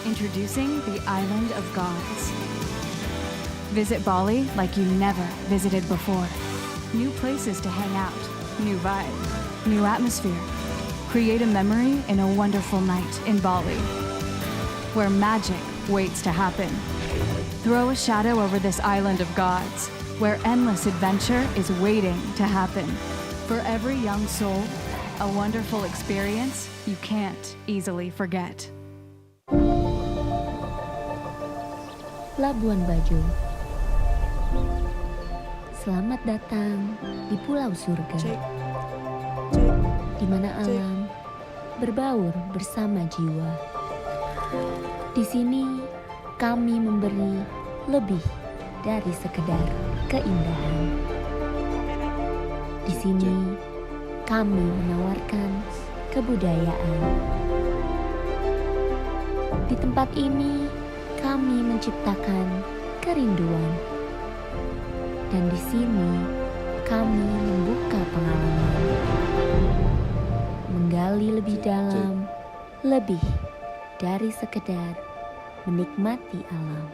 Introducing the Island of Gods. Visit Bali like you never visited before. New places to hang out, new vibe, new atmosphere. Create a memory in a wonderful night in Bali, where magic waits to happen. Throw a shadow over this island of gods, where endless adventure is waiting to happen. For every young soul, a wonderful experience you can't easily forget. Labuan Bajo. Selamat datang di Pulau Surga, di mana alam berbaur bersama jiwa. Di sini kami memberi lebih dari sekedar keindahan. Di sini kami menawarkan kebudayaan. Di tempat ini kami menciptakan kerinduan. Dan di sini kami membuka pengalaman, menggali lebih dalam, lebih dari sekedar menikmati alam.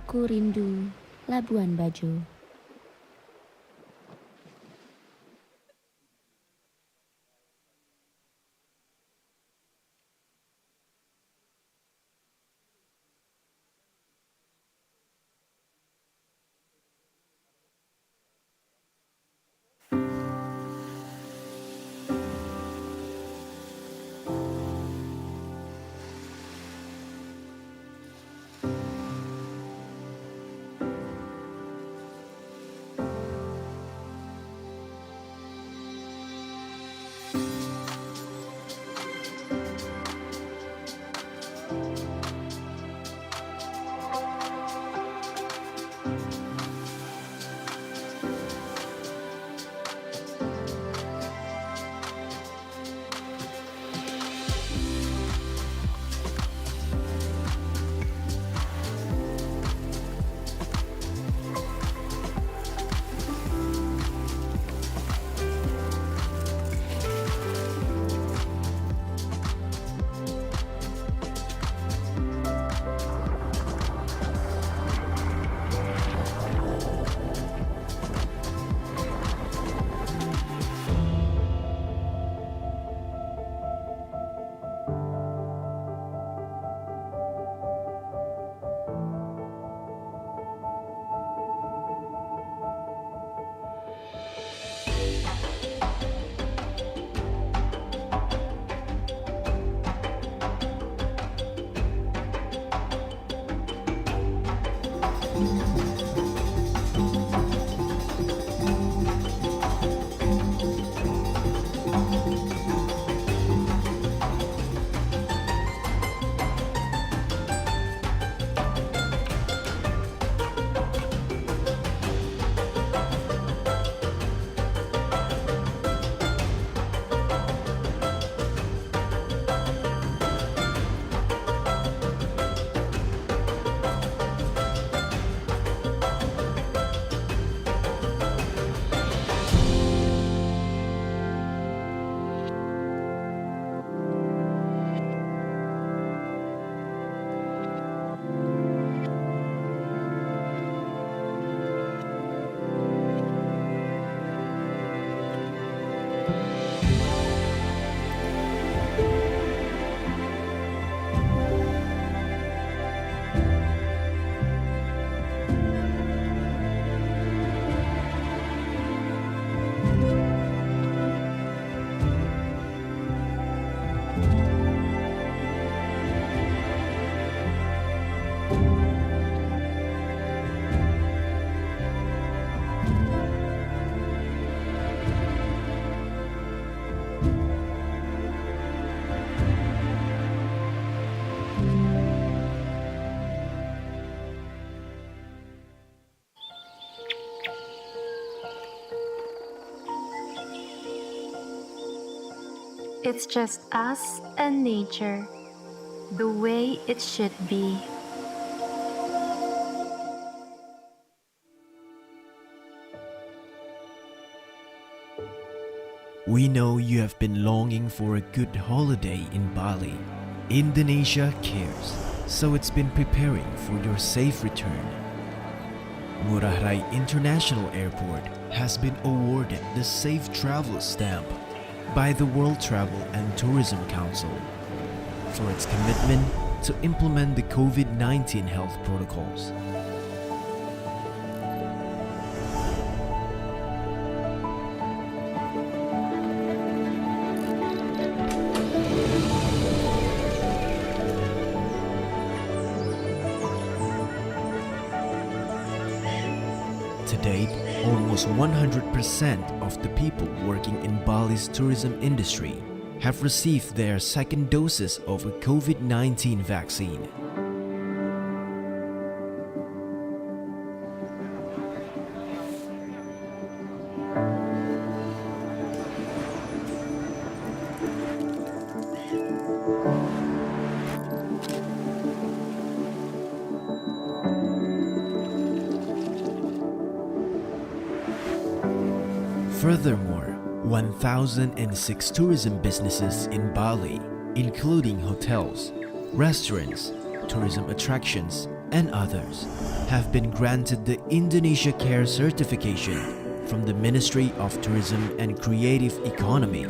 Aku rindu Labuan Bajo. It's just us and nature, the way it should be. We know you have been longing for a good holiday in Bali. Indonesia cares, so it's been preparing for your safe return. Ngurah Rai International Airport has been awarded the Safe Travel Stamp by the World Travel and Tourism Council for its commitment to implement the COVID-19 health protocols. To date, almost 100% of the people working in Bali's tourism industry have received their second doses of a COVID-19 vaccine. Furthermore, 1,006 tourism businesses in Bali, including hotels, restaurants, tourism attractions, and others have been granted the Indonesia Care certification from the Ministry of Tourism and Creative Economy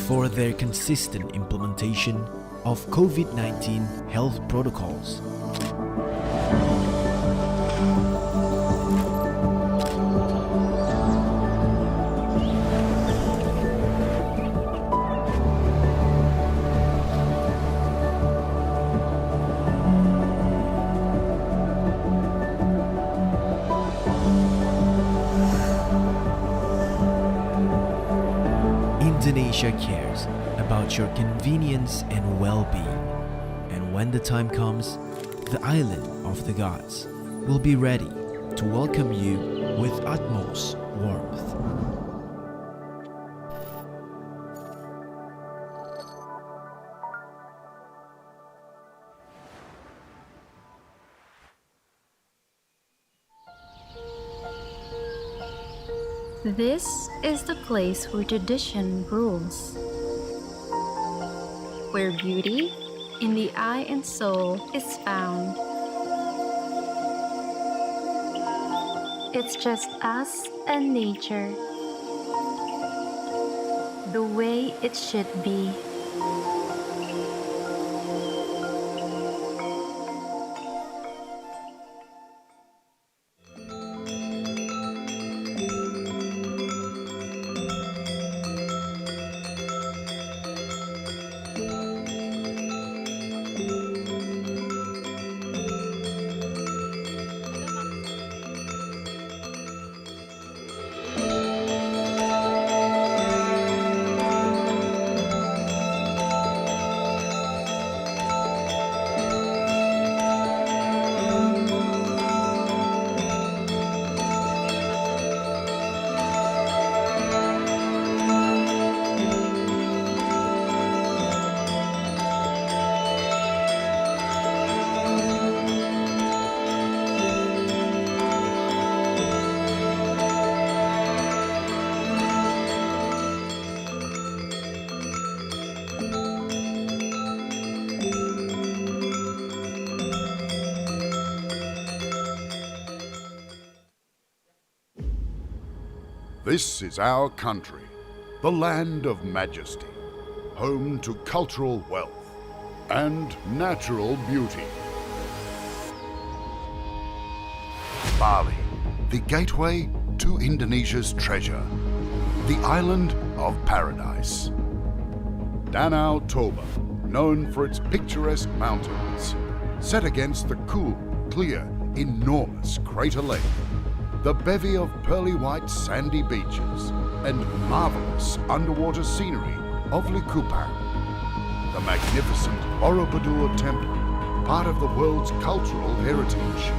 for their consistent implementation of COVID-19 health protocols. Indonesia cares about your convenience and well-being, and when the time comes, the island of the gods will be ready to welcome you with utmost warmth. This is the place where tradition rules, where beauty in the eye and soul is found. It's just us and nature, the way it should be. This is our country, the land of majesty, home to cultural wealth and natural beauty. Bali, the gateway to Indonesia's treasure, the island of paradise. Danau Toba, known for its picturesque mountains, set against the cool, clear, enormous Crater Lake. The bevy of pearly white sandy beaches and marvelous underwater scenery of Likupang. The magnificent Borobudur Temple, part of the world's cultural heritage.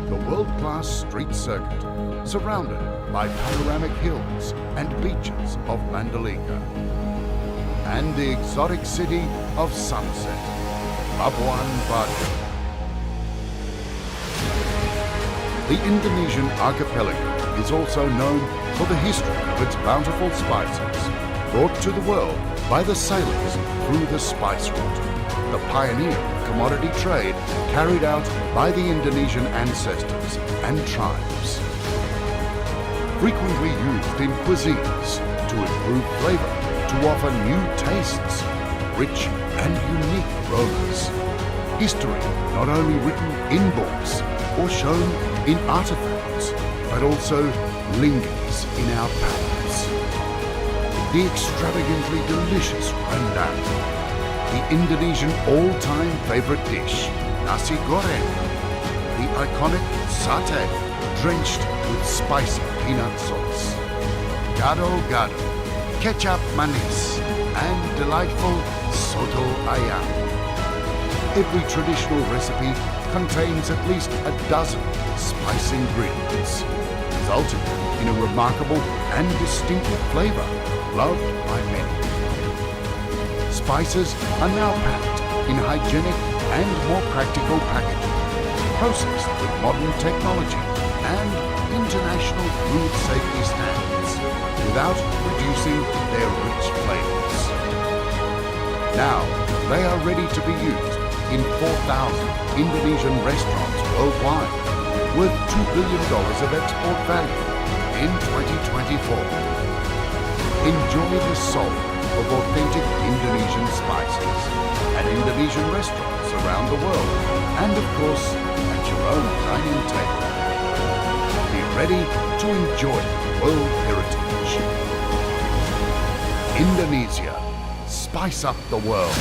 The world-class street circuit, surrounded by panoramic hills and beaches of Mandalika. And the exotic city of sunset, Labuan Bajo. The Indonesian archipelago is also known for the history of its bountiful spices, brought to the world by the sailors through the spice route, the pioneer of commodity trade carried out by the Indonesian ancestors and tribes. Frequently used in cuisines to improve flavor, to offer new tastes, rich and unique aromas. History not only written in books or shown in artifacts, but also lingers in our palates. The extravagantly delicious rendang, the Indonesian all-time favorite dish, nasi goreng, the iconic satay drenched with spicy peanut sauce, gado-gado, ketchup manis, and delightful soto ayam. Every traditional recipe contains at least a dozen spice ingredients, resulting in a remarkable and distinctive flavor loved by many. Spices are now packed in hygienic and more practical packaging, processed with modern technology and international food safety standards, without reducing their rich flavors. Now, they are ready to be used in 4,000 Indonesian restaurants worldwide, worth $2 billion of export value in 2024. Enjoy the soul of authentic Indonesian spices at Indonesian restaurants around the world and, of course, at your own dining table. Be ready to enjoy world heritage. Indonesia, spice up the world.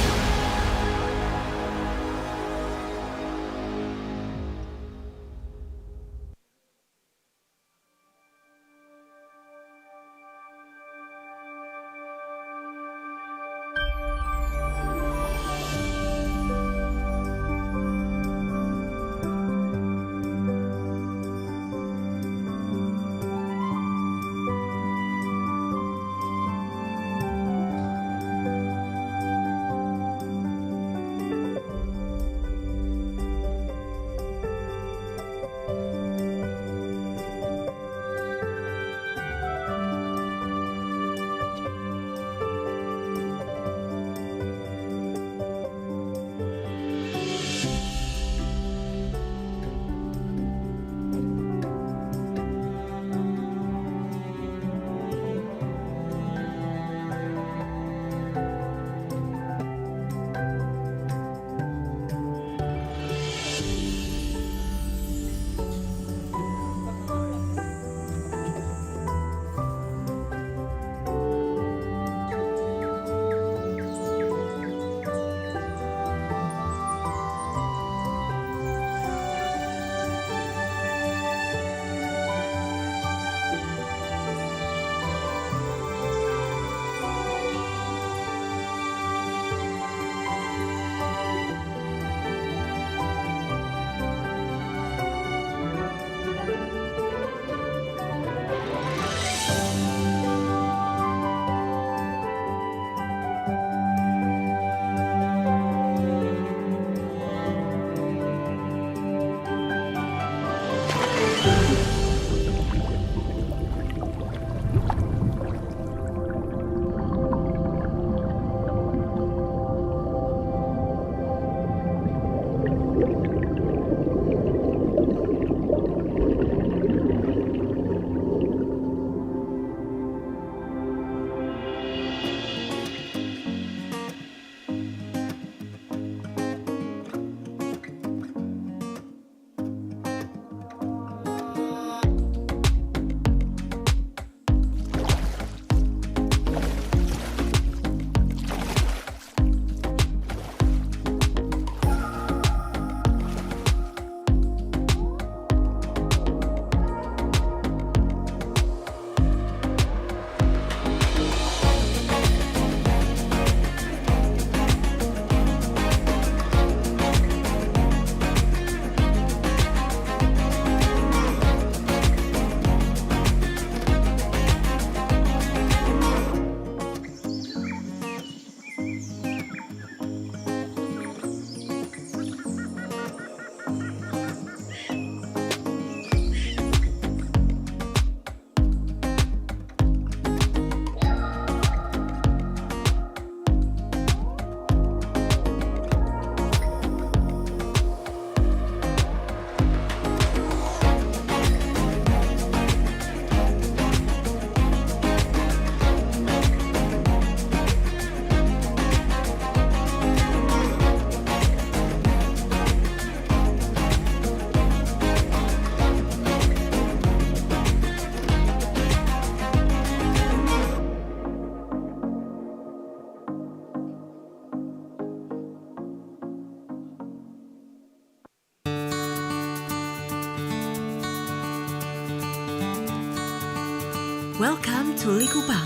Welcome to Likupang,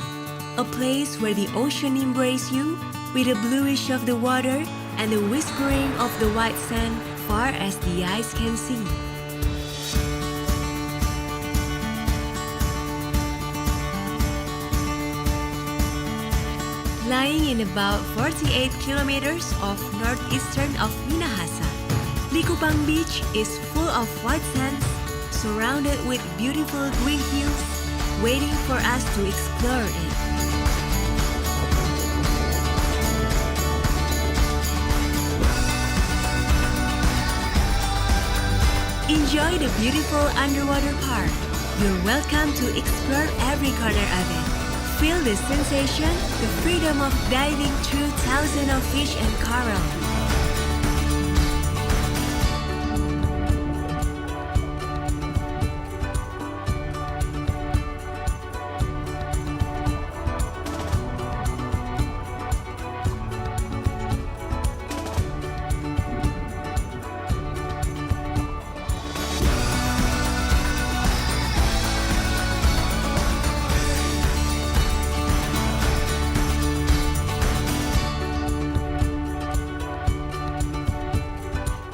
a place where the ocean embraces you with the bluish of the water and the whispering of the white sand far as the eyes can see. Lying in about 48 kilometers off northeastern of Minahasa, Likupang Beach is full of white sands, surrounded with beautiful green hills, waiting for us to explore it. enjoy the beautiful underwater park. You're welcome to explore every corner of it. Feel the sensation, the freedom of diving through thousands of fish and coral.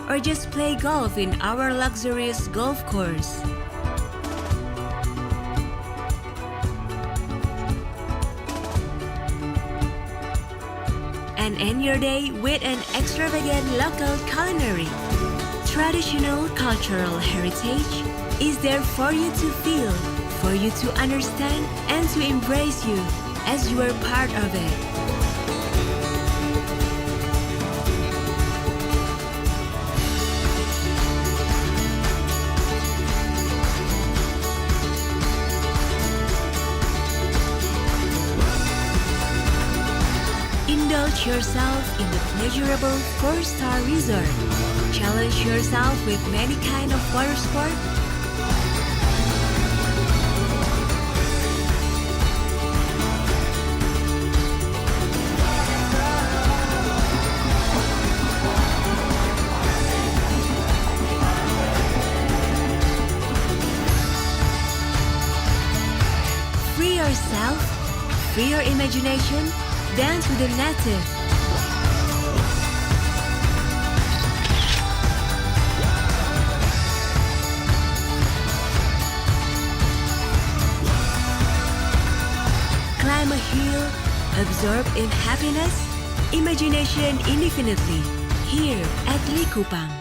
Or just play golf in our luxurious golf course. And end your day with an extravagant local culinary. Traditional cultural heritage is there for you to feel, for you to understand, and to embrace you as you are part of it. Indulge yourself in the pleasurable 4-star resort. Challenge yourself with many kinds of water sport. Free yourself, free your imagination, dance with the native. Climb a hill, absorb in happiness, imagination indefinitely, here at Likupang.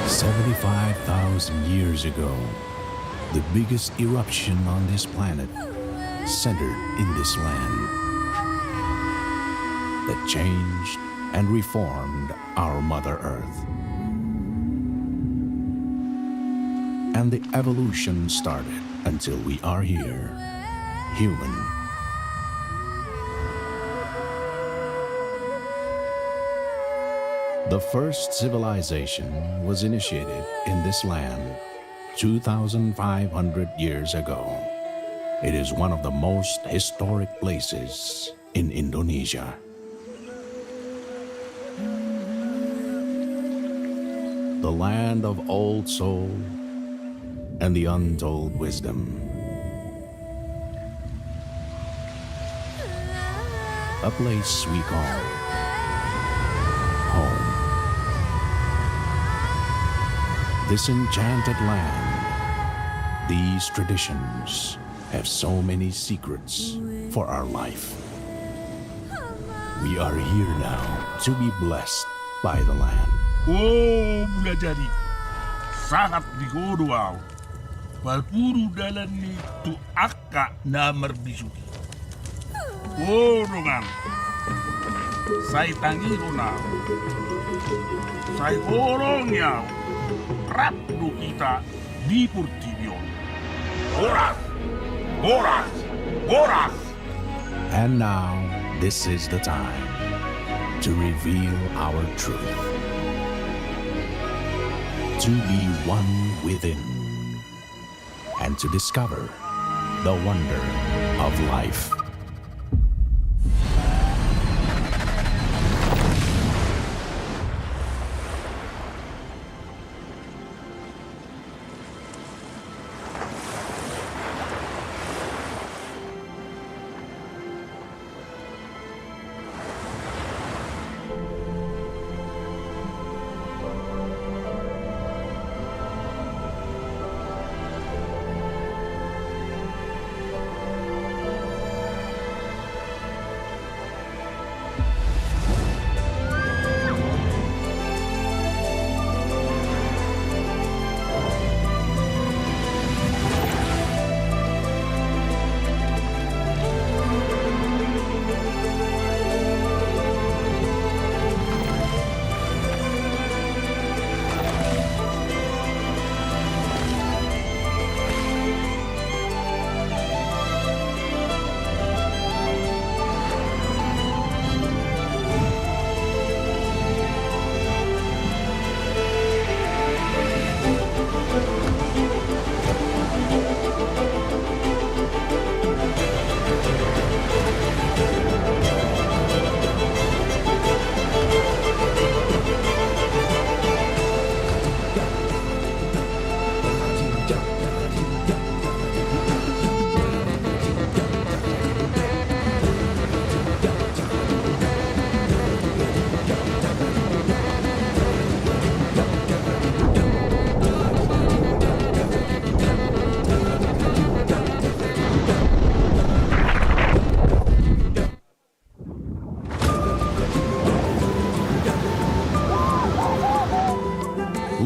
75,000 years ago, the biggest eruption on this planet centered in this land that changed and reformed our Mother Earth. And the evolution started until we are here, human. The first civilization was initiated in this land 2,500 years ago. It is one of the most historic places in Indonesia. The land of old soul and the untold wisdom. A place we call home. This enchanted land, these traditions have so many secrets for our life. We are here now to be blessed by the land. Oh, mula jadi sangat digodoh. Palpuru dalan ni tu akka na marbisuki. Oh, dongan. Sai tangi na. Sai orang ya. Rap do kita di Portibio. Horas, horas, horas. And now, this is the time to reveal our truth. To be one within and to discover the wonder of life.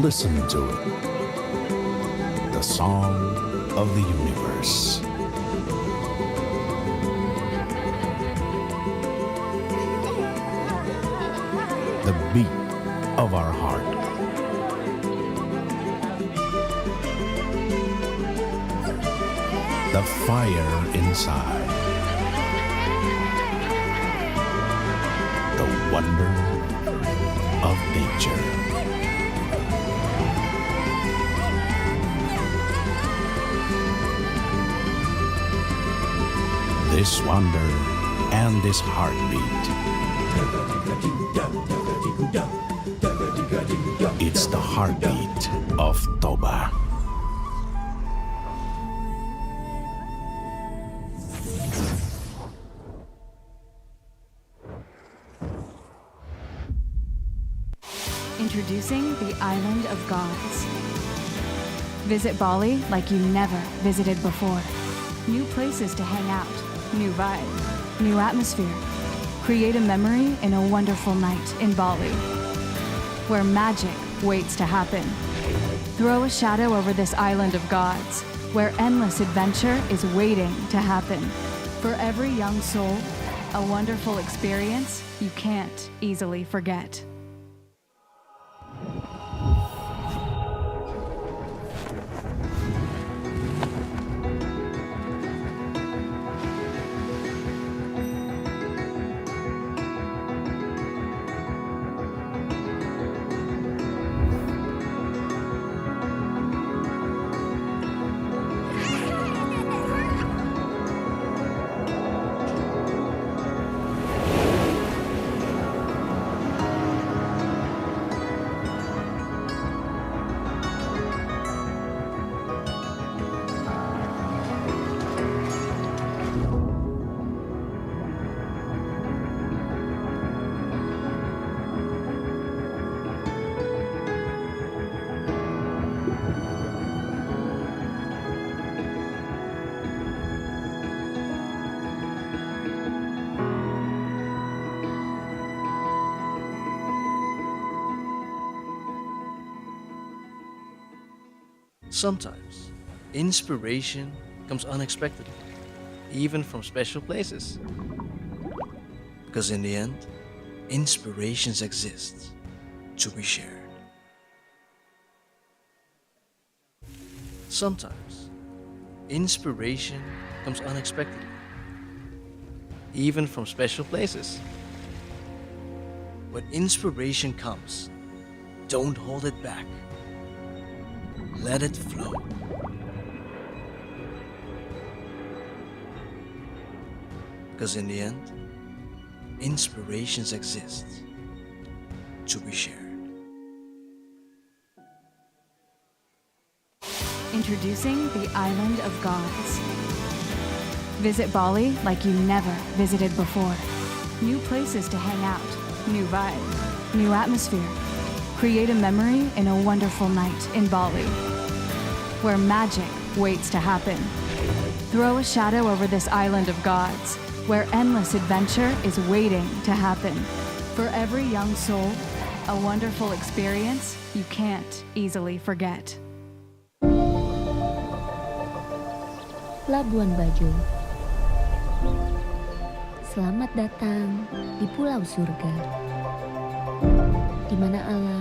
Listen to it. The song of the universe. The beat of our heart. The fire inside. The wonder of nature. This wonder and this heartbeat. It's the heartbeat of Toba. Introducing the Island of Gods. Visit Bali like you never visited before. New places to hang out, new vibe, new atmosphere. Create a memory in a wonderful night in Bali, where magic waits to happen. Throw a shadow over this island of gods, where endless adventure is waiting to happen. For every young soul, a wonderful experience you can't easily forget. Sometimes, inspiration comes unexpectedly, even from special places. Because in the end, inspirations exist to be shared. Sometimes, inspiration comes unexpectedly, even from special places. When inspiration comes, don't hold it back. Let it flow. Because in the end, inspirations exist to be shared. Introducing the Island of Gods. Visit Bali like you never visited before. New places to hang out, new vibe, new atmosphere. Create a memory in a wonderful night in Bali, where magic waits to happen. Throw a shadow over this island of gods, where endless adventure is waiting to happen. For every young soul, a wonderful experience you can't easily forget. Labuan Bajo. Selamat datang di Pulau Surga, di mana alam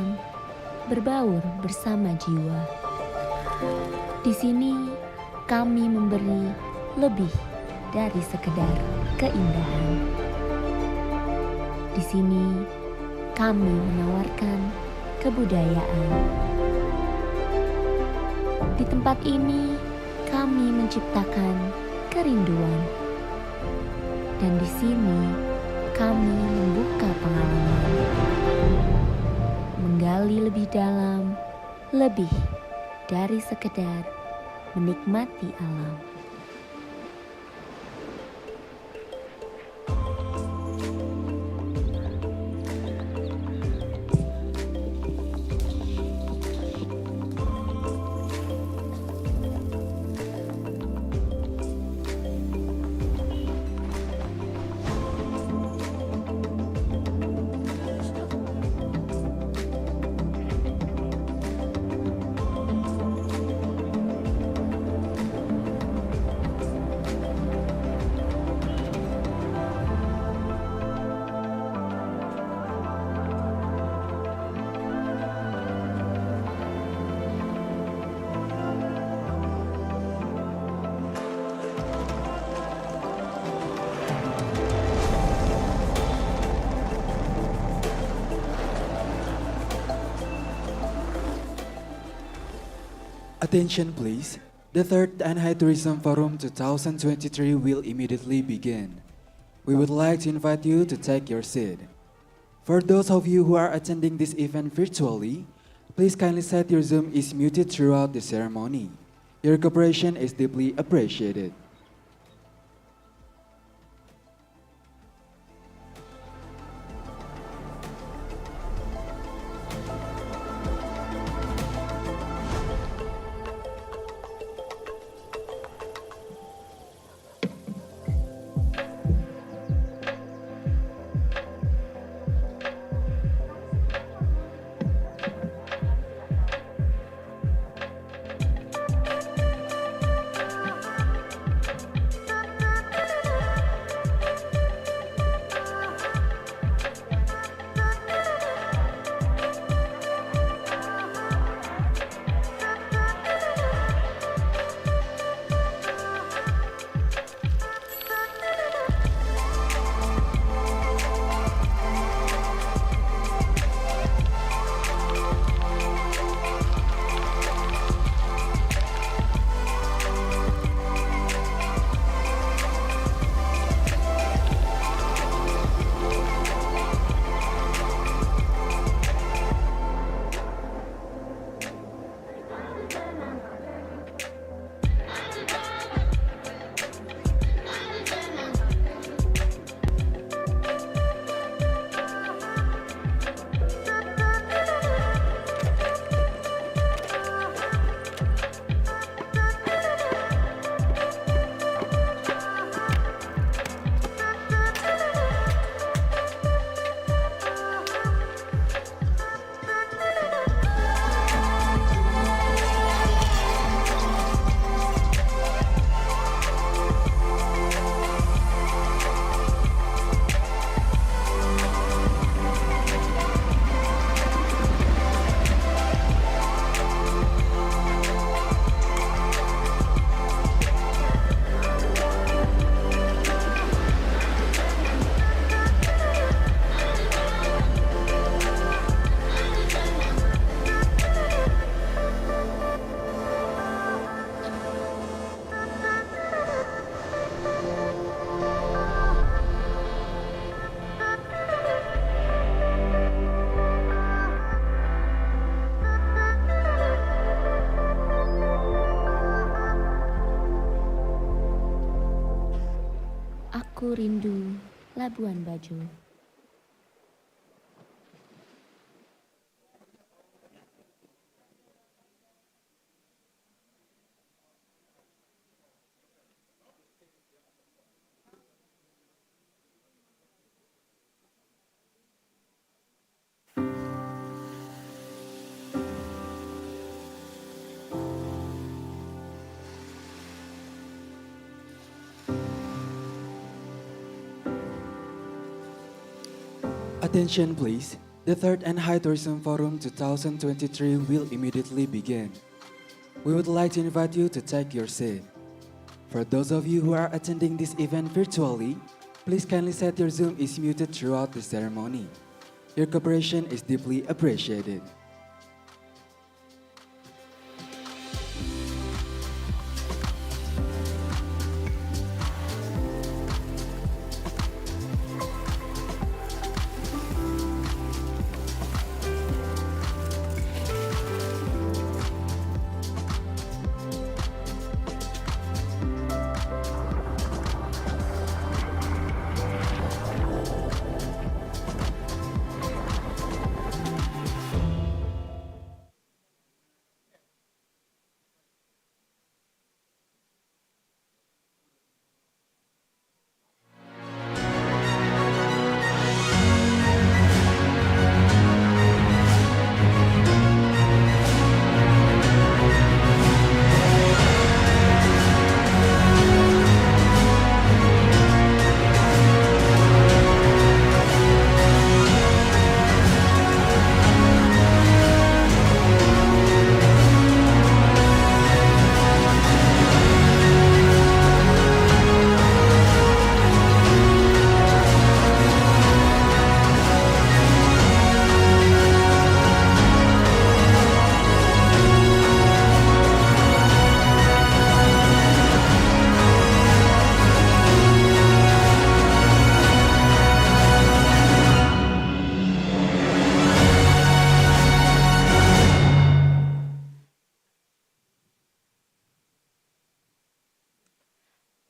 berbaur bersama jiwa. Di sini kami memberi lebih dari sekedar keindahan. Di sini kami menawarkan kebudayaan. Di tempat ini kami menciptakan kerinduan. Dan di sini kami membuka pengalaman, menggali lebih dalam, lebih dari sekedar menikmati alam. Attention please, the third NHI Tourism Forum 2023 will immediately begin. We would like to invite you to take your seat. For those of you who are attending this event virtually, please kindly set your Zoom is muted throughout the ceremony. Your cooperation is deeply appreciated. Aku rindu Labuan Bajo. Attention please, the third NHI Tourism Forum 2023 will immediately begin. We would like to invite you to take your seat. For those of you who are attending this event virtually, please kindly set your Zoom is muted throughout the ceremony. Your cooperation is deeply appreciated.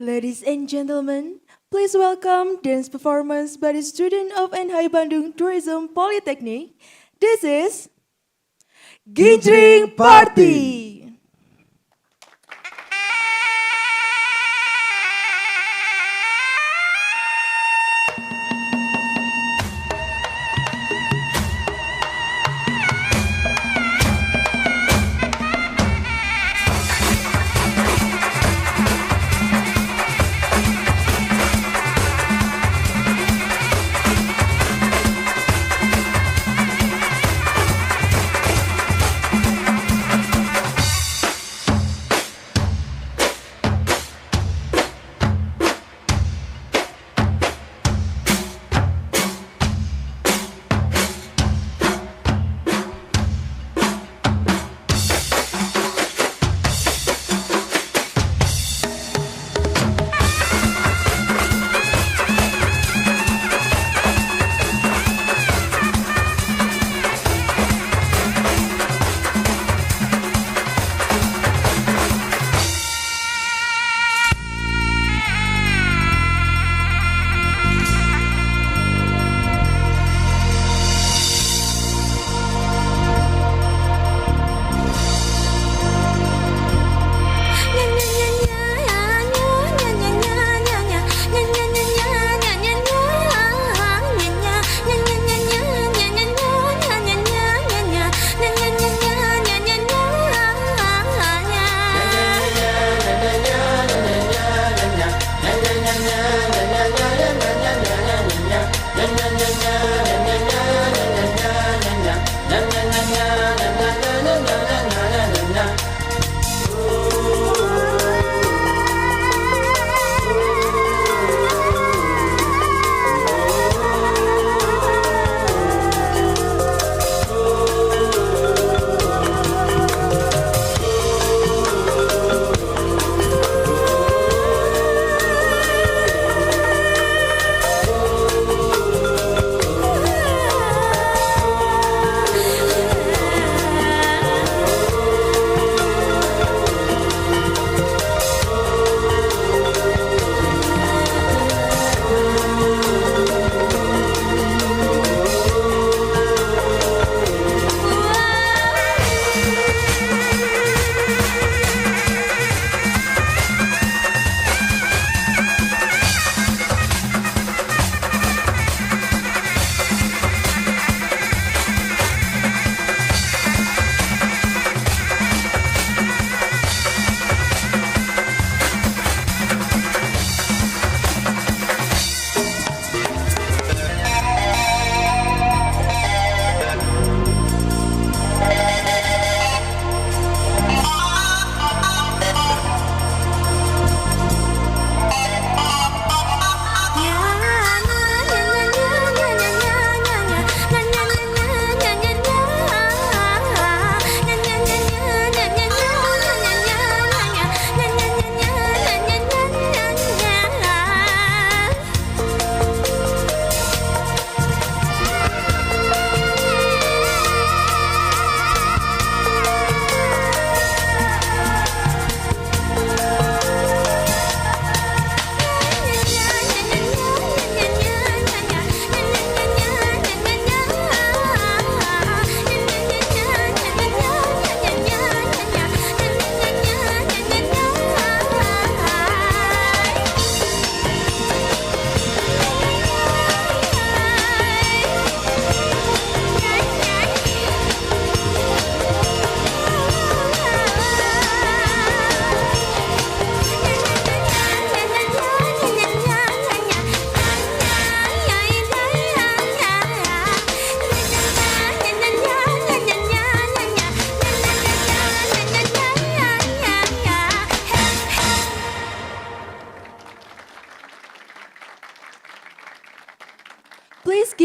Ladies and gentlemen, please welcome dance performance by the student of NHI Bandung Tourism Polytechnic. This is Ginjring Party.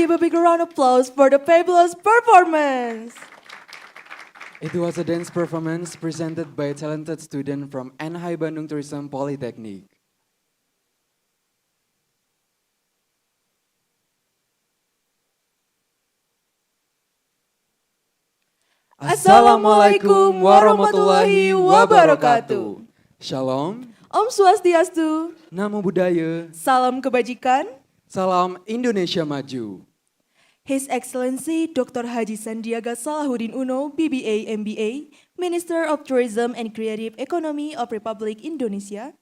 give a big round of applause for the fabulous performance. It was a dance performance presented by a talented student from NHI Bandung Tourism Polytechnic. Assalamualaikum warahmatullahi wabarakatuh. Shalom, Om Swastiastu, Namo Buddhaya, salam kebajikan. Salam Indonesia Maju. His Excellency Dr. Haji Sandiaga Salahuddin Uno, BBA, MBA, Minister of Tourism and Creative Economy of Republic Indonesia.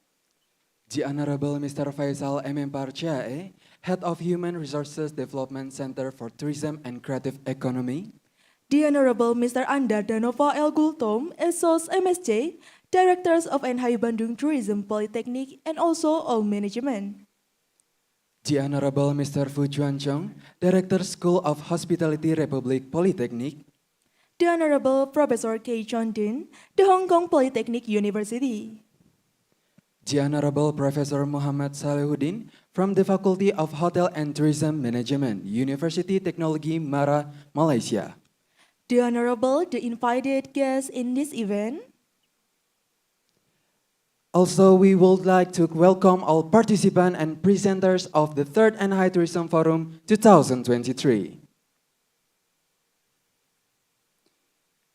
The Honorable Mr. Faisal M. Parchae, Head of Human Resources Development Center for Tourism and Creative Economy. The Honorable Mr. Anda Danova L. Gultom, SOS MSc, Directors of NHI Bandung Tourism Polytechnic, and also all management. The Honorable Mr. Fu Chuan-chong, Director School of Hospitality Republic Polytechnic. The Honorable Professor K. Chondin, the Hong Kong Polytechnic University. The Honorable Professor Muhammad Salihuddin from the Faculty of Hotel and Tourism Management, University Technology Mara, Malaysia. The Honorable, the invited guests in this event. Also, we would like to welcome all participants and presenters of the 3rd NHI Tourism Forum 2023.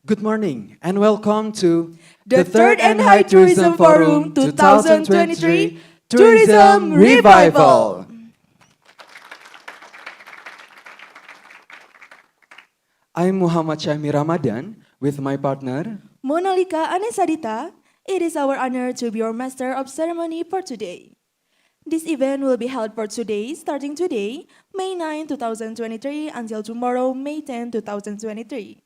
Good morning and welcome to the 3rd NHI Tourism Forum 2023 Tourism Revival. I'm Muhammad Syahmi Ramadan with my partner Monalika Anesadita. It is our honor to be your master of ceremony for today. This event will be held for today, starting today, May 9, 2023, until tomorrow, May 10, 2023,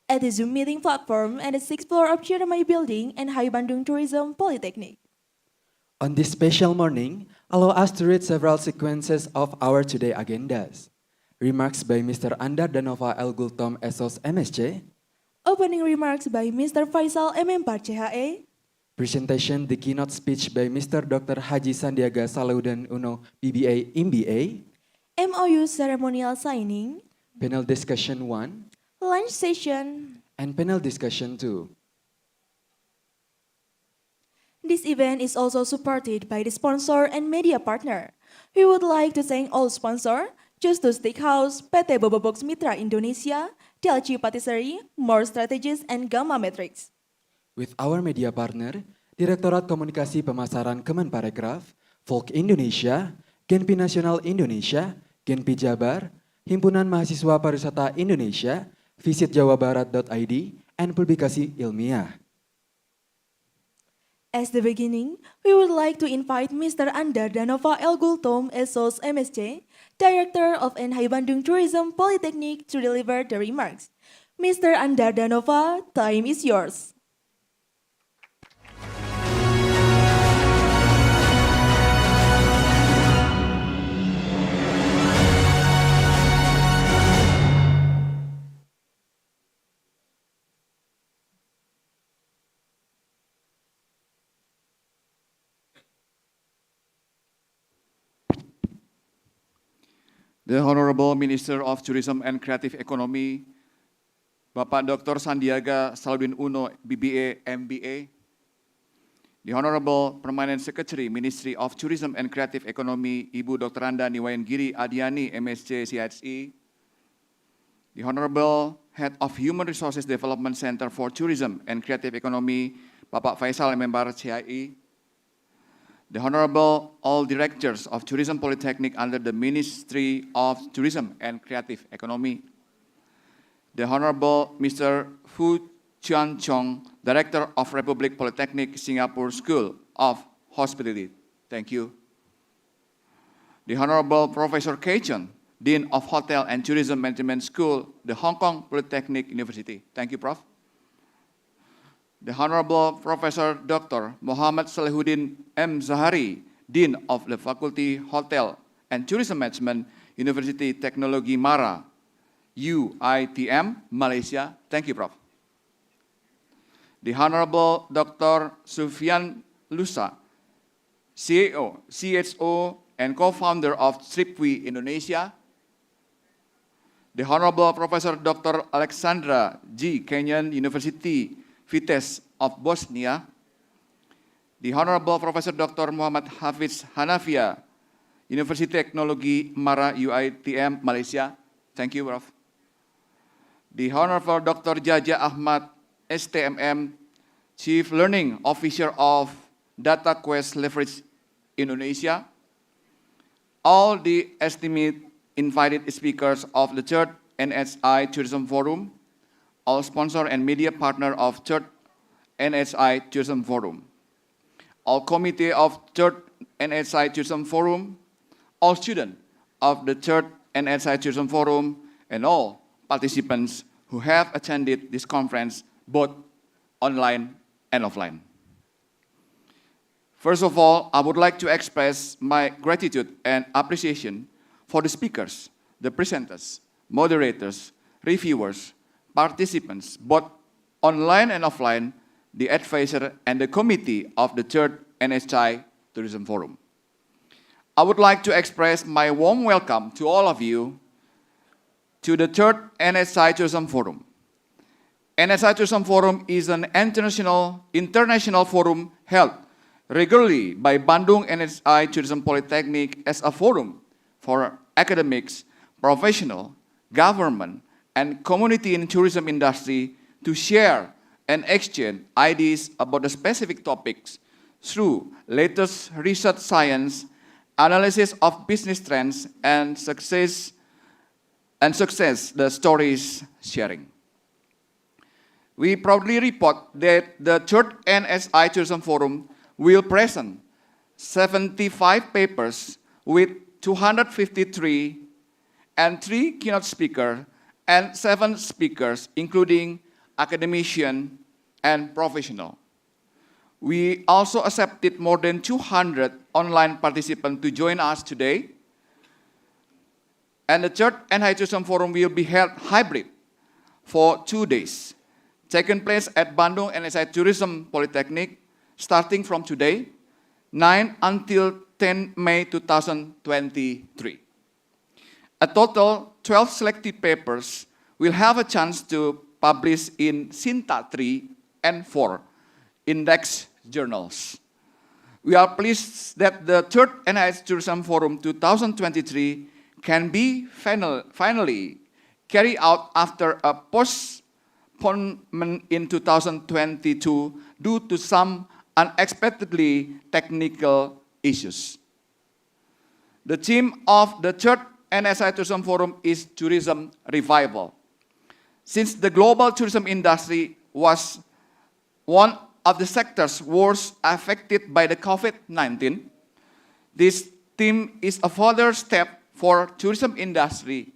at the Zoom meeting platform at the 6th floor of Chiramai Building and NHI Bandung Tourism Polytechnic. On this special morning, allow us to read several sequences of our today agendas. Remarks by Mr. Andar Danova L. Gultom, SOS MSc. Opening remarks by Mr. Faisal M. Parchae. Presentation, the keynote speech by Mr. Dr. Haji Sandiaga Salahuddin Uno, BBA, MBA. MOU ceremonial signing. Panel discussion 1. Lunch session. And panel discussion 2. This event is also supported by the sponsor and media partner. We would like to thank all sponsors, Just to Steakhouse, PT Bobobox Mitra Indonesia, TLC Patisserie, More Strategies, and Gamma Matrix. With our media partner, Direktorat Komunikasi Pemasaran Kemenparekraf, Folk Indonesia, Genpi Nasional Indonesia, Genpi Jabar, Himpunan Mahasiswa Pariwisata Indonesia, visitjawabarat.id, and Publikasi Ilmiah. As the beginning, we would like to invite Mr. Andar Danova L. Gultom, SOS MSc, Director of NHI Bandung Tourism Polytechnic, to deliver the remarks. Mr. Andar Danova, time is yours. The Honorable Minister of Tourism and Creative Economy, Bapak Dr. Sandiaga Salahuddin Uno, BBA, MBA, the Honorable Permanent Secretary, Ministry of Tourism and Creative Economy, Ibu Dr. Anda Niwayan Giri Adiani, MSc, CHE, the Honorable Head of Human Resources Development Center for Tourism and Creative Economy, Bapak Faisal Member CIE, the Honorable all Directors of Tourism Polytechnic under the Ministry of Tourism and Creative Economy, the Honorable Mr. Fu Chuan-chong, Director of Republic Polytechnic Singapore School of Hospitality. Thank you. The Honorable Professor K. Chon, Dean of Hotel and Tourism Management School, the Hong Kong Polytechnic University. Thank you, Prof. The Honorable Professor Dr. Muhammad Salihuddin M. Zahari, Dean of the Faculty Hotel and Tourism Management, University Technology Mara, UITM, Malaysia. Thank you, Prof. The Honorable Dr. Sufyan Lusa, CEO, CHO, and co-founder of Tripwi Indonesia. the Honorable Professor Dr. Alexandra G. Kenyon, University Vitesse of Bosnia, the Honorable Professor Dr. Muhammad Hafiz Hanafia, University Teknologi Mara UiTM, Malaysia. Thank you, Prof. The Honorable Dr. Jaja Ahmad, STMM, Chief Learning Officer of Data Quest Leverage Indonesia. All the esteemed invited speakers of the third NHI Tourism Forum, all sponsor and media partner of third NHI Tourism Forum, all committee of third NHI Tourism Forum, all students of the third NHI Tourism Forum, and all participants who have attended this conference both online and offline. First of all, I would like to express my gratitude and appreciation for the speakers, the presenters, moderators, reviewers, participants, both online and offline, the advisor and the committee of the third NHI Tourism Forum. I would like to express my warm welcome to all of you to the third NHI Tourism Forum. NHI Tourism Forum is an international forum held regularly by Bandung NHI Tourism Polytechnic as a forum for academics, professional, government, and community in tourism industry to share and exchange ideas about the specific topics through latest research science, analysis of business trends, and success the stories sharing. We proudly report that the third NHI Tourism Forum will present 75 papers with 253 and 3 keynote speakers and 7 speakers, including academician and professional. We also accepted more than 200 online participants to join us today. And the third NHI Tourism Forum will be held hybrid for 2 days, taking place at Bandung NHI Tourism Polytechnic, starting from today, 9 until 10 May 2023. A total 12 selected papers will have a chance to publish in Sinta 3 and 4 index journals. We are pleased that the third NHI Tourism Forum 2023 can be finally carried out after a postponement in 2022 due to some unexpectedly technical issues. The theme of the third NHI Tourism Forum is tourism revival. Since the global tourism industry was one of the sectors worst affected by the COVID-19, this theme is a further step for tourism industry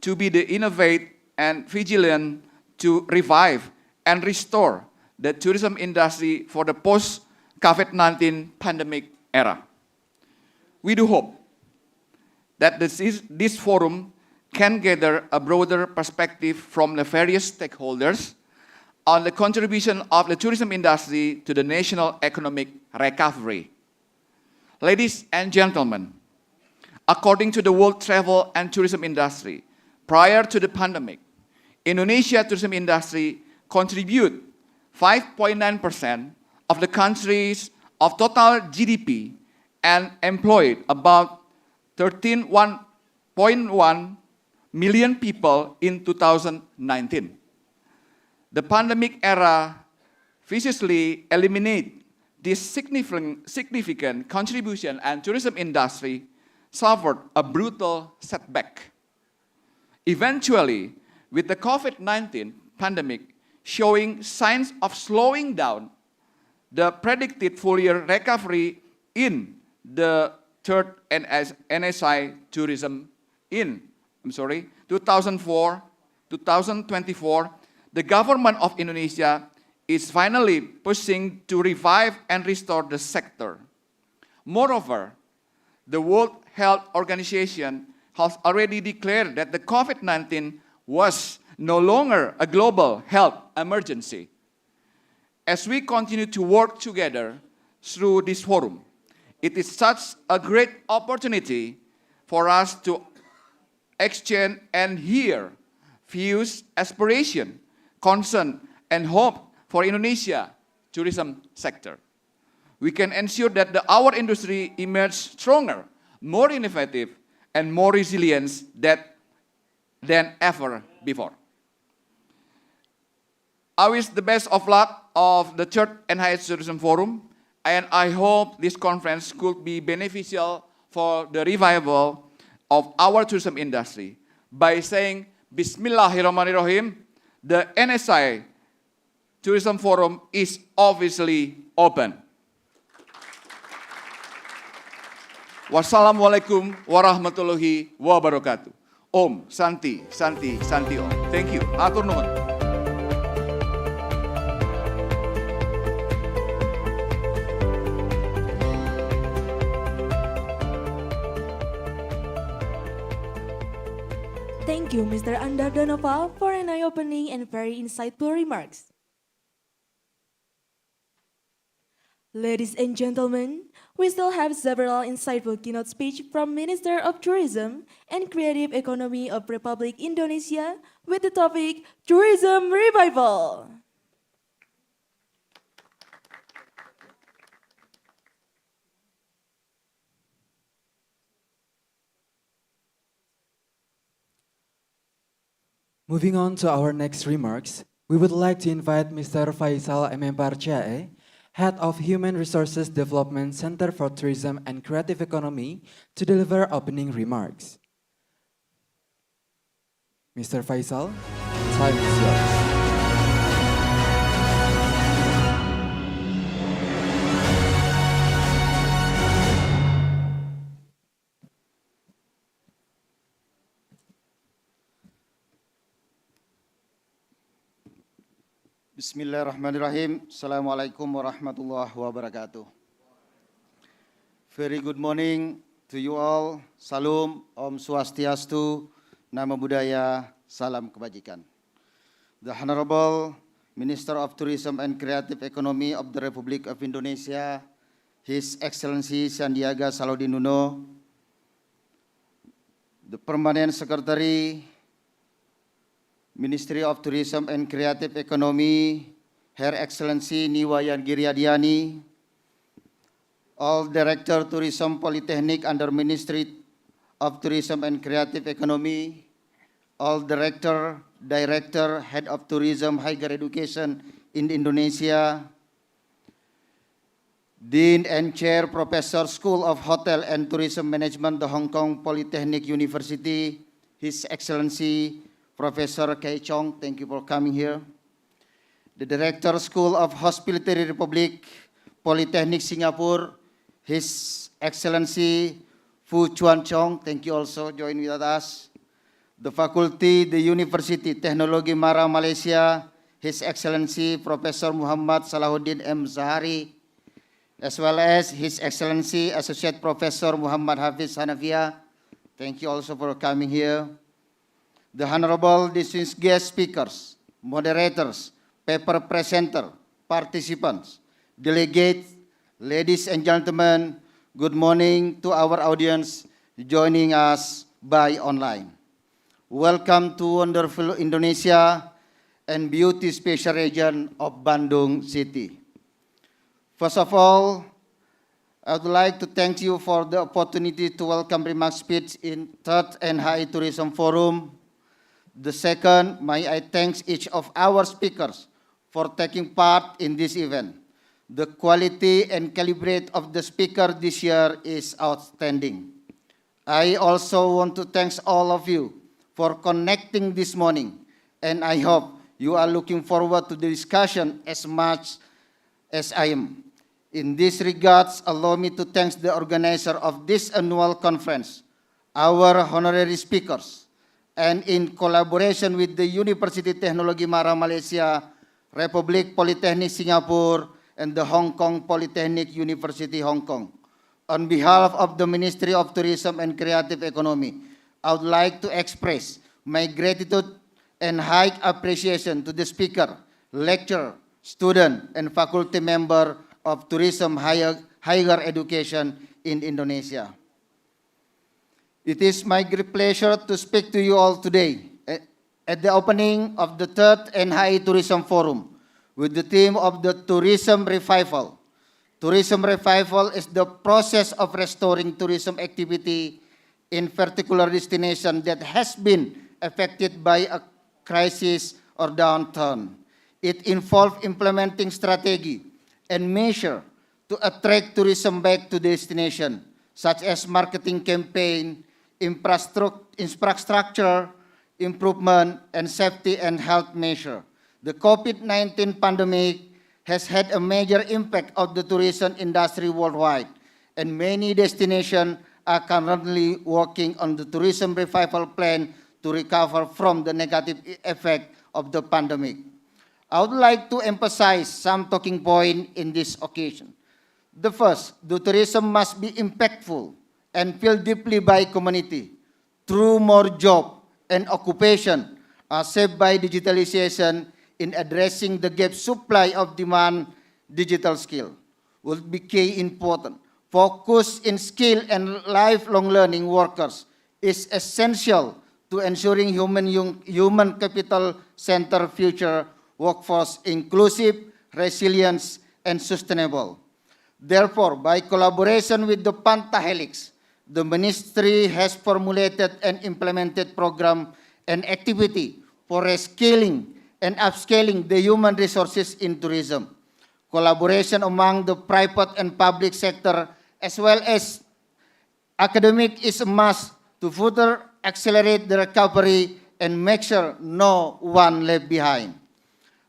to be the innovate and vigilant to revive and restore the tourism industry for the post-COVID-19 pandemic era. We do hope that this forum can gather a broader perspective from the various stakeholders on the contribution of the tourism industry to the national economic recovery. Ladies and gentlemen, according to the World Travel and Tourism Industry, prior to the pandemic, Indonesia tourism industry contribute 5.9% of the country's of total GDP and employed about 13.1 million people in 2019. The pandemic era viciously eliminated this significant contribution, and tourism industry suffered a brutal setback. Eventually, with the COVID-19 pandemic showing signs of slowing down, the predicted full-year recovery in the third NHI tourism in 2024, the government of Indonesia is finally pushing to revive and restore the sector. Moreover, the World Health Organization has already declared that the COVID-19 was no longer a global health emergency. As we continue to work together through this forum, it is such a great opportunity for us to exchange, and hear views, aspiration, concern, and hope for Indonesia tourism sector. We can ensure that our industry emerges stronger, more innovative, and more resilient than ever before. I wish the best of luck of the third NHI Tourism Forum, and I hope this conference could be beneficial for the revival of our tourism industry. By saying Bismillahirrahmanirrahim, the NHI Tourism Forum is obviously open. Wassalamualaikum warahmatullahi wabarakatuh. Om Santi, Santi, Santi Om. Thank you. Atur nuhun. Thank you, Mr. Andar Danova, for an eye-opening and very insightful remarks. Ladies and gentlemen, we still have several insightful keynote speeches from Minister of Tourism and Creative Economy of Republic Indonesia with the topic Tourism Revival. Moving on to our next remarks, we would like to invite Mr. Faisal Parchae, Head of Human Resources Development Center for Tourism and Creative Economy, to deliver opening remarks. Mr. Faisal, time is yours. Bismillahirrahmanirrahim. Assalamualaikum warahmatullahi wabarakatuh. Very good morning to you all. Salam, Om Swastiastu, Nama Budaya, Salam Kebajikan. The Honorable Minister of Tourism and Creative Economy of the Republic of Indonesia, His Excellency Sandiaga Salahuddin Uno, the Permanent Secretary, Ministry of Tourism and Creative Economy, Her Excellency Niwayan Giryadiani, all Director Tourism Polytechnic under Ministry of Tourism and Creative Economy, all Director, Head of Tourism Higher Education in Indonesia, Dean and Chair Professor School of Hotel and Tourism Management, the Hong Kong Polytechnic University, His Excellency Professor Kay Chong, thank you for coming here. The Director School of Hospitality Republic, Polytechnic Singapore, His Excellency Fu Chuan Chong, thank you also join with us. The Faculty, the University Teknologi Mara Malaysia, His Excellency Professor Muhammad Salahuddin M. Zahari, as well as His Excellency Associate Professor Muhammad Hafiz Hanafia, thank you also for coming here. The Honorable distinguished guest speakers, moderators, paper presenter, participants, delegates, ladies and gentlemen, good morning to our audience joining us by online. Welcome to wonderful Indonesia and beauty special region of Bandung City. First of all, I would like to thank you for the opportunity to welcome remark speech in Third NHI Tourism Forum. The second, may I thank each of our speakers for taking part in this event. The quality and calibrate of the speaker this year is outstanding. I also want to thank all of you for connecting this morning, and I hope you are looking forward to the discussion as much as I am. In this regards, allow me to thank the organizer of this annual conference, our honorary speakers, and in collaboration with the University Teknologi Mara Malaysia, Republic Polytechnic Singapore, and the Hong Kong Polytechnic University Hong Kong. On behalf of the Ministry of Tourism and Creative Economy, I would like to express my gratitude and high appreciation to the speaker, lecturer, student, and faculty member of Tourism Higher Education in Indonesia. It is my great pleasure to speak to you all today at the opening of the third NHI Tourism Forum with the theme of the Tourism Revival. Tourism revival is the process of restoring tourism activity in particular destination that has been affected by a crisis or downturn. It involves implementing strategy and measure to attract tourism back to destination, such as marketing campaign, infrastructure improvement, and safety and health measure. The COVID-19 pandemic has had a major impact on the tourism industry worldwide, and many destinations are currently working on the tourism revival plan to recover from the negative effect of the pandemic. I would like to emphasize some talking points in this occasion. The first, the tourism must be impactful and felt deeply by community through more job and occupation saved by digitalization in addressing the gap supply of demand. Digital skill will be key important. Focus in skill and lifelong learning workers is essential to ensuring human capital center future workforce inclusive, resilient, and sustainable. Therefore, by collaboration with the Pantahelix, the ministry has formulated and implemented program and activity for reskilling and upscaling the human resources in tourism. Collaboration among the private and public sector as well as academic is a must to further accelerate the recovery and make sure no one left behind.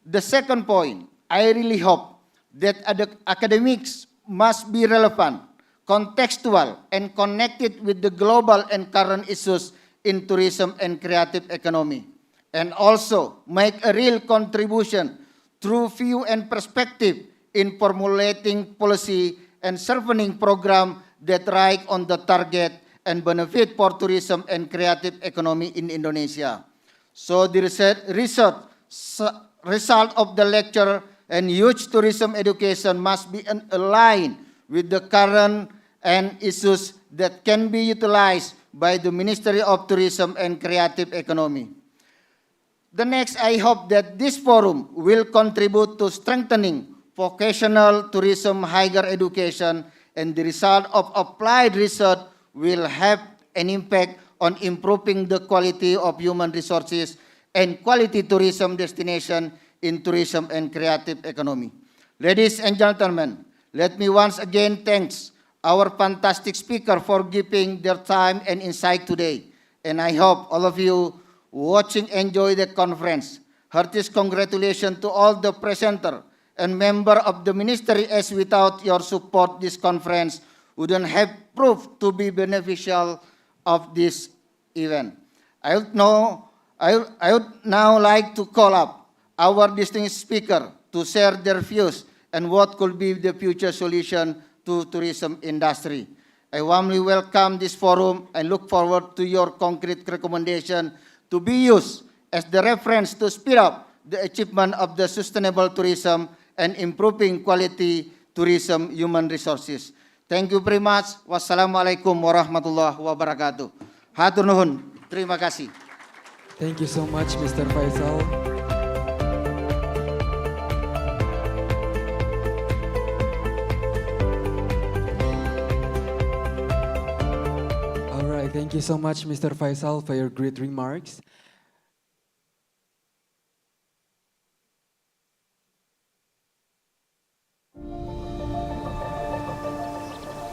The second point, I really hope that academics must be relevant, contextual, and connected with the global and current issues in tourism and creative economy, and also make a real contribution through view and perspective in formulating policy and serving program that right on the target and benefit for tourism and creative economy in Indonesia. So the result of the lecture and youth tourism education must be aligned with the current and issues that can be utilized by the Ministry of Tourism and Creative Economy. The next, I hope that this forum will contribute to strengthening vocational tourism higher education, and the result of applied research will have an impact on improving the quality of human resources and quality tourism destination in tourism and creative economy. Ladies and gentlemen, let me once again thank our fantastic speaker for giving their time and insight today. And I hope all of you watching enjoy the conference. Heartiest congratulations to all the presenter and member of the ministry, as without your support, this conference wouldn't have proved to be beneficial of this event. I would now like to call up our distinguished speaker to share their views and what could be the future solution to tourism industry. I warmly welcome this forum and look forward to your concrete recommendation to be used as the reference to speed up the achievement of the sustainable tourism and improving quality tourism human resources. Thank you very much. Wassalamualaikum warahmatullahi wabarakatuh. Hatur nuhun. Terima kasih. Thank you so much, Mr. Faisal. All right, thank you so much, Mr. Faisal, for your great remarks.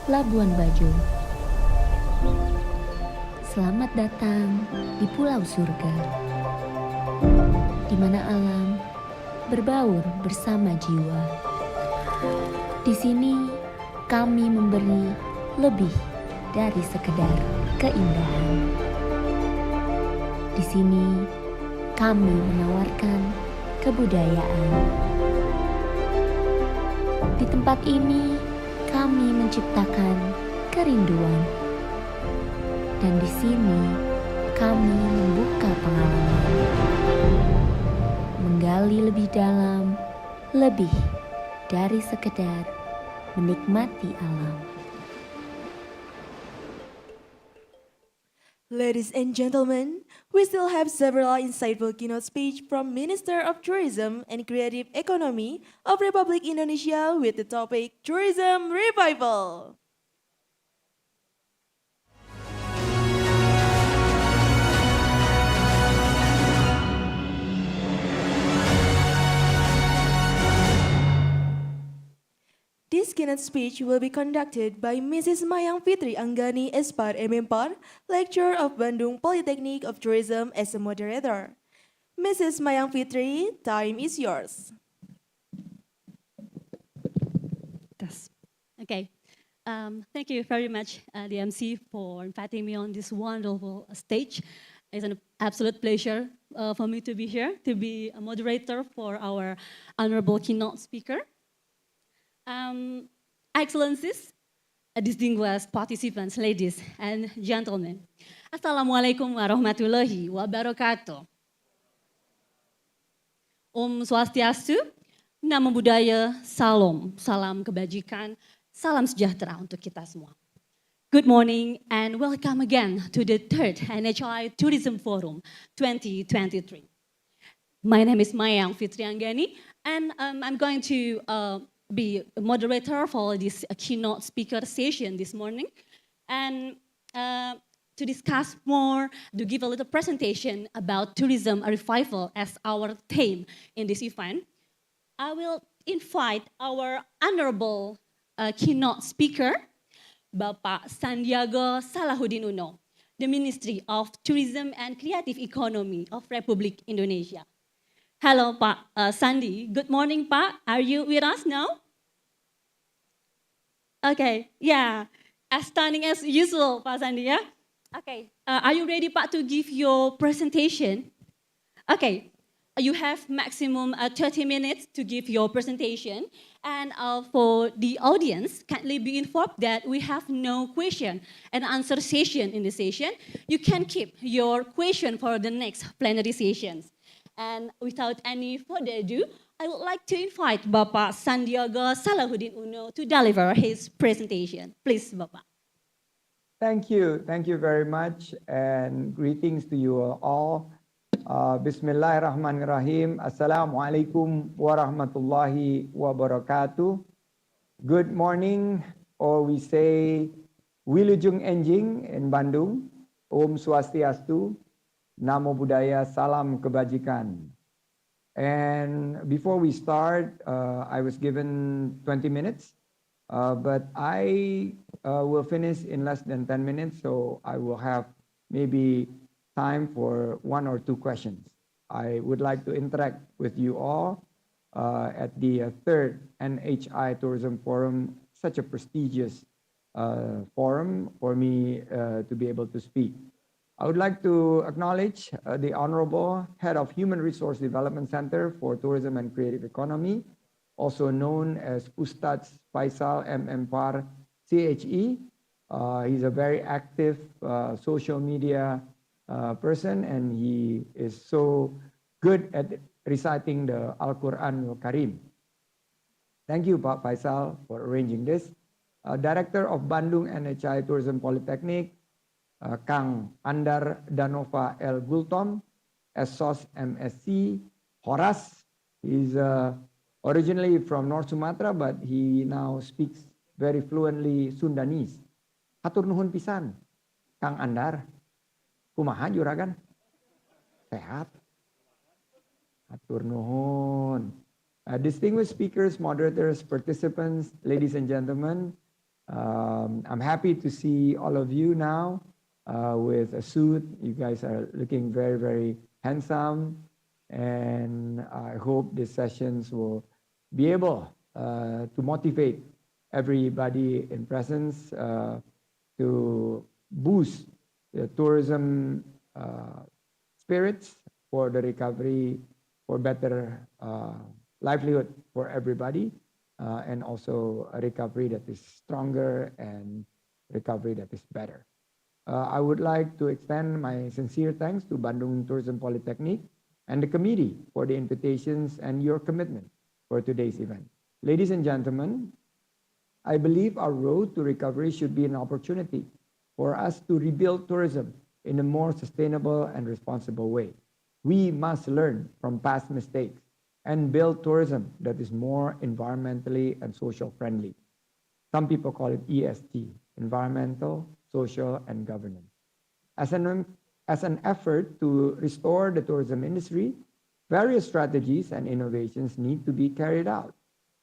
Labuan Bajo. Selamat datang di Pulau Surga, di mana alam berbaur bersama jiwa. Di sini kami memberi lebih dari sekedar keindahan. Di sini kami menawarkan kebudayaan. Di tempat ini kami menciptakan kerinduan. Dan di sini kami membuka pengalaman, menggali lebih dalam, lebih dari sekedar menikmati alam. Ladies and gentlemen, we still have several insightful keynote speech from Minister of Tourism and Creative Economy of Republic Indonesia with the topic Tourism Revival. This keynote speech will be conducted by Mrs. Mayang Fitri Anggani Espar MMPAR, Lecturer of Bandung Polytechnic of Tourism as a moderator. Mrs. Mayang Fitri, time is yours. Okay. Thank you very much, DMC, for inviting me on this wonderful stage. It's an absolute pleasure for me to be here, to be a moderator for our honorable keynote speaker. Excellencies, distinguished participants, ladies and gentlemen. Assalamualaikum warahmatullahi wabarakatuh. Om Swastiastu, Namo Buddhaya, salam kebajikan, salam sejahtera untuk kita semua. Good morning and welcome again to the third NHI Tourism Forum 2023. My name is Mayang Fitri Anggani and I'm going to be a moderator for this keynote speaker session this morning. And to discuss more, to give a little presentation about tourism revival as our theme in this event, I will invite our honorable keynote speaker, Bapak Sandiaga Salahuddin Uno, the Ministry of Tourism and Creative Economy of Republic Indonesia. Hello, Pak Sandi. Good morning, Pak. Are you with us now? Okay, yeah. As stunning as usual, Pak Sandi, yeah? Okay, are you ready, Pak, to give your presentation? Okay, you have maximum 30 minutes to give your presentation. And for the audience, kindly be informed that we have no question and answer session in the session. You can keep your question for the next plenary sessions. And without any further ado, I would like to invite Bapak Sandiaga Salahuddin Uno to deliver his presentation. Please, Bapak. Thank you very much, and greetings to you all. Bismillahirrahmanirrahim. Assalamualaikum warahmatullahi wabarakatuh. Good morning, or we say Wilujeng Enjing in Bandung. Om Swastiastu. Namo Buddhaya, salam kebajikan. And before we start, I was given 20 minutes, but I will finish in less than 10 minutes, so I will have maybe time for 1 or 2 questions. I would like to interact with you all at the third NHI Tourism Forum, such a prestigious forum for me to be able to speak. I would like to acknowledge the Honorable Head of Human Resource Development Center for Tourism and Creative Economy, also known as Ustadz Faisal MMPAR, CHE. He's a very active social media person, and he is so good at reciting the Al-Quran Al-Karim. Thank you, Pak Faisal, for arranging this. Director of Bandung NHI Tourism Polytechnic, Kang Andar Danova L. Gultom, SOS MSc, Horas. He's originally from North Sumatra, but he now speaks very fluently Sundanese. Hatur nuhun pisan, Kang Andar. Kumaha juragan? Sehat. Hatur nuhun. Distinguished speakers, moderators, participants, ladies and gentlemen, I'm happy to see all of you now with a suit. You guys are looking very, very handsome, and I hope these sessions will be able to motivate everybody in presence to boost the tourism spirits for the recovery, for better livelihood for everybody, and also a recovery that is stronger and recovery that is better. I would like to extend my sincere thanks to Bandung Tourism Polytechnic and the committee for the invitations and your commitment for today's event. Ladies and gentlemen, I believe our road to recovery should be an opportunity for us to rebuild tourism in a more sustainable and responsible way. We must learn from past mistakes and build tourism that is more environmentally and social friendly. Some people call it ESG, environmental, social, and governance. As an effort to restore the tourism industry, various strategies and innovations need to be carried out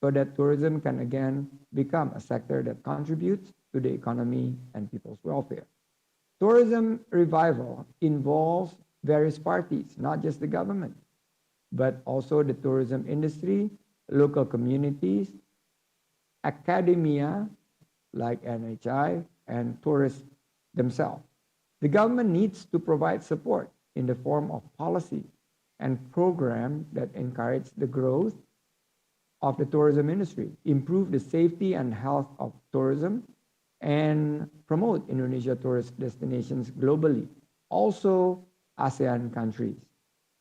so that tourism can again become a sector that contributes to the economy and people's welfare. Tourism revival involves various parties, not just the government, but also the tourism industry, local communities, academia like NHI, and tourists themselves. The government needs to provide support in the form of policy and programs that encourage the growth of the tourism industry, improve the safety and health of tourism, and promote Indonesia tourist destinations globally, also ASEAN countries.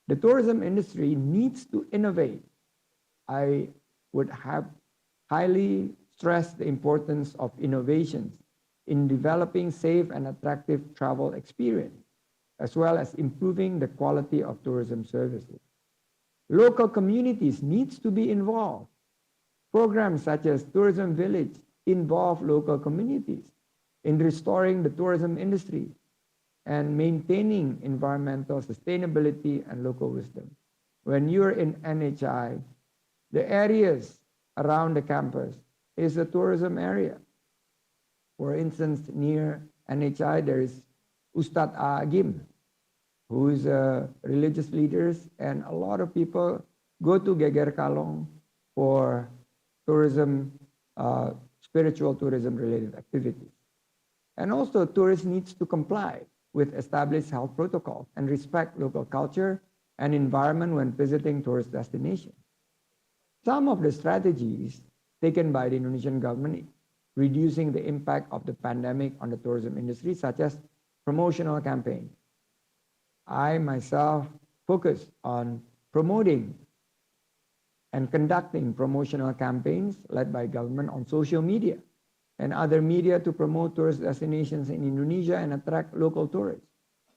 The tourism industry needs to innovate. I would have highly stressed the importance of innovations in developing safe and attractive travel experience, as well as improving the quality of tourism services. Local communities needs to be involved. Programs such as Tourism Village involve local communities in restoring the tourism industry and maintaining environmental sustainability and local wisdom. When you're in NHI, the areas around the campus is a tourism area. For instance, near NHI, there is Ustadz Agim, who is a religious leader, and a lot of people go to Geger Kalong for tourism, spiritual tourism related activities. And also tourists needs to comply with established health protocols and respect local culture and environment when visiting tourist destinations. Some of the strategies taken by the Indonesian government reducing the impact of the pandemic on the tourism industry, such as promotional campaigns. I myself focus on promoting and conducting promotional campaigns led by government on social media and other media to promote tourist destinations in Indonesia and attract local tourists.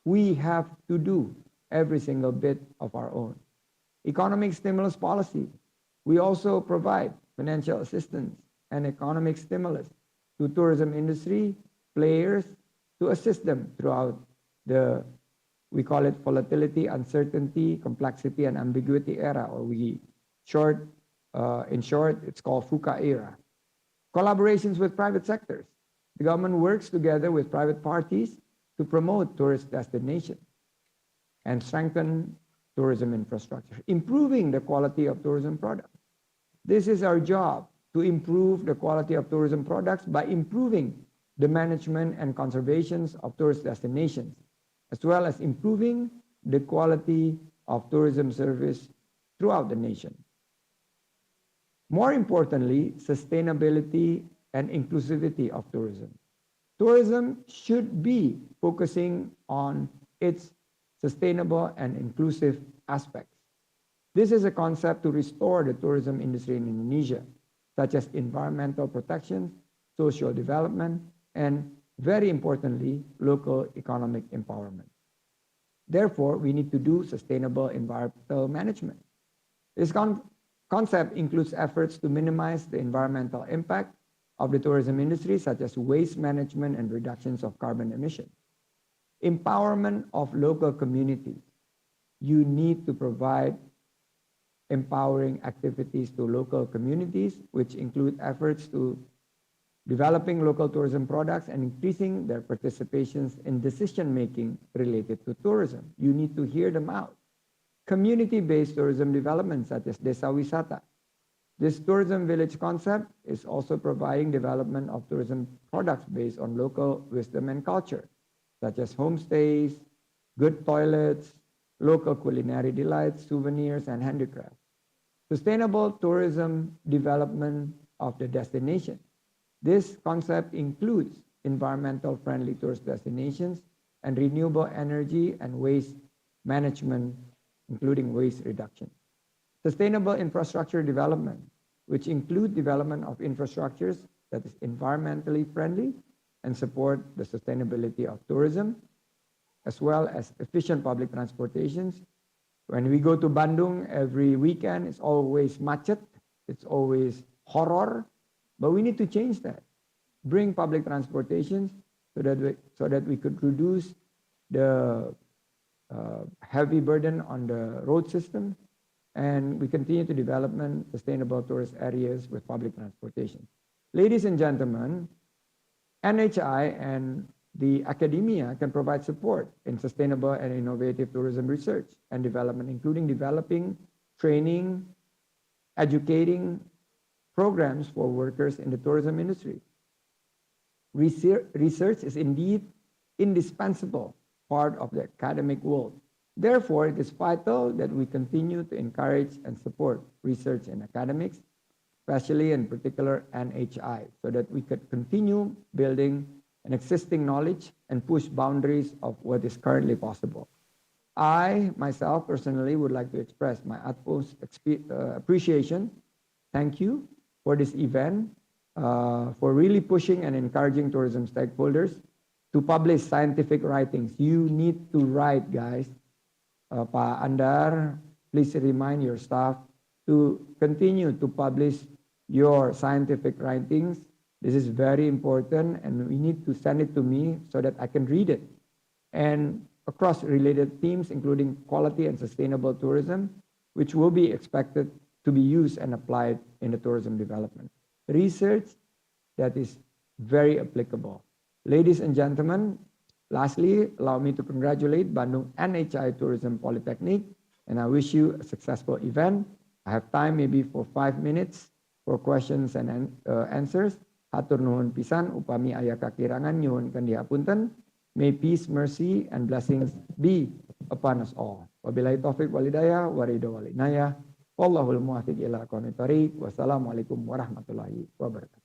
We have to do every single bit of our own. Economic stimulus policy. We also provide financial assistance and economic stimulus to tourism industry players to assist them throughout the, we call it volatility, uncertainty, complexity, and ambiguity era, or in short, it's called FUCA era. Collaborations with private sectors. The government works together with private parties to promote tourist destinations and strengthen tourism infrastructure, improving the quality of tourism products. This is our job, to improve the quality of tourism products by improving the management and conservation of tourist destinations, as well as improving the quality of tourism service throughout the nation. More importantly, sustainability and inclusivity of tourism. Tourism should be focusing on its sustainable and inclusive aspects. This is a concept to restore the tourism industry in Indonesia, such as environmental protection, social development, and very importantly, local economic empowerment. Therefore, we need to do sustainable environmental management. This concept includes efforts to minimize the environmental impact of the tourism industry, such as waste management and reductions of carbon emissions. Empowerment of local communities. You need to provide empowering activities to local communities, which include efforts to developing local tourism products and increasing their participations in decision-making related to tourism. You need to hear them out. Community-based tourism development, such as Desa Wisata. This tourism village concept is also providing development of tourism products based on local wisdom and culture, such as homestays, good toilets, local culinary delights, souvenirs, and handicrafts. Sustainable tourism development of the destination. This concept includes environmental friendly tourist destinations and renewable energy and waste management, including waste reduction. Sustainable infrastructure development, which include development of infrastructures that is environmentally friendly and support the sustainability of tourism. as well as efficient public transportations. When we go to Bandung every weekend, it's always macet, it's always horror, but we need to change that. Bring public transportation so that we could reduce the heavy burden on the road system, and we continue to development sustainable tourist areas with public transportation. Ladies and gentlemen, NHI and the academia can provide support in sustainable and innovative tourism research and development, including developing, training, educating programs for workers in the tourism industry. Research is indeed indispensable part of the academic world. Therefore, it is vital that we continue to encourage and support research in academics, especially in particular NHI, so that we could continue building an existing knowledge and push boundaries of what is currently possible. I, myself, personally would like to express my utmost appreciation. Thank you for this event, for really pushing and encouraging tourism stakeholders to publish scientific writings. You need to write, guys. Pak Andar, please remind your staff to continue to publish your scientific writings. This is very important, and we need to send it to me so that I can read it. And across related themes, including quality and sustainable tourism, which will be expected to be used and applied in the tourism development. Research that is very applicable. Ladies and gentlemen, lastly, allow me to congratulate Bandung NHI Tourism Polytechnic, and I wish you a successful event. I have time maybe for 5 minutes for questions and answers. Hatur nuhun pisan upami aya kakirangan nyuhun kan dihapunten. May peace, mercy, and blessings be upon us all. Wabillahi taufiq walhidayah, waridho walinayah. Wallahul muwaffiq ila aqwamit thoriq. Wassalamualaikum warahmatullahi wabarakatuh.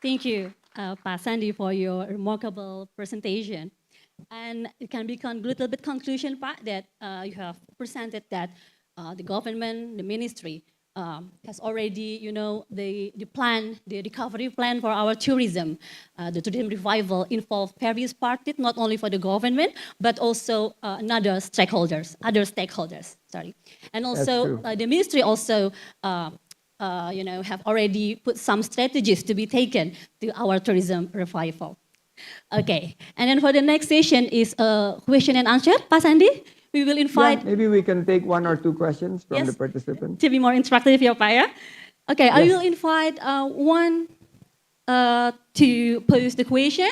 Thank you, Pak Sandi, for your remarkable presentation. And it can be a little bit conclusion, Pak, that you have presented that the government, the ministry, has already, the plan, the recovery plan for our tourism. The tourism revival involved various parties, not only for the government, but also other stakeholders. Sorry, and also the ministry also, have already put some strategies to be taken to our tourism revival. Okay, and then for the next session is a question and answer, Pak Sandi. We will invite... maybe we can take 1 or 2 questions from the participants. To be more interactive, ya, Pak, ya? Okay, I will invite one to pose the question.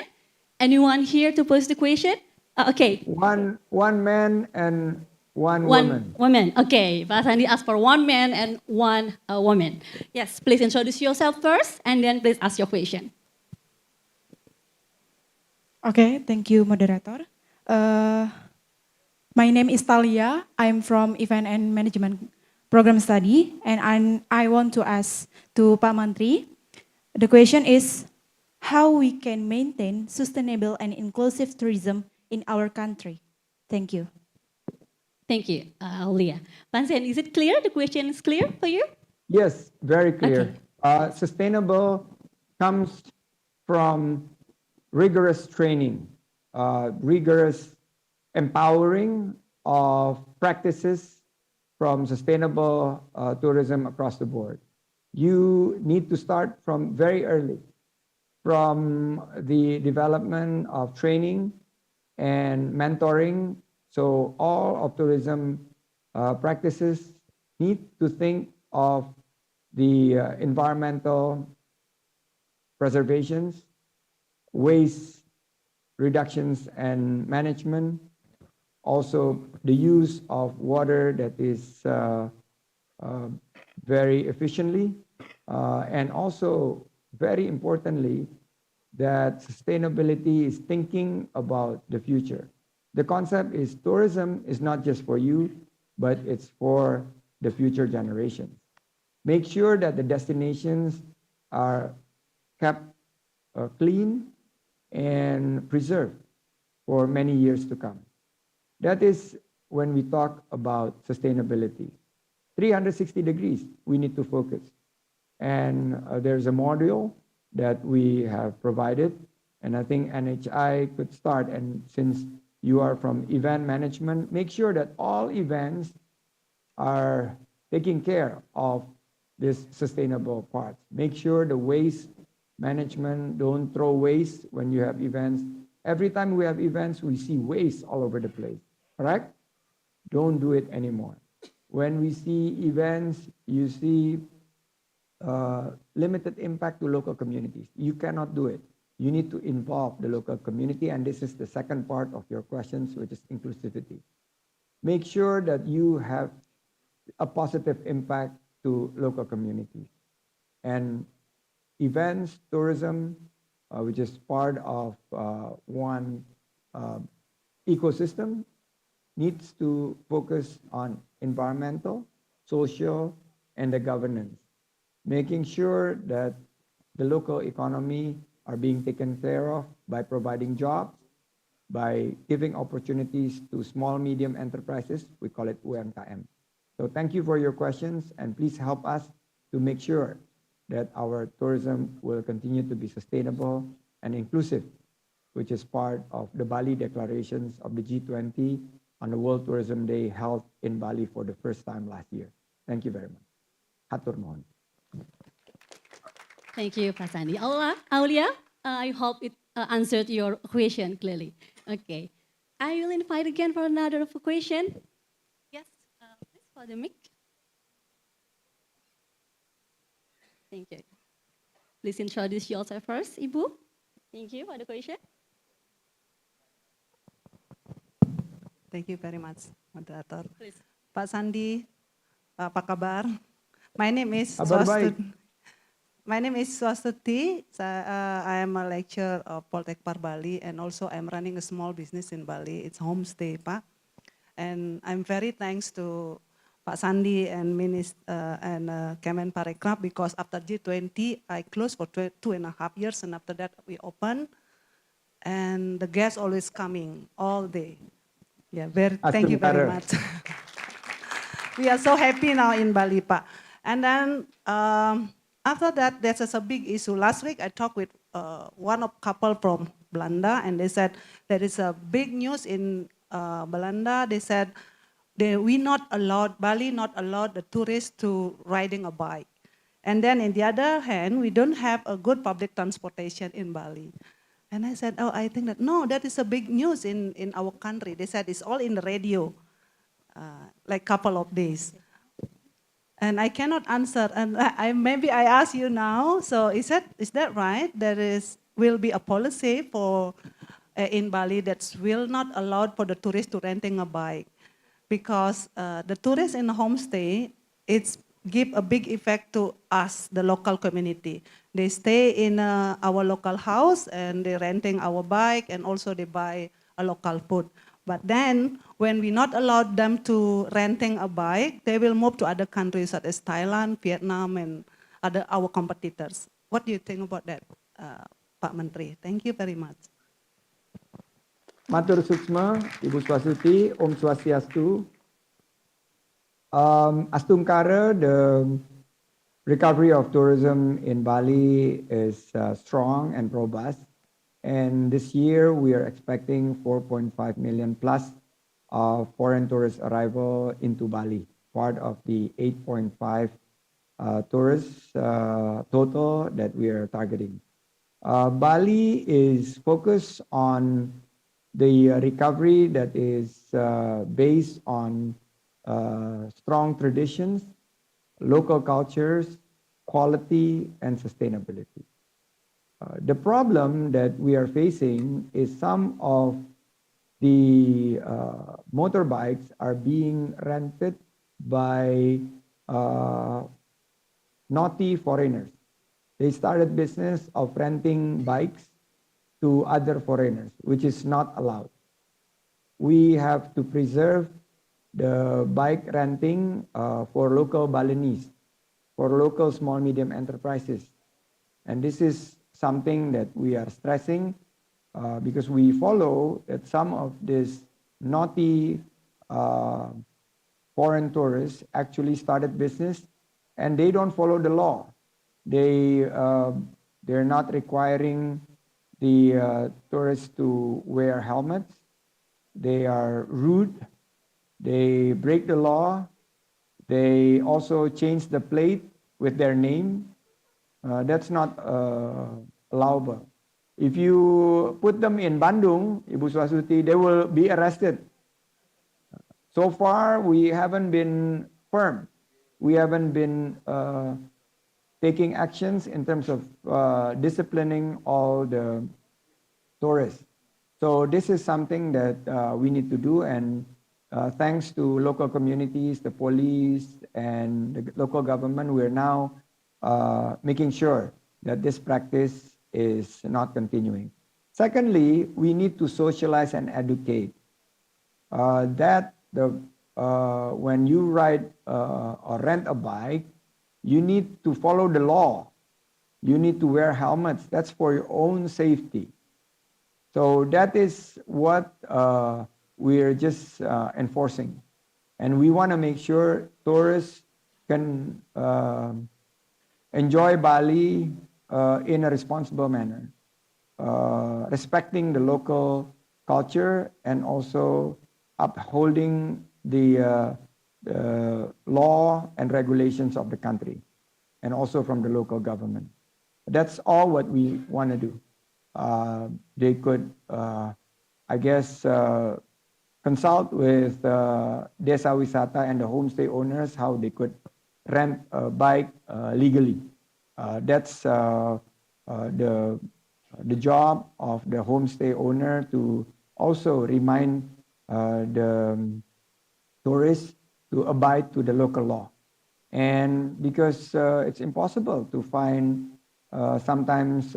Anyone here to pose the question? Okay. One man and one woman. Woman, okay. Pak Sandi asked for 1 man and 1 woman. Yes, please introduce yourself first, and then please ask your question. Okay, thank you, moderator. My name is Talia. I'm from Event and Management Program Study, and I want to ask to Pak Mantri. The question is, how we can maintain sustainable and inclusive tourism in our country? Thank you. Thank you, Lia. Pansen, is it clear? The question is clear for you? Yes, very clear. Okay. Sustainable comes from rigorous training, rigorous empowering of practices from sustainable tourism across the board. You need to start from very early, from the development of training and mentoring. So all of tourism practices need to think of the environmental preservations, waste reductions and management, also the use of water that is very efficiently, and also very importantly, that sustainability is thinking about the future. The concept is tourism is not just for you, but it's for the future generations. Make sure that the destinations are kept clean and preserved for many years to come. That is when we talk about sustainability. 360 degrees, we need to focus. And there's a module that we have provided And I think NHI could start. And since you are from event management, make sure that all events are taking care of this sustainable parts. Make sure the waste management, don't throw waste when you have events. Every time we have events, we see waste all over the place, correct? Don't do it anymore. When we see events, you see limited impact to local communities. You cannot do it. You need to involve the local community, and this is the second part of your questions, which is inclusivity. Make sure that you have a positive impact to local communities. And events, tourism, which is part of one ecosystem, needs to focus on environmental, social, and the governance, making sure that the local economy are being taken care of by providing jobs, by giving opportunities to small, medium enterprises. We call it UMKM. So thank you for your questions, and please help us to make sure that our tourism will continue to be sustainable and inclusive, which is part of the Bali declarations of the G20 on the World Tourism Day held in Bali for the first time last year. Thank you very much. Hatur nuhun. Thank you, Pak Sandi. Aulia, I hope it answered your question clearly. Okay. I will invite again for another question. Yes, please for the mic. Thank you. Please introduce yourself first, Ibu. Thank you for the question. Thank you very much, moderator. Please. Pak Sandi, apa kabar? My name is Kabar baik. Swastuti. I am a lecturer of Poltek Par Bali, and also I'm running a small business in Bali. It's homestay, Pak. And I'm very thanks to Pak Sandi and Kemenparekraf, because after G20, I closed for 2.5 years, and after that we open, and the guests always coming all day. Yeah, thank you very much. We are so happy now in Bali, Pak. And then after that, there's a big issue. Last week, I talked with one of couple from Belanda, and they said there is a big news in Belanda. They said Bali not allowed the tourists to riding a bike. And then in the other hand, we don't have a good public transportation in Bali. And I said, I think that is a big news in our country. They said it's all in the radio, like couple of days. And I cannot answer. And maybe I ask you now. So is that right? Will be a policy for in Bali that will not allow for the tourists to renting a bike, because the tourists in the homestay, it's give a big effect to us, the local community. They stay in our local house, and they're renting our bike, and also they buy a local food. But then when we not allowed them to renting a bike, they will move to other countries such as Thailand, Vietnam, and our competitors. What do you think about that, Pak Menteri? Thank you very much. Matur Suksma, Ibu Swasuti, Om Swastiastu. Astungkara, the recovery of tourism in Bali is strong and robust. And this year, we are expecting 4.5 million plus of foreign tourist arrival into Bali, part of the 8.5 tourists total that we are targeting. Bali is focused on the recovery that is based on strong traditions, local cultures, quality, and sustainability. The problem that we are facing is some of the motorbikes are being rented by naughty foreigners. They started business of renting bikes to other foreigners, which is not allowed. We have to preserve the bike renting for local Balinese, for local small medium enterprises. And this is something that we are stressing because we follow that some of these naughty foreign tourists actually started business and they don't follow the law. They're not requiring the tourists to wear helmets. They are rude. They break the law. They also change the plate with their name. That's not allowable. If you put them in Bandung, Ibu Swasuti, they will be arrested. So far, we haven't been firm. We haven't been taking actions in terms of disciplining all the tourists. So this is something that we need to do, and thanks to local communities, the police, and the local government, we're now making sure that this practice is not continuing. Secondly, we need to socialize and educate. When you ride or rent a bike, you need to follow the law. You need to wear helmets. That's for your own safety. So that is what we're just enforcing. And we want to make sure tourists can enjoy Bali in a responsible manner, respecting the local culture and also upholding the law and regulations of the country and also from the local government. That's all what we want to do. They could, I guess, consult with Desa Wisata and the homestay owners how they could rent a bike legally. That's the job of the homestay owner to also remind the tourists to abide to the local law. And because it's impossible to find sometimes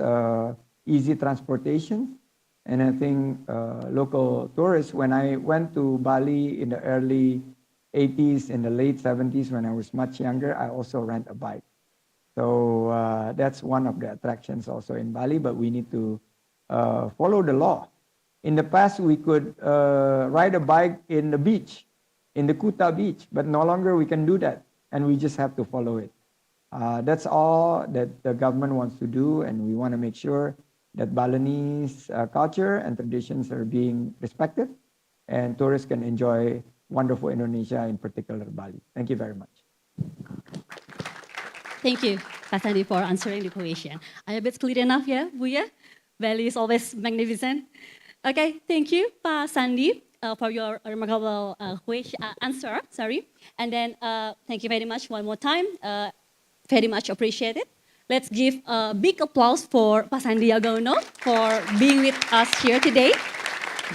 easy transportation, and I think local tourists, when I went to Bali in the early 80s, in the late 70s, when I was much younger, I also rent a bike. So that's one of the attractions also in Bali, but we need to follow the law. In the past, we could ride a bike in the beach, in the Kuta beach, but no longer we can do that, and we just have to follow it. That's all that the government wants to do, and we want to make sure that Balinese culture and traditions are being respected, and tourists can enjoy wonderful Indonesia, in particular Bali. Thank you very much. Thank you, Pak Sandi, for answering the question. I hope it's clear enough, yeah, Buya? Bali is always magnificent. Okay, thank you, Pak Sandi, for your remarkable answer. Sorry, and then thank you very much one more time. Very much appreciated. Let's give a big applause for Pak Sandiaga Uno for being with us here today.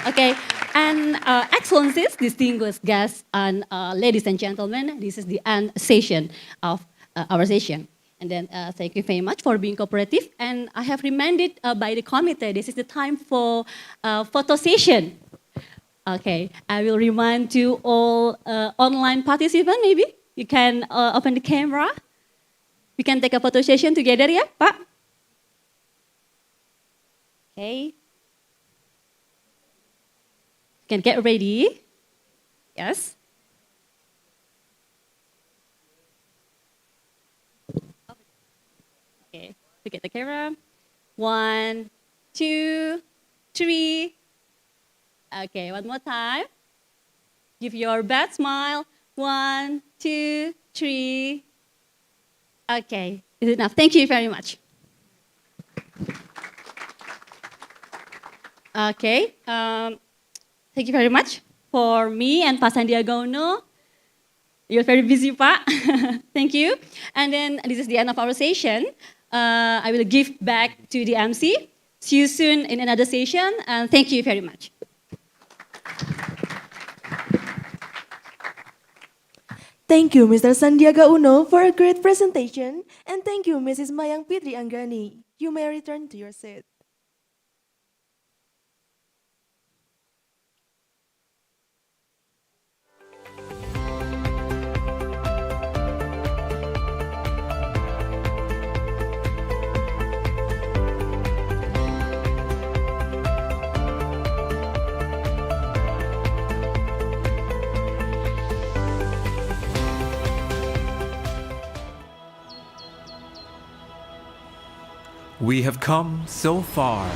Okay, and excellencies, distinguished guests, and ladies and gentlemen, this is the end session of our session. And then thank you very much for being cooperative. And I have reminded by the committee, this is the time for photo session. Okay, I will remind you all online participants, maybe you can open the camera. We can take a photo session together, ya, Pak? Okay. You can get ready. Yes. Okay, look at the camera. 1, 2, 3. Okay, one more time. Give your best smile. 1, 2, 3. Okay, is enough. Thank you very much. Okay, thank you very much for me and Pak Sandiaga Uno. You're very busy, Pak. Thank you. And then this is the end of our session. I will give back to the MC. See you soon in another session, and thank you very much. Thank you, Mr. Sandiaga Uno, for a great presentation, and thank you, Mrs. Mayang Pitri Anggani. You may return to your seat. We have come so far,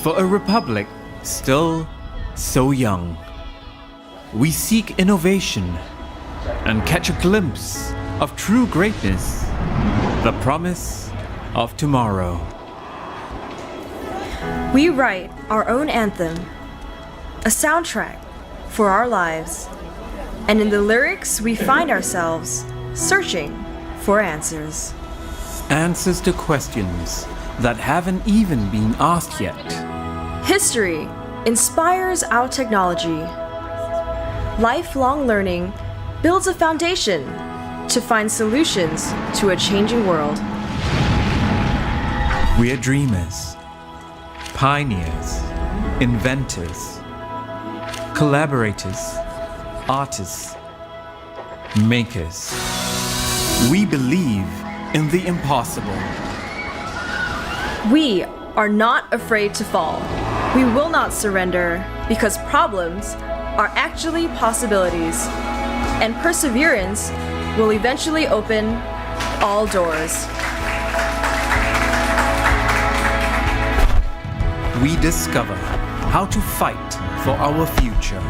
for a republic still so young. We seek innovation and catch a glimpse of true greatness, the promise of tomorrow. We write our own anthem, a soundtrack for our lives. And in the lyrics, we find ourselves searching for answers. Answers to questions that haven't even been asked yet. History inspires our technology. Lifelong learning builds a foundation to find solutions to a changing world. We are dreamers, pioneers, inventors, collaborators, artists, makers. We believe in the impossible. We are not afraid to fall. We will not surrender because problems are actually possibilities, and perseverance will eventually open all doors. We discover how to fight for our future.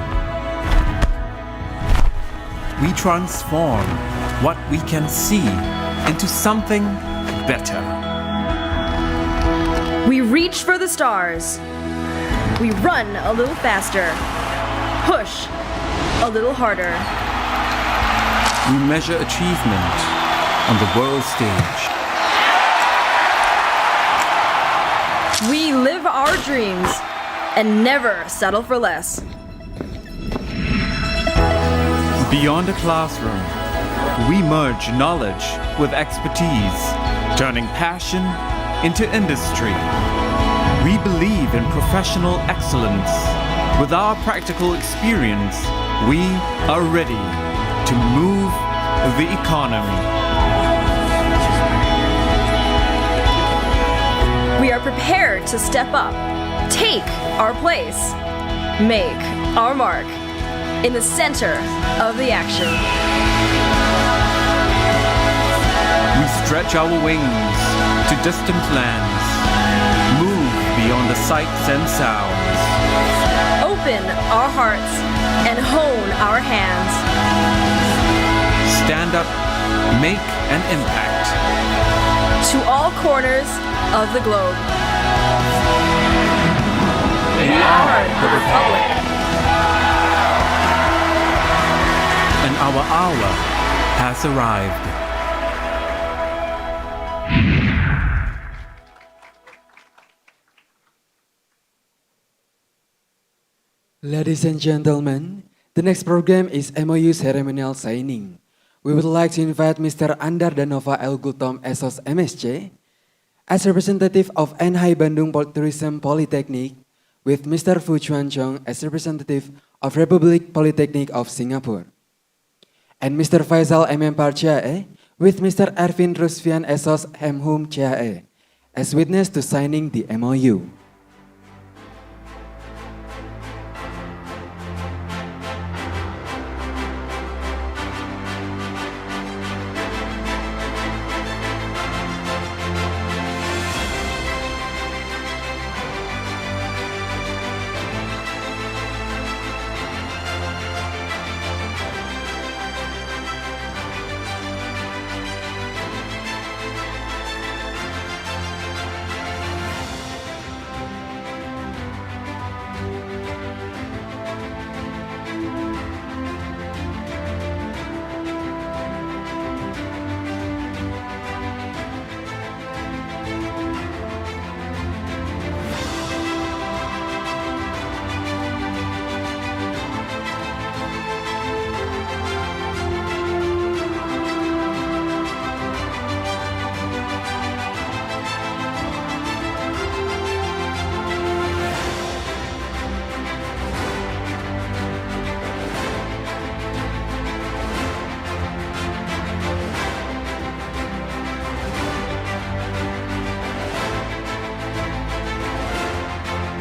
We transform what we can see into something better. We reach for the stars. We run a little faster. Push a little harder. We measure achievement on the world stage. We live our dreams and never settle for less. Beyond the classroom, we merge knowledge with expertise, turning passion into industry. We believe in professional excellence. With our practical experience, we are ready to move the economy. We are prepared to step up, take our place, make our mark in the center of the action. We stretch our wings to distant lands, move beyond the sights and sounds. Open our hearts and hone our hands. Stand up, make an impact. To all corners of the globe. We are the Republic. And our hour has arrived. Ladies and gentlemen, the next program is MOU Ceremonial Signing. We would like to invite Mr. Andar Danova El Gultom Esos MSc as representative of NHI Bandung Tourism Polytechnic with Mr. Fu Chuan Chong as representative of Republic Polytechnic of Singapore. And Mr. Faisal Par CAE with Mr. Ervin Rusfian Esos Hemhum CAE as witness to signing the MOU.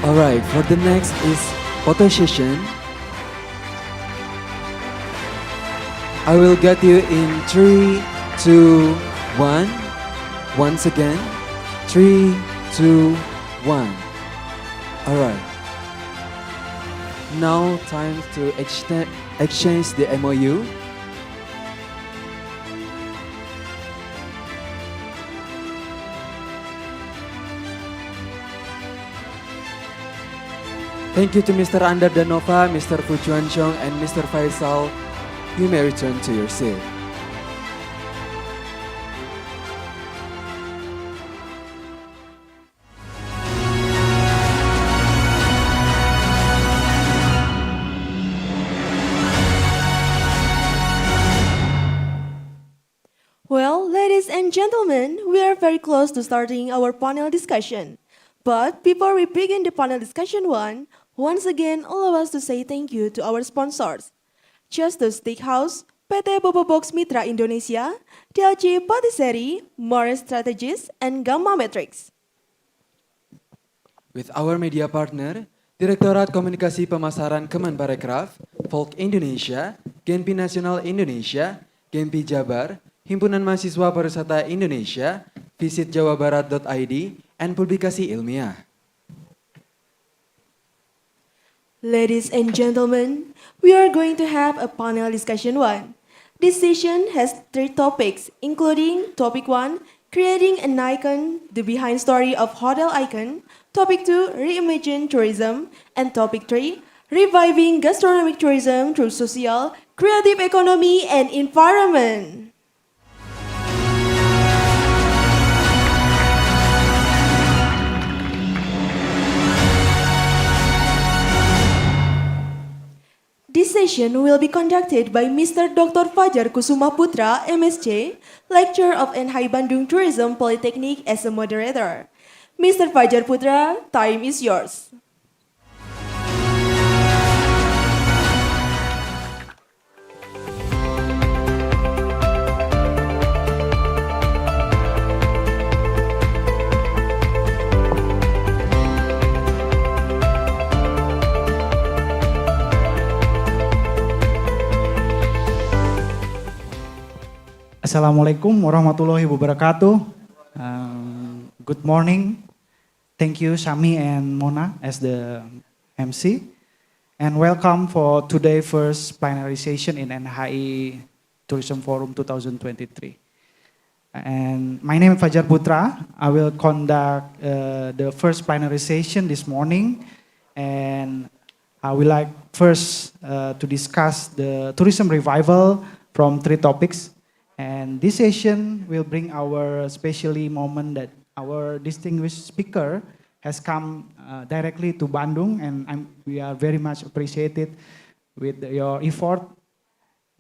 Alright, for the next is photo session. I will get you in 3, 2, 1. Once again, 3, 2, 1. Alright. Now time to exchange the MOU. Thank you to Mr. Andar Danova, Mr. Fu Chuan Chong, and Mr. Faisal. You may return to your seat. Well, ladies and gentlemen, we are very close to starting our panel discussion. But before we begin the panel discussion once again, allow us to say thank you to our sponsors. Just the Steakhouse, PT Bobo Box Mitra Indonesia, DLG Patisserie, Morris Strategies, and Gamma Matrix. With our media partner, Direktorat Komunikasi Pemasaran Kemenparekraf, Folk Indonesia, Genpi Nasional Indonesia, Genpi Jabar, Himpunan Mahasiswa Pariwisata Indonesia, visitjawabarat.id, and Publikasi Ilmiah. Ladies and gentlemen, we are going to have a panel discussion 1. This session has 3 topics, including topic 1, creating an icon, the behind story of hotel icon, topic 2, reimagine tourism, and topic 3, reviving gastronomic tourism through social, creative economy, and environment. This session will be conducted by Mr. Dr. Fajar Kusuma Putra, MSc, Lecturer of NHI Bandung Tourism Polytechnic as a moderator. Mr. Fajar Putra, time is yours. Assalamualaikum warahmatullahi wabarakatuh. Good morning. Thank you, Shami and Mona, as the MC. And welcome for today's first plenary session in NHI Tourism Forum 2023. And my name is Fajar Putra. I will conduct the first plenary session this morning. And I would like first to discuss the tourism revival from 3 topics. And this session will bring our specially moment that our distinguished speaker has come directly to Bandung, and we are very much appreciated with your effort.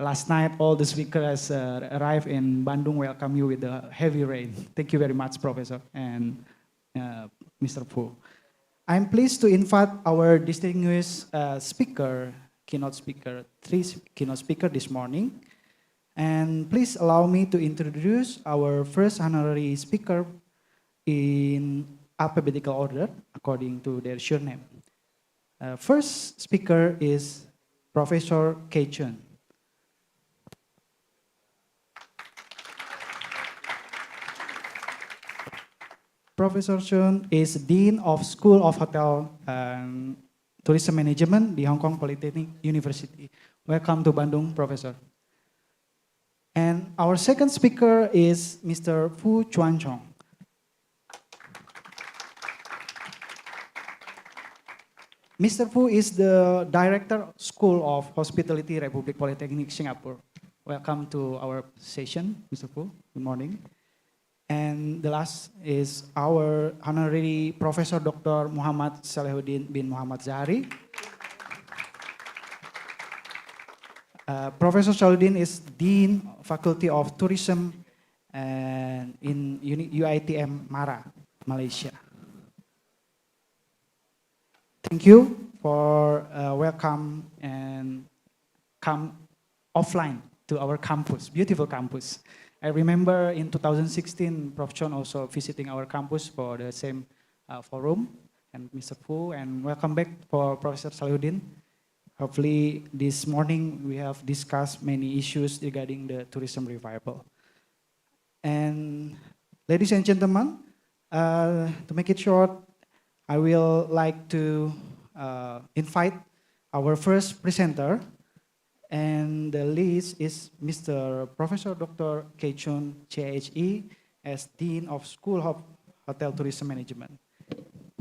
Last night, all the speakers arrived in Bandung. Welcome you with the heavy rain. Thank you very much, Professor and Mr. Fu. I'm pleased to invite our distinguished keynote speaker, 3 keynote speakers this morning. And please allow me to introduce our first honorary speaker in alphabetical order according to their surname. First speaker is Professor Kei Chun. Professor Chun is Dean of School of Hotel and Tourism Management di Hong Kong Polytechnic University. Welcome to Bandung, Professor. And our second speaker is Mr. Fu Chuan Chong. Mr. Fu is the Director School of Hospitality, Republic Polytechnic, Singapore. Welcome to our session, Mr. Fu. Good morning. And the last is our honorary Professor Dr. Muhammad Salehuddin bin Muhammad Zahari. Professor Salehuddin is Dean Faculty of Tourism in UITM Mara, Malaysia. Thank you for welcome and come offline to our campus, beautiful campus. I remember in 2016, Prof. Chon also visiting our campus for the same forum, and Mr. Fu, and welcome back for Professor Salehuddin. Hopefully this morning we have discussed many issues regarding the tourism revival. And ladies and gentlemen, to make it short, I will like to invite our first presenter, and the list is Mr. Professor Dr. Keichun, CHE, as Dean of School of Hotel Tourism Management.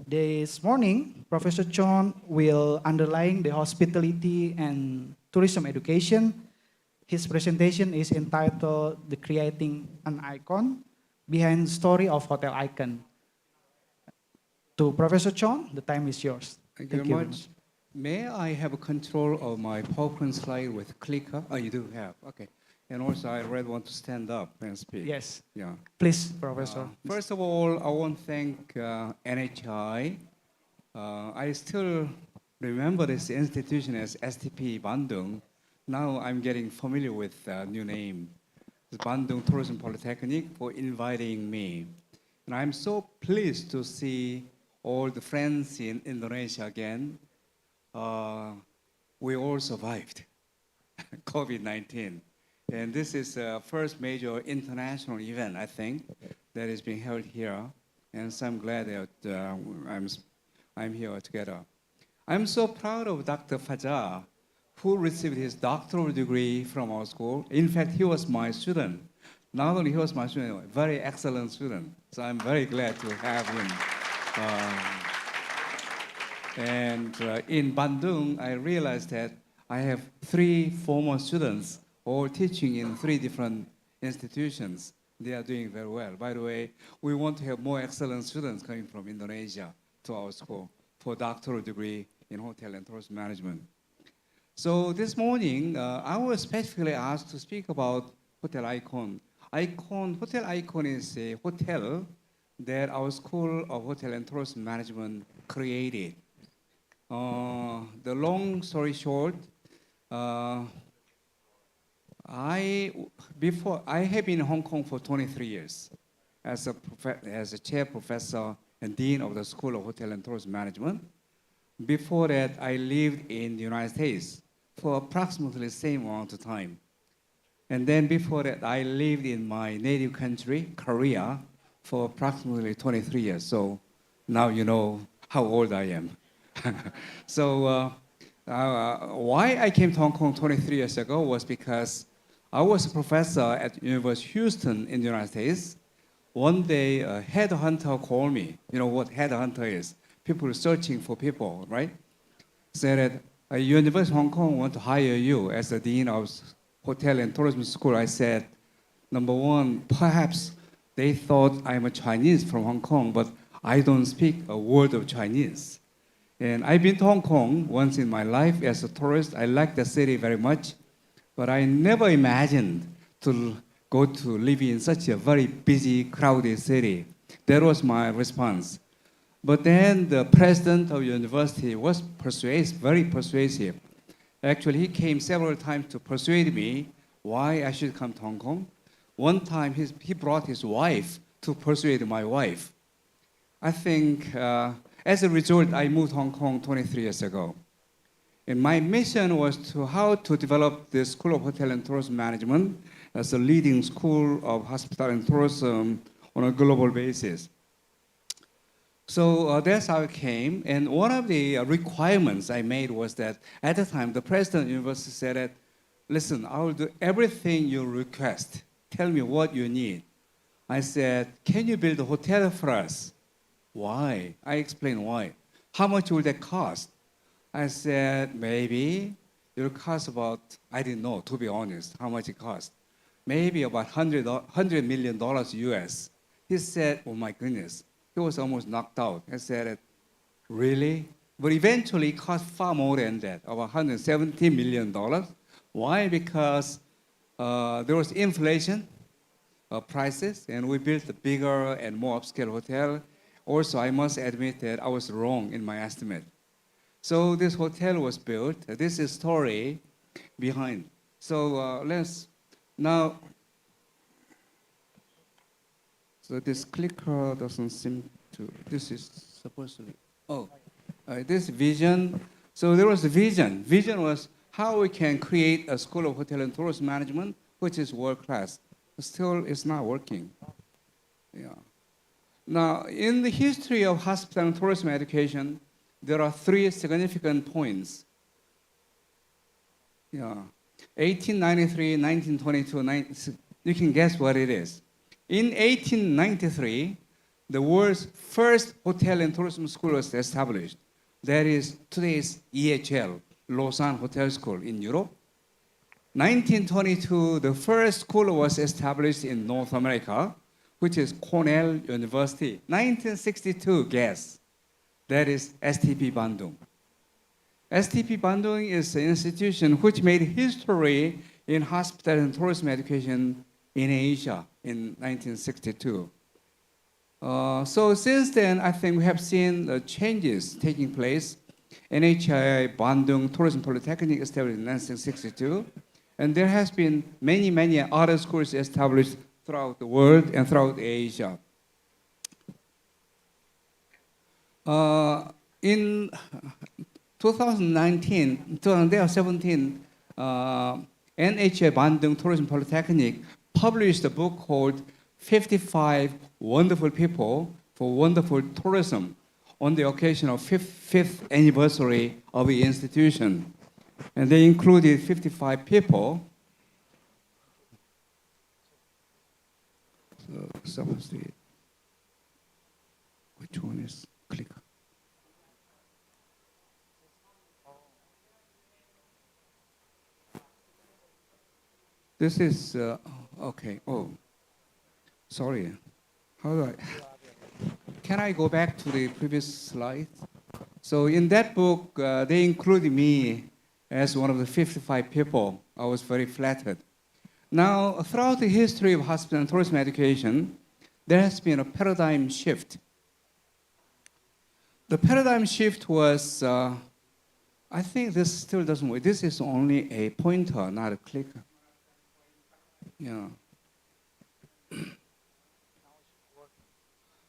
This morning, Professor Chon will underline the hospitality and tourism education. His presentation is entitled The Creating an Icon Behind the Story of Hotel Icon. To Professor Chon, the time is yours. Thank you very much. May I have control of my PowerPoint slide with clicker? Oh, you do have, okay. And also, I really want to stand up and speak. Yes. Yeah. Please, Professor. First of all, I want to thank NHI. I still remember this institution as STP Bandung. Now I'm getting familiar with the new name, the Bandung Tourism Polytechnic, for inviting me. And I'm so pleased to see all the friends in Indonesia again. We all survived COVID-19. And this is the first major international event, I think, that is being held here. And so I'm glad that I'm here together. I'm so proud of Dr. Fajar, who received his doctoral degree from our school. In fact, he was my student. Not only he was my student, a very excellent student. So I'm very glad to have him. In Bandung, I realized that I have 3 former students all teaching in 3 different institutions. They are doing very well. By the way, we want to have more excellent students coming from Indonesia to our school for doctoral degree in hotel and tourism management. So this morning, I was specifically asked to speak about Hotel Icon. Hotel Icon is a hotel that our School of Hotel and Tourism Management created. The long story short, I have been in Hong Kong for 23 years as a chair professor and dean of the School of Hotel and Tourism Management. Before that, I lived in the United States for approximately the same amount of time. And then before that, I lived in my native country, Korea, for approximately 23 years. So now you know how old I am. So why I came to Hong Kong 23 years ago was because I was a professor at University of Houston in the United States. One day, a headhunter called me. You know what headhunter is? People searching for people, right? Said that University of Hong Kong want to hire you as the dean of Hotel and Tourism School. I said, number one, perhaps they thought I'm a Chinese from Hong Kong, but I don't speak a word of Chinese. And I've been to Hong Kong once in my life as a tourist. I like the city very much, but I never imagined to go to live in such a very busy, crowded city. That was my response. But then the president of the university was very persuasive. Actually, he came several times to persuade me why I should come to Hong Kong. One time, he brought his wife to persuade my wife. I think, as a result, I moved to Hong Kong 23 years ago. And my mission was how to develop the School of Hotel and Tourism Management as a leading school of hospitality and tourism on a global basis. So that's how it came. And one of the requirements I made was that at the time, the president of the university said that, listen, I will do everything you request. Tell me what you need. I said, can you build a hotel for us? Why? I explained why. How much will that cost? I said, maybe it will cost about, I didn't know, to be honest, how much it cost. Maybe about $100 million US. He said, oh my goodness. He was almost knocked out. I said, really? But eventually it cost far more than that, about $170 million. Why? Because there was inflation of prices, and we built a bigger and more upscale hotel. Also, I must admit that I was wrong in my estimate. So this hotel was built. This is the story behind. So let's now. So this clicker doesn't seem to. This is supposed to be. Oh, this vision. So there was a vision. Vision was how we can create a school of hotel and tourism management, which is world class. Still, it's not working. Yeah. Now, in the history of hospital and tourism education, there are three significant points. Yeah. 1893, 1922, you can guess what it is. In 1893, the world's first hotel and tourism school was established. That is today's EHL, Lausanne Hotel School in Europe. 1922, the first school was established in North America, which is Cornell University. 1962, guess, that is STP Bandung. STP Bandung is an institution which made history in hospital and tourism education in Asia in 1962. So since then, I think we have seen changes taking place. NHI Bandung Tourism Polytechnic established in 1962, and there has been many other schools established throughout the world and throughout Asia. In 2017, NHI Bandung Tourism Polytechnic published a book called 55 Wonderful People for Wonderful Tourism on the occasion of 5th anniversary of the institution. And they included 55 people. So, someone's doing it. Which one is click? This is, okay, oh, sorry. How do I, can I go back to the previous slide? So in that book, they included me as one of the 55 people. I was very flattered. Now, throughout the history of hospital and tourism education, there has been a paradigm shift. The paradigm shift was, I think this still doesn't work. This is only a pointer, not a clicker. Yeah.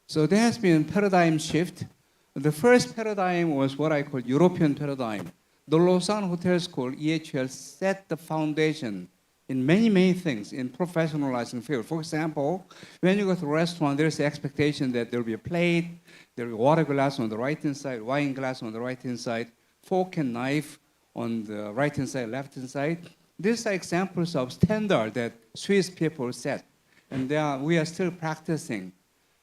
So there has been a paradigm shift. The first paradigm was what I call European paradigm. The Lausanne Hotel School, EHL, set the foundation in many things in professionalizing field. For example, when you go to a restaurant, there's the expectation that there will be a plate, there will be water glass on the right-hand side, wine glass on the right-hand side, fork and knife on the right-hand side, left-hand side. These are examples of standard that Swiss people set, and we are still practicing.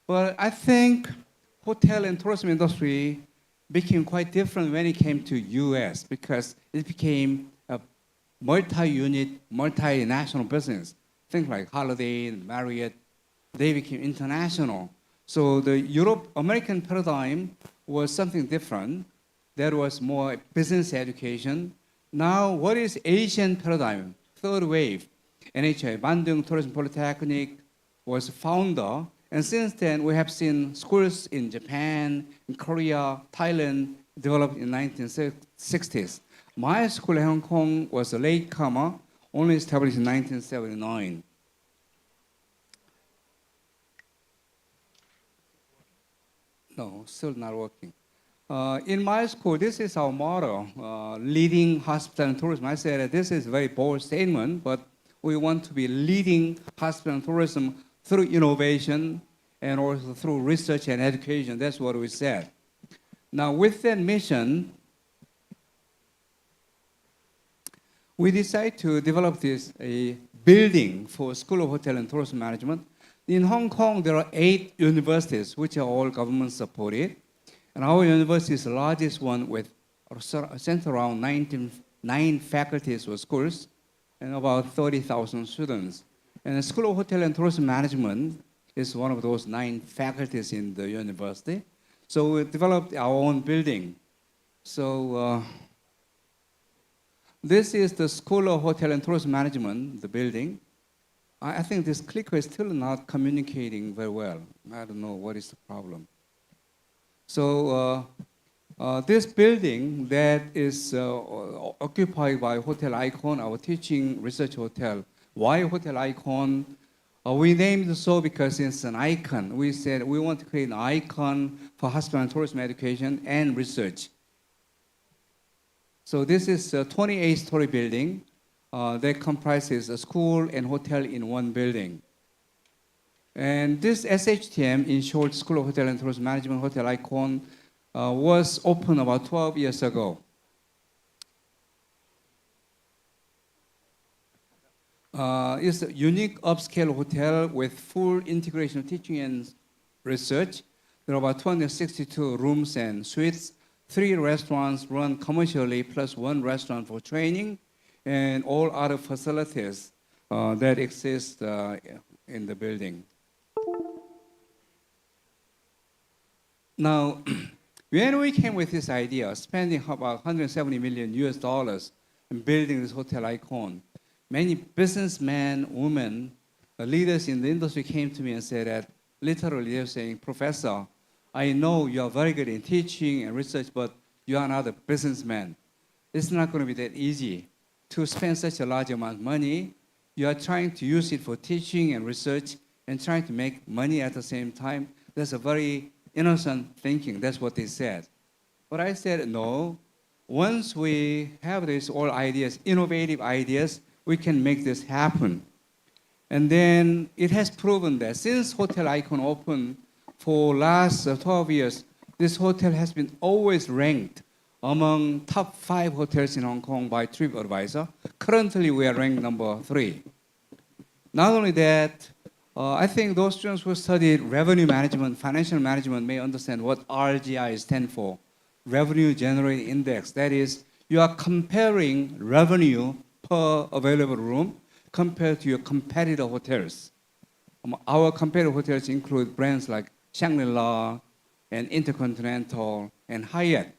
But I think hotel and tourism industry became quite different when it came to US because it became a multi-unit, multinational business. Things like Holiday and Marriott, they became international. So the American paradigm was something different. That was more business education. Now, what is Asian paradigm? Third wave. NHI Bandung Tourism Polytechnic was founder. And since then, we have seen schools in Japan, in Korea, Thailand, developed in the 1960s. My school in Hong Kong was a latecomer, only established in 1979. No, still not working. In my school, this is our motto, leading hospital and tourism. I said that this is a very bold statement, but we want to be leading hospital and tourism through innovation and also through research and education. That's what we said. Now, with that mission, we decided to develop a building for School of Hotel and Tourism Management. In Hong Kong, there are 8 universities, which are all government supported. And our university is the largest one with centered around 9 faculties or schools and about 30,000 students. And the School of Hotel and Tourism Management is one of those 9 faculties in the university. So we developed our own building. So this is the School of Hotel and Tourism Management, the building. I think this clicker is still not communicating very well. I don't know what is the problem. So this building that is occupied by Hotel Icon, our teaching research hotel. Why Hotel Icon? We named it so because it's an icon. We said we want to create an icon for hospital and tourism education and research. So this is a 28-story building that comprises a school and hotel in one building. And this SHTM, in short, School of Hotel and Tourism Management, Hotel Icon, was opened about 12 years ago. It's a unique upscale hotel with full integration of teaching and research. There are about 262 rooms and suites, 3 restaurants run commercially, plus 1 restaurant for training, and all other facilities that exist in the building. Now, when we came with this idea, spending about 170 million US dollars in building this hotel icon, many businessmen, women, leaders in the industry came to me and said that, literally, they're saying, Professor, I know you are very good in teaching and research, but you are not a businessman. It's not going to be that easy to spend such a large amount of money. You are trying to use it for teaching and research and trying to make money at the same time. That's a very innocent thinking. That's what they said. But I said, no. Once we have these all ideas, innovative ideas, we can make this happen. And then it has proven that since Hotel Icon opened for last 12 years, this hotel has been always ranked among top 5 hotels in Hong Kong by TripAdvisor. Currently, we are ranked number 3. Not only that, I think those students who studied revenue management, financial management may understand what RGI stands for, Revenue Generating Index. That is, you are comparing revenue per available room compared to your competitor hotels. Our competitor hotels include brands like Shangri-La and Intercontinental and Hyatt.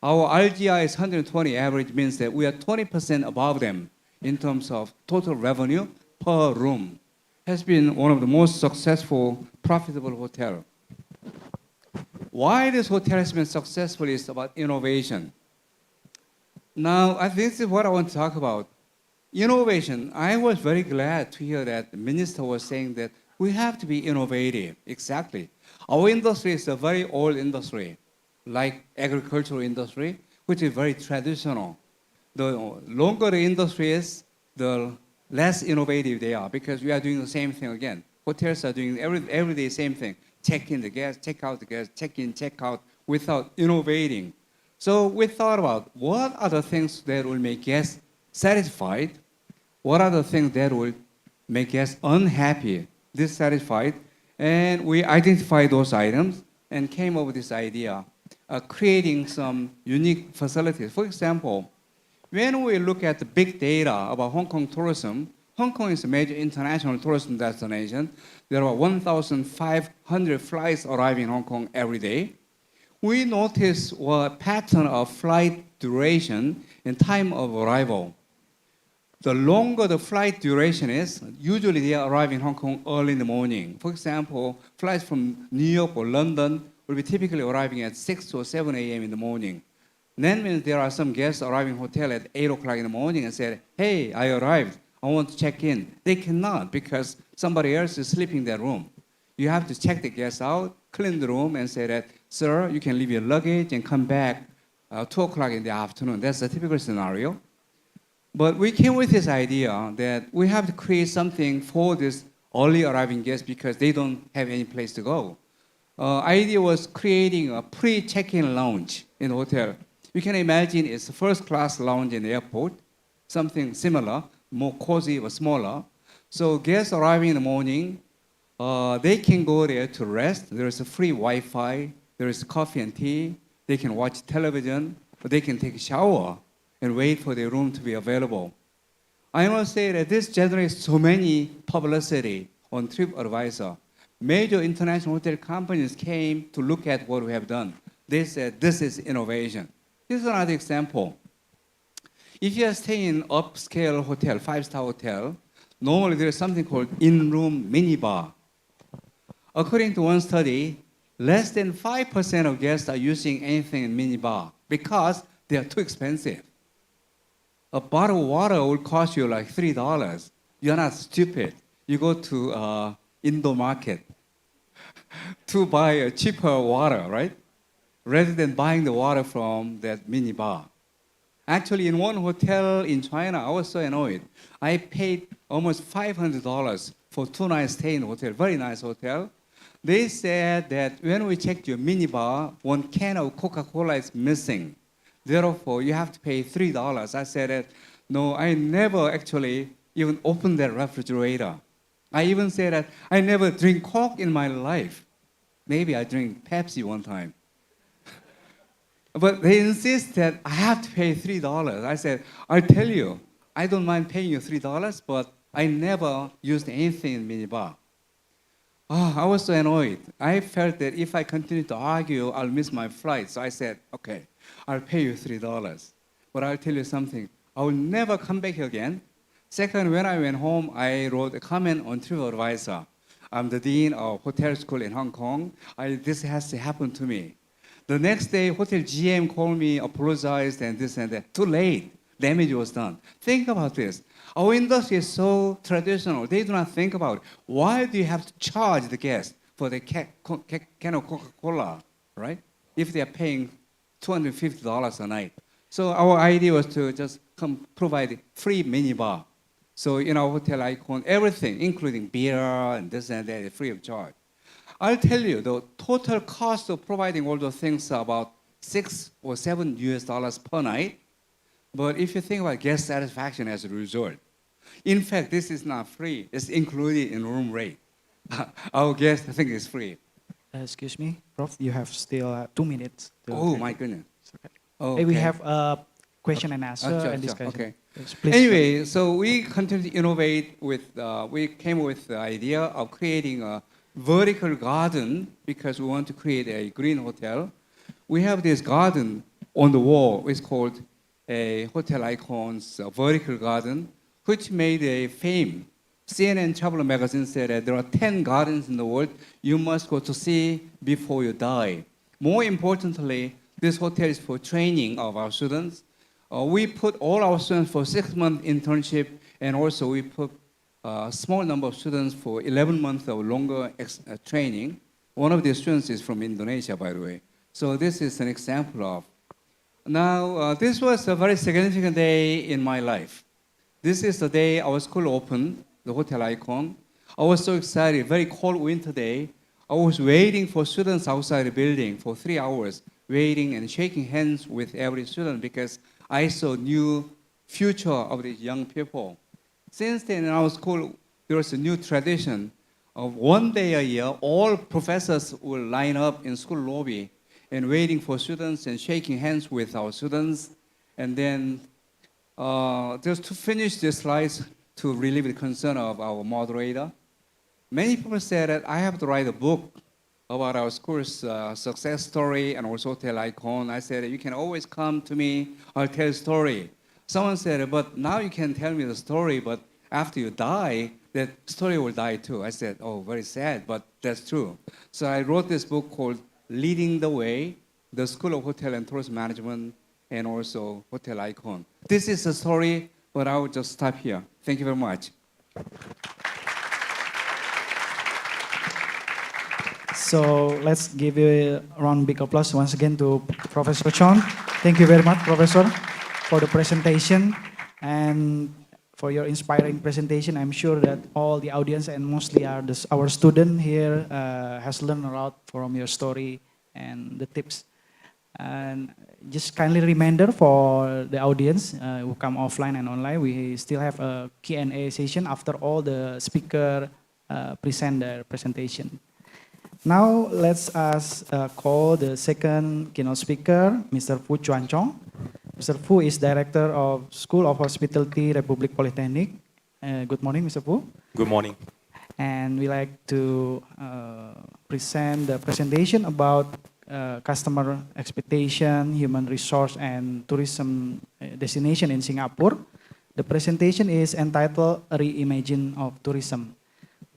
Our RGI is 120 average, means that we are 20% above them in terms of total revenue per room. Has been one of the most successful, profitable hotel. Why this hotel has been successful is about innovation. Now, I think this is what I want to talk about. Innovation, I was very glad to hear that the minister was saying that we have to be innovative. Exactly. Our industry is a very old industry, like agricultural industry, which is very traditional. The longer the industry is, the less innovative they are, because we are doing the same thing again. Hotels are doing every day same thing. Check in the guests, check out the guests, check in, check out, without innovating. So we thought about what are the things that will make guests satisfied, what are the things that will make guests unhappy, dissatisfied, and we identified those items and came up with this idea of creating some unique facilities. For example, when we look at the big data about Hong Kong tourism, Hong Kong is a major international tourism destination. There are 1,500 flights arriving in Hong Kong every day. We notice a pattern of flight duration and time of arrival. The longer the flight duration is, usually they arrive in Hong Kong early in the morning. For example, flights from New York or London will be typically arriving at 6 or 7 a.m. in the morning. That means there are some guests arriving hotel at 8 o'clock in the morning and said, hey, I arrived, I want to check in. They cannot because somebody else is sleeping in their room. You have to check the guests out, clean the room, and say that, sir, you can leave your luggage and come back 2 o'clock in the afternoon. That's a typical scenario. But we came with this idea that we have to create something for this early arriving guests because they don't have any place to go. Idea was creating a pre-check-in lounge in the hotel. You can imagine it's a first-class lounge in the airport, something similar, more cozy but smaller. So guests arriving in the morning, they can go there to rest. There is a free Wi-Fi. There is coffee and tea. They can watch television. Or they can take a shower and wait for their room to be available. I must say that this generates so many publicity on TripAdvisor. Major international hotel companies came to look at what we have done. They said, this is innovation. This is another example. If you are staying in an upscale hotel, 5-star hotel, normally there is something called in-room minibar. According to one study, less than 5% of guests are using anything in minibar because they are too expensive. A bottle of water will cost you like $3. You're not stupid. You go to indoor market to buy a cheaper water, right? Rather than buying the water from that mini bar. Actually, in one hotel in China, I was so annoyed. I paid almost $500 for 2 night stay in hotel, very nice hotel. They said that when we checked your minibar, one can of Coca-Cola is missing. Therefore, you have to pay $3. I said, no, I never actually even opened that refrigerator. I even said that I never drink Coke in my life. Maybe I drink Pepsi one time. But they insist that I have to pay $3. I said, I'll tell you, I don't mind paying you $3, but I never used anything in minibar. Oh, I was so annoyed. I felt that if I continue to argue, I'll miss my flight. So I said, okay, I'll pay you $3. But I'll tell you something, I will never come back again. Second, when I went home, I wrote a comment on TripAdvisor. I'm the dean of hotel school in Hong Kong. This has to happen to me. The next day, hotel GM called me, apologized, and this and that. Too late. Damage was done. Think about this. Our industry is so traditional. They do not think about why do you have to charge the guest for the can of Coca-Cola, right? If they are paying $250 a night. So our idea was to just provide free minibar. So in our hotel icon, everything, including beer and this and that, is free of charge. I'll tell you, the total cost of providing all those things are about $6 or $7 per night. But if you think about guest satisfaction as a result, in fact, this is not free. It's included in room rate. Our guest, I think, is free. Excuse me, Prof, you have still 2 minutes. Oh, my goodness. Okay. We have a question and answer and discussion. Okay. Yes, please. Anyway, so we continue to innovate with, we came with the idea of creating a vertical garden because we want to create a green hotel. We have this garden on the wall. It's called a hotel icons vertical garden, which made a fame. CNN Travel Magazine said that there are 10 gardens in the world you must go to see before you die. More importantly, this hotel is for training of our students. We put all our students for 6-month internship, and also we put a small number of students for 11 months or longer training. One of the students is from Indonesia, by the way. So this is an example of. Now, this was a very significant day in my life. This is the day our school opened, the hotel icon. I was so excited, very cold winter day. I was waiting for students outside the building for 3 hours, waiting and shaking hands with every student because I saw new future of these young people. Since then, in our school, there was a new tradition of 1 day a year, all professors will line up in school lobby and waiting for students and shaking hands with our students. And then just to finish this slides, to relieve the concern of our moderator, many people said that I have to write a book about our school's success story and also hotel icon. I said, you can always come to me, I'll tell a story. Someone said, but now you can tell me the story, but after you die, that story will die too. I said, oh, very sad, but that's true. So I wrote this book called Leading the Way, the School of Hotel and Tourist Management, and also Hotel Icon. This is the story, but I will just stop here. Thank you very much. So let's give a round big applause once again to Professor Chong. Thank you very much, Professor, for the presentation and for your inspiring presentation. I'm sure that all the audience and mostly our student here has learned a lot from your story and the tips. And just kindly reminder for the audience who come offline and online, we still have a Q&A session after all the speaker present their presentation. Now let's call the second keynote speaker, Mr. Fu Chuan Chong. Mr. Fu is Director of School of Hospitality, Republic Polytechnic. Good morning, Mr. Fu. Good morning. And we like to present the presentation about customer expectation, human resource, and tourism destination in Singapore. The presentation is entitled Reimagine of Tourism.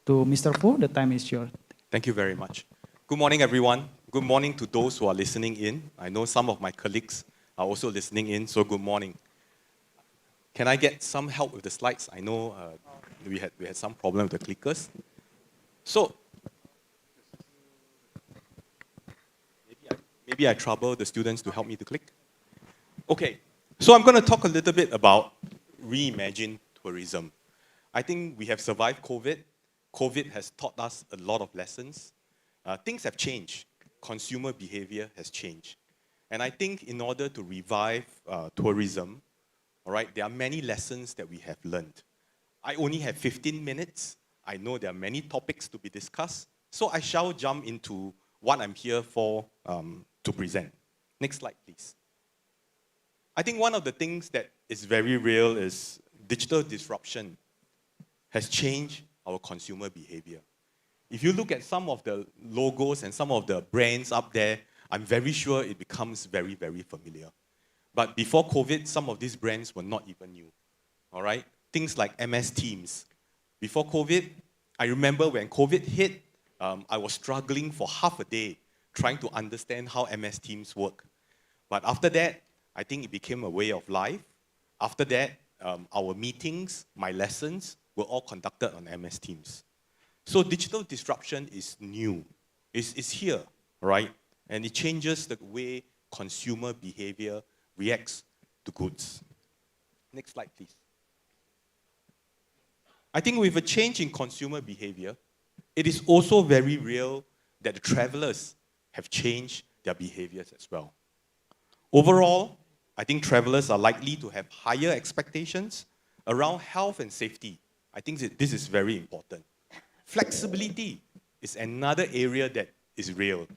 To Mr. Fu, the time is yours. Thank you very much. Good morning, everyone. Good morning to those who are listening in. I know some of my colleagues are also listening in, so good morning. Can I get some help with the slides? I know we had some problem with the clickers. So, maybe I trouble the students to help me to click. Okay, so I'm going to talk a little bit about reimagine tourism. I think we have survived COVID. COVID has taught us a lot of lessons. Things have changed. Consumer behavior has changed. And I think in order to revive tourism, all right, there are many lessons that we have learned. I only have 15 minutes. I know there are many topics to be discussed. So I shall jump into what I'm here for to present. Next slide, please. I think one of the things that is very real is digital disruption has changed our consumer behavior. If you look at some of the logos and some of the brands up there, I'm very sure it becomes very, very familiar. But before COVID, some of these brands were not even new. All right? Things like MS Teams. Before COVID, I remember when COVID hit, I was struggling for half a day trying to understand how MS Teams work. But after that, I think it became a way of life. After that, our meetings, my lessons, were all conducted on MS Teams. So digital disruption is new. It's here, right? And it changes the way consumer behavior reacts to goods. Next slide, please. I think with a change in consumer behavior, it is also very real that the travelers have changed their behaviors as well. Overall, I think travelers are likely to have higher expectations around health and safety. I think this is very important. Flexibility is another area that is real.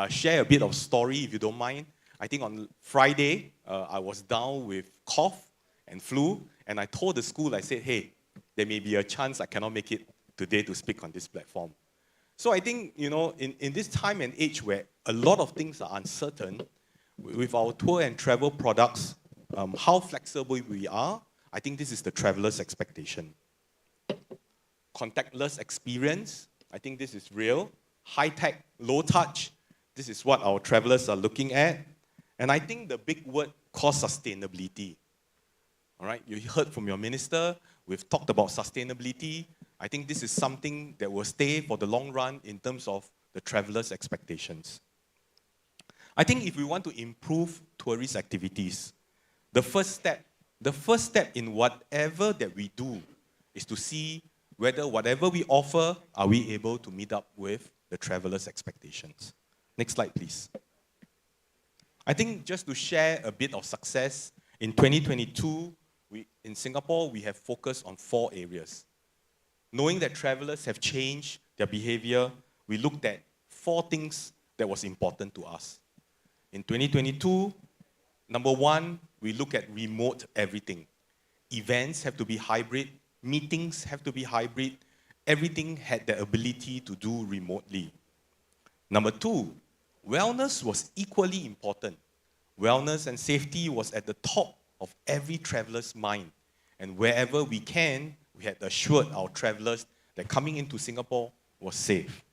Share a bit of story if you don't mind. I think on Friday, I was down with cough and flu, and I told the school, I said, hey, there may be a chance I cannot make it today to speak on this platform. So I think, you know, in this time and age where a lot of things are uncertain, with our tour and travel products, how flexible we are, I think this is the traveler's expectation. Contactless experience, I think this is real. High-tech, low-touch, this is what our travelers are looking at. And I think the big word called sustainability. All right, you heard from your minister, we've talked about sustainability. I think this is something that will stay for the long run in terms of the travelers' expectations. I think if we want to improve tourist activities, the first step in whatever that we do is to see whether whatever we offer, are we able to meet up with the travelers' expectations. Next slide, please. I think just to share a bit of success, in 2022, in Singapore, we have focused on 4 areas. Knowing that travelers have changed their behavior, we looked at 4 things that was important to us. In 2022, number 1, we look at remote everything. Events have to be hybrid, meetings have to be hybrid, everything had the ability to do remotely. Number 2, wellness was equally important. Wellness and safety was at the top of every traveler's mind. And wherever we can, we had assured our travelers that coming into Singapore was safe.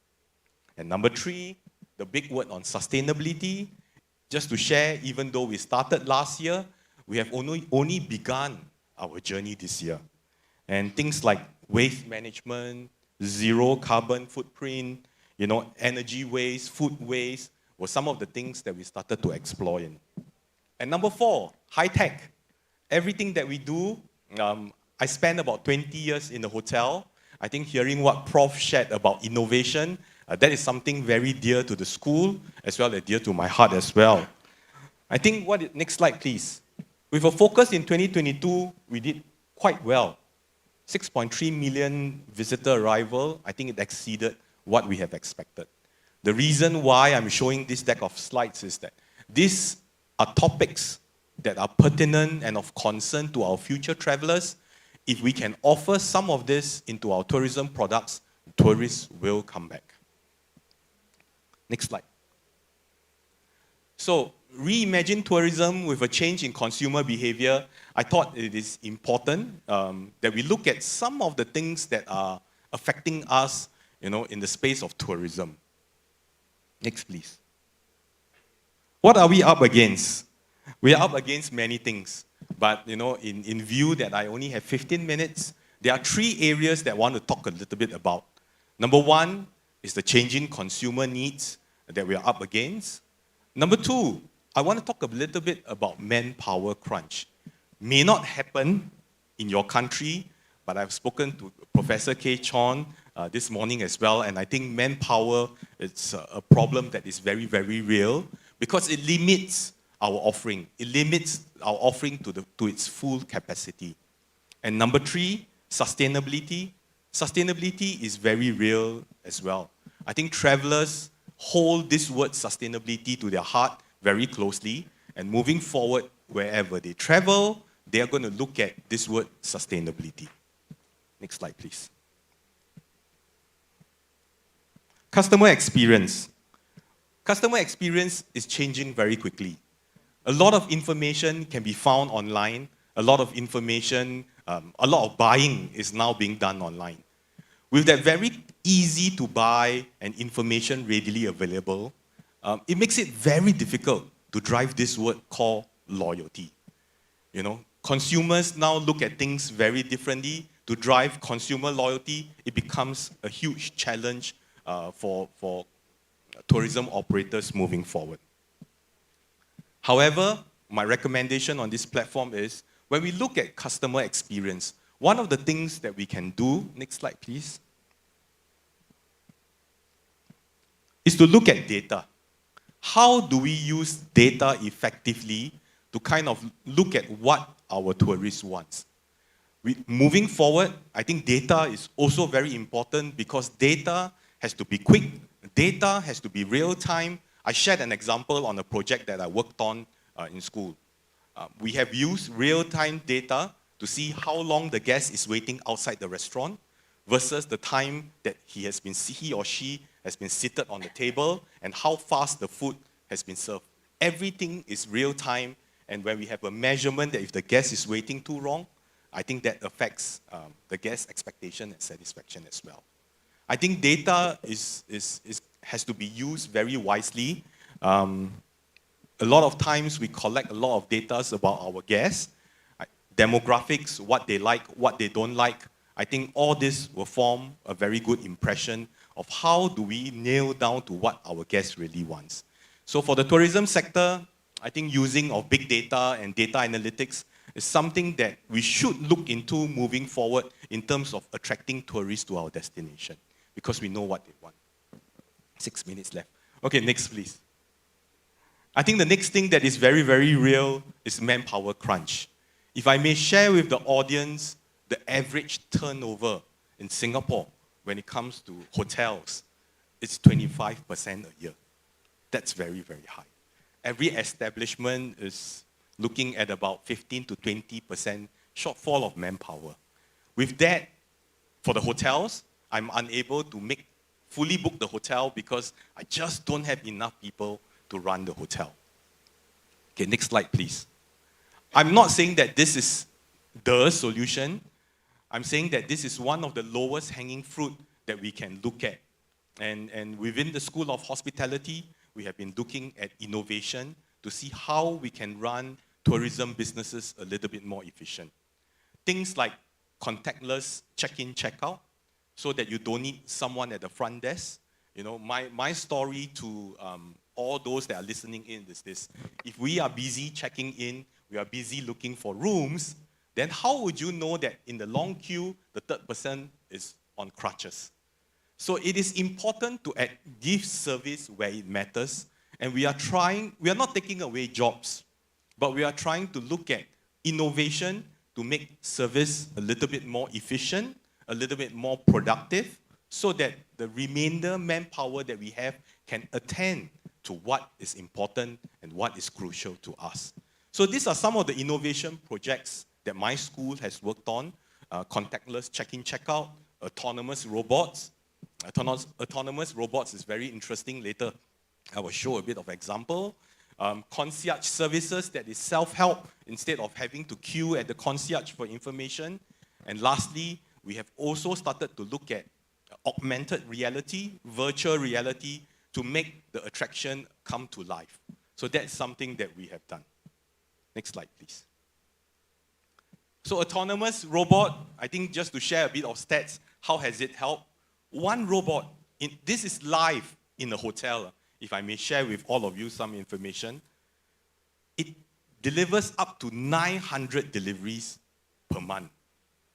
And number 3, the big word on sustainability. Just to share, even though we started last year, we have only begun our journey this year. And things like waste management, zero carbon footprint, you know, energy waste, food waste, were some of the things that we started to explore in. And number 4, high tech. Everything that we do, I spent about 20 years in a hotel. I think hearing what Prof shared about innovation, that is something very dear to the school, as well as dear to my heart as well. I think, next slide please. With a focus in 2022, we did quite well. 6.3 million visitor arrival, I think it exceeded what we have expected. The reason why I'm showing this deck of slides is that these are topics that are pertinent and of concern to our future travelers. If we can offer some of this into our tourism products, tourists will come back. Next slide. So, reimagine tourism with a change in consumer behavior. I thought it is important that we look at some of the things that are affecting us, you know, in the space of tourism. Next, please. What are we up against? We are up against many things. But, you know, in view that I only have 15 minutes, there are 3 areas that I want to talk a little bit about. Number 1 is the changing consumer needs that we are up against. Number 2, I want to talk a little bit about manpower crunch. May not happen in your country, but I've spoken to Professor Kay Chon this morning as well. And I think manpower is a problem that is very, very real because it limits our offering. It limits our offering to its full capacity. And number 3, sustainability. Sustainability is very real as well. I think travelers hold this word sustainability to their heart very closely. And moving forward, wherever they travel, they are going to look at this word sustainability. Next slide, please. Customer experience. Customer experience is changing very quickly. A lot of information can be found online. A lot of information, a lot of buying is now being done online. With that very easy to buy and information readily available, it makes it very difficult to drive this word called loyalty. You know, consumers now look at things very differently. To drive consumer loyalty, it becomes a huge challenge for tourism operators moving forward. However, my recommendation on this platform is, when we look at customer experience, one of the things that we can do, next slide please, is to look at data. How do we use data effectively to kind of look at what our tourists want? Moving forward, I think data is also very important because data has to be quick, data has to be real time. I shared an example on a project that I worked on in school. We have used real-time data to see how long the guest is waiting outside the restaurant versus the time that he or she has been seated on the table and how fast the food has been served. Everything is real-time, and when we have a measurement that if the guest is waiting too long, I think that affects the guest expectation and satisfaction as well. I think data has to be used very wisely. A lot of times we collect a lot of data about our guests, demographics, what they like, what they don't like. I think all this will form a very good impression of how do we nail down to what our guests really wants. So for the tourism sector, I think using of big data and data analytics is something that we should look into moving forward in terms of attracting tourists to our destination, because we know what they want. 6 minutes left. Okay, next please. I think the next thing that is very, very real is manpower crunch. If I may share with the audience the average turnover in Singapore when it comes to hotels, it's 25% a year. That's very, very high. Every establishment is looking at about 15 to 20% shortfall of manpower. With that, for the hotels, I'm unable to fully book the hotel because I just don't have enough people to run the hotel. Okay, next slide, please. I'm not saying that this is the solution. I'm saying that this is one of the lowest hanging fruit that we can look at. And within the School of Hospitality, we have been looking at innovation to see how we can run tourism businesses a little bit more efficient. Things like contactless check-in, check-out, so that you don't need someone at the front desk. You know, my story to all those that are listening in is this. If we are busy checking in, we are busy looking for rooms, then how would you know that in the long queue, the third person is on crutches? So it is important to give service where it matters. And we are not taking away jobs, but we are trying to look at innovation to make service a little bit more efficient, a little bit more productive, so that the remainder manpower that we have can attend to what is important and what is crucial to us. So these are some of the innovation projects that my school has worked on. Contactless check-in, check-out, autonomous robots. Autonomous robots is very interesting. Later, I will show a bit of example. Concierge services that is self-help instead of having to queue at the concierge for information. And lastly, we have also started to look at augmented reality, virtual reality, to make the attraction come to life. So that's something that we have done. Next slide, please. So autonomous robot, I think just to share a bit of stats, how has it helped? One robot, this is live in a hotel, if I may share with all of you some information. It delivers up to 900 deliveries per month,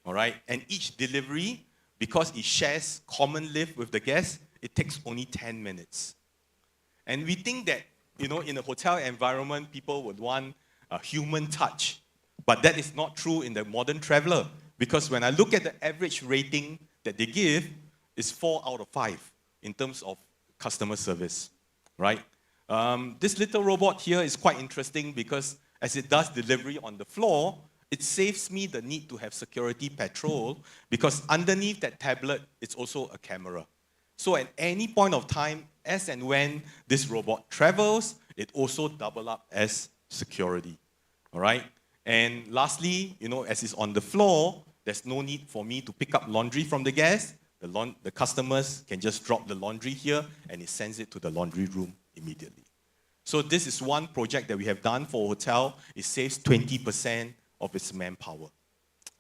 all right? And each delivery because it shares common lift with the guests, it takes only 10 minutes. And we think that, in a hotel environment, people would want a human touch. But that is not true in the modern traveler, because when I look at the average rating that they give, it's 4 out of 5 in terms of customer service, right? This little robot here is quite interesting because as it does delivery on the floor, it saves me the need to have security patrol, because underneath that tablet, it's also a camera. So at any point of time, as and when this robot travels, it also double up as security, all right? And lastly, as it's on the floor, there's no need for me to pick up laundry from the guests. The customers can just drop the laundry here and it sends it to the laundry room immediately. So this is one project that we have done for a hotel. It saves 20% of its manpower.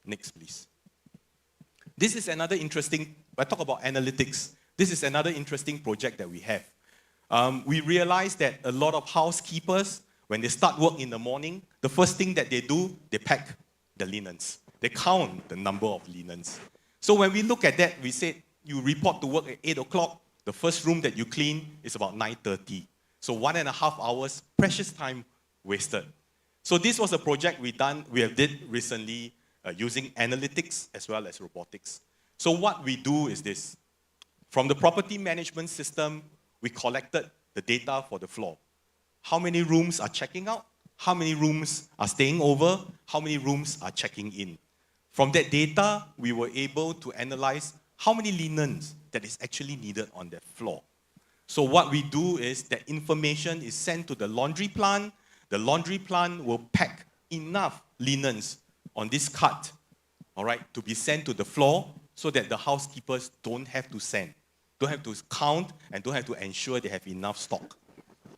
Next, please. This is another interesting, I talk about analytics. This is another interesting project that we have. We realized that a lot of housekeepers, when they start work in the morning, the first thing that they do, they pack the linens. They count the number of linens. So when we look at that, we said, you report to work at 8 o'clock, the first room that you clean is about 9:30. So 1.5 hours, precious time wasted. So this was a project we have did recently using analytics as well as robotics. So what we do is this. From the property management system, we collected the data for the floor. How many rooms are checking out? How many rooms are staying over? How many rooms are checking in? From that data, we were able to analyze how many linens that is actually needed on that floor. So what we do is that information is sent to the laundry plant. The laundry plant will pack enough linens on this cart, all right, to be sent to the floor so that the housekeepers don't have to send, don't have to count, and don't have to ensure they have enough stock.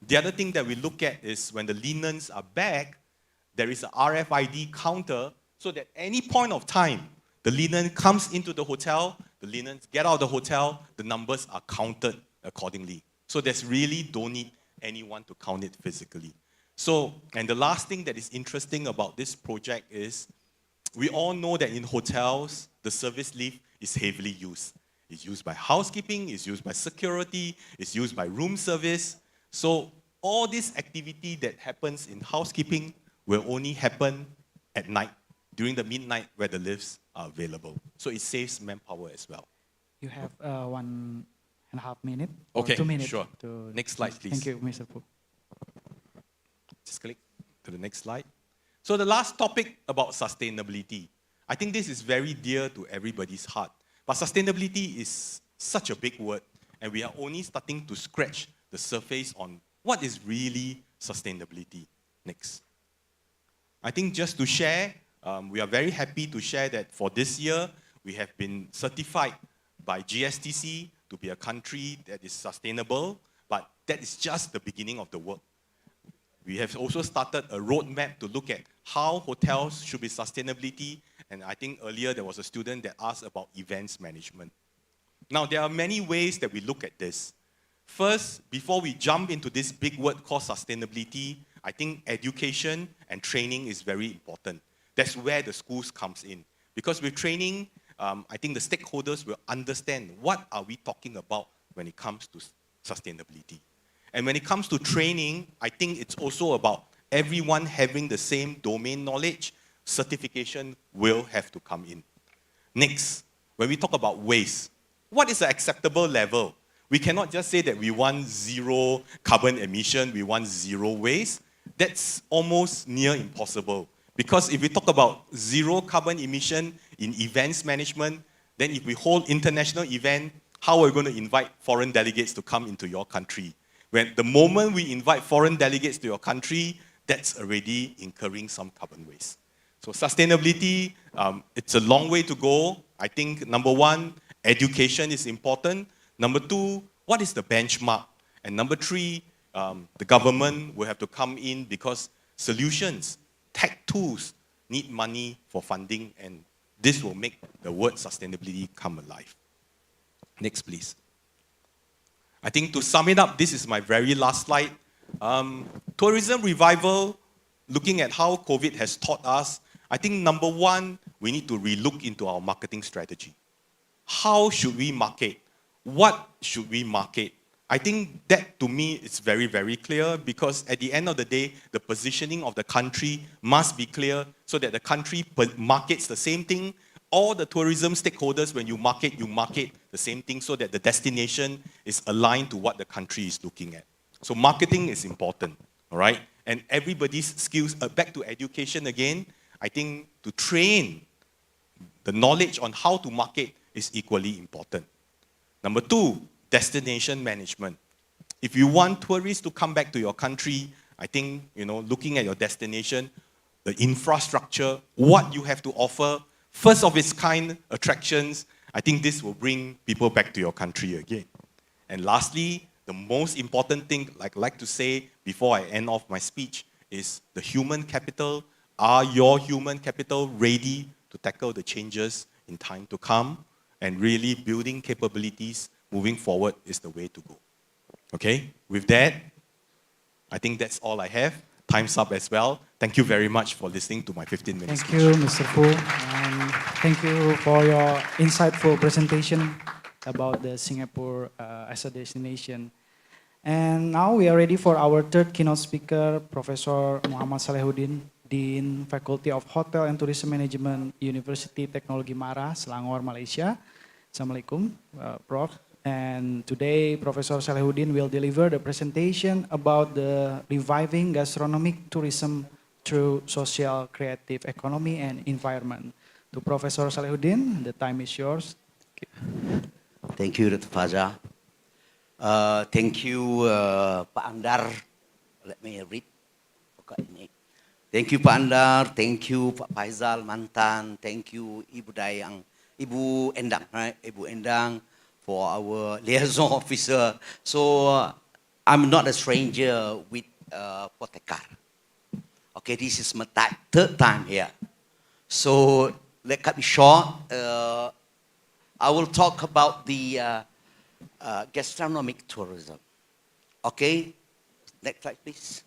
The other thing that we look at is when the linens are back, there is a RFID counter so that any point of time, the linen comes into the hotel, the linens get out of the hotel, the numbers are counted accordingly. So there's really don't need anyone to count it physically. So, and the last thing that is interesting about this project is, we all know that in hotels, the service lift is heavily used. It's used by housekeeping, it's used by security, it's used by room service. So all this activity that happens in housekeeping will only happen at night, during the midnight where the lifts are available. So it saves manpower as well. You have 1.5 minutes. Okay, 2 minutes. sure. Next slide, please. Thank you, Mr. Pu. Just click to the next slide. So the last topic about sustainability. I think this is very dear to everybody's heart. But sustainability is such a big word, and we are only starting to scratch the surface on what is really sustainability. Next. I think just to share, we are very happy to share that for this year, we have been certified by GSTC to be a country that is sustainable, but that is just the beginning of the work. We have also started a roadmap to look at how hotels should be sustainability, and I think earlier there was a student that asked about events management. Now, there are many ways that we look at this. First, before we jump into this big word called sustainability, I think education and training is very important. That's where the schools comes in. Because with training, I think the stakeholders will understand what are we talking about when it comes to sustainability. And when it comes to training, I think it's also about everyone having the same domain knowledge. Certification will have to come in. Next, when we talk about waste, what is the acceptable level? We cannot just say that we want zero carbon emission, we want zero waste. That's almost near impossible. Because if we talk about zero carbon emission in events management, then if we hold international event, how are we going to invite foreign delegates to come into your country? When the moment we invite foreign delegates to your country, that's already incurring some carbon waste. So sustainability, it's a long way to go. I think number one, education is important. Number two, what is the benchmark? And number three, the government will have to come in because solutions, tech tools need money for funding, and this will make the word sustainability come alive. Next, please. I think to sum it up, this is my very last slide. Tourism revival, looking at how COVID has taught us, I think number one, we need to relook into our marketing strategy. how should we market? What should we market? I think that to me is very, very clear, because at the end of the day, the positioning of the country must be clear so that the country markets the same thing. All the tourism stakeholders, when you market the same thing so that the destination is aligned to what the country is looking at. So marketing is important, all right? And everybody's skills, back to education again, I think to train the knowledge on how to market is equally important. Number two, destination management. If you want tourists to come back to your country, I think, looking at your destination, the infrastructure, what you have to offer, first of its kind attractions, I think this will bring people back to your country again. And lastly, the most important thing I'd like to say before I end off my speech is the human capital. Are your human capital ready to tackle the changes in time to come? And really building capabilities moving forward is the way to go. Okay, with that, I think that's all I have. Time's up as well. Thank you very much for listening to my 15 minutes Thank you, Mr. Fu. And thank you for your insightful presentation about the Singapore as a destination. And now we are ready for our third keynote speaker, Professor Muhammad Salehuddin, Dean Faculty of Hotel and Tourism Management, University Teknologi Mara, Selangor, Malaysia. Assalamualaikum, Prof. And today, Professor Salehuddin will deliver the presentation about the reviving gastronomic tourism through social, creative economy and environment. To Professor Salehuddin, the time is yours. Thank you, Dr. Faza. Thank you, Pak Andar. Let me read. Thank you, Pak Andar. Thank you, Pak Faizal Mantan. Thank you, Ibu Endang, right? Ibu Endang, for our liaison officer. So I'm not a stranger with Potekar. Okay, this is my third time here. So let's cut it short. I will talk about the gastronomic tourism. Okay, next slide, please.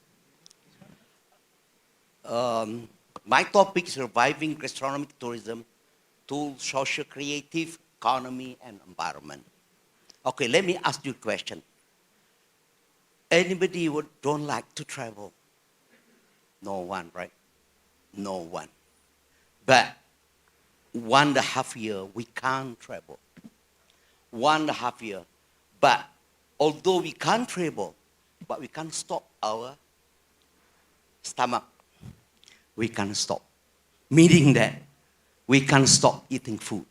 My topic is reviving gastronomic tourism to social, creative economy and environment. Okay, let me ask you a question. Anybody would don't like to travel? No one, right? No one. But 1.5 years, we can't travel. 1.5 years. But although we can't travel, but we can't stop our stomach. We can't stop. Meaning that we can't stop eating food.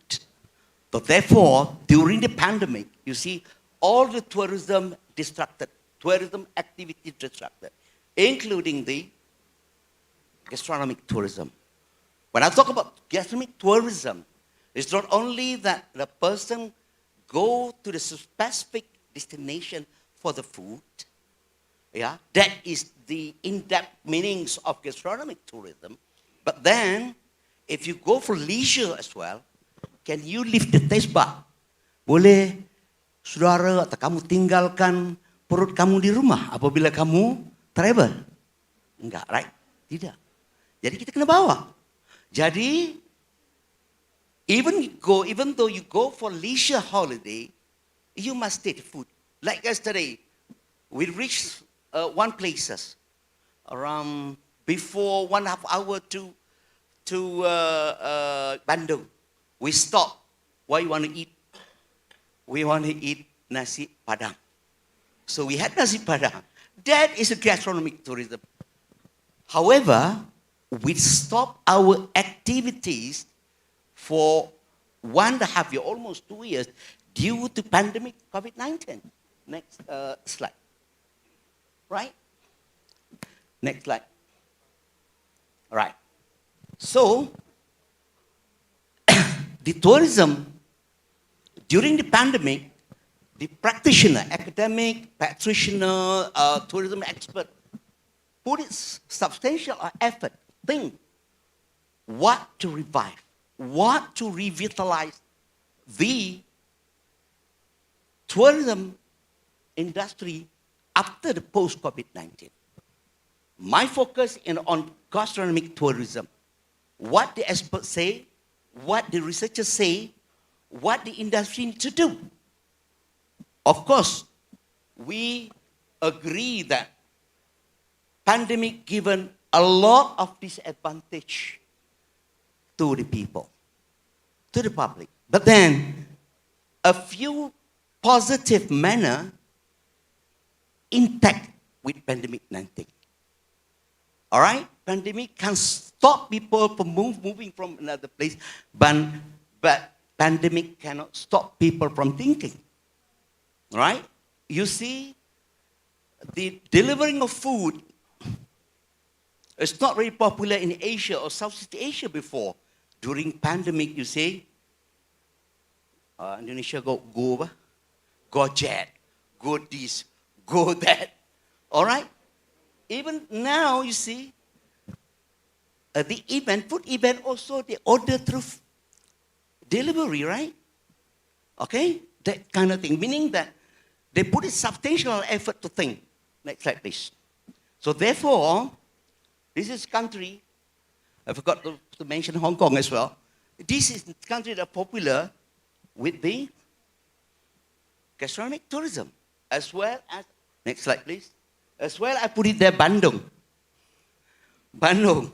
So therefore, during the pandemic, you see, all the tourism distracted, tourism activity distracted, including the gastronomic tourism. When I talk about gastronomic tourism, it's not only that the person go to the specific destination for the food. Yeah, that is the in-depth meanings of gastronomic tourism. But then, if you go for leisure as well, can you leave the taste bud? Boleh saudara atau kamu tinggalkan perut kamu di rumah apabila kamu travel? Enggak, right? Tidak. Jadi kita kena bawa. Jadi, even though you go for leisure holiday, you must take food. Like yesterday, we reached one places around before 1.5 hours to Bandung. We stop. What you want to eat? We want to eat nasi padang. So we had nasi padang. That is a gastronomic tourism. However, we stop our activities for 1.5 years, almost 2 years, due to pandemic COVID-19. Next slide. Right? Next slide. All right. So, the tourism, during the pandemic, the practitioner, academic, practitioner, tourism expert, put its substantial effort, think what to revive, what to revitalize the tourism industry after the post-COVID-19. My focus is on gastronomic tourism. What the experts say, what the researchers say, what the industry needs to do. Of course, we agree that pandemic given a lot of disadvantage to the people, to the public. But then, a few positive manner intact with pandemic 19. All right? Pandemic can stop people from moving from another place, but pandemic cannot stop people from thinking. All right? You see, the delivering of food is not very popular in Asia or Southeast Asia before. During pandemic, you see, Indonesia go Gojek, go this, go that. All right? Even now, you see, the event, food event also, they order through delivery, right? Okay? That kind of thing. Meaning that they put a substantial effort to think like this. So therefore, this is country, I forgot to mention Hong Kong as well. This is country that are popular with the gastronomic tourism, as well as, next slide please, as well I put it there, Bandung. Bandung.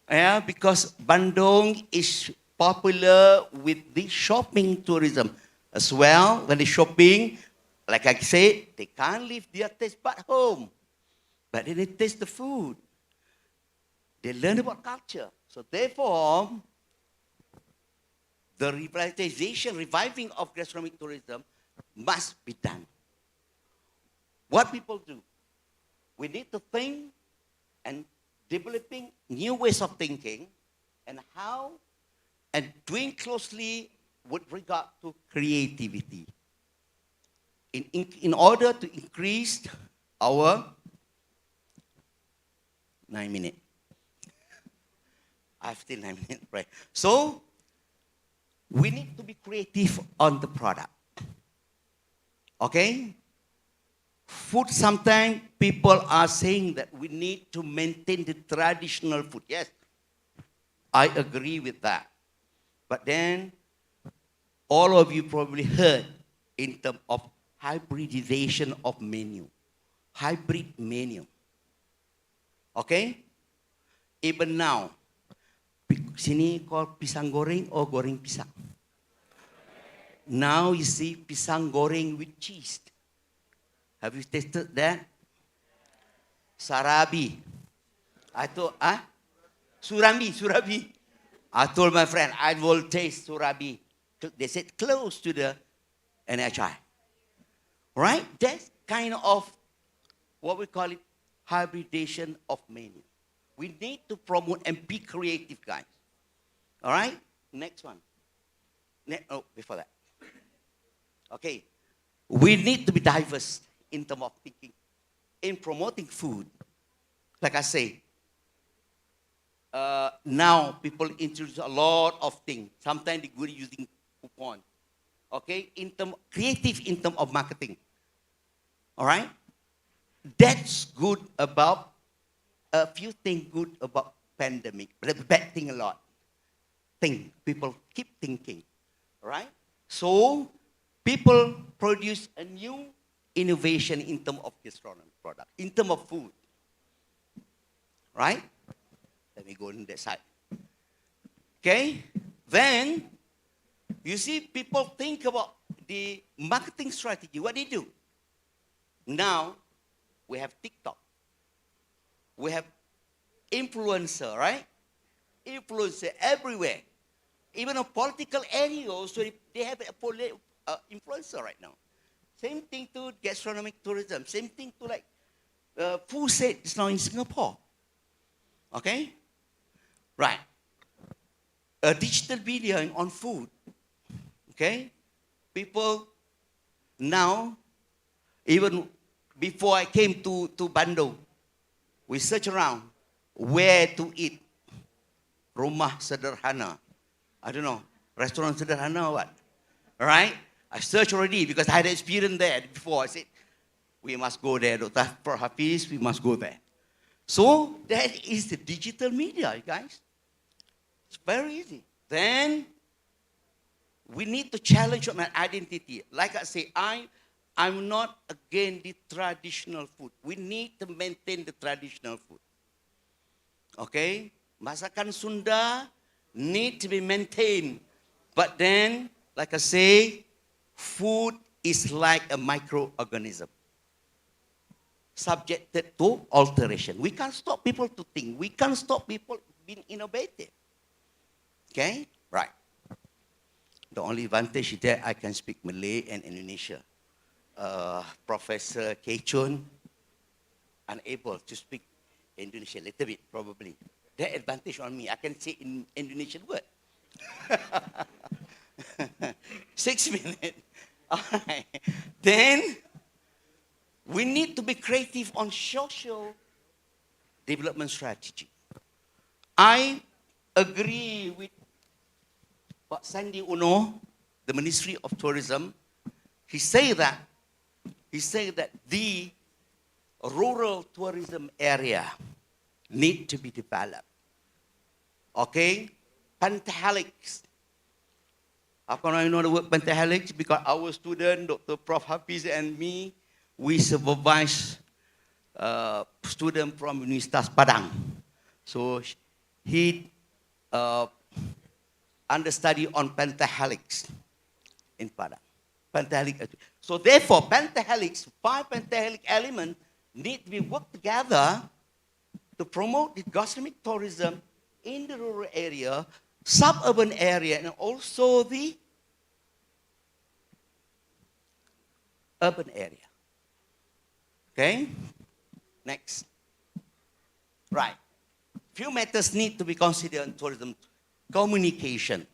Yeah, because Bandung is popular with the shopping tourism as well. When they shopping, like I said, they can't leave their taste bud home. But then they taste the food. They learn about culture. So therefore, the revitalization, reviving of gastronomic tourism must be done. What people do? We need to think and developing new ways of thinking and how, and doing closely with regard to creativity. In order to increase our 9 minutes. I have still 9 minutes, right? So, we need to be creative on the product. Okay? Food, sometimes people are saying that we need to maintain the traditional food. Yes, I agree with that. But then, all of you probably heard in terms of hybridization of menu. Hybrid menu. Okay? Even now, sini called pisang goreng or goreng pisang. Now you see pisang goreng with cheese. Have you tasted that? Sarabi. I told, Surabi. I told my friend, I will taste Surabi. They said close to the NHI. Right? That's kind of what we call it, hybridization of menu. We need to promote and be creative, guys. All right? Next one. Before that. Okay. We need to be diverse in terms of thinking. In promoting food, like I say, now people introduce a lot of things. Sometimes they're good using coupon. Okay? Creative in terms of marketing. All right? That's good about a few things good about pandemic, but the bad thing a lot. People keep thinking, right? So people produce a new innovation in terms of gastronomy product, in terms of food, right? Let me go on that side. Okay, then you see people think about the marketing strategy. What do you do? Now we have TikTok. We have influencer, right? Influencer everywhere. Even a political area also, they have a influencer right now. Same thing to gastronomic tourism. Same thing to like food said it's now in Singapore. Okay? Right. A digital video on food. Okay? People now, even before I came to Bandung, we search around where to eat. Rumah sederhana. I don't know, restaurant sederhana or what. All right? I searched already because I had experience there before. I said, we must go there, Dr. Hafiz, we must go there. So that is the digital media, guys. It's very easy. Then We need to challenge my identity. Like I say, I'm not against the traditional food. We need to maintain the traditional food. Okay? Masakan Sunda need to be maintained. But then, like I say, food is like a microorganism subjected to alteration. We can't stop people to think. We can't stop people being innovative. Okay? Right. The only advantage is that I can speak Malay and Indonesia. Professor Kechun, unable to speak Indonesian, little bit probably. That advantage on me. I can say in Indonesian word. 6 minutes. All right. Then we need to be creative on social development strategy. I agree with Pak Sandi Uno, the Ministry of Tourism. He said that the rural tourism area need to be developed. Okay? Pentahelix. How can I know the word pentahelix? Because our student, Dr. Prof. Hafiz and me, we supervise student from Universitas Padang. So he understudy on pentahelix in Padang. Pentahelix. So therefore, pentahelix, 5 pentahelix elements need to be worked together to promote the gastronomic tourism in the rural area, suburban area, and also the urban area. Okay? Next. Right. Few matters need to be considered in tourism. Communication.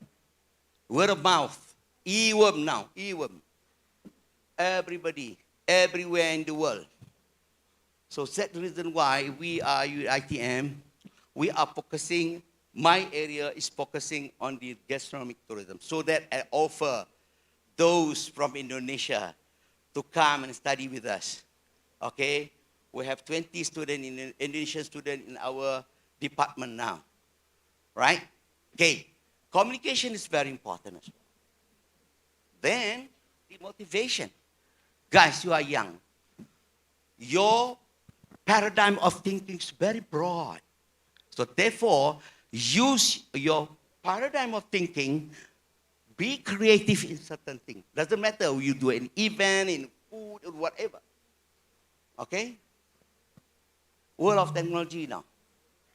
Word of mouth. E-worm now. E-worm. Everybody. Everywhere in the world. So that's the reason why we are ITM. We are focusing, my area is focusing on the gastronomic tourism. So that I offer those from Indonesia to come and study with us. Okay? We have 20 students, Indonesian students in our department now. Right? Okay. Communication is very important as well. Then, the motivation. Guys, you are young. Your paradigm of thinking is very broad. So therefore, use your paradigm of thinking, be creative in certain things. Doesn't matter you do an event, in food, or whatever. Okay? World of technology now.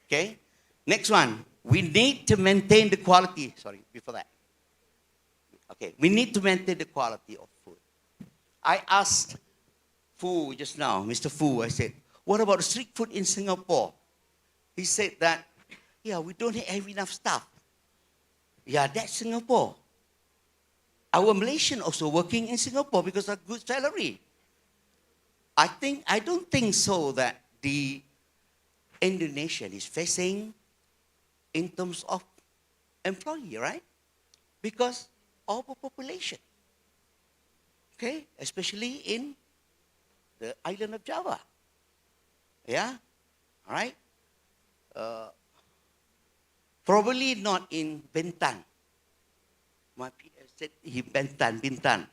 Okay? Next one. We need to maintain the quality. Sorry, before that. Okay. We need to maintain the quality of food. I asked Fu just now, Mr. Fu, I said, what about street food in Singapore? He said that, yeah, we don't have enough staff. Yeah, that's Singapore. Our Malaysian also working in Singapore because of good salary. I don't think so that the Indonesian is facing in terms of employee, right? Because of our population. Okay, especially in the island of Java. Yeah, all right. Probably not in Bintan. My PS said he Bintan.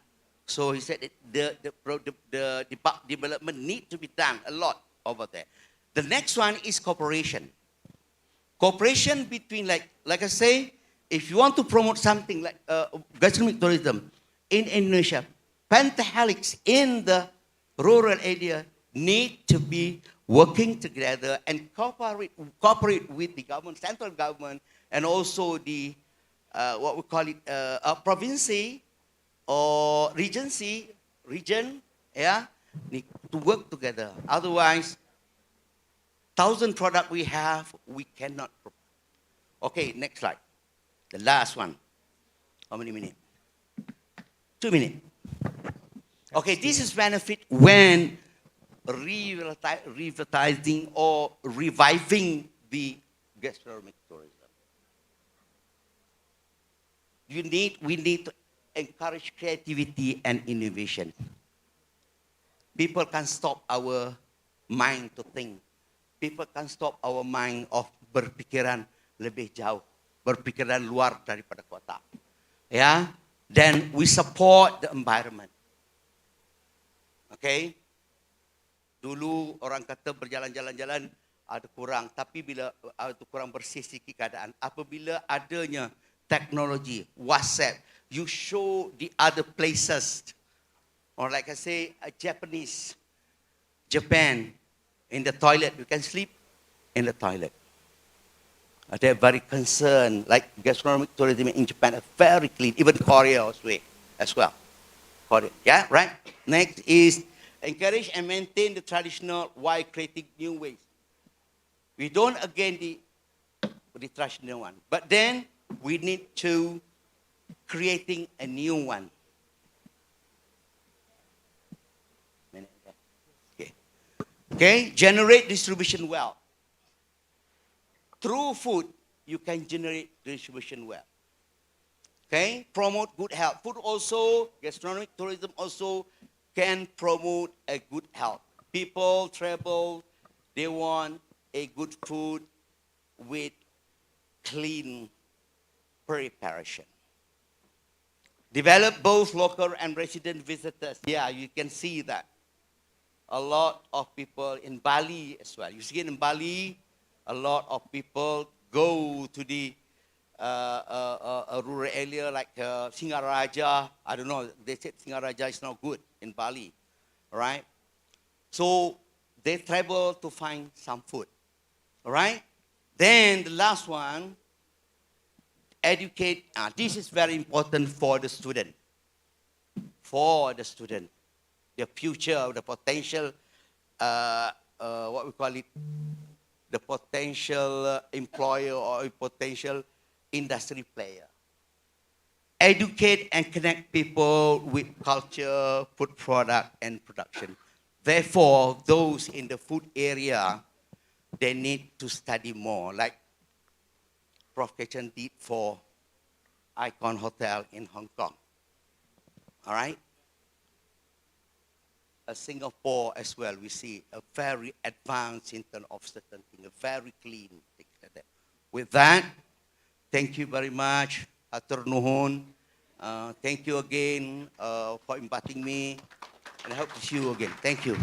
So he said the development need to be done a lot over there. The next one is cooperation. Cooperation between, like I say, if you want to promote something like gastronomic tourism in Indonesia, pentahelix in the rural area need to be working together and cooperate with the government, central government, and also the, what we call it, province or region, yeah, need to work together. Otherwise, 1,000 products we have, we cannot. Okay, next slide. The last one. How many minutes? 2 minutes. Okay, this is benefit when revitalizing or reviving the gastronomic tourism. We need to encourage creativity and innovation. People can stop our mind to think. People can stop our mind of berpikiran lebih jauh, berpikiran luar daripada kota. Ya, Then we support the environment. Okay? Dulu orang kata berjalan-jalan-jalan ada kurang, tapi bila ada kurang bersih sikit keadaan, apabila adanya teknologi, WhatsApp, you show the other places, or like I say, Japan, in the toilet, you can sleep in the toilet. They're very concerned, like gastronomic tourism in Japan are very clean, even Korea as well. Korea, yeah, right? Next is encourage and maintain the traditional while creating new ways. We don't again the traditional one, but then we need to creating a new one. Okay, generate distribution wealth. Through food, you can generate distribution wealth. Okay, promote good health. Food also, gastronomic tourism also can promote a good health. People travel, they want a good food with clean preparation. Develop both local and resident visitors. Yeah, you can see that. A lot of people in Bali as well. You see it in Bali, a lot of people go to the a rural area like Singaraja. I don't know, they said Singaraja is not good in Bali, all right? So they travel to find some food, all right? Then the last one, educate. This is very important for the student. For the student. The future, the potential, what we call it, the potential employer or a potential industry player. Educate and connect people with culture, food product, and production. Therefore, those in the food area, they need to study more, like Prof. Kechan did for Icon Hotel in Hong Kong. All right? Singapore as well, we see a very advanced in terms of certain things, a very clean thing like that. With that, thank you very much, Hatur Nuhun. Thank you again for inviting me, and I hope to see you again. Thank you.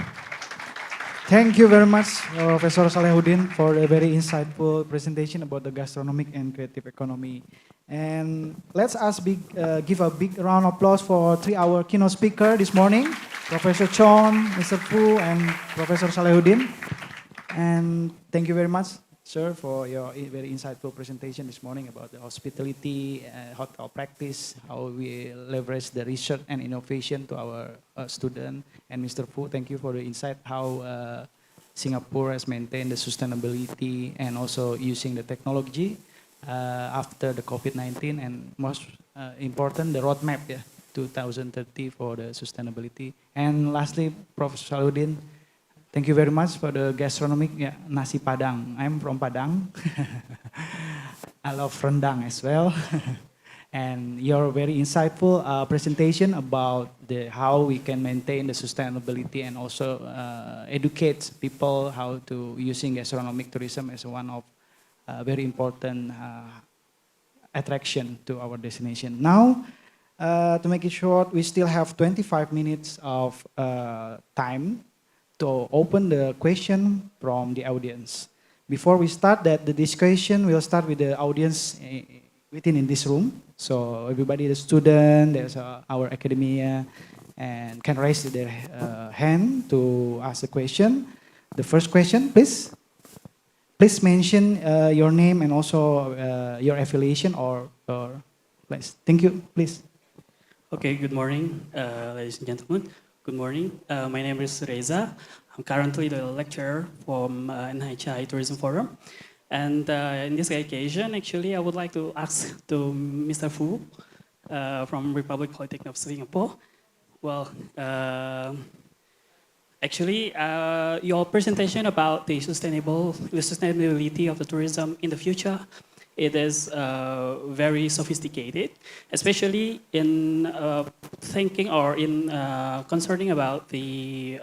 Thank you very much, Professor Salehuddin, for a very insightful presentation about the gastronomic and creative economy. And let's give a big round of applause for our keynote speaker this morning, Professor Chon, Mr. Fu, and Professor Salehuddin. And thank you very much, sir, for your very insightful presentation this morning about the hospitality, hotel practice, how we leverage the research and innovation to our students. And Mr. Fu, thank you for the insight how Singapore has maintained the sustainability and also using the technology after the COVID-19, and most important, the roadmap, 2030 for the sustainability. And lastly, Professor Salehuddin, thank you very much for the gastronomic, nasi Padang. I'm from Padang. I love rendang as well. And your very insightful presentation about how we can maintain the sustainability and also educate people how to using gastronomic tourism as one of very important attraction to our destination. Now, to make it short, we still have 25 minutes of time to open the question from the audience. Before we start that, the discussion will start with the audience within in this room. So everybody, the student, there's our academia, and can raise their hand to ask a question. The first question, please. Please mention your name and also your affiliation or place. Thank you, please. Okay, good morning, ladies and gentlemen. Good morning. My name is Reza. I'm currently the lecturer from NHI Tourism Forum. And in this occasion, actually, I would like to ask to Mr. Fu from Republic Polytechnic of Singapore. Well, actually, your presentation about the sustainability of the tourism in the future, it is very sophisticated, especially in thinking or in concerning about the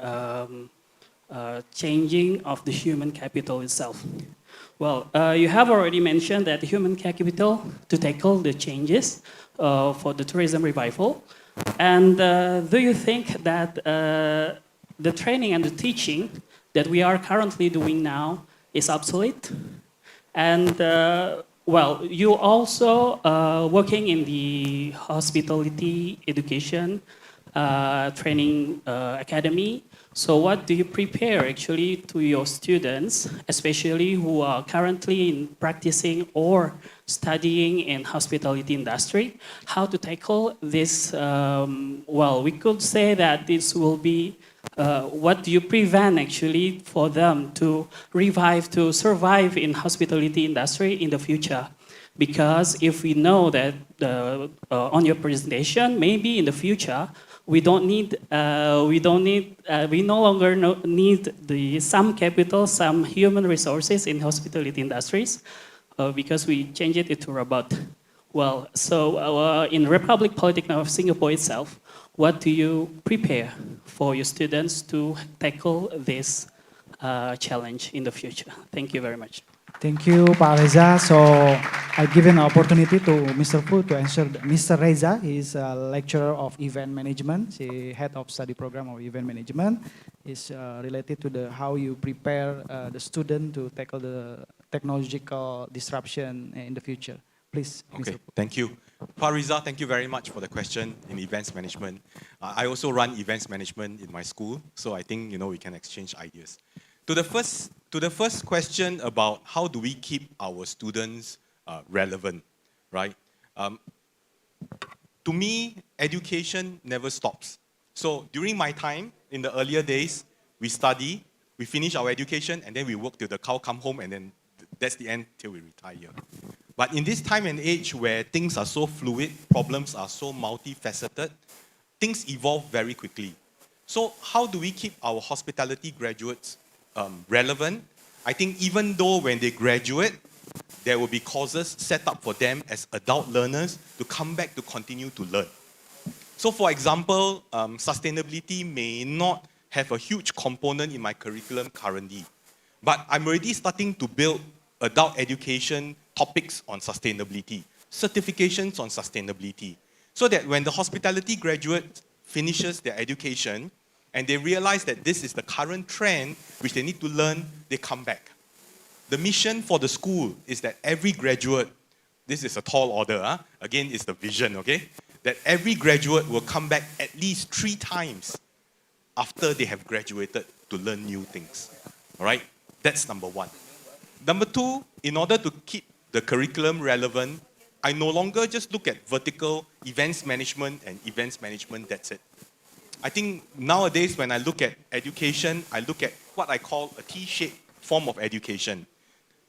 changing of the human capital itself. Well, you have already mentioned that human capital to tackle the changes for the tourism revival. And do you think that the training and the teaching that we are currently doing now is obsolete? And well, you also working in the hospitality education training academy. So what do you prepare actually to your students, especially who are currently practicing or studying in hospitality industry, how to tackle this? Well, we could say that this will be what do you prevent actually for them to revive, to survive in hospitality industry in the future? Because if we know that on your presentation, maybe in the future, we no longer need some capital, some human resources in hospitality industries, because we changed it to robot. Well, so in Republic Polytechnic of Singapore itself, what do you prepare for your students to tackle this challenge in the future? Thank you very much. Thank you, Pak Reza. So I give an opportunity to Mr. Pu to answer. Mr. Reza, he is a lecturer of event management. He head of study program of event management. Is related to the how you prepare the student to tackle the technological disruption in the future. Please, Okay, Mr. Pu. thank you. Pak Riza, thank you very much for the question in events management. I also run events management in my school, so I think we can exchange ideas. To the first question about how do we keep our students relevant, right? To me, education never stops. So during my time, in the earlier days, we study, we finish our education, and then we work till the cow come home, and then that's the end till we retire. But in this time and age where things are so fluid, problems are so multifaceted, things evolve very quickly. So how do we keep our hospitality graduates relevant? I think even though when they graduate, there will be courses set up for them as adult learners to come back to continue to learn. So for example, sustainability may not have a huge component in my curriculum currently, but I'm already starting to build adult education topics on sustainability, certifications on sustainability, so that when the hospitality graduate finishes their education and they realize that this is the current trend which they need to learn, they come back. The mission for the school is that every graduate, this is a tall order, again, it's the vision, okay? That every graduate will come back at least 3 times after they have graduated to learn new things, all right? That's number 1. Number 2, in order to keep the curriculum relevant, I no longer just look at vertical events management and events management, that's it. I think nowadays when I look at education, I look at what I call a T-shaped form of education.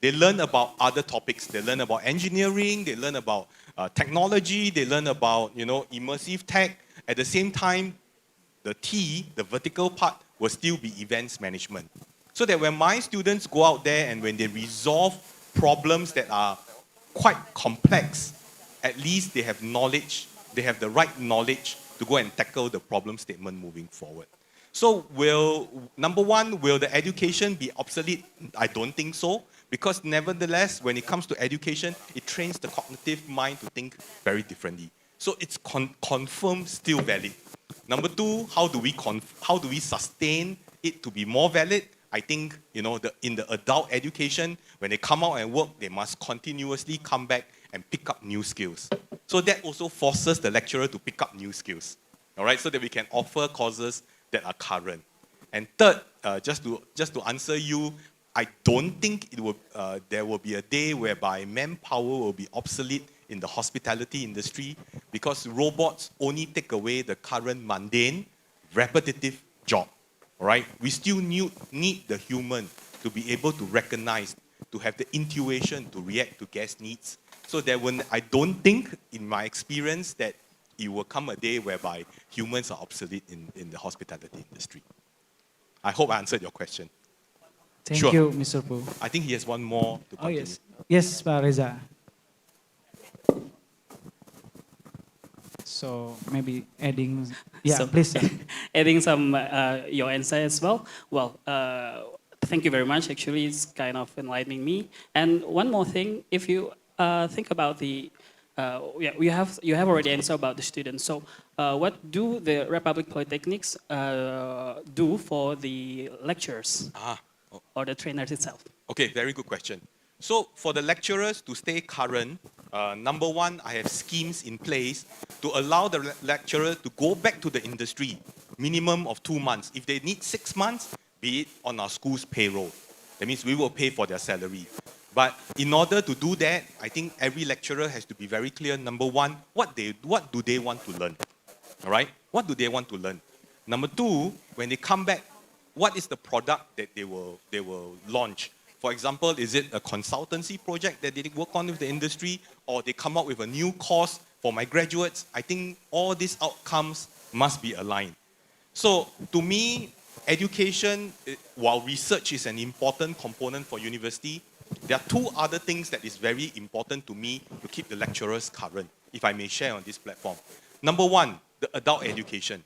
They learn about other topics. They learn about engineering, they learn about technology, they learn about immersive tech. At the same time, the T, the vertical part, will still be events management. So that when my students go out there and when they resolve problems that are quite complex, at least they have knowledge, they have the right knowledge to go and tackle the problem statement moving forward. So number 1, will the education be obsolete? I don't think so, because nevertheless, when it comes to education, it trains the cognitive mind to think very differently. So it's confirmed still valid. Number 2, how do we sustain it to be more valid? I think in the adult education, when they come out and work, they must continuously come back and pick up new skills. So that also forces the lecturer to pick up new skills, all right, so that we can offer courses that are current. And third, just to answer you, I don't think there will be a day whereby manpower will be obsolete in the hospitality industry, because robots only take away the current mundane, repetitive job. All right? We still need the human to be able to recognize, to have the intuition to react to guest needs. So that I don't think, in my experience, that it will come a day whereby humans are obsolete in the hospitality industry. I hope I answered your question. Thank Sure. you, Mr. Pu. I think he has one more to continue. Oh, yes. Yes, Pak Reza. So maybe adding, yeah, So, please. adding some your answer as well. Well, Thank you very much. Actually, it's kind of enlightening me. And one more thing, if you think about the, you have already answered about the students. So, what do the Republic Polytechnics do for the lecturers or the trainers itself? Okay, very good question. So for the lecturers to stay current, number one, I have schemes in place to allow the lecturer to go back to the industry, minimum of 2 months. If they need 6 months, be it on our school's payroll. That means we will pay for their salary. But in order to do that, I think every lecturer has to be very clear, number one, what do they want to learn? All right? What do they want to learn? Number two, when they come back, what is the product that they will launch? For example, is it a consultancy project that they work on with the industry, or they come up with a new course for my graduates? I think all these outcomes must be aligned. So to me, education, while research is an important component for university, there are two other things that is very important to me to keep the lecturers current, if I may share on this platform. Number one, the adult education.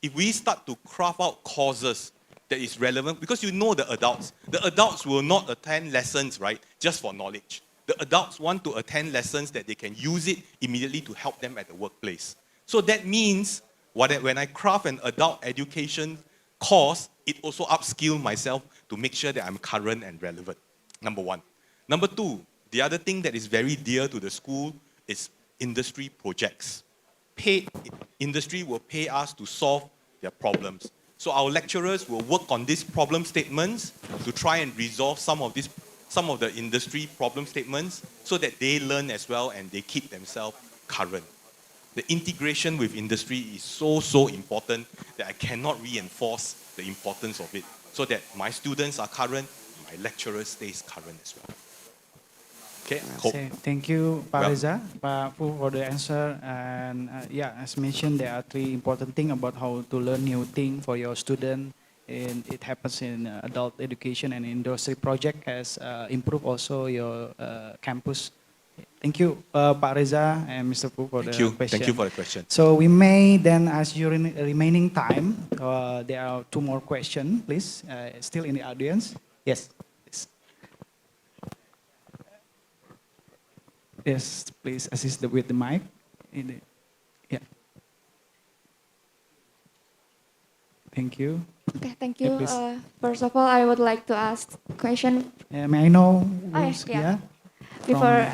If we start to craft out courses that is relevant, because you know the adults will not attend lessons, right, just for knowledge. The adults want to attend lessons that they can use it immediately to help them at the workplace. So that means when I craft an adult education course, it also upskill myself to make sure that I'm current and relevant, number one. Number two, the other thing that is very dear to the school is industry projects. Industry will pay us to solve their problems. So our lecturers will work on these problem statements to try and resolve some of the industry problem statements so that they learn as well and they keep themselves current. The integration with industry is so important that I cannot reinforce the importance of it, so that my students are current, my lecturers stays current as well. Okay. Thank you, Pak Reza, Pak Fu, for the answer. And yeah, as mentioned, there are three important things about how to learn new things for your student. And it happens in adult education, and industry project has improved also your campus. Thank you, Pak Reza and Mr. Fu, for the question. Thank you for the question. So we may then ask you in remaining time. There are two more questions, please. Still in the audience. Yes. Yes, please assist with the mic. Yeah. Thank you. Okay, thank you. Yeah, First of all, I would like to ask a question. May I know? Before,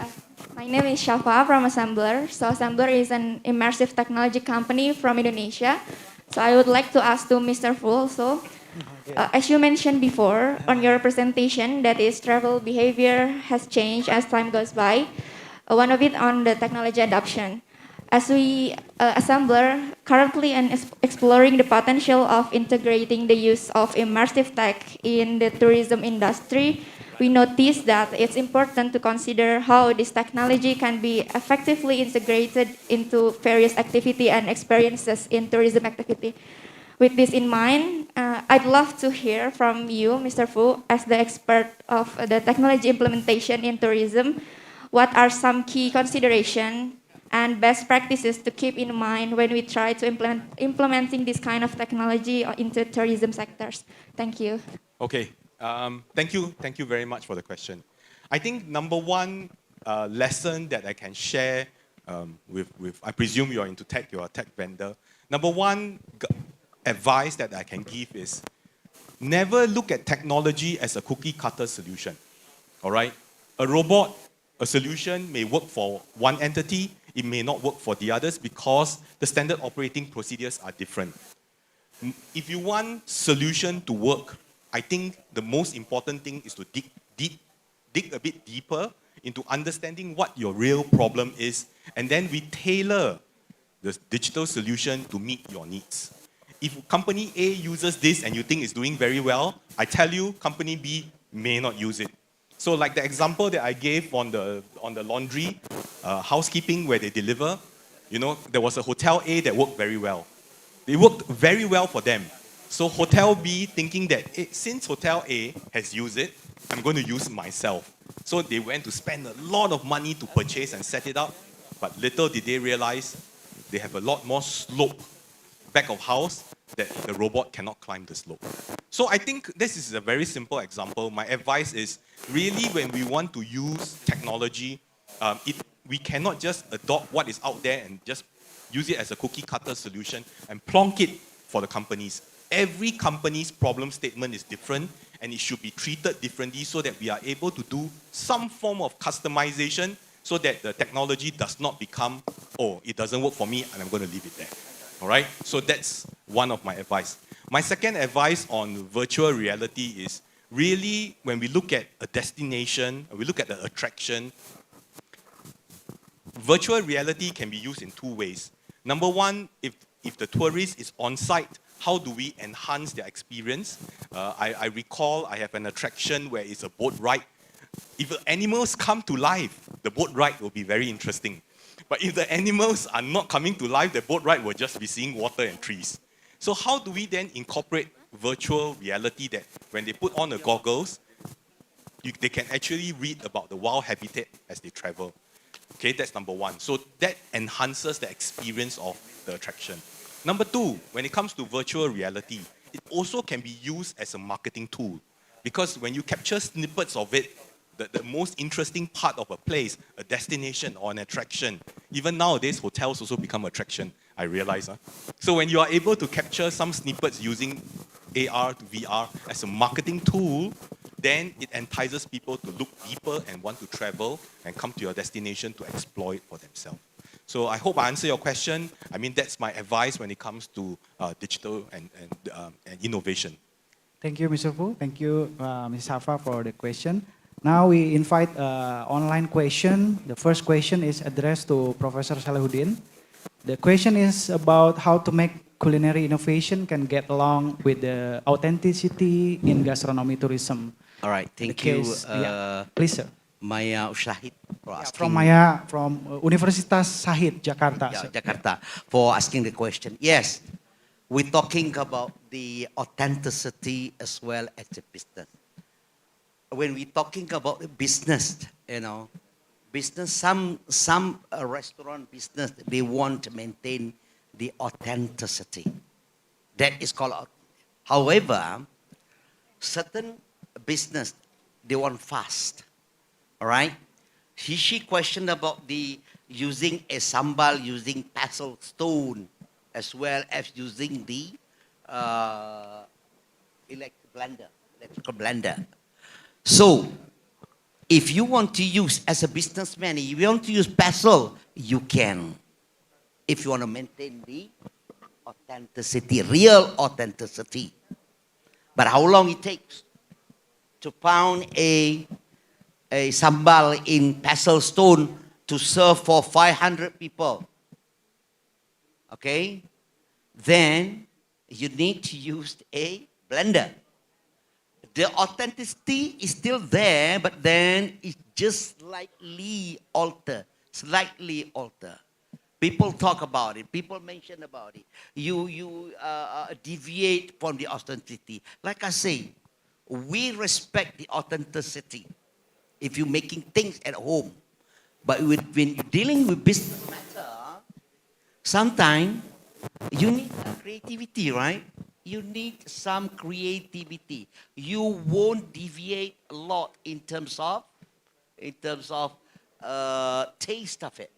my name is Shafa from Assembler. So Assembler is an immersive technology company from Indonesia. So I would like to ask to Mr. Fu also. As you mentioned before on your presentation, that is travel behavior has changed as time goes by. One of it on the technology adoption. As we Assembler currently and exploring the potential of integrating the use of immersive tech in the tourism industry, we notice that it's important to consider how this technology can be effectively integrated into various activity and experiences in tourism activity. With this in mind, I'd love to hear from you, Mr. Fu, as the expert of the technology implementation in tourism. What are some key considerations and best practices to keep in mind when we try to implementing this kind of technology into tourism sectors? Thank you. Okay, thank you very much for the question. I think number one lesson that I can share with I presume you're into tech, you're a tech vendor. Number one advice that I can give is never look at technology as a cookie cutter solution, all right? A robot, a solution may work for one entity, it may not work for the others because the standard operating procedures are different. If you want solution to work, I think the most important thing is to dig a bit deeper into understanding what your real problem is, and then we tailor the digital solution to meet your needs. If company A uses this and you think it's doing very well, I tell you, company B may not use it. So like the example that I gave on the laundry, housekeeping where they deliver, you know, there was a hotel A that worked very well. It worked very well for them. So hotel B thinking that since hotel A has used it, I'm going to use it myself. So they went to spend a lot of money to purchase and set it up, but little did they realize they have a lot more slope back of house that the robot cannot climb the slope. So I think this is a very simple example. My advice is really when we want to use technology, we cannot just adopt what is out there and just use it as a cookie cutter solution and plonk it for the companies. Every company's problem statement is different and it should be treated differently so that we are able to do some form of customization so that the technology does not become, oh, it doesn't work for me and I'm going to leave it there. All right? So that's one of my advice. My second advice on virtual reality is really when we look at a destination, we look at the attraction, virtual reality can be used in two ways. Number one, if the tourist is on site, how do we enhance their experience? I recall I have an attraction where it's a boat ride. If the animals come to life, the boat ride will be very interesting. But if the animals are not coming to life, the boat ride will just be seeing water and trees. So how do we then incorporate virtual reality that when they put on the goggles, they can actually read about the wild habitat as they travel? Okay, that's number one. So that enhances the experience of the attraction. Number two, when it comes to virtual reality, it also can be used as a marketing tool. Because when you capture snippets of it, the most interesting part of a place, a destination or an attraction, even nowadays hotels also become attraction, I realize. So when you are able to capture some snippets using AR to VR as a marketing tool, then it entices people to look deeper and want to travel and come to your destination to explore it for themselves. So I hope I answer your question. I mean, that's my advice when it comes to digital and innovation. Thank you, Mr. Fu. Thank you, Ms. Safa, for the question. Now we invite online question. The first question is addressed to Professor Salahuddin. The question is about how to make culinary innovation can get along with the authenticity in gastronomy tourism. All right, thank you. Please, sir. Maya Shahid for asking. From Maya, from Universitas Sahid, Jakarta. Yeah, Jakarta, for asking the question. Yes, we're talking about the authenticity as well as the business. When we're talking about the business, business, some restaurant business, they want to maintain the authenticity. That is called. However, certain business, they want fast. All right? She questioned about the using a sambal, using pestle stone, as well as using the electrical blender. So, if you want to use, as a businessman, if you want to use pestle, you can. If you want to maintain the authenticity, real authenticity. But how long it takes to pound a sambal in pestle stone to serve for 500 people? Okay? Then you need to use a blender. The authenticity is still there, but then it's just slightly altered. People talk about it. People mention about it. You deviate from the authenticity. Like I say, we respect the authenticity if you're making things at home. But when you're dealing with business matter, sometimes you need creativity, right? You need some creativity. You won't deviate a lot in terms of taste of it.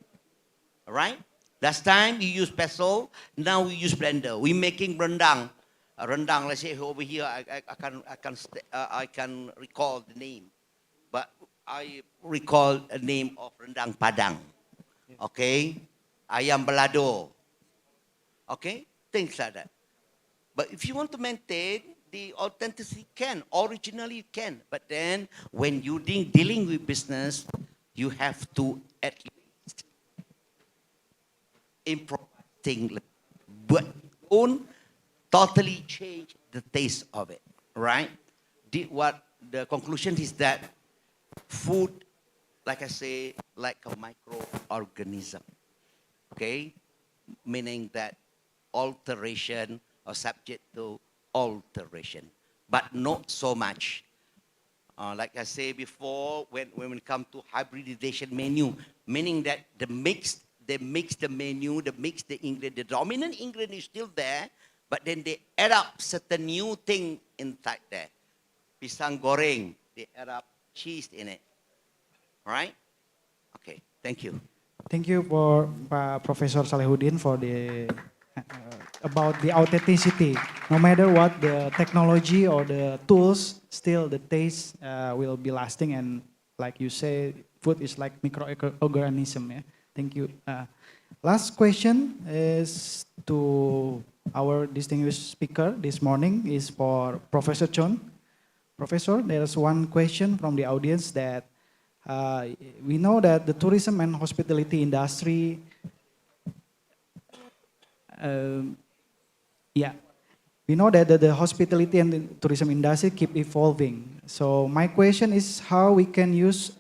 All right? Last time you use pestle, now we use blender. We're making rendang. Rendang, let's say over here, I can recall the name, but I recall a name of rendang Padang. Okay, ayam balado. Okay, things like that. But if you want to maintain the authenticity, originally you can. But then when you're dealing with business, you have to at least improvise things, but don't totally change the taste of it, right? The conclusion is that food, like I say, like a microorganism, okay? Meaning that alteration or subject to alteration, but not so much. Like I say before, when it comes to hybridization menu, meaning that they mix the menu, the dominant ingredient is still there, But then they add up certain new thing inside there. Pisang goreng, they add up cheese in it. All right? Okay, thank you. Thank you for Professor Salehuddin for the about the authenticity. No matter what the technology or the tools, still the taste will be lasting. And like you say, food is like microorganism. Yeah? Thank you. Last question is to our distinguished speaker this morning is for Professor Chon. Professor, there's one question from the audience that we know that the tourism and hospitality industry, we know that the hospitality and the tourism industry keep evolving. So my question is how we can use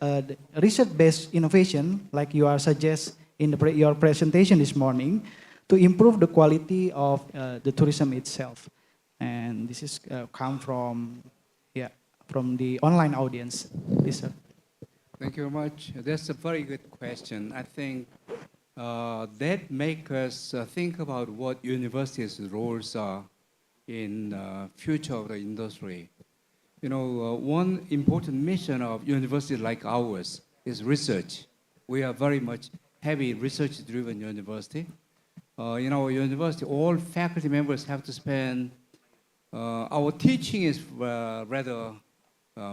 research-based innovation, like you are suggest in your presentation this morning, to improve the quality of the tourism itself. And this is come from the online audience. Please, sir. Thank you very much. That's a very good question. I think that makes us think about what universities' roles are in future of the industry. You know, one important mission of universities like ours is research. We are very much heavy research-driven university. In our university, all faculty members have to spend, our teaching is rather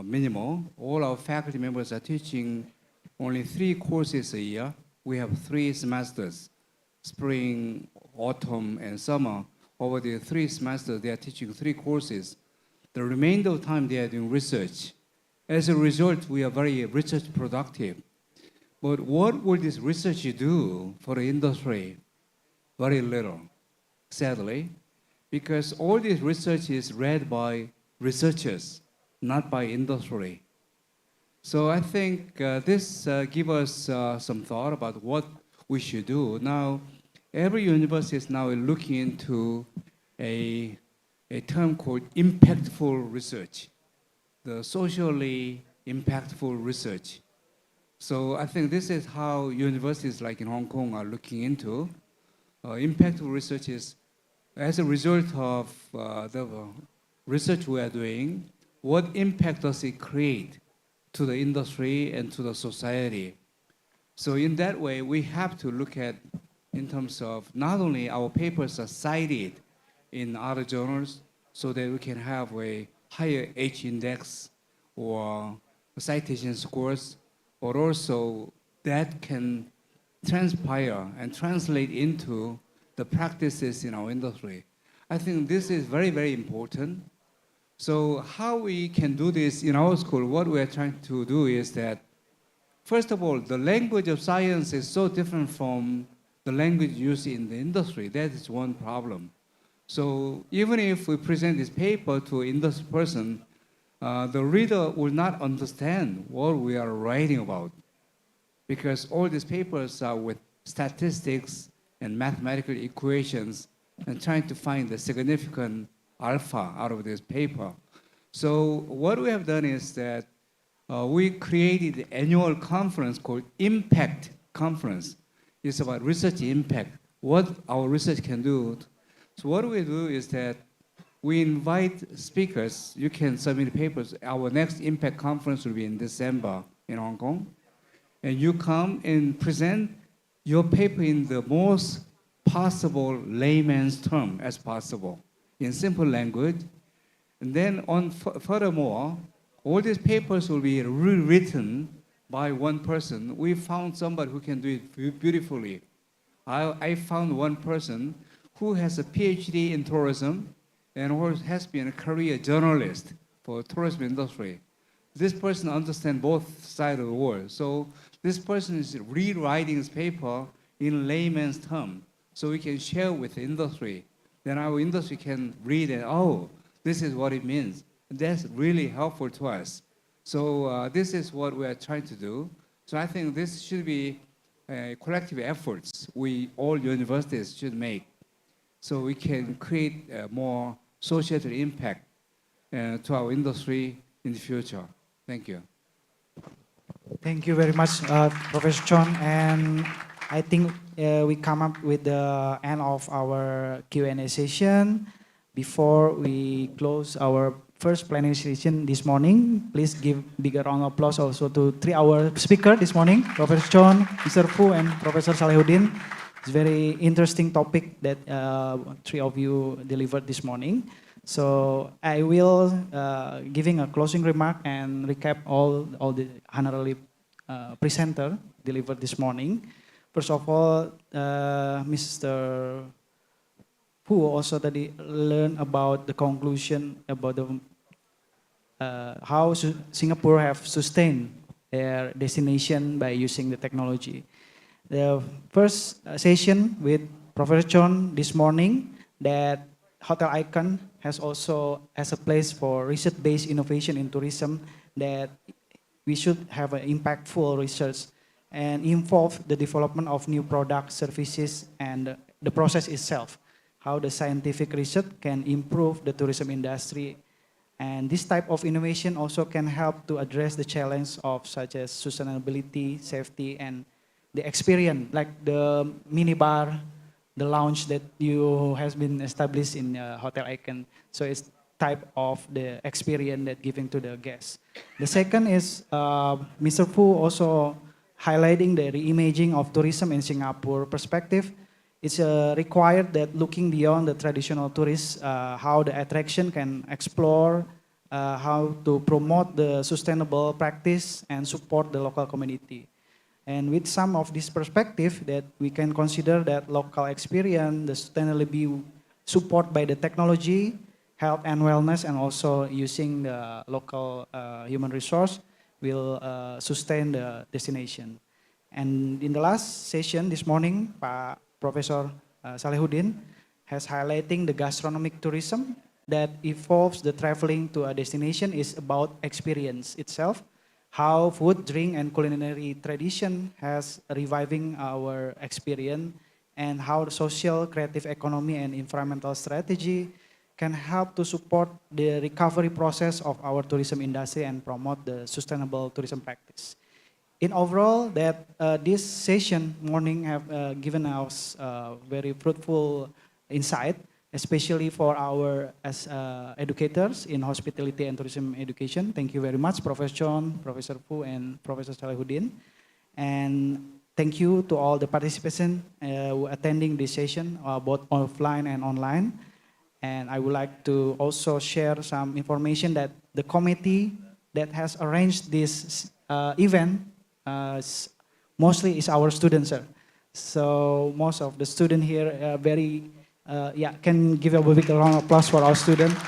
minimal. All our faculty members are teaching only 3 courses a year. We have 3 semesters, spring, autumn, and summer. Over the 3 semesters, they are teaching 3 courses. The remainder of the time, they are doing research. As a result, we are very research productive. But what will this research do for the industry? Very little, sadly, because all this research is read by researchers, not by industry. So I think this gives us some thought about what we should do. Now, every university is now looking into a term called impactful research, the socially impactful research. So I think this is how universities like in Hong Kong are looking into. Impactful research is as a result of the research we are doing, what impact does it create to the industry and to the society? So in that way, we have to look at in terms of not only our papers are cited in other journals so that we can have a higher H index or citation scores, but also that can transpire and translate into the practices in our industry. I think this is very, very important. So how we can do this in our school, what we are trying to do is that, first of all, the language of science is so different from the language used in the industry. That is one problem. So even if we present this paper to an industry person, the reader will not understand what we are writing about, because all these papers are with statistics and mathematical equations and trying to find the significant alpha out of this paper. So what we have done is that we created an annual conference called Impact Conference. It's about research impact, what our research can do. So what we do is that we invite speakers. You can submit papers. Our next Impact Conference will be in December in Hong Kong. And you come and present your paper in the most possible layman's term as possible, in simple language. And then furthermore, all these papers will be rewritten by one person. We found somebody who can do it beautifully. I found one person who has a PhD in tourism and who has been a career journalist for the tourism industry. This person understands both sides of the world. So this person is rewriting his paper in layman's terms so we can share with the industry. Then our industry can read and, oh, this is what it means. That's really helpful to us. So this is what we are trying to do. So I think this should be collective efforts we, all universities should make so we can create more societal impact to our industry in the future. Thank you. Thank you very much, Professor Chon. And I think we come up with the end of our Q&A session. Before we close our first plenary session this morning, please give bigger round of applause also to our speaker this morning, Professor John, Mr. Fu, and Professor Salehuddin. It's very interesting topic that three of you delivered this morning. So I will giving a closing remark and recap all the honorary presenter delivered this morning. First of all, Mr. Who also tadi learn about the conclusion about the how Singapore have sustained their destination by using the technology. The first session with Professor John this morning that Hotel Icon has also as a place for research-based innovation in tourism, that we should have an impactful research and involve the development of new products, services, and the process itself. How the scientific research can improve the tourism industry. And this type of innovation also can help to address the challenge of such as sustainability, safety, and the experience, like the minibar, the lounge that you has been established in Hotel Icon. So it's type of the experience that giving to the guests. The second is Mr. Fu also highlighting the reimaging of tourism in Singapore perspective. It's required that looking beyond the traditional tourists, how the attraction can explore, how to promote the sustainable practice and support the local community. And with some of this perspective that we can consider that local experience, the sustainability support by the technology, health and wellness, and also using the local human resource will sustain the destination. And in the last session this morning, Professor Salehuddin has highlighting the gastronomic tourism that involves the traveling to a destination is about experience itself, how food, drink, and culinary tradition has reviving our experience, and how the social, creative economy, and environmental strategy can help to support the recovery process of our tourism industry and promote the sustainable tourism practice. In overall, that this session morning have given us very fruitful insight, especially for our as educators in hospitality and tourism education. Thank you very much, Professor John, Professor Fu, and Professor Salehuddin. And thank you to all the participants who attending this session, both offline and online. And I would like to also share some information that the committee that has arranged this event mostly is our students, sir. So most of the students here can give a big round of applause for our students.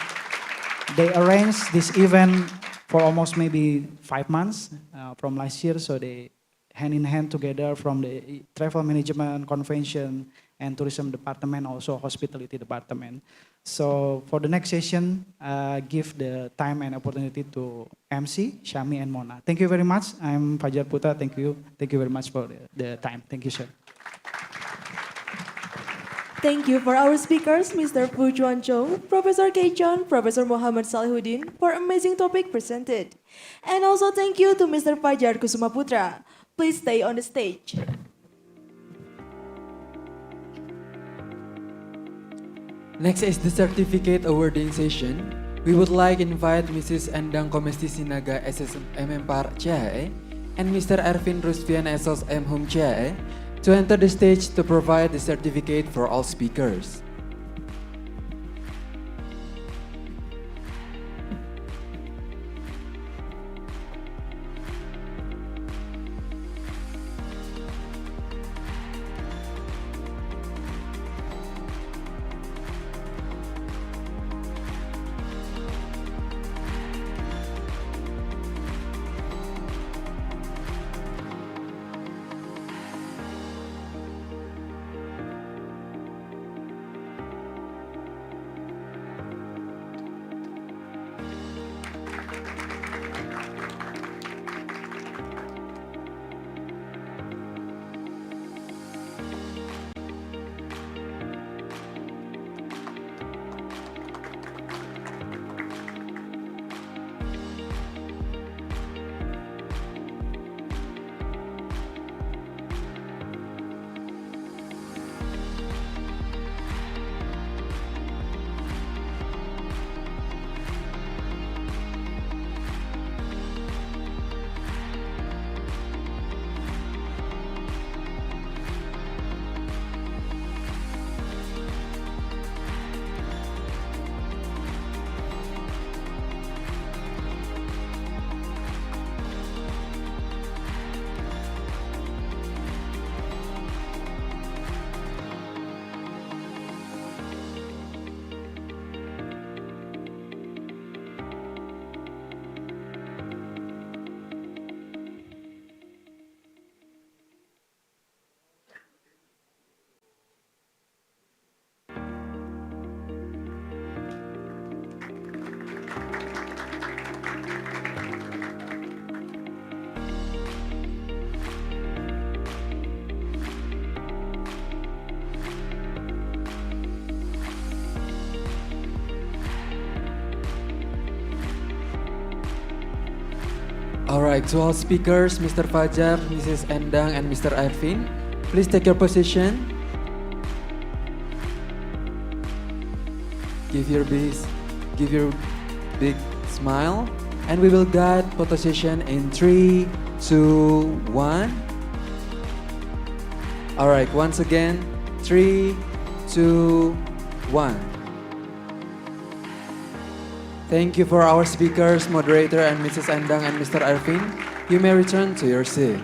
They arranged this event for almost maybe 5 months from last year. So they hand in hand together from the travel management, convention, and tourism department, also hospitality department. So for the next session, give the time and opportunity to MC, Shami, and Mona. Thank you very much. I'm Fajar Putra. Thank you. Thank you very much for the time. Thank you, sir. Thank you for our speakers, Mr. Fu Chuan Chong, Professor Kei Chon, Professor Muhammad Salehuddin, for amazing topic presented. And also thank you to Mr. Fajar Kusuma Putra. Please stay on the stage. Next is the certificate awarding session. We would like to invite Mrs. Endang Komesti Sinaga SSM Par CAE and Mr. Ervin Rusfian SSM Hum CAE to enter the stage to provide the certificate for all speakers. Alright, to all speakers, Mr. Fajar, Mrs. Endang, and Mr. Arvin, please take your position. Give your big smile, and we will guide photo session in 3, 2, 1. Alright, once again, 3, 2, 1. Thank you for our speakers, moderator, and Mrs. Endang and Mr. Arvin. You may return to your seat.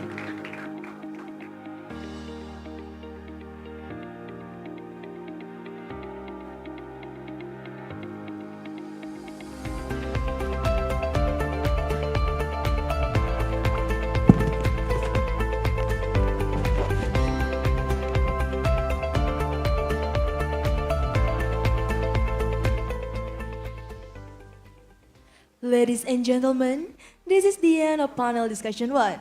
Ladies and gentlemen, this is the end of panel discussion 1.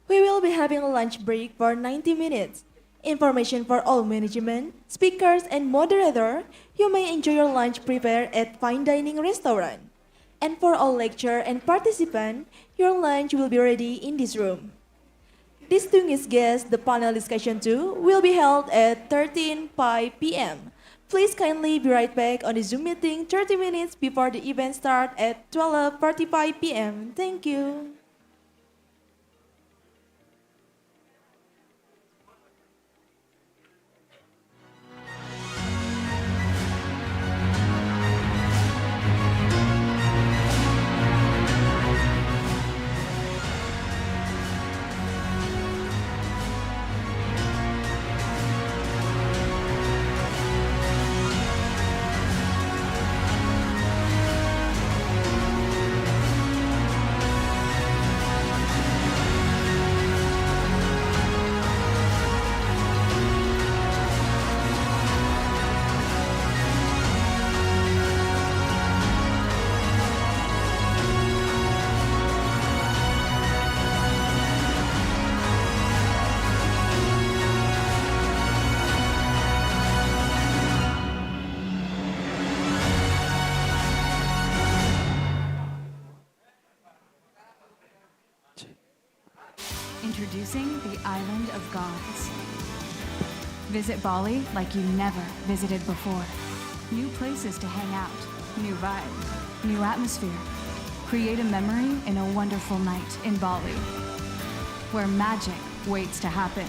We will be having a lunch break for 90 minutes. Information for all management, speakers, and moderator, you may enjoy your lunch prepared at fine dining restaurant. And for all lecturer and participant, your lunch will be ready in this room. Distinguished guests, the panel discussion 2 will be held at 13:05 p.m. Please kindly be right back on the Zoom meeting 30 minutes before the event starts at 12:45 p.m. Thank you. Introducing the Island of Gods. Visit Bali like you never visited before. New places to hang out, new vibe, new atmosphere. Create a memory in a wonderful night in Bali, where magic waits to happen.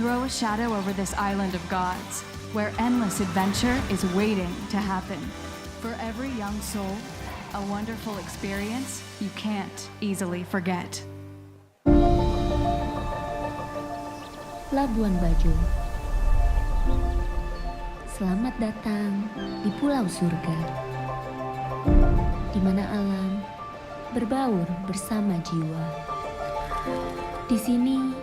Throw a shadow over this island of gods, where endless adventure is waiting to happen. For every young soul, a wonderful experience you can't easily forget. Labuan Bajo. Selamat datang di Pulau Surga, di mana alam berbaur bersama jiwa. Di sini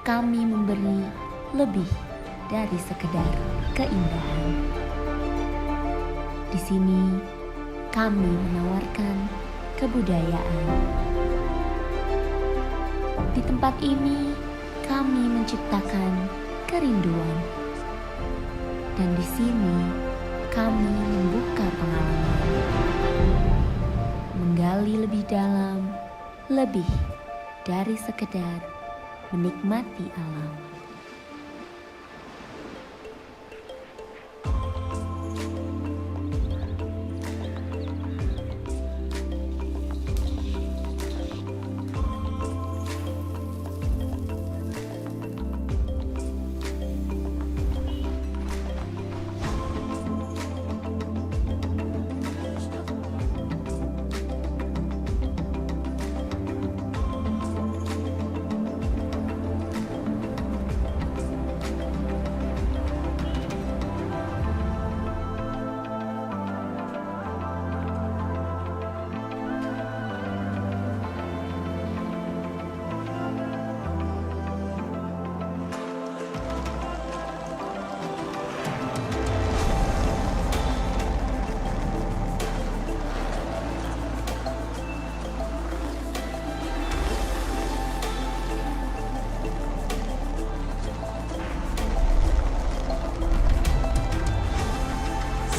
kami memberi lebih dari sekedar keindahan. Di sini kami menawarkan kebudayaan. Di tempat ini kami menciptakan kerinduan. Dan di sini kami membuka pengalaman. Menggali lebih dalam, lebih dari sekedar menikmati alam.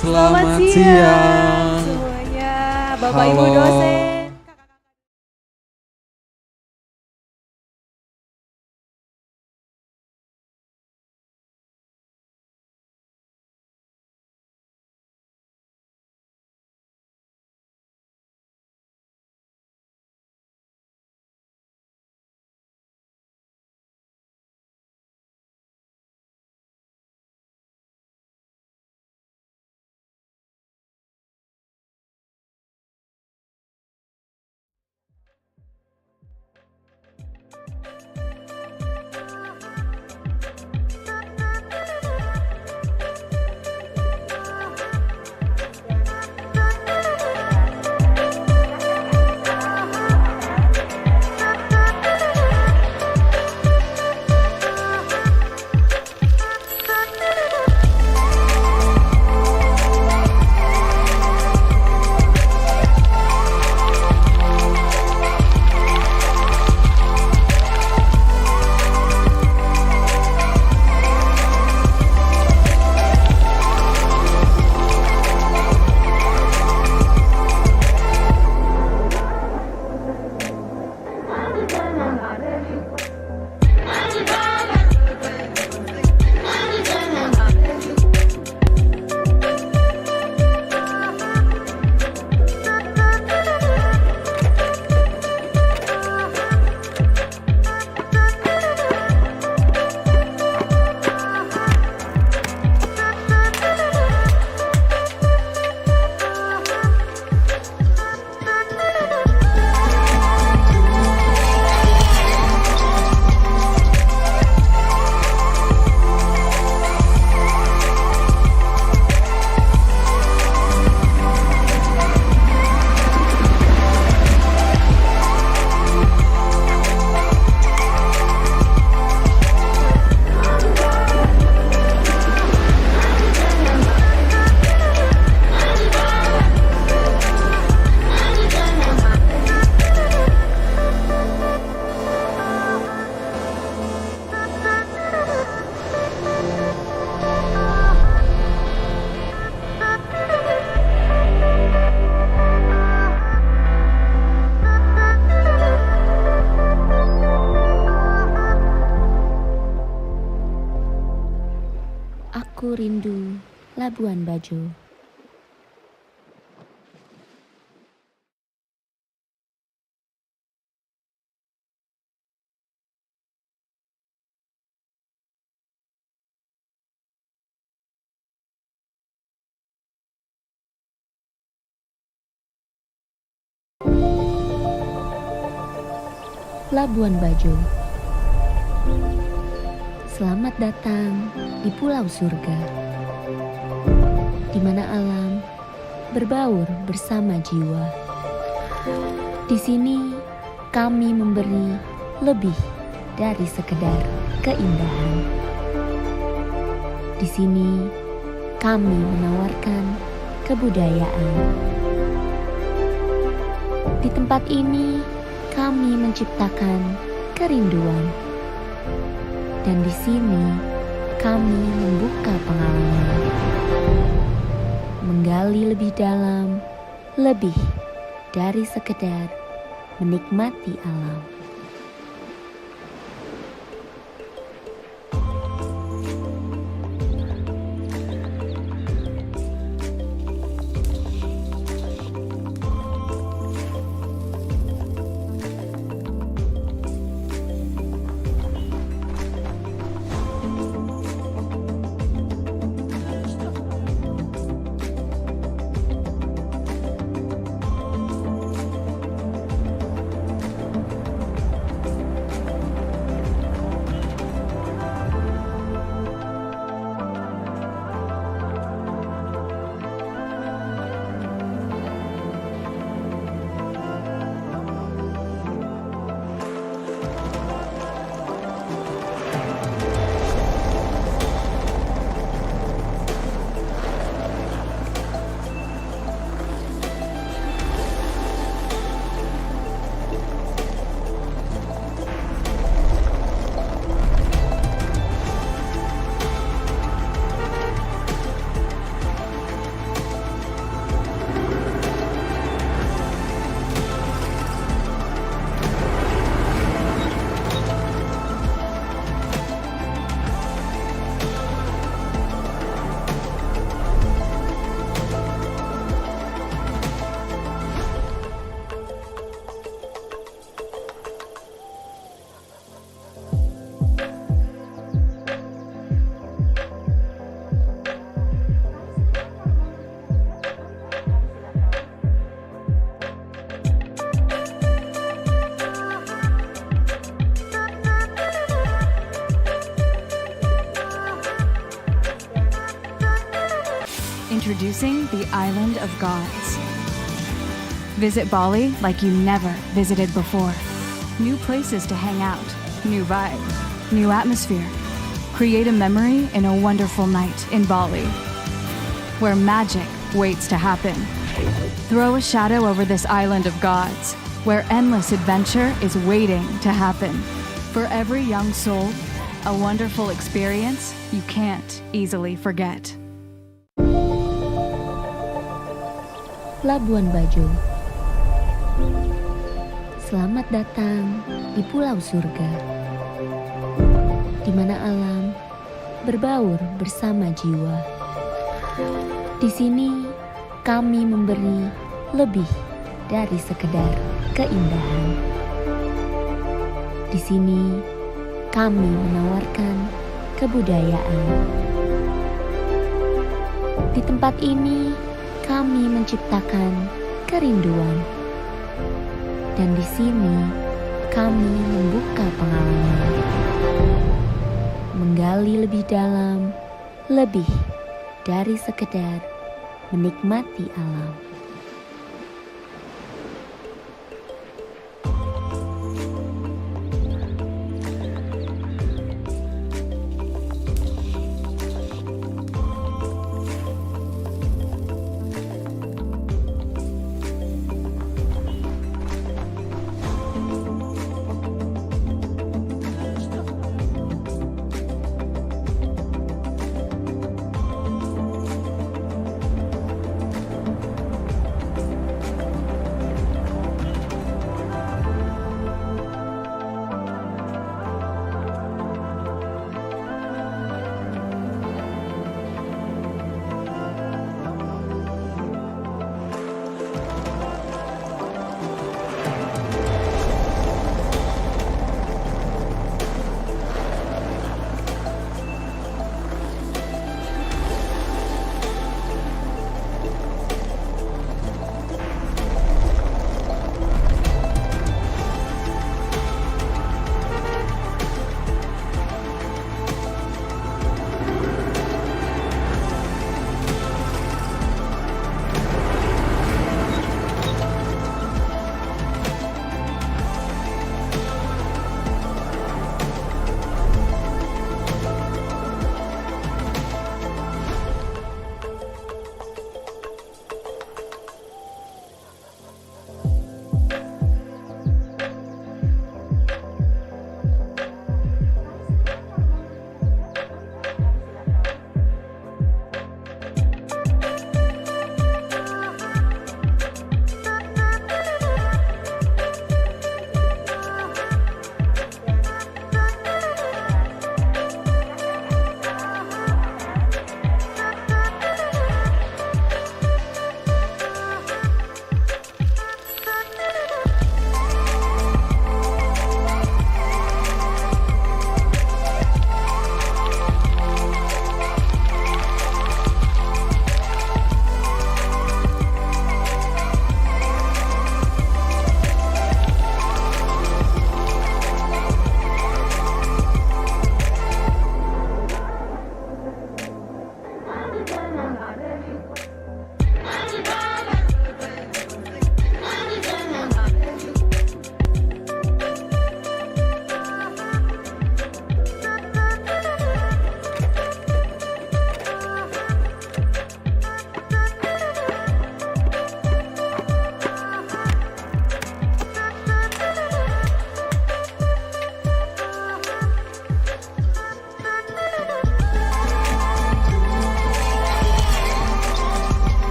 Selamat siang semuanya, Bapak Ibu dosen. Aku rindu Labuan Bajo. Labuan Bajo. Selamat datang di Pulau Surga, di mana alam berbaur bersama jiwa. Di sini kami memberi lebih dari sekedar keindahan. Di sini kami menawarkan kebudayaan. Di tempat ini kami menciptakan kerinduan. Dan di sini kami membuka pengalaman, menggali lebih dalam, lebih dari sekedar menikmati alam. Introducing the Island of Gods. Visit Bali like you never visited before. New places to hang out, new vibe, new atmosphere. Create a memory in a wonderful night in Bali, where magic waits to happen. Throw a shadow over this island of gods, where endless adventure is waiting to happen. For every young soul, a wonderful experience you can't easily forget. Labuan Bajo. Selamat datang di Pulau Surga, di mana alam berbaur bersama jiwa. Di sini kami memberi lebih dari sekedar keindahan. Di sini kami menawarkan kebudayaan. Di tempat ini kami menciptakan kerinduan. Dan di sini kami membuka pengalaman, menggali lebih dalam, lebih dari sekedar menikmati alam.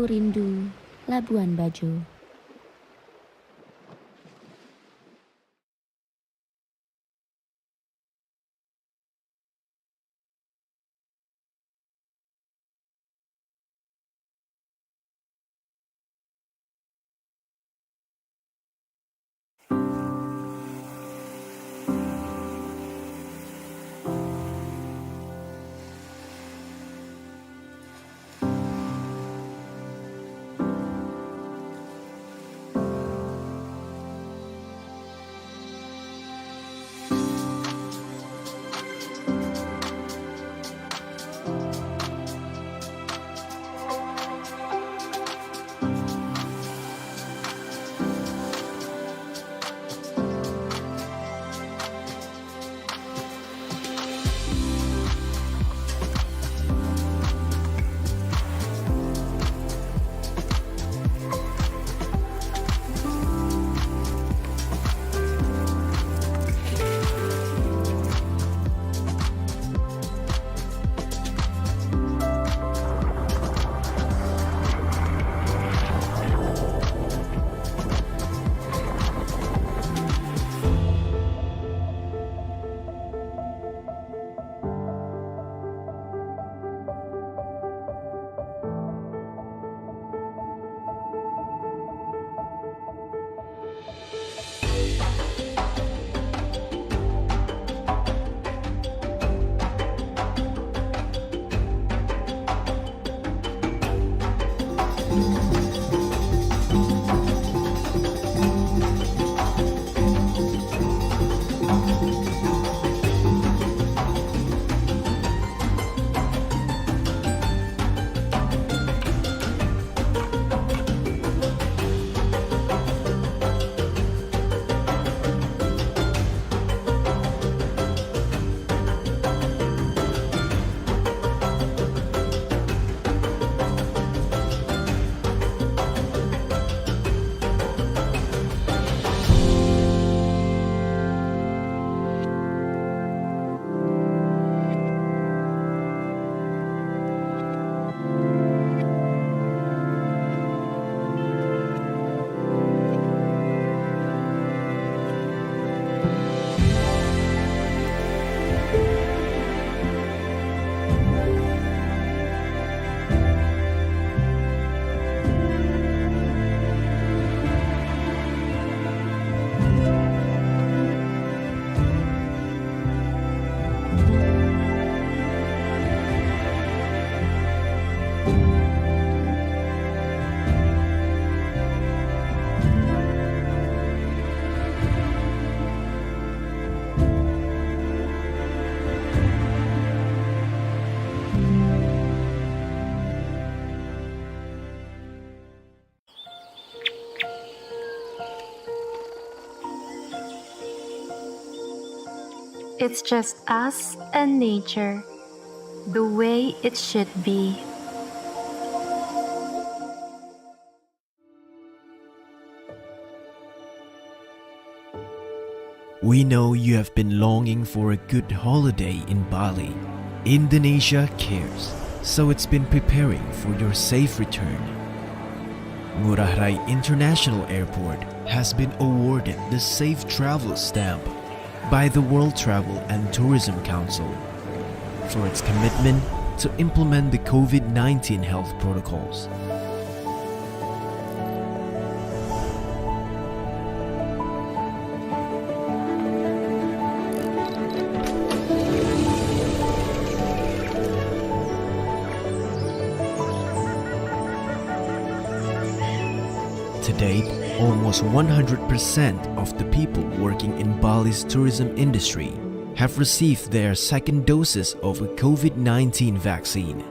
Aku rindu Labuan Bajo. It's just us and nature, the way it should be. We know you have been longing for a good holiday in Bali. Indonesia cares, so it's been preparing for your safe return. Ngurah Rai International Airport has been awarded the Safe Travel Stamp by the World Travel and Tourism Council for its commitment to implement the COVID-19 health protocols. To date, almost 100% of the people working in Bali's tourism industry have received their second doses of a COVID-19 vaccine.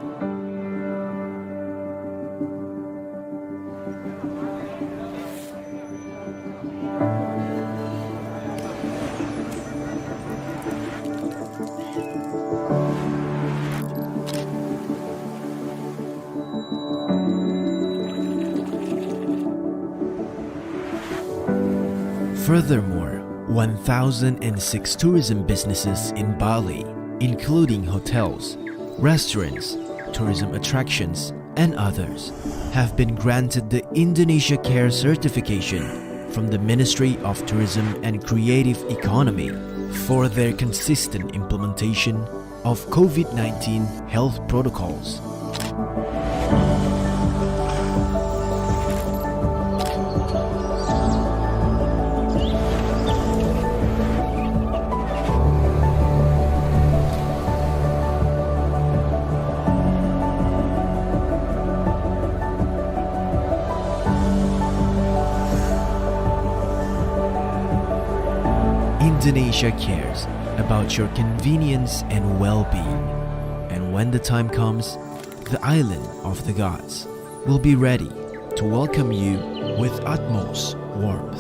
Furthermore, 1,006 tourism businesses in Bali, including hotels, restaurants, tourism attractions, and others have been granted the Indonesia Care certification from the Ministry of Tourism and Creative Economy for their consistent implementation of COVID-19 health protocols. Indonesia cares about your convenience and well-being, and when the time comes, the island of the gods will be ready to welcome you with utmost warmth.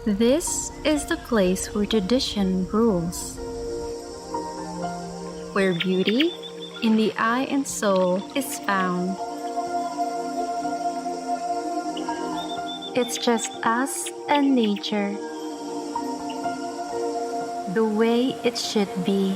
This is the place where tradition rules, where beauty in the eye and soul is found. It's just us and nature, the way it should be.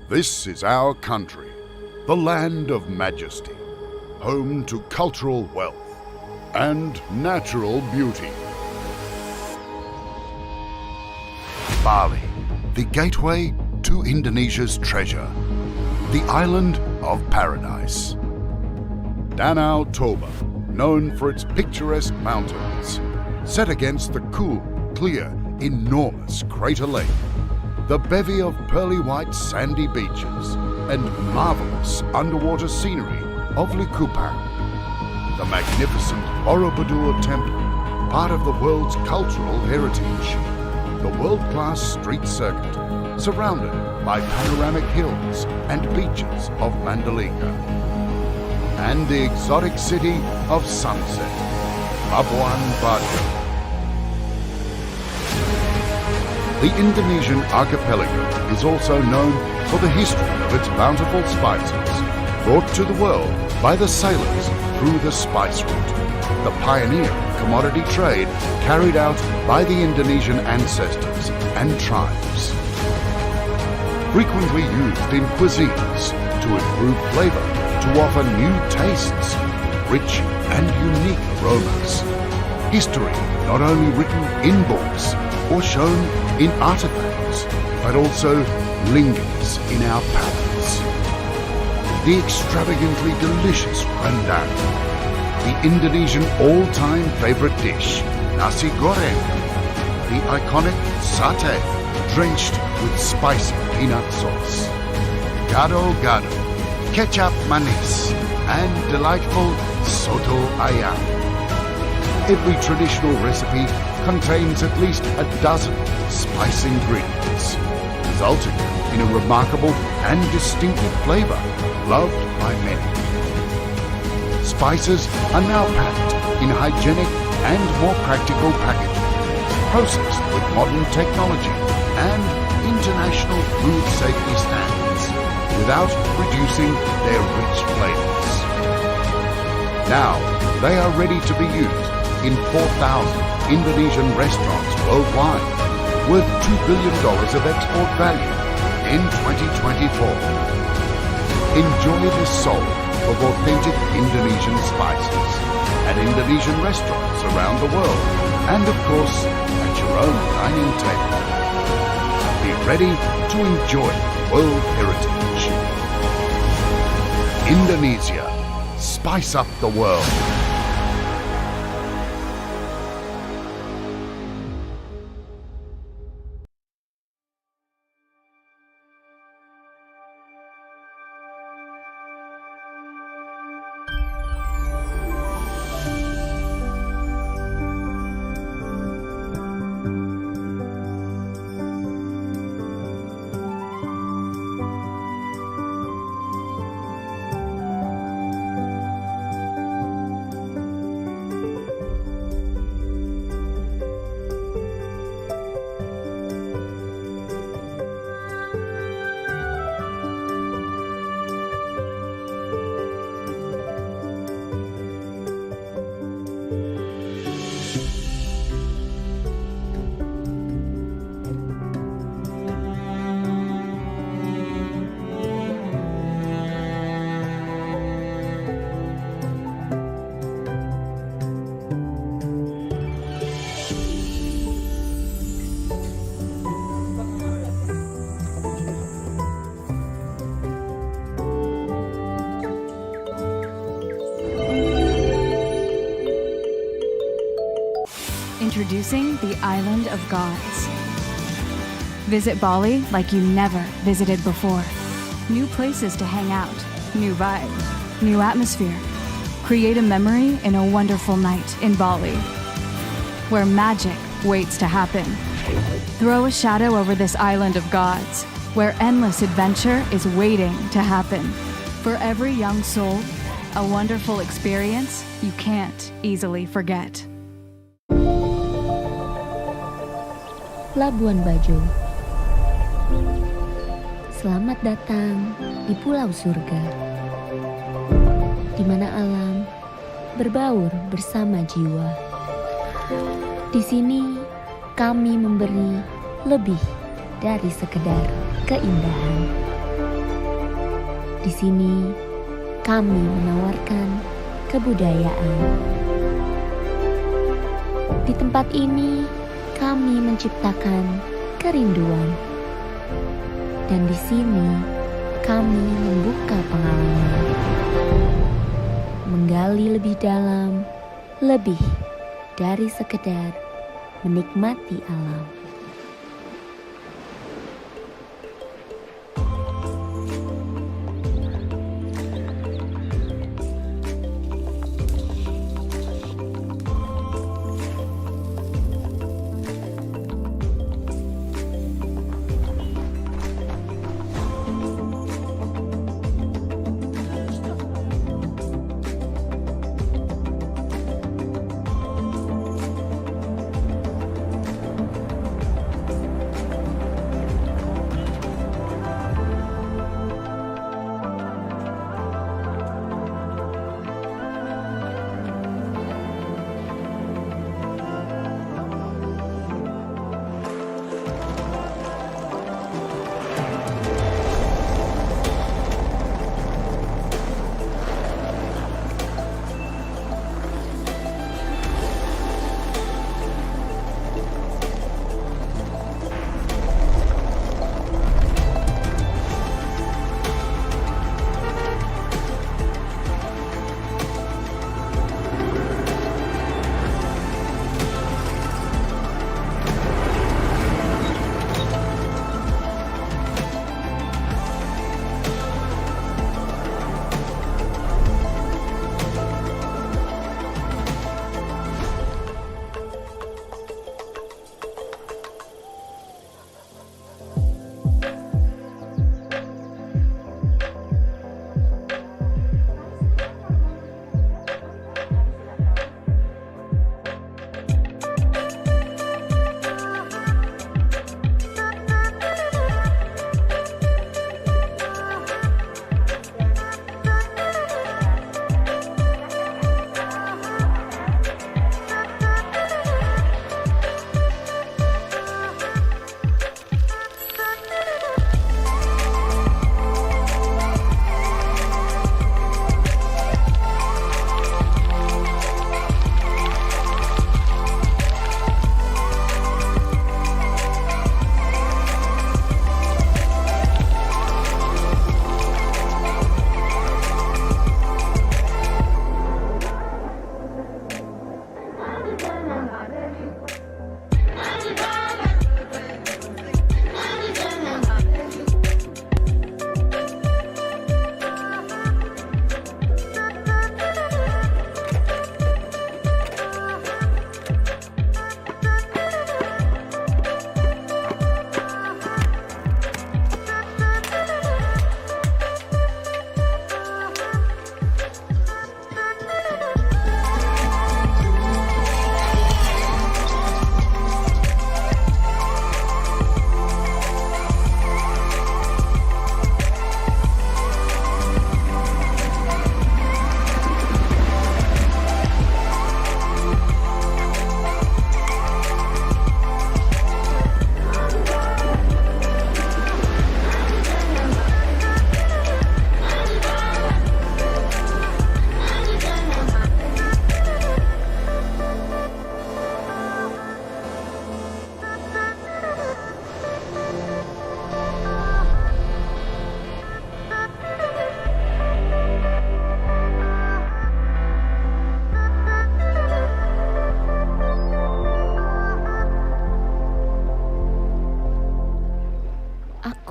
This is our country, the land of majesty, home to cultural wealth and natural beauty. Bali, the gateway to Indonesia's treasure, the island of paradise. Danau Toba, known for its picturesque mountains, set against the cool, clear, enormous Crater Lake. The bevy of pearly white sandy beaches and marvelous underwater scenery of Likupang. The magnificent Borobudur Temple, part of the world's cultural heritage. The world-class street circuit, surrounded by panoramic hills and beaches of Mandalika. And the exotic city of sunset, Labuan Bajo. The Indonesian archipelago is also known for the history of its bountiful spices, brought to the world by the sailors through the spice route, the pioneer commodity trade carried out by the Indonesian ancestors and tribes. Frequently used in cuisines to improve flavor, to offer new tastes, rich and unique aromas. History not only written in books or shown in artifacts, but also lingers in our palates. The extravagantly delicious rendang, the Indonesian all-time favorite dish, nasi goreng, the iconic satay, drenched with spicy peanut sauce, gado-gado, ketchup manis, and delightful soto ayam. Every traditional recipe contains at least a dozen spice ingredients, resulting in a remarkable and distinctive flavor loved by many. Spices are now packed in hygienic and more practical packaging, processed with modern technology and international food safety standards, without reducing their rich flavors. Now, they are ready to be used in 4,000 Indonesian restaurants worldwide, worth $2 billion of export value in 2024. Enjoy the soul of authentic Indonesian spices at Indonesian restaurants around the world, and of course, at your own dining table. Be ready to enjoy world heritage. Indonesia, spice up the world. Introducing the Island of Gods. Visit Bali like you never visited before. New places to hang out, new vibe, new atmosphere. Create a memory in a wonderful night in Bali, where magic waits to happen. Throw a shadow over this island of gods, where endless adventure is waiting to happen. For every young soul, a wonderful experience you can't easily forget. Labuan Bajo. Selamat datang di Pulau Surga, di mana alam berbaur bersama jiwa. Di sini kami memberi lebih dari sekedar keindahan. Di sini kami menawarkan kebudayaan. Di tempat ini kami menciptakan kerinduan. Dan di sini kami membuka pengalaman, menggali lebih dalam, lebih dari sekedar menikmati alam.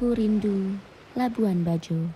Aku rindu Labuan Bajo.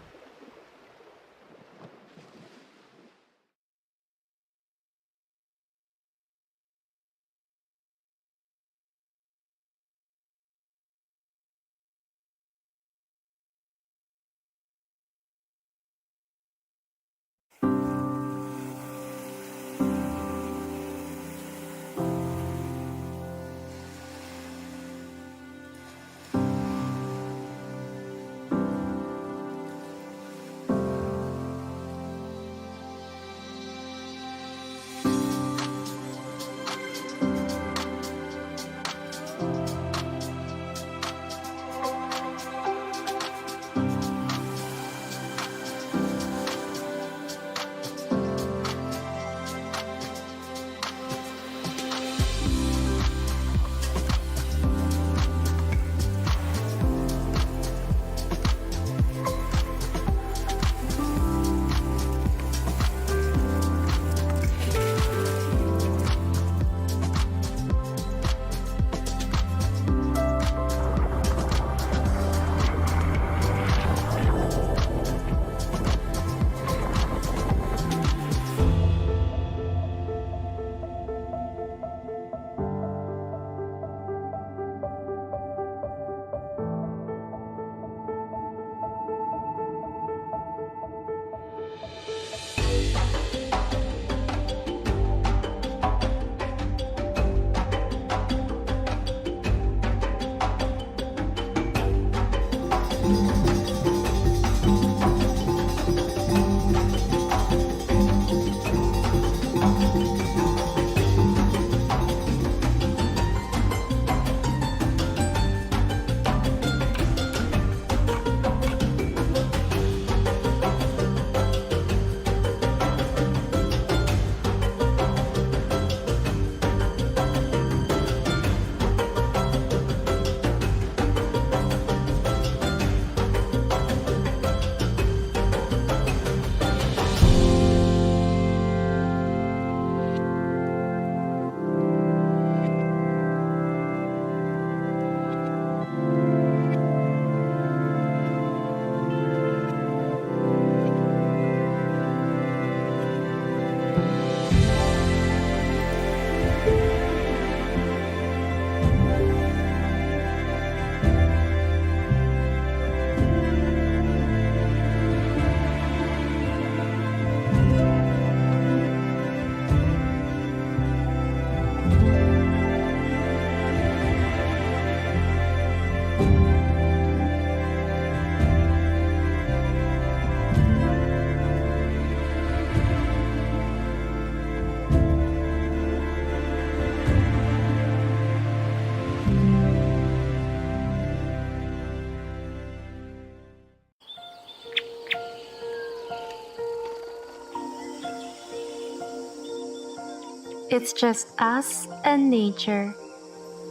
It's just us and nature,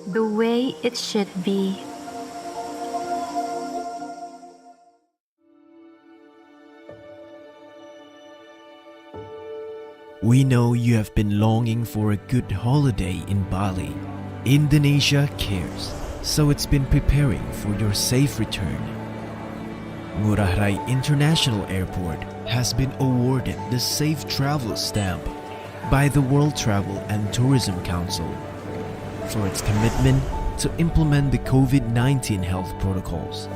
the way it should be. We know you have been longing for a good holiday in Bali. Indonesia cares, so it's been preparing for your safe return. Ngurah Rai International Airport has been awarded the Safe Travel Stamp by the World Travel and Tourism Council for its commitment to implement the COVID-19 health protocols.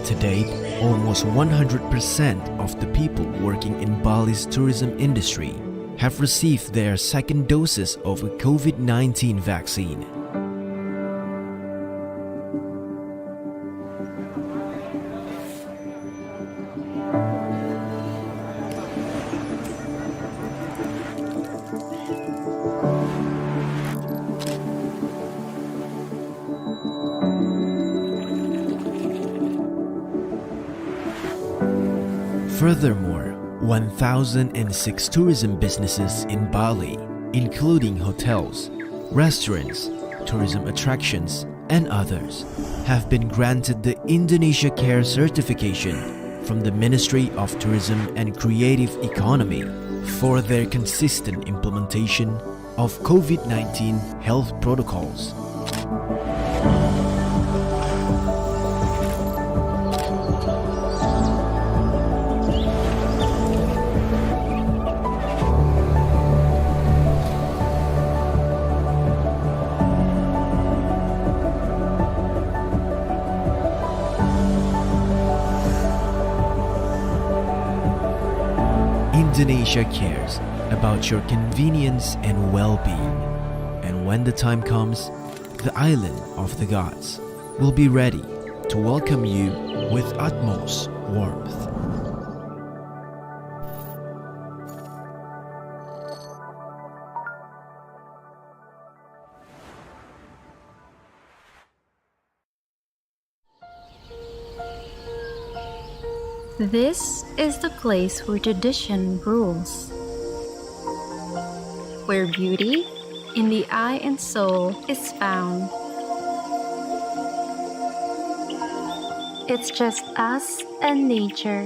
To date, almost 100% of the people working in Bali's tourism industry have received their second doses of a COVID-19 vaccine. Furthermore, 1,006 tourism businesses in Bali, including hotels, restaurants, tourism attractions, and others have been granted the Indonesia Care certification from the Ministry of Tourism and Creative Economy for their consistent implementation of COVID-19 health protocols. Indonesia cares about your convenience and well-being, and when the time comes, the island of the gods will be ready to welcome you with utmost warmth. This is the place where tradition rules, where beauty in the eye and soul is found. It's just us and nature,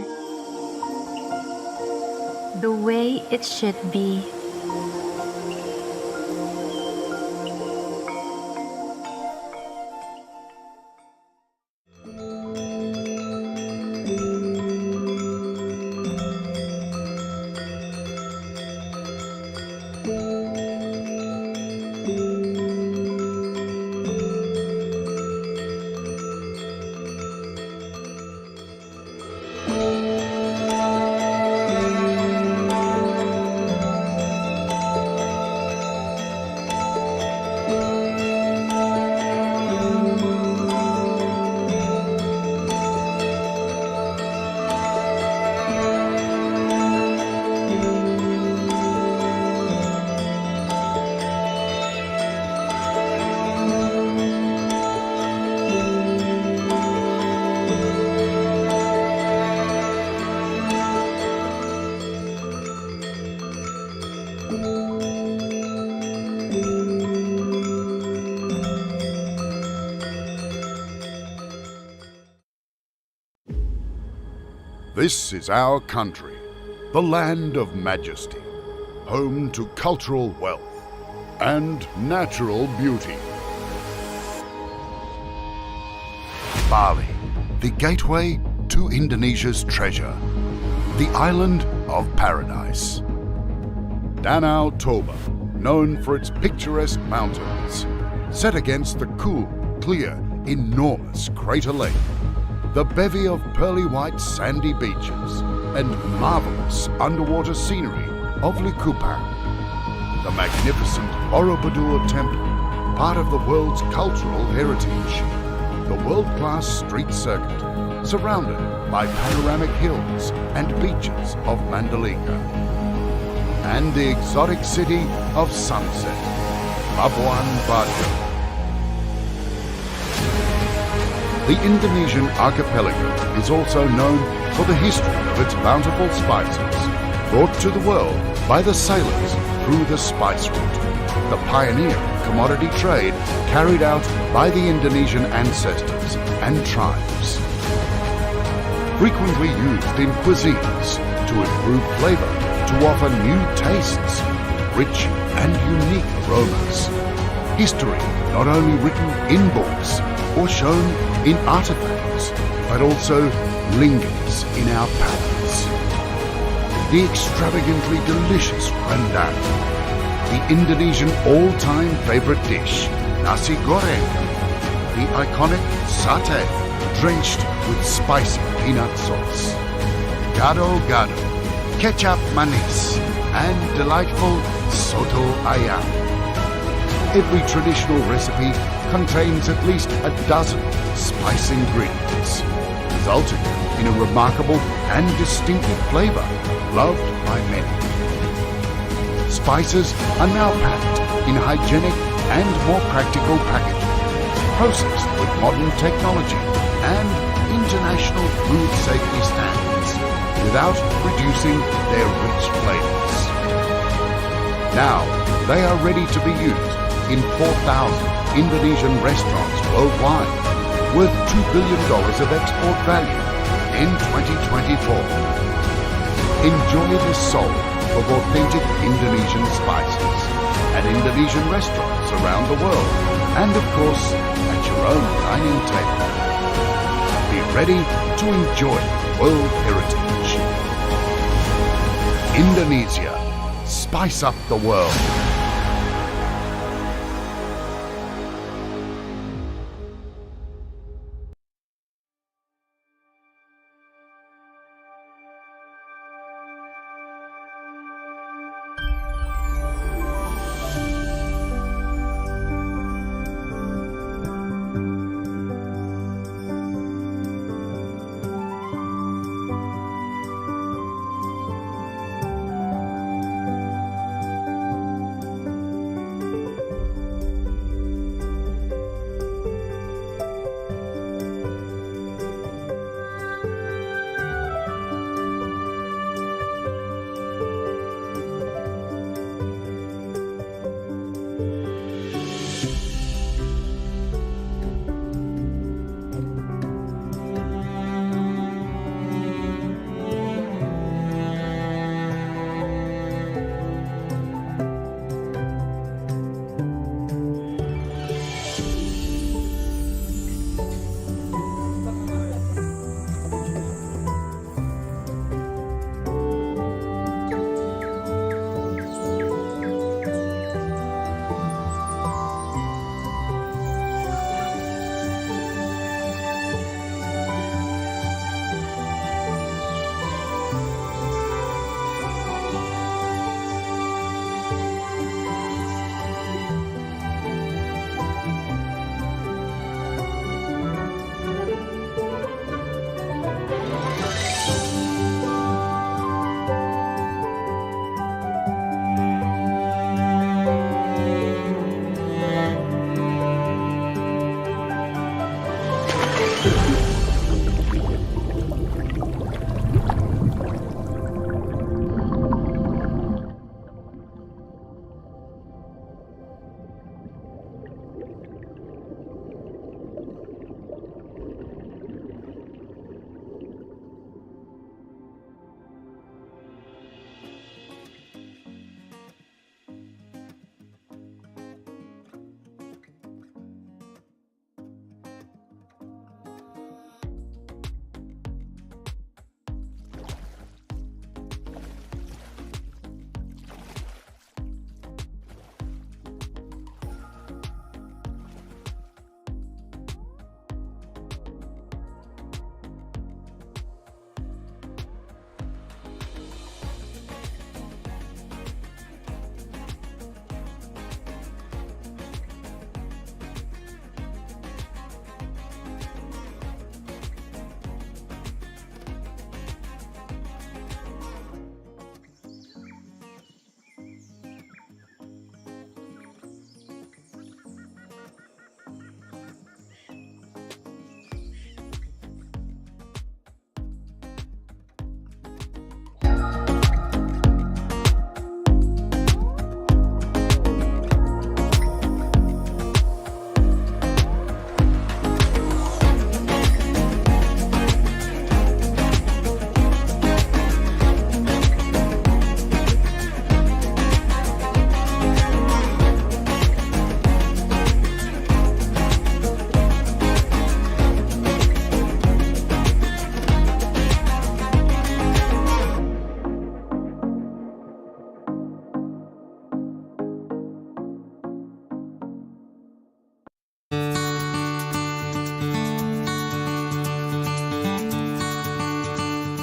the way it should be. This is our country, the land of majesty, home to cultural wealth and natural beauty. Bali, the gateway to Indonesia's treasure, the island of paradise. Danau Toba, known for its picturesque mountains, set against the cool, clear, enormous Crater Lake, the bevy of pearly white sandy beaches and marvelous underwater scenery of Likupang, the magnificent Borobudur Temple, part of the world's cultural heritage, the world-class street circuit, surrounded by panoramic hills and beaches of Mandalika, and the exotic city of Sunset, Labuan Bajo. The Indonesian archipelago is also known for the history of its bountiful spices, brought to the world by the sailors through the spice route, the pioneer commodity trade carried out by the Indonesian ancestors and tribes. Frequently used in cuisines to improve flavor, to offer new tastes, rich and unique aromas. History not only written in books or shown in artifacts, but also lingers in our palates. The extravagantly delicious rendang, the Indonesian all-time favorite dish, nasi goreng, the iconic satay, drenched with spicy peanut sauce, gado-gado, kecap manis, and delightful soto ayam. Every traditional recipe contains at least a dozen spice ingredients, resulting in a remarkable and distinctive flavor loved by many. Spices are now packed in hygienic and more practical packaging, processed with modern technology and international food safety standards, without reducing their rich flavors. Now, they are ready to be used in 4,000 Indonesian restaurants worldwide, worth $2 billion of export value in 2024. Enjoy the soul of authentic Indonesian spices at Indonesian restaurants around the world and, of course, at your own dining table. Be ready to enjoy world heritage. Indonesia, spice up the world.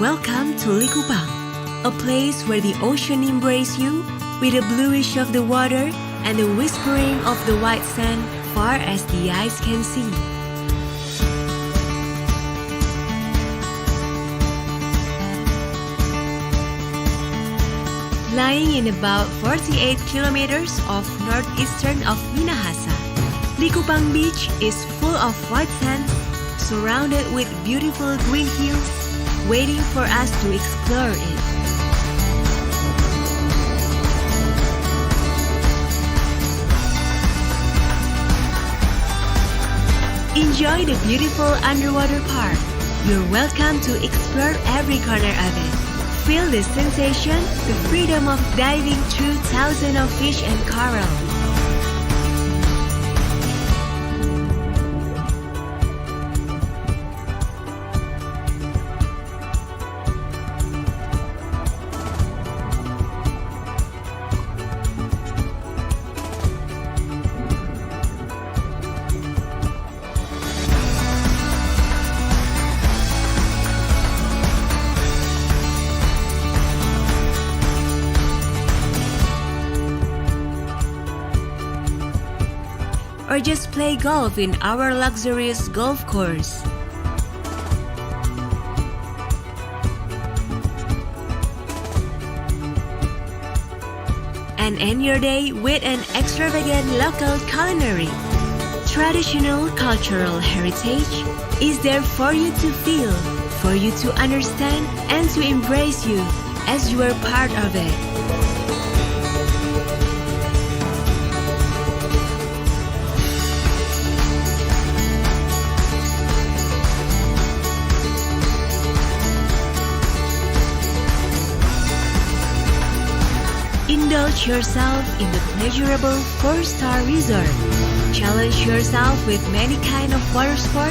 Welcome to Likupang, a place where the ocean embraces you with the bluish of the water and the whispering of the white sand far as the eyes can see. Lying in about 48 kilometers off northeastern of Minahasa, Likupang Beach is full of white sand, surrounded with beautiful green hills, waiting for us to explore it. Enjoy the beautiful underwater park. You're welcome to explore every corner of it. Feel the sensation, the freedom of diving through thousands of fish and coral. Or just play golf in our luxurious golf course. And end your day with an extravagant local culinary. Traditional cultural heritage is there for you to feel, for you to understand, and to embrace you as you are part of it. Indulge yourself in the pleasurable 4-star resort. Challenge yourself with many kind of water sport.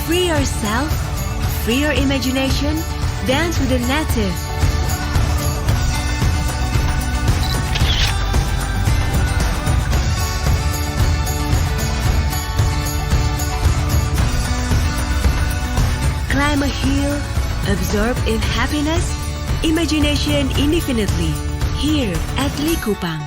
Free yourself, free your imagination, dance with the native. Climb a hill, absorb in happiness, imagination indefinitely, here at Likupang.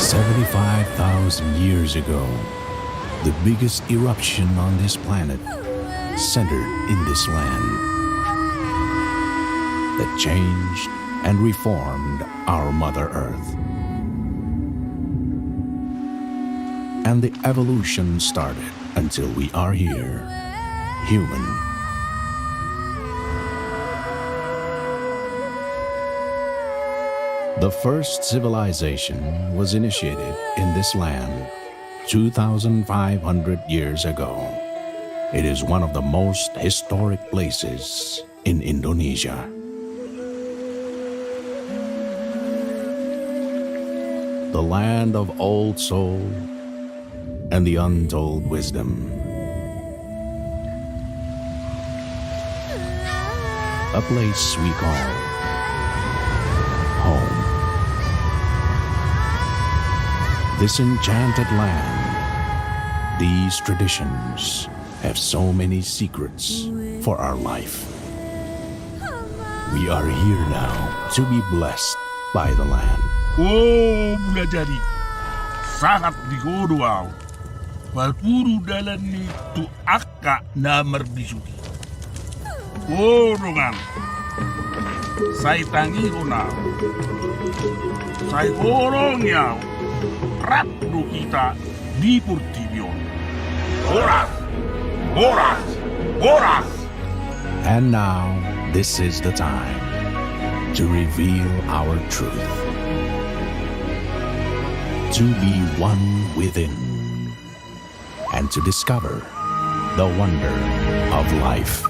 75,000 years ago, the biggest eruption on this planet centered in this land that changed and reformed our Mother Earth. And the evolution started until we are here, human. The first civilization was initiated in this land 2,500 years ago. It is one of the most historic places in Indonesia. The land of old soul and the untold wisdom. A place we call home. This enchanted land, these traditions have so many secrets for our life. We are here now to be blessed by the land. Oh, mula jadi sangat digodoh. Balpuru dalan ni tu akka na marbisuki. Oh, rongan. Saya tangi ona. Saya gorong ya. Ratu kita di Portibion. Boras, boras, boras. And now, this is the time to reveal our truth. To be one within. And to discover the wonder of life.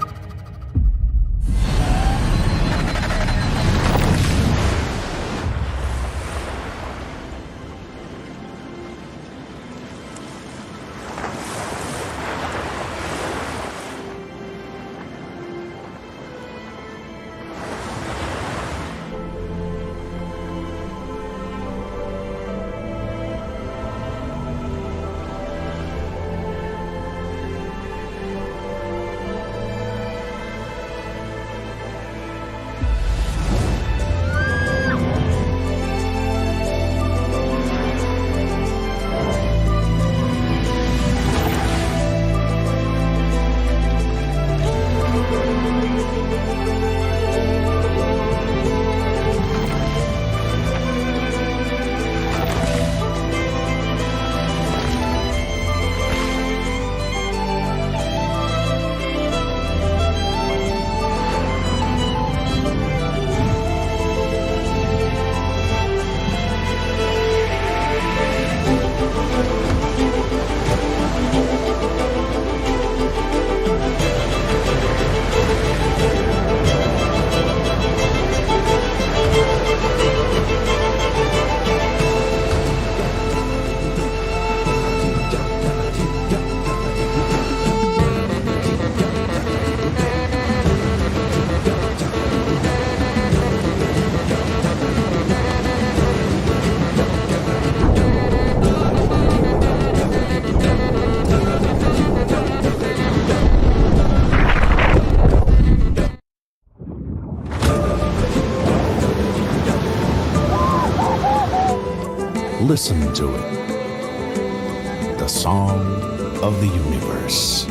Listen to it. The song of the universe.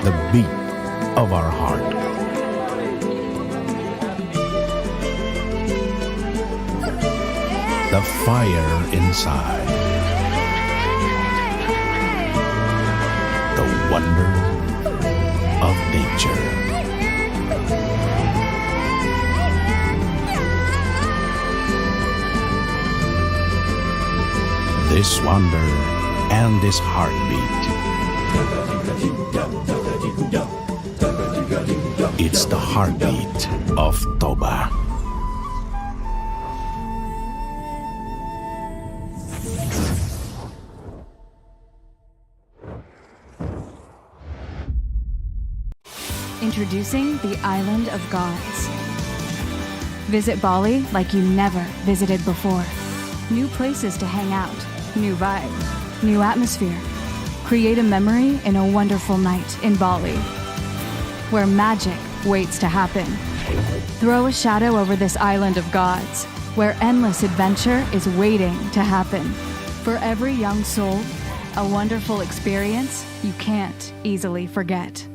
The beat of our heart. The fire inside. The wonder of nature. This wonder and this heartbeat. It's the heartbeat of Toba. Introducing the Island of Gods. Visit Bali like you never visited before. New places to hang out, new vibe, new atmosphere. Create a memory in a wonderful night in Bali, where magic waits to happen. Throw a shadow over this island of gods, where endless adventure is waiting to happen. For every young soul, a wonderful experience you can't easily forget.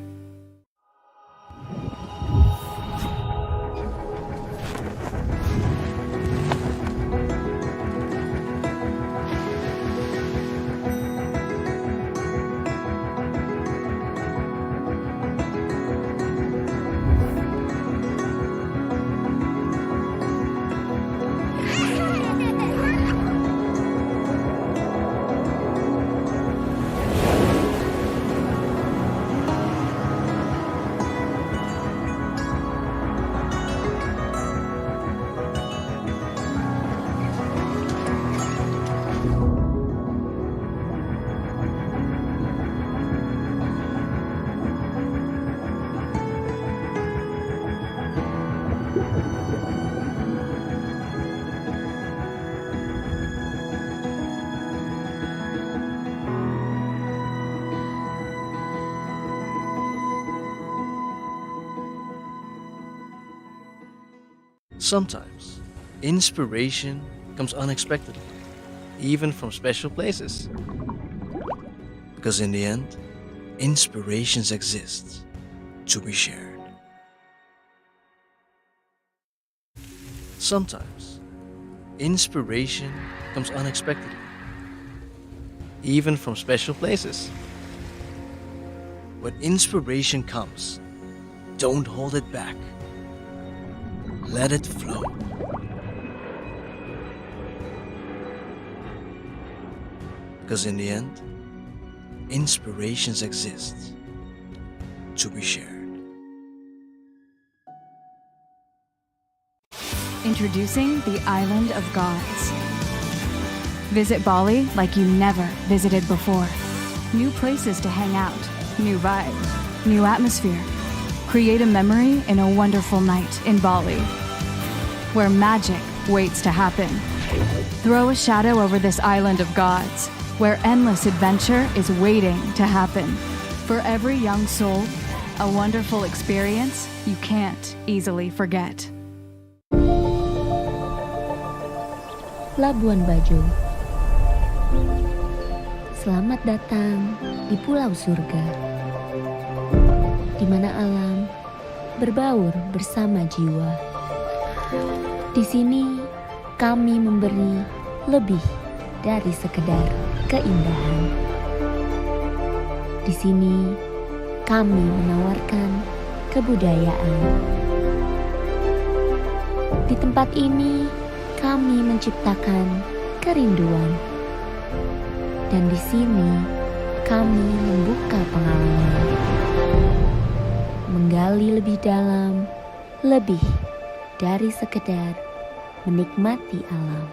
Sometimes, inspiration comes unexpectedly, even from special places. Because in the end, inspirations exist to be shared. Sometimes, inspiration comes unexpectedly, even from special places. When inspiration comes, don't hold it back. Let it flow. Because in the end, inspirations exist to be shared. Introducing the Island of Gods. Visit Bali like you never visited before. New places to hang out, new vibe, new atmosphere. Create a memory in a wonderful night in Bali, where magic waits to happen. Throw a shadow over this island of gods, where endless adventure is waiting to happen. For every young soul, a wonderful experience you can't easily forget. Labuan Bajo. Selamat datang di Pulau Surga, di mana alam berbaur bersama jiwa. Di sini kami memberi lebih dari sekedar keindahan. Di sini kami menawarkan kebudayaan. Di tempat ini kami menciptakan kerinduan. Dan di sini kami membuka pengalaman, menggali lebih dalam, lebih dari sekedar menikmati alam.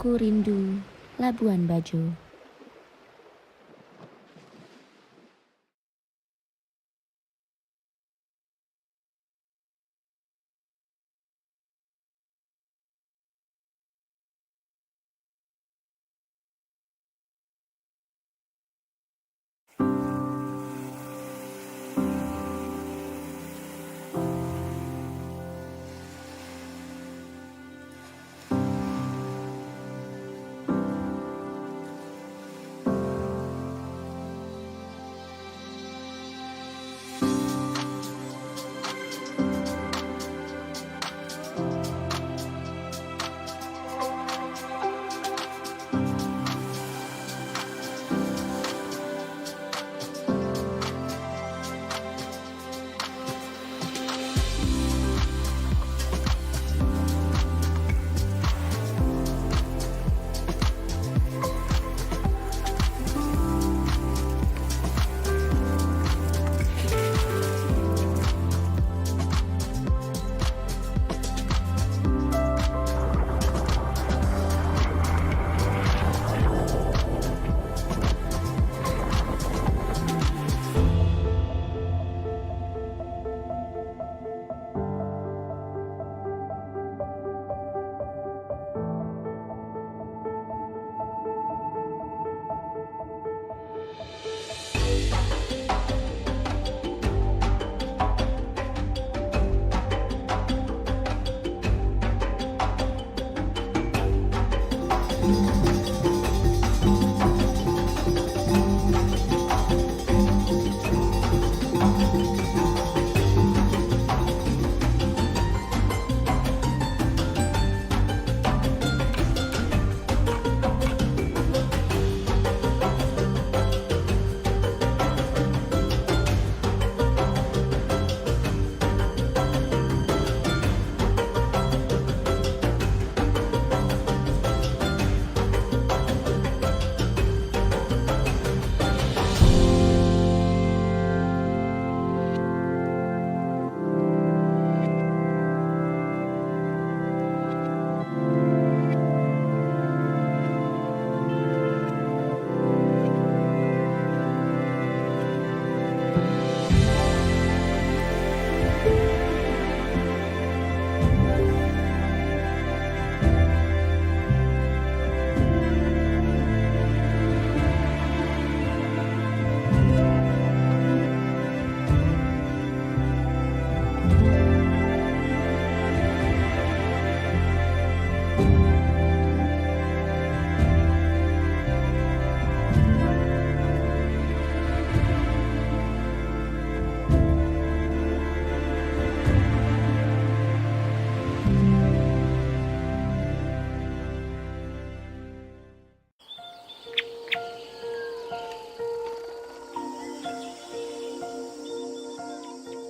Aku rindu Labuan Bajo.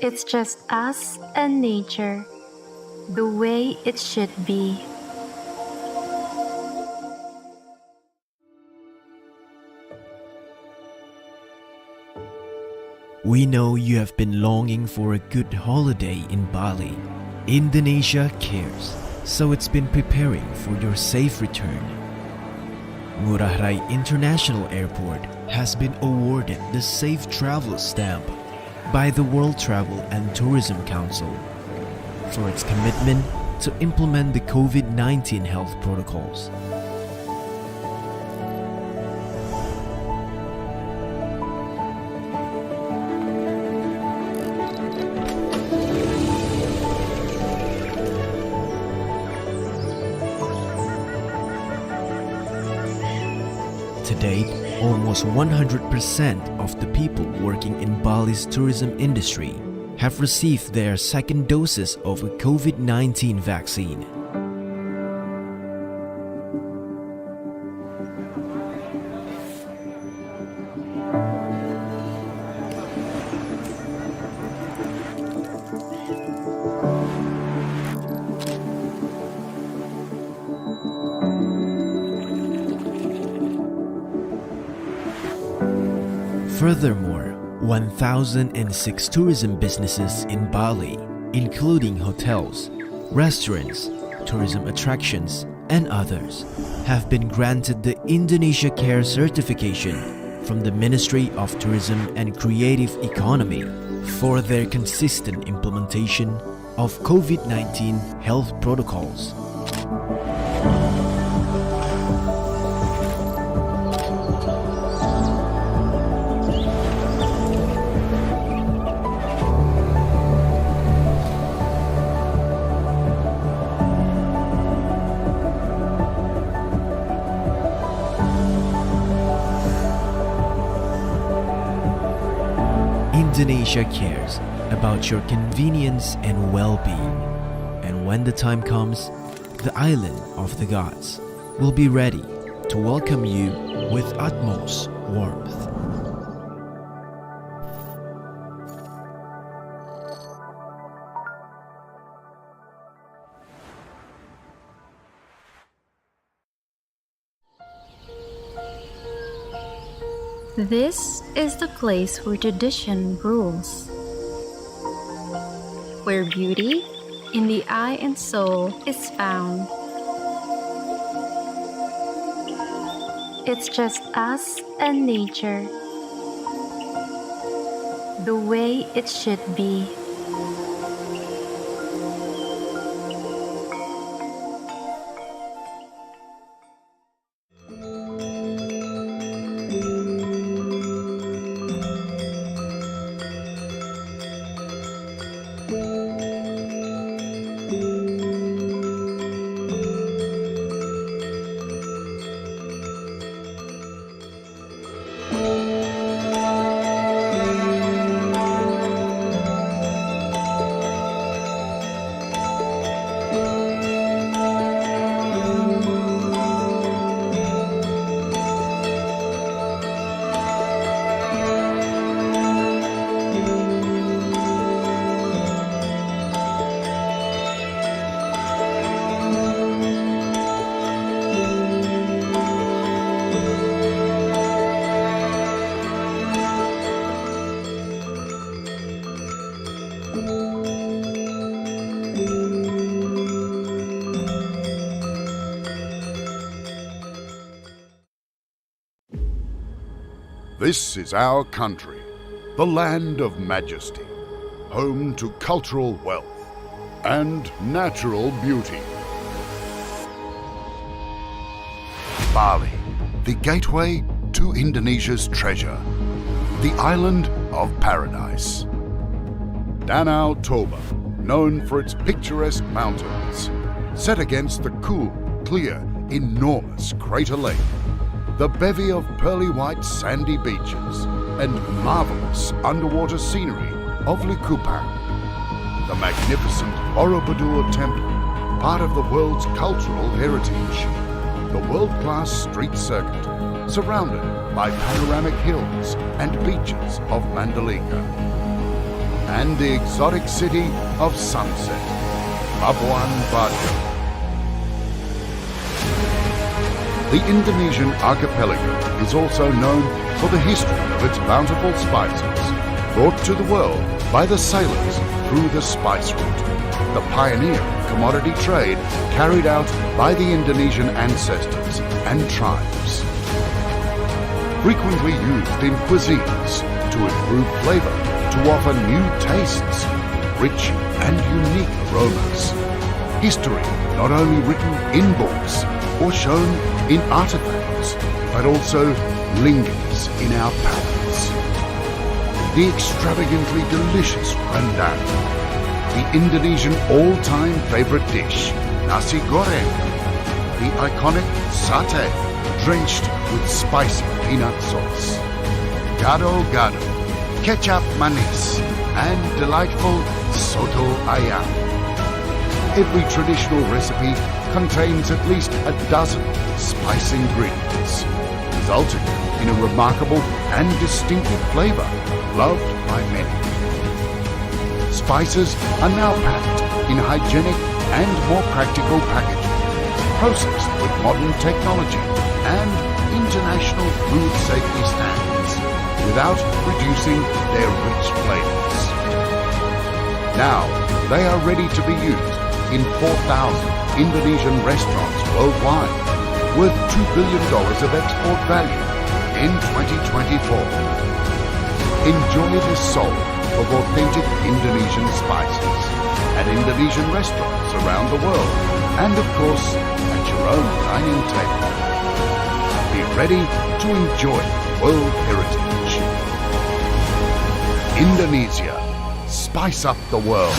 It's just us and nature, the way it should be. We know you have been longing for a good holiday in Bali. Indonesia cares, so it's been preparing for your safe return. Ngurah Rai International Airport has been awarded the Safe Travel Stamp by the World Travel and Tourism Council for its commitment to implement the COVID-19 health protocols. To date, almost 100% of the people working in Bali's tourism industry have received their second doses of a COVID-19 vaccine. Furthermore, 1,006 tourism businesses in Bali, including hotels, restaurants, tourism attractions, and others have been granted the Indonesia Care certification from the Ministry of Tourism and Creative Economy for their consistent implementation of COVID-19 health protocols. Indonesia cares about your convenience and well-being, and when the time comes, the island of the gods will be ready to welcome you with utmost warmth. This is the place where tradition rules, where beauty in the eye and soul is found. It's just us and nature, the way it should be. This is our country, the land of majesty, home to cultural wealth and natural beauty. Bali, the gateway to Indonesia's treasure, the island of paradise. Danau Toba, known for its picturesque mountains, set against the cool, clear, enormous Crater Lake, the bevy of pearly white sandy beaches and marvelous underwater scenery of Likupang, the magnificent Borobudur Temple, part of the world's cultural heritage, the world-class street circuit, surrounded by panoramic hills and beaches of Mandalika, and the exotic city of Sunset, Labuan Bajo. The Indonesian archipelago is also known for the history of its bountiful spices, brought to the world by the sailors through the spice route, the pioneer commodity trade carried out by the Indonesian ancestors and tribes. Frequently used in cuisines to improve flavor, to offer new tastes, rich and unique aromas. History not only written in books or shown in artifacts, but also lingers in our palates. The extravagantly delicious rendang, the Indonesian all-time favorite dish, nasi goreng, the iconic satay, drenched with spicy peanut sauce, gado-gado, ketchup manis, and delightful soto ayam. Every traditional recipe contains at least a dozen spice ingredients, resulting in a remarkable and distinctive flavor loved by many. Spices are now packed in hygienic and more practical packaging, processed with modern technology and international food safety standards, without reducing their rich flavors. Now they are ready to be used in 4,000 Indonesian restaurants worldwide, worth $2 billion of export value in 2024. Enjoy the soul of authentic Indonesian spices at Indonesian restaurants around the world and, of course, at your own dining table. Be ready to enjoy world heritage. Indonesia, spice up the world.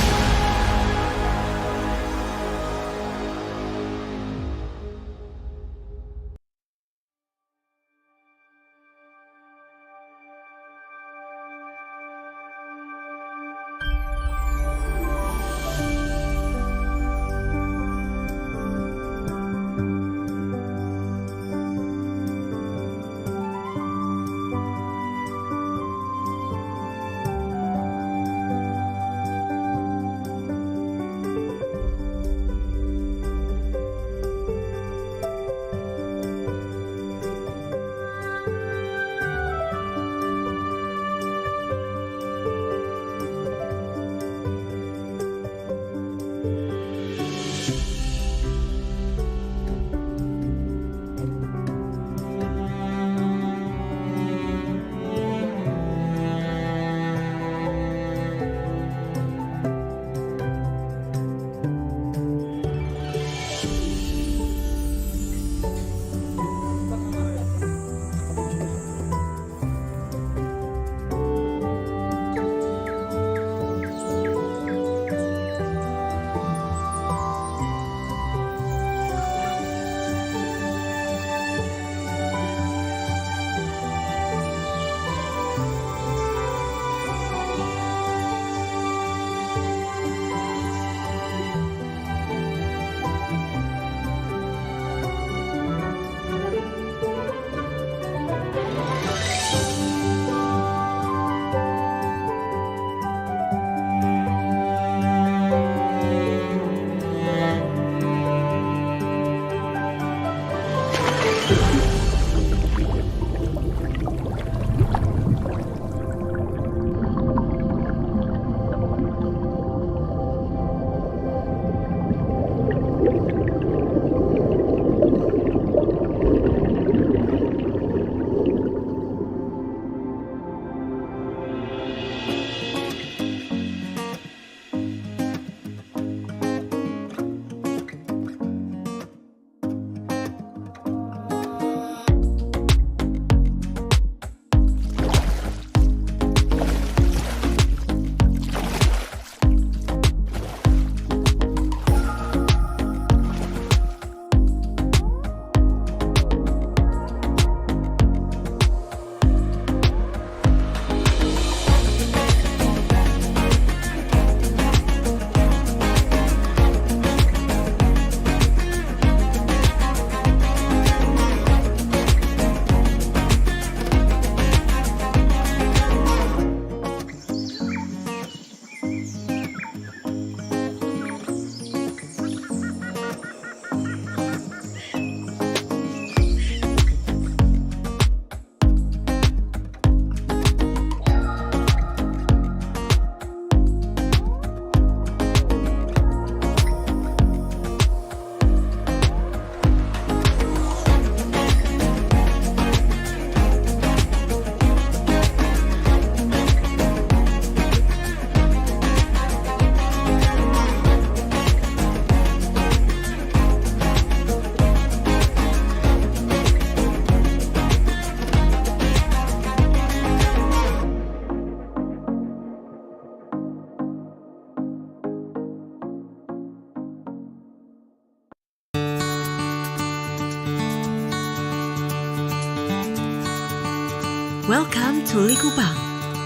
Welcome to Likupang,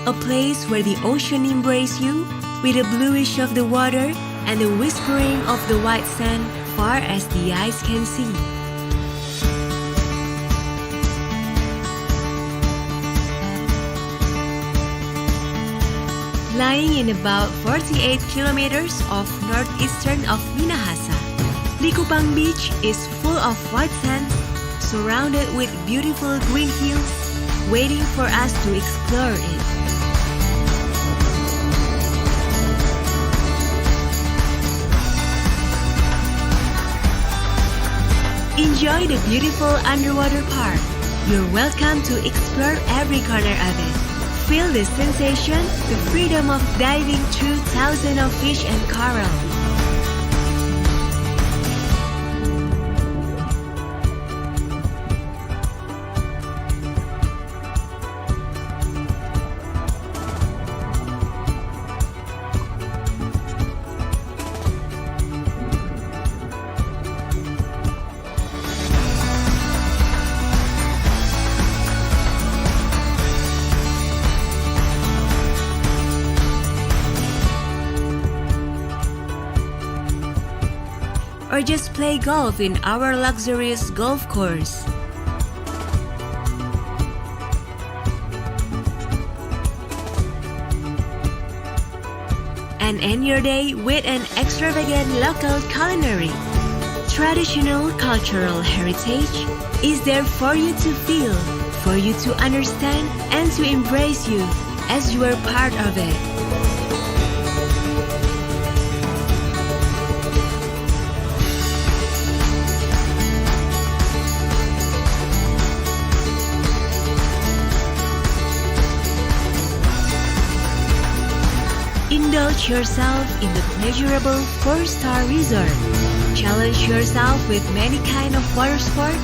a place where the ocean embraces you with the bluish of the water and the whispering of the white sand far as the eyes can see. Lying in about 48 kilometers off northeastern of Minahasa, Likupang Beach is full of white sand, surrounded with beautiful green hills, waiting for us to explore it. Enjoy the beautiful underwater park. You're welcome to explore every corner of it. Feel the sensation, the freedom of diving through thousands of fish and coral. Or just play golf in our luxurious golf course. And end your day with an extravagant local culinary. Traditional cultural heritage is there for you to feel, for you to understand, and to embrace you as you are part of it. Indulge yourself in the pleasurable 4-star resort. Challenge yourself with many kinds of water sport.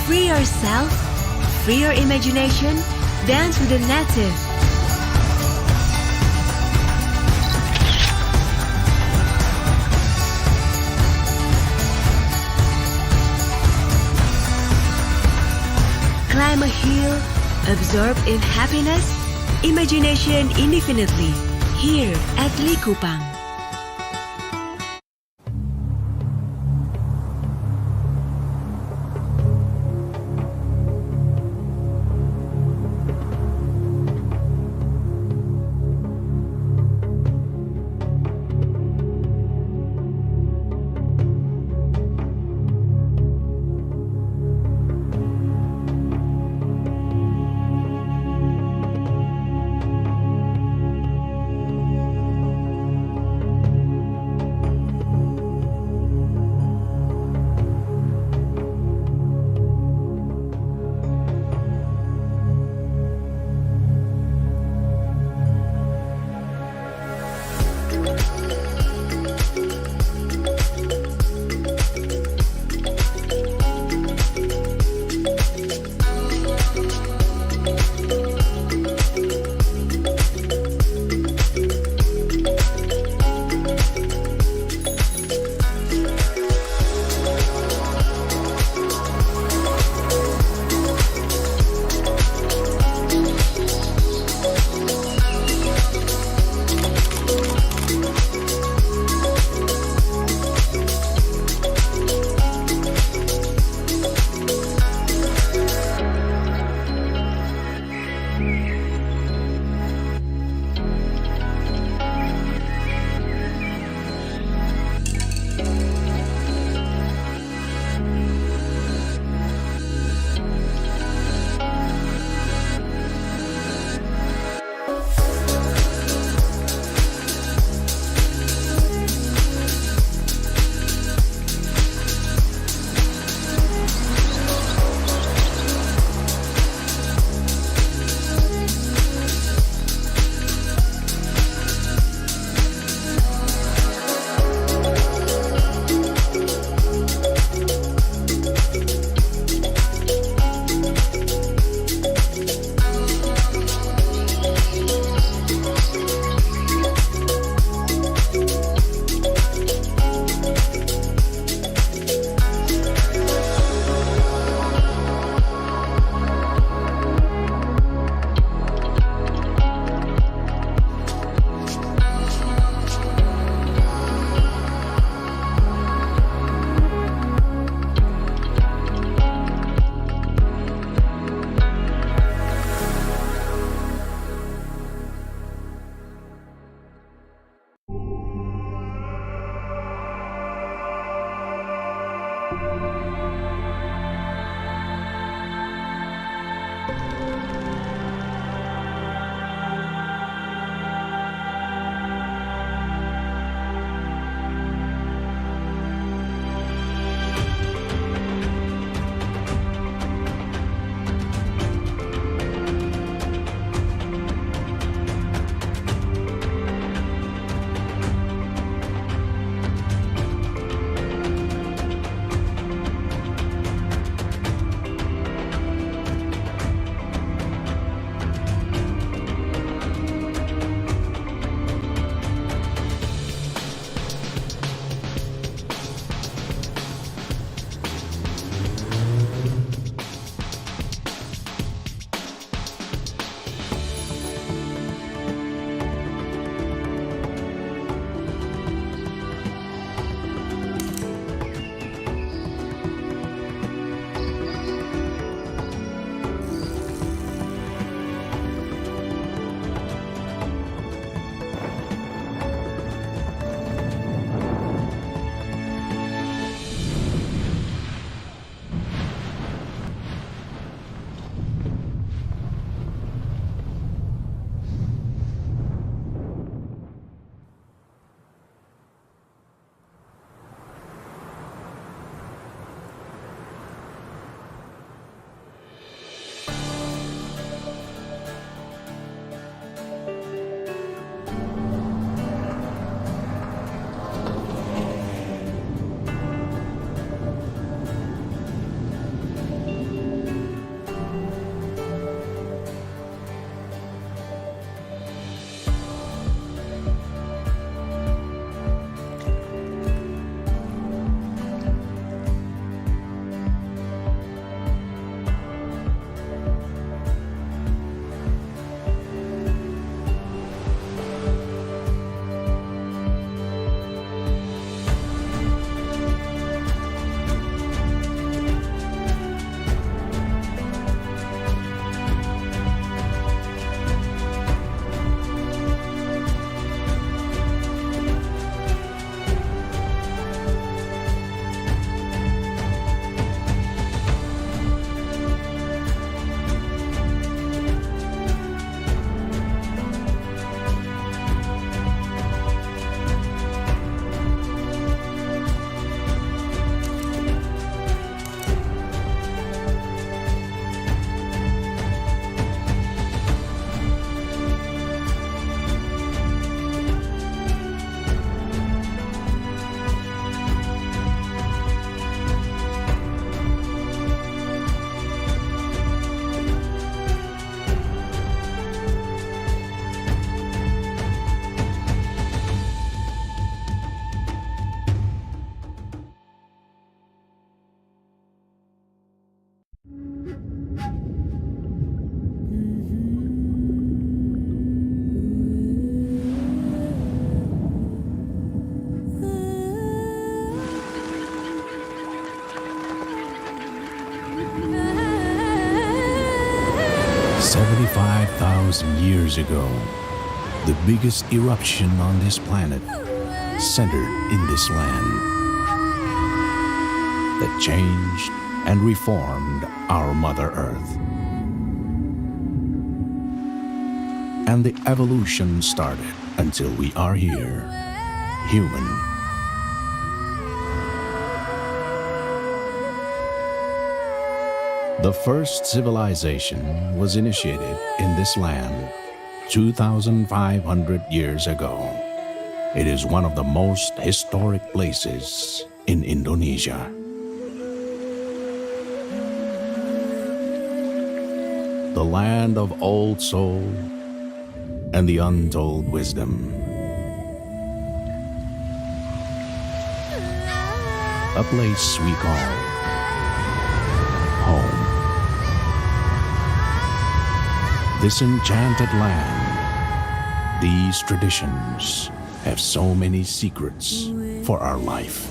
Free yourself, free your imagination, dance with the native. Climb a hill, absorb in happiness, imagination indefinitely, here at Likupang. 5,000 years ago, the biggest eruption on this planet centered in this land that changed and reformed our Mother Earth. And the evolution started until we are here, human. The first civilization was initiated in this land 2,500 years ago. It is one of the most historic places in Indonesia. The land of old soul and the untold wisdom. A place we call home. This enchanted land, these traditions have so many secrets for our life.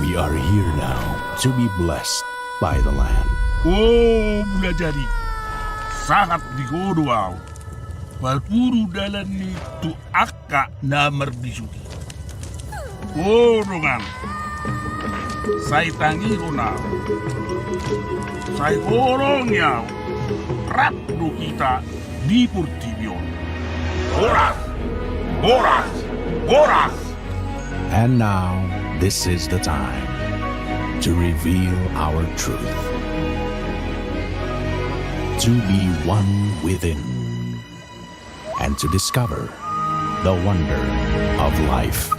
We are here now to be blessed by the land. Oh, mula jadi sangat digodoh. Balpuru dalan ni tu akka na marbisuki. Oh, rongan. Sai tangi na. Sai gorong yaw. Rap do kita di Portivion. Oras! Oras! Oras! And now, this is the time to reveal our truth. To be one within, and to discover the wonder of life.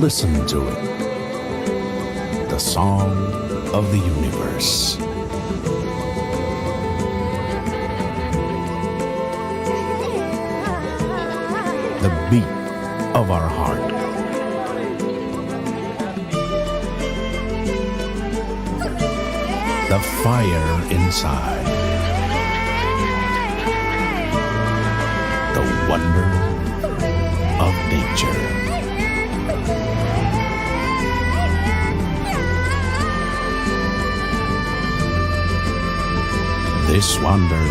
Listen to it. The song of the universe. The beat of our heart. The fire inside. The wonder of nature. This wonder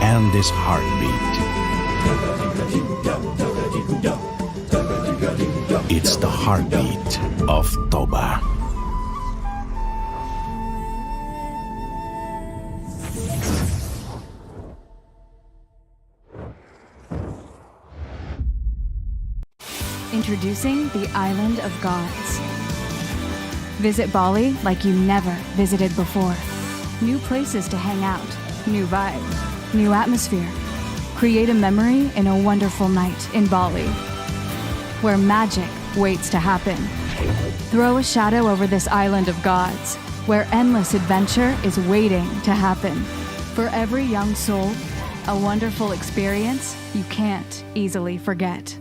and this heartbeat. It's the heartbeat of Toba. Introducing the Island of Gods. Visit Bali like you never visited before. New places to hang out, new vibe, new atmosphere. Create a memory in a wonderful night in Bali, where magic waits to happen. Throw a shadow over this island of gods, where endless adventure is waiting to happen. For every young soul, a wonderful experience you can't easily forget.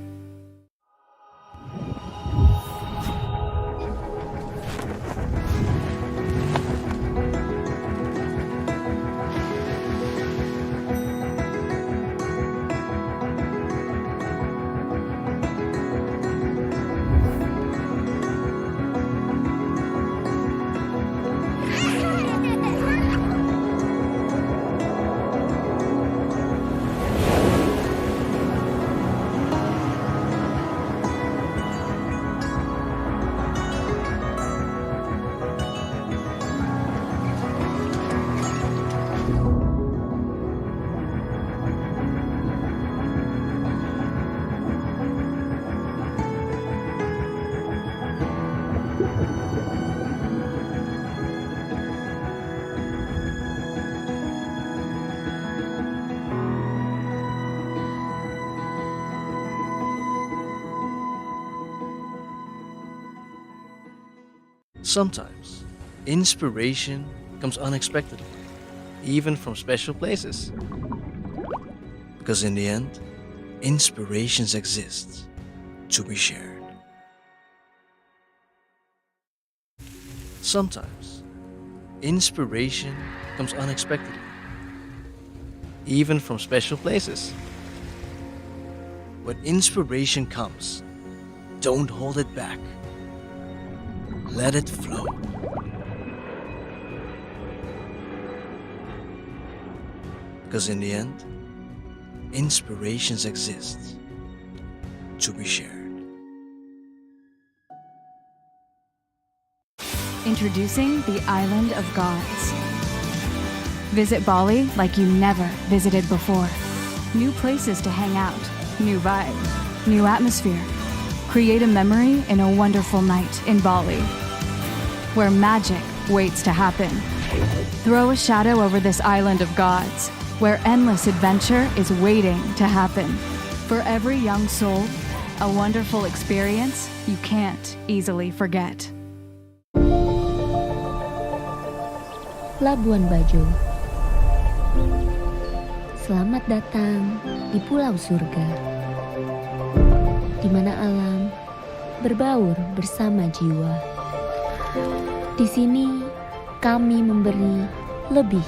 Sometimes, inspiration comes unexpectedly, even from special places. Because in the end, inspirations exist to be shared. Sometimes, inspiration comes unexpectedly, even from special places. When inspiration comes, don't hold it back. Let it flow. Because in the end, inspirations exist to be shared. Introducing the Island of Gods. Visit Bali like you never visited before. New places to hang out, new vibe, new atmosphere. Create a memory in a wonderful night in Bali, where magic waits to happen. Throw a shadow over this island of gods, where endless adventure is waiting to happen. For every young soul, a wonderful experience you can't easily forget. Labuan Bajo. Selamat datang di Pulau Surga, di mana alam berbaur bersama jiwa. Di sini kami memberi lebih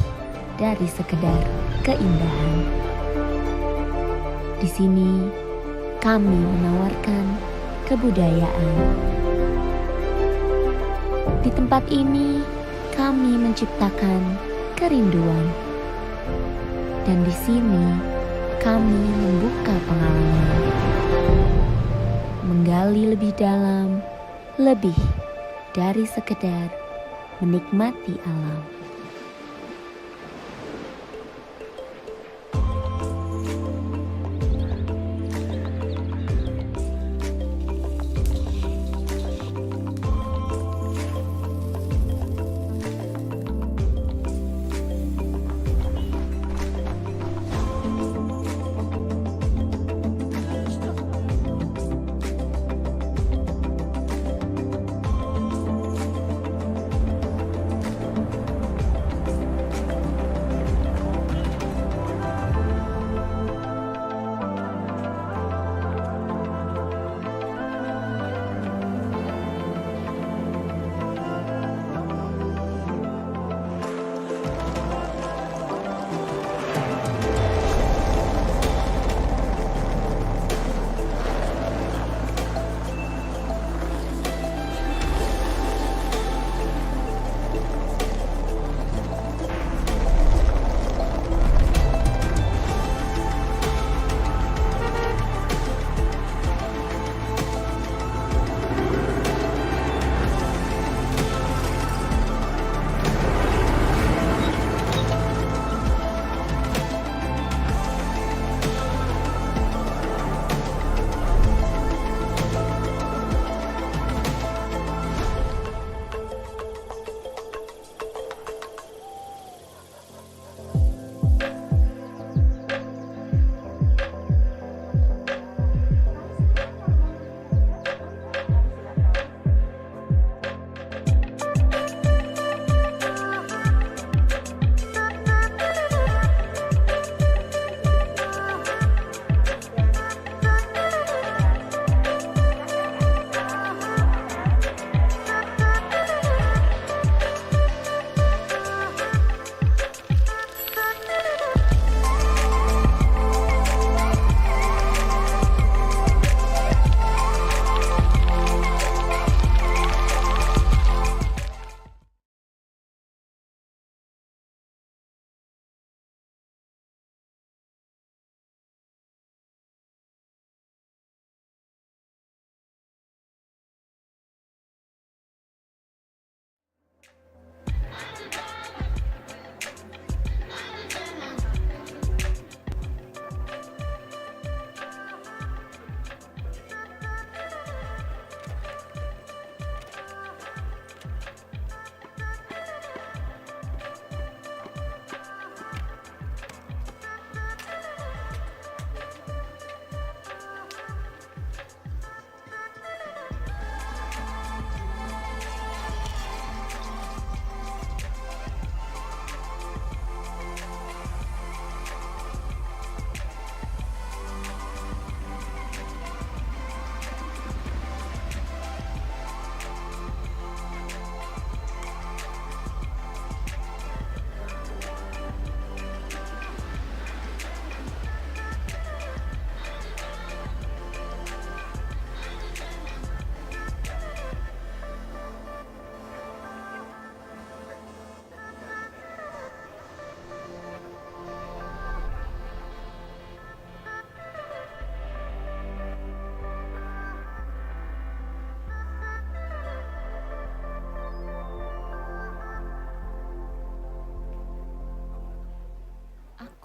dari sekedar keindahan. Di sini kami menawarkan kebudayaan. Di tempat ini kami menciptakan kerinduan. Dan di sini kami membuka pengalaman, menggali lebih dalam, lebih dari sekedar menikmati alam.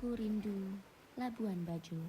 Aku rindu Labuan Bajo.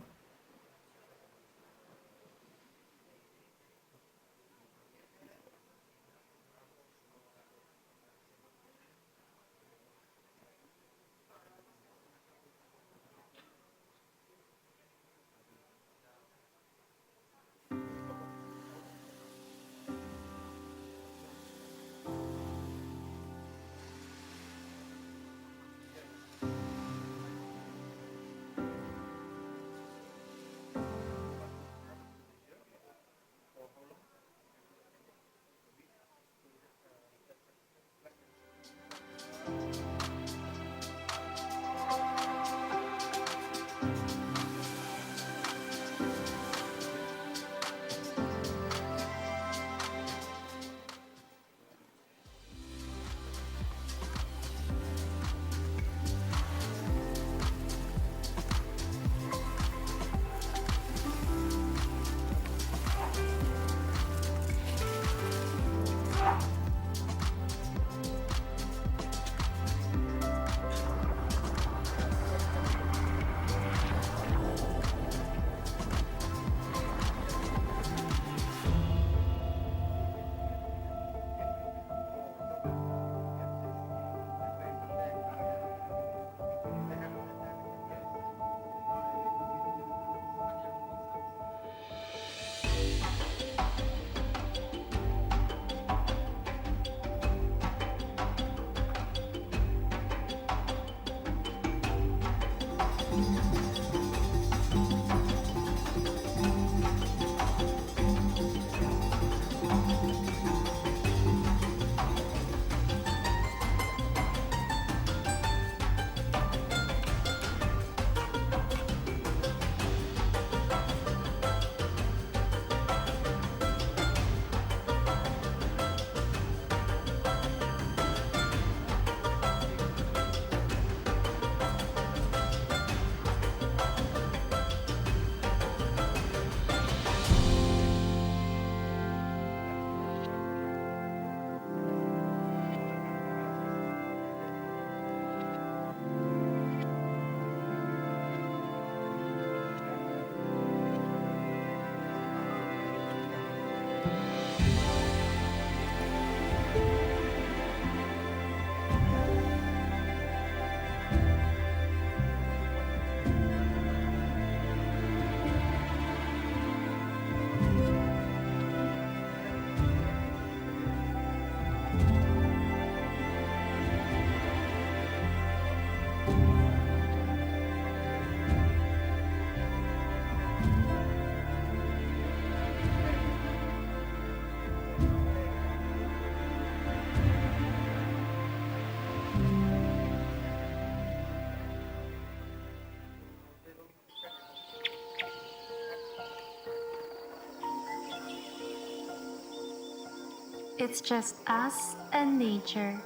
It's just us and nature,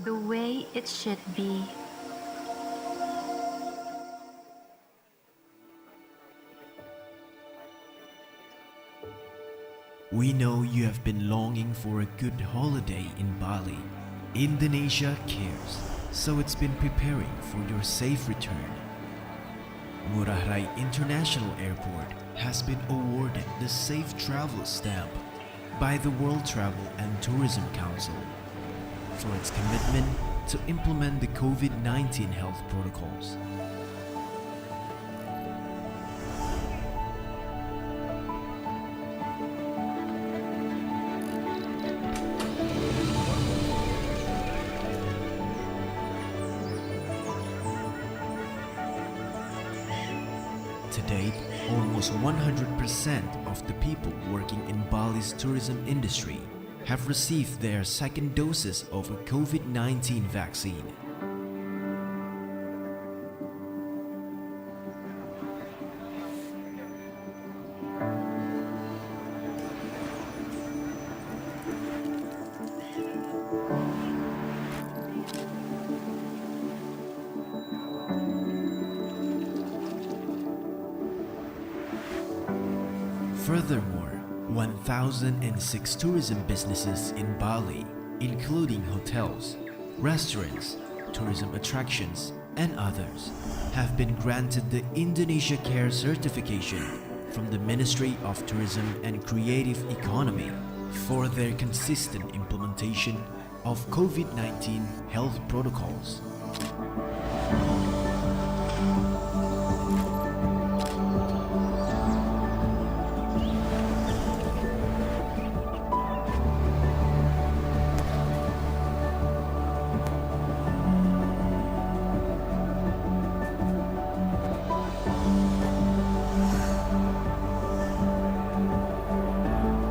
the way it should be. We know you have been longing for a good holiday in Bali. Indonesia cares, so it's been preparing for your safe return. Ngurah Rai International Airport has been awarded the Safe Travel Stamp by the World Travel and Tourism Council for its commitment to implement the COVID-19 health protocols. To date, almost 100% of the people working in Bali's tourism industry have received their second doses of a COVID-19 vaccine. Furthermore, 1,006 tourism businesses in Bali, including hotels, restaurants, tourism attractions, and others have been granted the Indonesia Care certification from the Ministry of Tourism and Creative Economy for their consistent implementation of COVID-19 health protocols.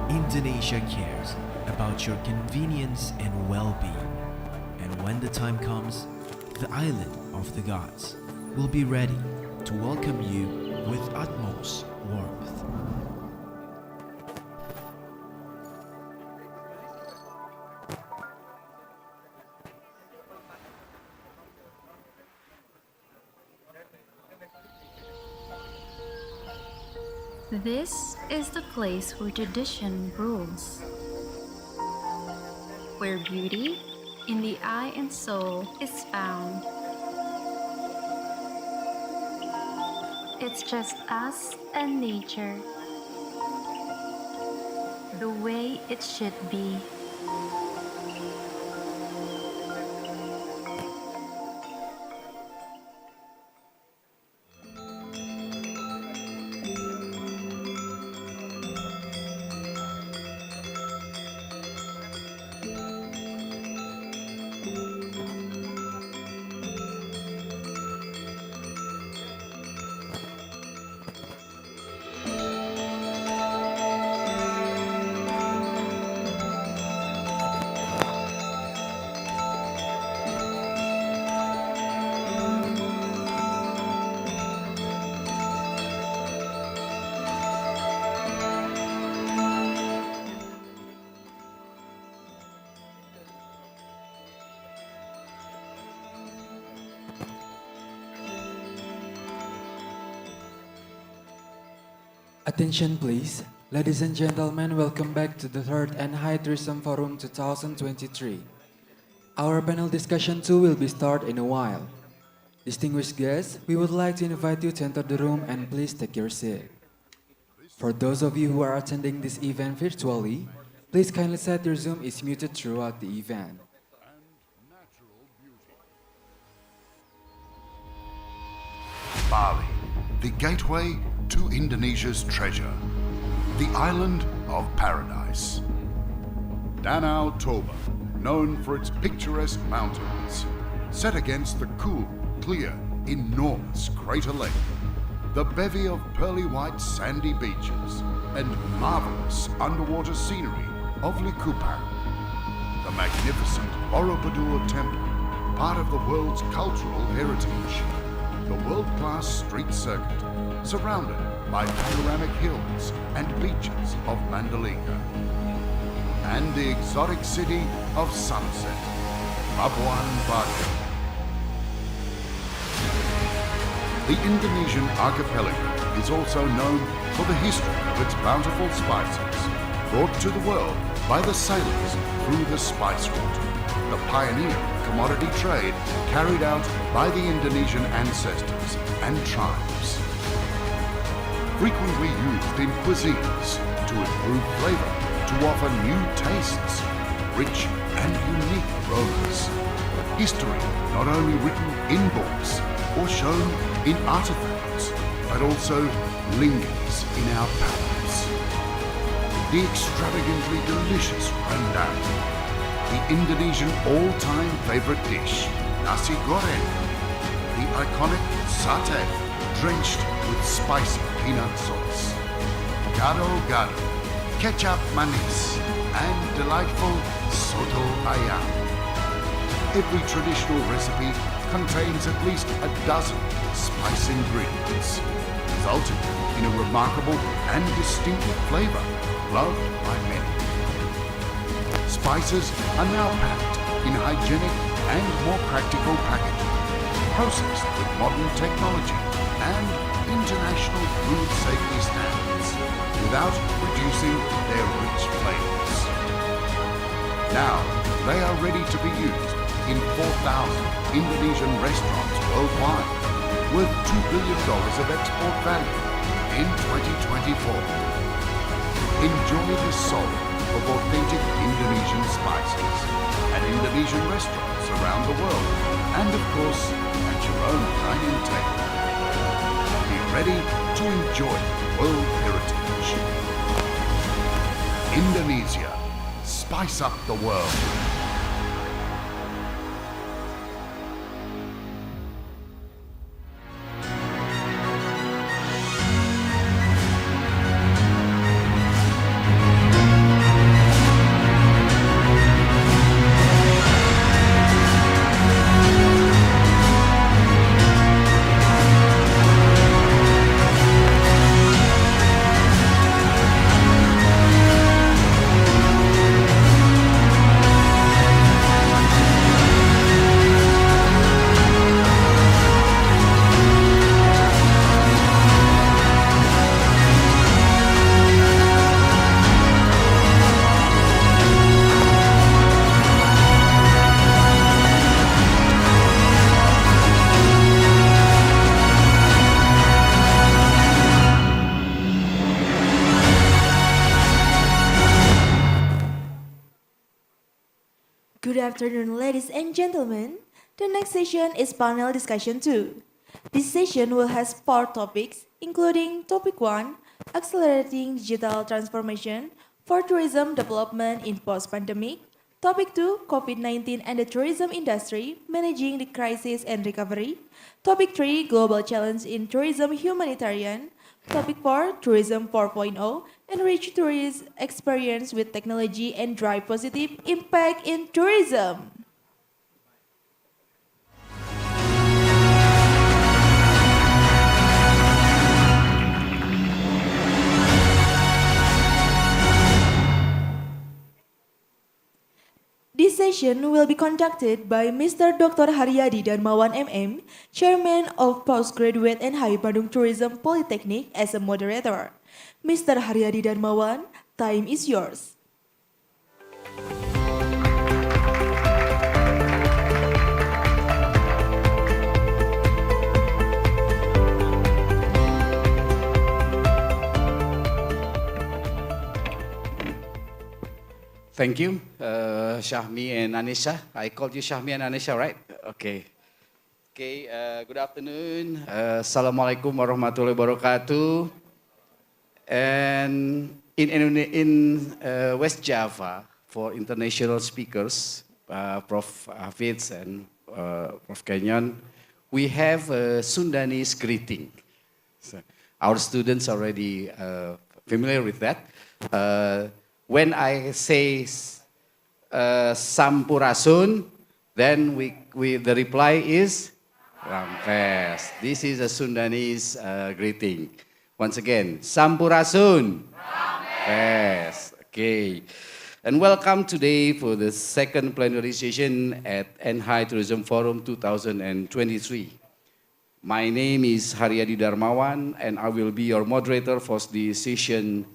Indonesia cares about your convenience and well-being. And when the time comes, the island of the gods will be ready to welcome you with utmost warmth. This is the place where tradition rules, where beauty in the eye and soul is found. It's just us and nature, the way it should be. Attention please. Ladies and gentlemen, welcome back to the 3rd NHI Tourism Forum 2023. Our panel discussion 2 will be start in a while. Distinguished guests, we would like to invite you to enter the room and please take your seat. For those of you who are attending this event virtually, please kindly set your Zoom is muted throughout the event. Bali, the gateway to Indonesia's treasure, the island of paradise. Danau Toba, known for its picturesque mountains, set against the cool, clear, enormous Crater Lake, the bevy of pearly white sandy beaches, and marvelous underwater scenery of Likupang, the magnificent Borobudur Temple, part of the world's cultural heritage, the world-class street circuit, surrounded by panoramic hills and beaches of Mandalika, and the exotic city of sunset, Labuan Bajo. The Indonesian archipelago is also known for the history of its bountiful spices, brought to the world by the sailors through the spice route, the pioneer of commodity trade carried out by the Indonesian ancestors and tribes. Frequently used in cuisines to improve flavor, to offer new tastes, rich and unique aromas. History not only written in books or shown in artifacts, but also lingers in our palates. The extravagantly delicious rendang, the Indonesian all-time favorite dish, nasi goreng, the iconic satay drenched with spicy peanut sauce, gado-gado, ketchup manis, and delightful soto ayam. Every traditional recipe contains at least a dozen spice ingredients, resulting in a remarkable and distinctive flavor loved by many. Spices are now packed in hygienic and more practical packaging, processed with modern technology and international food safety standards, without reducing their rich flavors. Now, they are ready to be used in 4,000 Indonesian restaurants worldwide, worth $2 billion of export value in 2024. Enjoy the soul of authentic Indonesian spices at Indonesian restaurants around the world, and of course, at your own dining table. Be ready to enjoy world heritage. Indonesia, spice up the world. Good afternoon, ladies and gentlemen. The next session is panel discussion 2. This session will have 4 topics, including Topic 1, Accelerating Digital Transformation for Tourism Development in Post-Pandemic. Topic 2, COVID-19 and the Tourism Industry, Managing the Crisis and Recovery. Topic 3, Global Challenge in Tourism Humanitarian. Topic 4, Tourism 4.0, Enrich tourist experience with technology and drive positive impact in tourism. This session will be conducted by Mr. Dr. Haryadi Darmawan MM, Chairman of Postgraduate NHI Bandung Tourism Polytechnic as a moderator. Mr. Haryadi Darmawan, time is yours. Thank you, Shahmi and Anisha. I called you Shahmi and Anisha, right? Okay. Okay, good afternoon. Assalamualaikum warahmatullahi wabarakatuh. And in West Java, for international speakers, Prof. Hafiz and Prof. Kenyon, we have a Sundanese greeting. So our students are already familiar with that. When I say Sampurasun, then the reply is Rampes. This is a Sundanese greeting. Once again, Sampurasun. Rampes. Okay. And welcome today for the second plenary session at NHI Tourism Forum 2023. My name is Haryadi Darmawan, and I will be your moderator for the session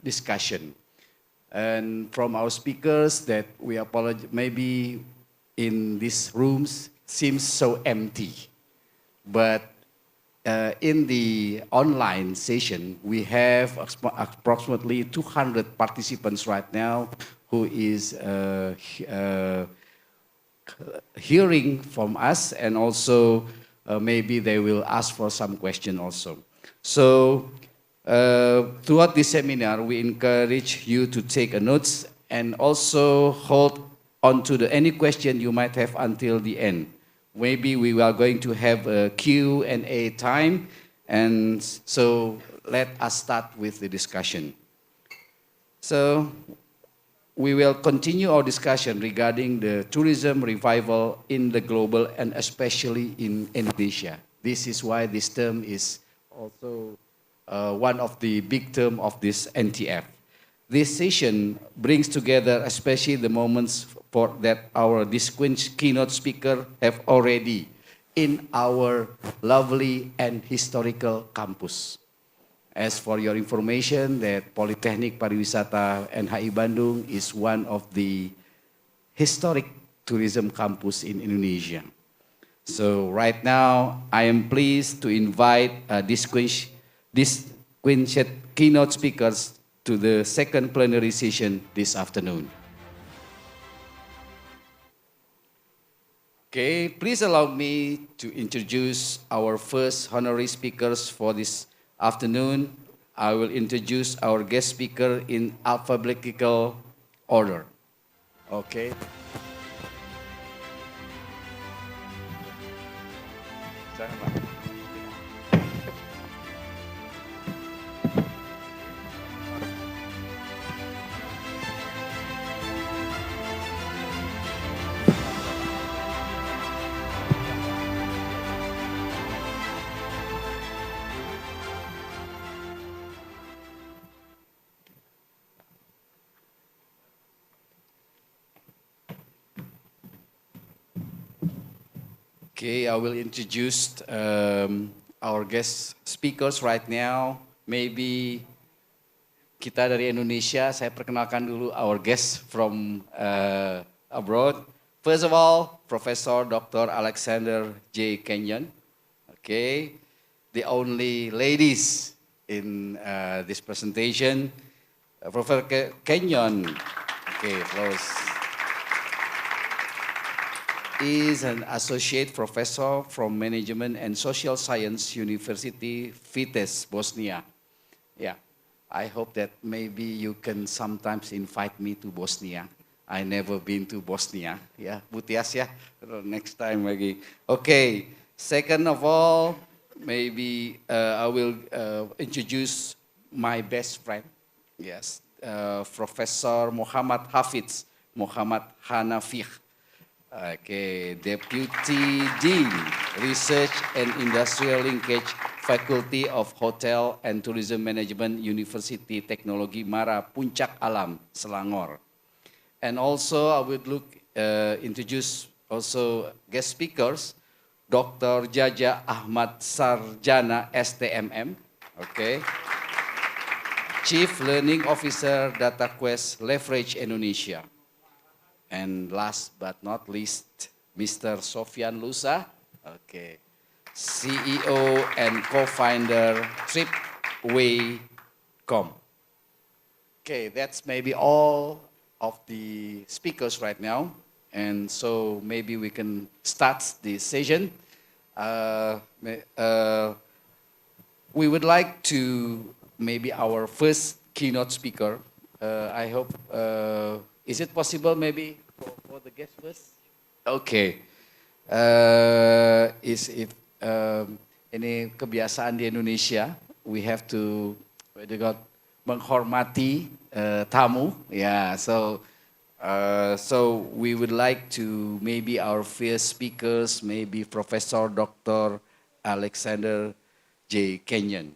discussion. And from our speakers that we apologize, maybe in these rooms seems so empty. But in the online session, we have approximately 200 participants right now who is hearing from us, and also maybe they will ask for some question also. So throughout this seminar, we encourage you to take notes and also hold on to any question you might have until the end. Maybe we are going to have a Q&A time, and so let us start with the discussion. So we will continue our discussion regarding the tourism revival in the global and especially in Indonesia. This is why this term is also one of the big terms of this NTF. This session brings together especially the moments for that our distinguished keynote speaker have already in our lovely and historical campus. As for your information, that Polytechnic Pariwisata NHI Bandung is one of the historic tourism campus in Indonesia. So right now, I am pleased to invite distinguished keynote speakers to the second plenary session this afternoon. Okay, please allow me to introduce our first honorary speakers for this afternoon. I will introduce our guest speaker in alphabetical order. Okay. Okay, I will introduce our guest speakers right now. Maybe kita dari Indonesia, saya perkenalkan dulu our guest from abroad. First of all, Professor Dr. Alexander J. Kenyon. Okay, the only ladies in this presentation. Professor Kenyon, okay, close. Is an associate professor from Management and Social Science University, Vitesse, Bosnia. Yeah, I hope that maybe you can sometimes invite me to Bosnia. I never been to Bosnia. Yeah, Butias ya, next time lagi. Okay, second of all, maybe I will introduce my best friend. Yes, Professor Muhammad Hafiz, Muhammad Hanafi. Okay, Deputy Dean, Research and Industrial Linkage, Faculty of Hotel and Tourism Management, University Teknologi Mara, Puncak Alam, Selangor. And also I would introduce also guest speakers, Dr. Jaja Ahmad Sarjana, STMM, okay. Chief Learning Officer, DataQuest Leverage Indonesia. And last but not least, Mr. Sofyan Lusa, okay, CEO and co-founder Tripway.com. Okay, that's maybe all of the speakers right now. And so maybe we can start the session. We would like to, maybe our first keynote speaker, I hope, is it possible maybe for the guest first? Okay. Ini kebiasaan di Indonesia, we have to menghormati tamu. Yeah, so we would like to maybe our first speakers, maybe Professor Dr. Alexander J. Kenyon.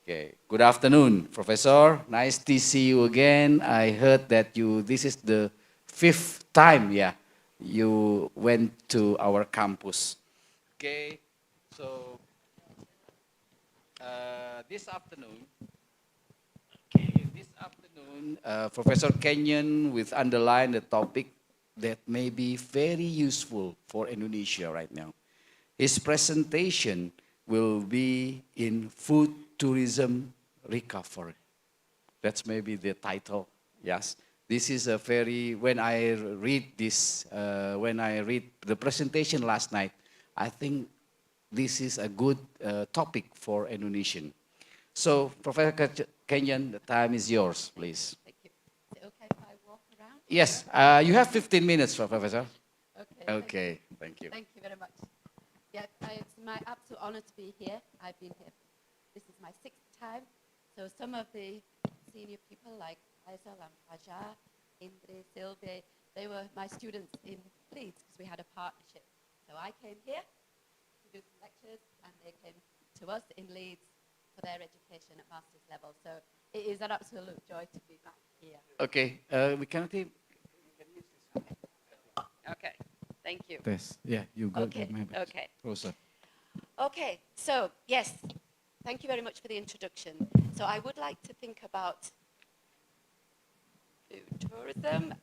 Okay, good afternoon, Professor. Nice to see you again. I heard that this is the 5th time, yeah, you went to our campus. Okay, so this afternoon, Professor Kenyon will underline the topic that may be very useful for Indonesia right now. His presentation will be in food tourism recovery. That's maybe the title, yes. This is a very, when I read the presentation last night, I think this is a good topic for Indonesian. So, Professor Kenyon, the time is yours, please. Thank you. Is it okay if I walk around? Yes, you have 15 minutes, Professor. Okay. Thank you. Thank you very much. Yeah, it's my absolute honor to be here. I've been here. This is my 6th time. So some of the senior people like Faisal and Fajar, Indri, Sylvie, they were my students in Leeds because we had a partnership. So I came here to do some lectures and they came to us in Leeds for their education at master's level. So it is an absolute joy to be back here. Okay, we can use this. Okay, thank you. This, yeah, you go. Okay, okay. Closer. Okay, so yes, thank you very much for the introduction. So I would like to think about food tourism.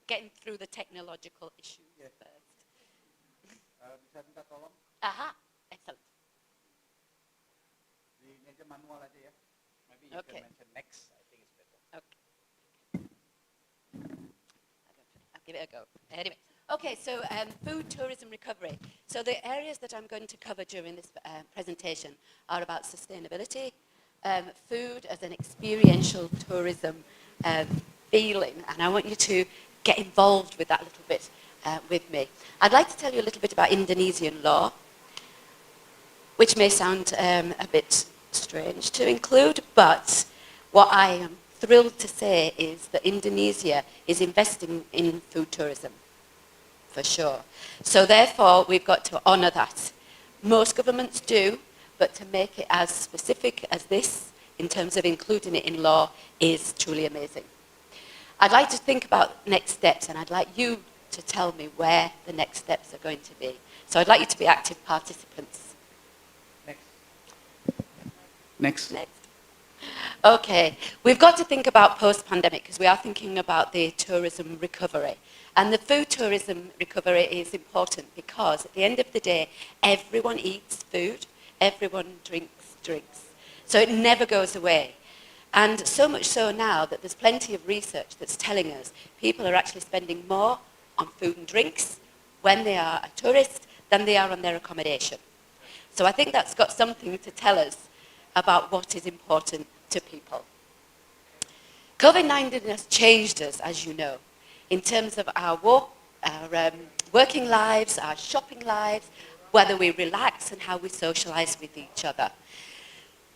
getting through the technological issues first. Aha, excellent. Maybe you Okay. can mention next. I think it's better. Okay. I'll give it a go. Anyway, okay, so food tourism recovery. So the areas that I'm going to cover during this presentation are about sustainability, food as an experiential tourism feeling, and I want you to get involved with that a little bit with me. I'd like to tell you a little bit about Indonesian law, which may sound a bit strange to include, but what I am thrilled to say is that Indonesia is investing in food tourism, for sure. So therefore, we've got to honour that. Most governments do, but to make it as specific as this, in terms of including it in law, is truly amazing. I'd like to think about next steps, and I'd like you to tell me where the next steps are going to be. So I'd like you to be active participants. Next. Okay, we've got to think about post-pandemic because we are thinking about the tourism recovery. And the food tourism recovery is important because at the end of the day, everyone eats food, everyone drinks drinks. So it never goes away. And so much so now that there's plenty of research that's telling us people are actually spending more on food and drinks when they are a tourist than they are on their accommodation. So I think that's got something to tell us about what is important to people. COVID-19 has changed us, as you know, in terms of our working lives, our shopping lives, whether we relax and how we socialise with each other.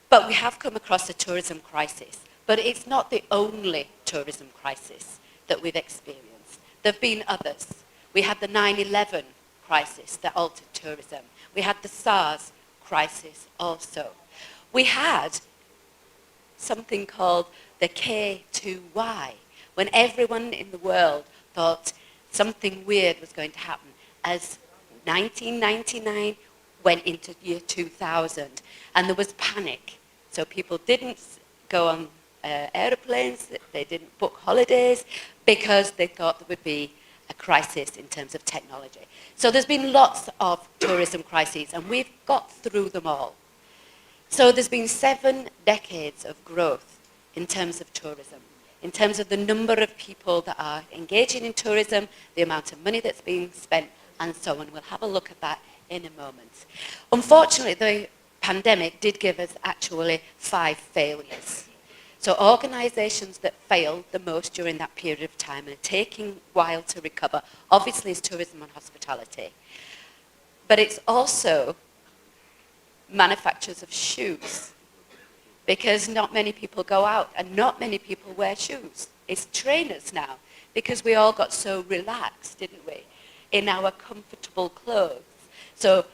But we have come across a tourism crisis. But it's not the only tourism crisis that we've experienced. There have been others. We had the 9/11 crisis that altered tourism. We had the SARS crisis also. We had something called the K2Y, when everyone in the world thought something weird was going to happen, as 1999 went into year 2000, and there was panic. So people didn't go on aeroplanes, they didn't book holidays, because they thought there would be a crisis in terms of technology. So there's been lots of tourism crises, and we've got through them all. So there's been 7 decades of growth in terms of tourism, in terms of the number of people that are engaging in tourism, the amount of money that's being spent, and so on. We'll have a look at that in a moment. Unfortunately, the pandemic did give us actually 5 failures. So organisations that failed the most during that period of time and are taking a while to recover, obviously is tourism and hospitality. But it's also manufacturers of shoes, because not many people go out and not many people wear shoes. It's trainers now, because we all got so relaxed, didn't we, in our comfortable clothes. So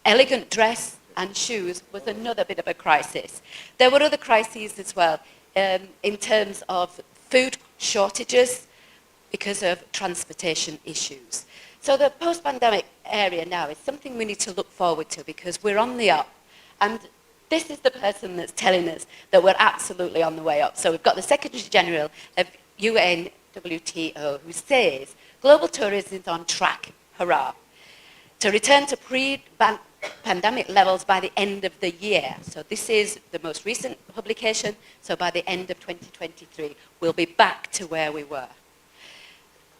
elegant dress and shoes was another bit of a crisis. There were other crises as well, in terms of food shortages because of transportation issues. So the post-pandemic area now is something we need to look forward to, because we're on the up. And this is the person that's telling us that we're absolutely on the way up. So we've got the Secretary General of UNWTO, who says global tourism is on track, hurrah, to return to pre-pandemic levels by the end of the year. So this is the most recent publication. So by the end of 2023, we'll be back to where we were.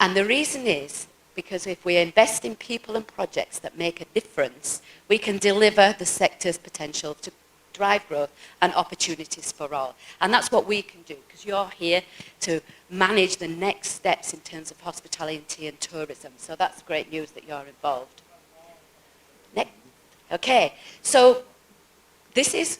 And the reason is because if we invest in people and projects that make a difference, we can deliver the sector's potential to drive growth and opportunities for all. And that's what we can do, because you're here to manage the next steps in terms of hospitality and tourism. So that's great news that you're involved. Next. Okay, so this is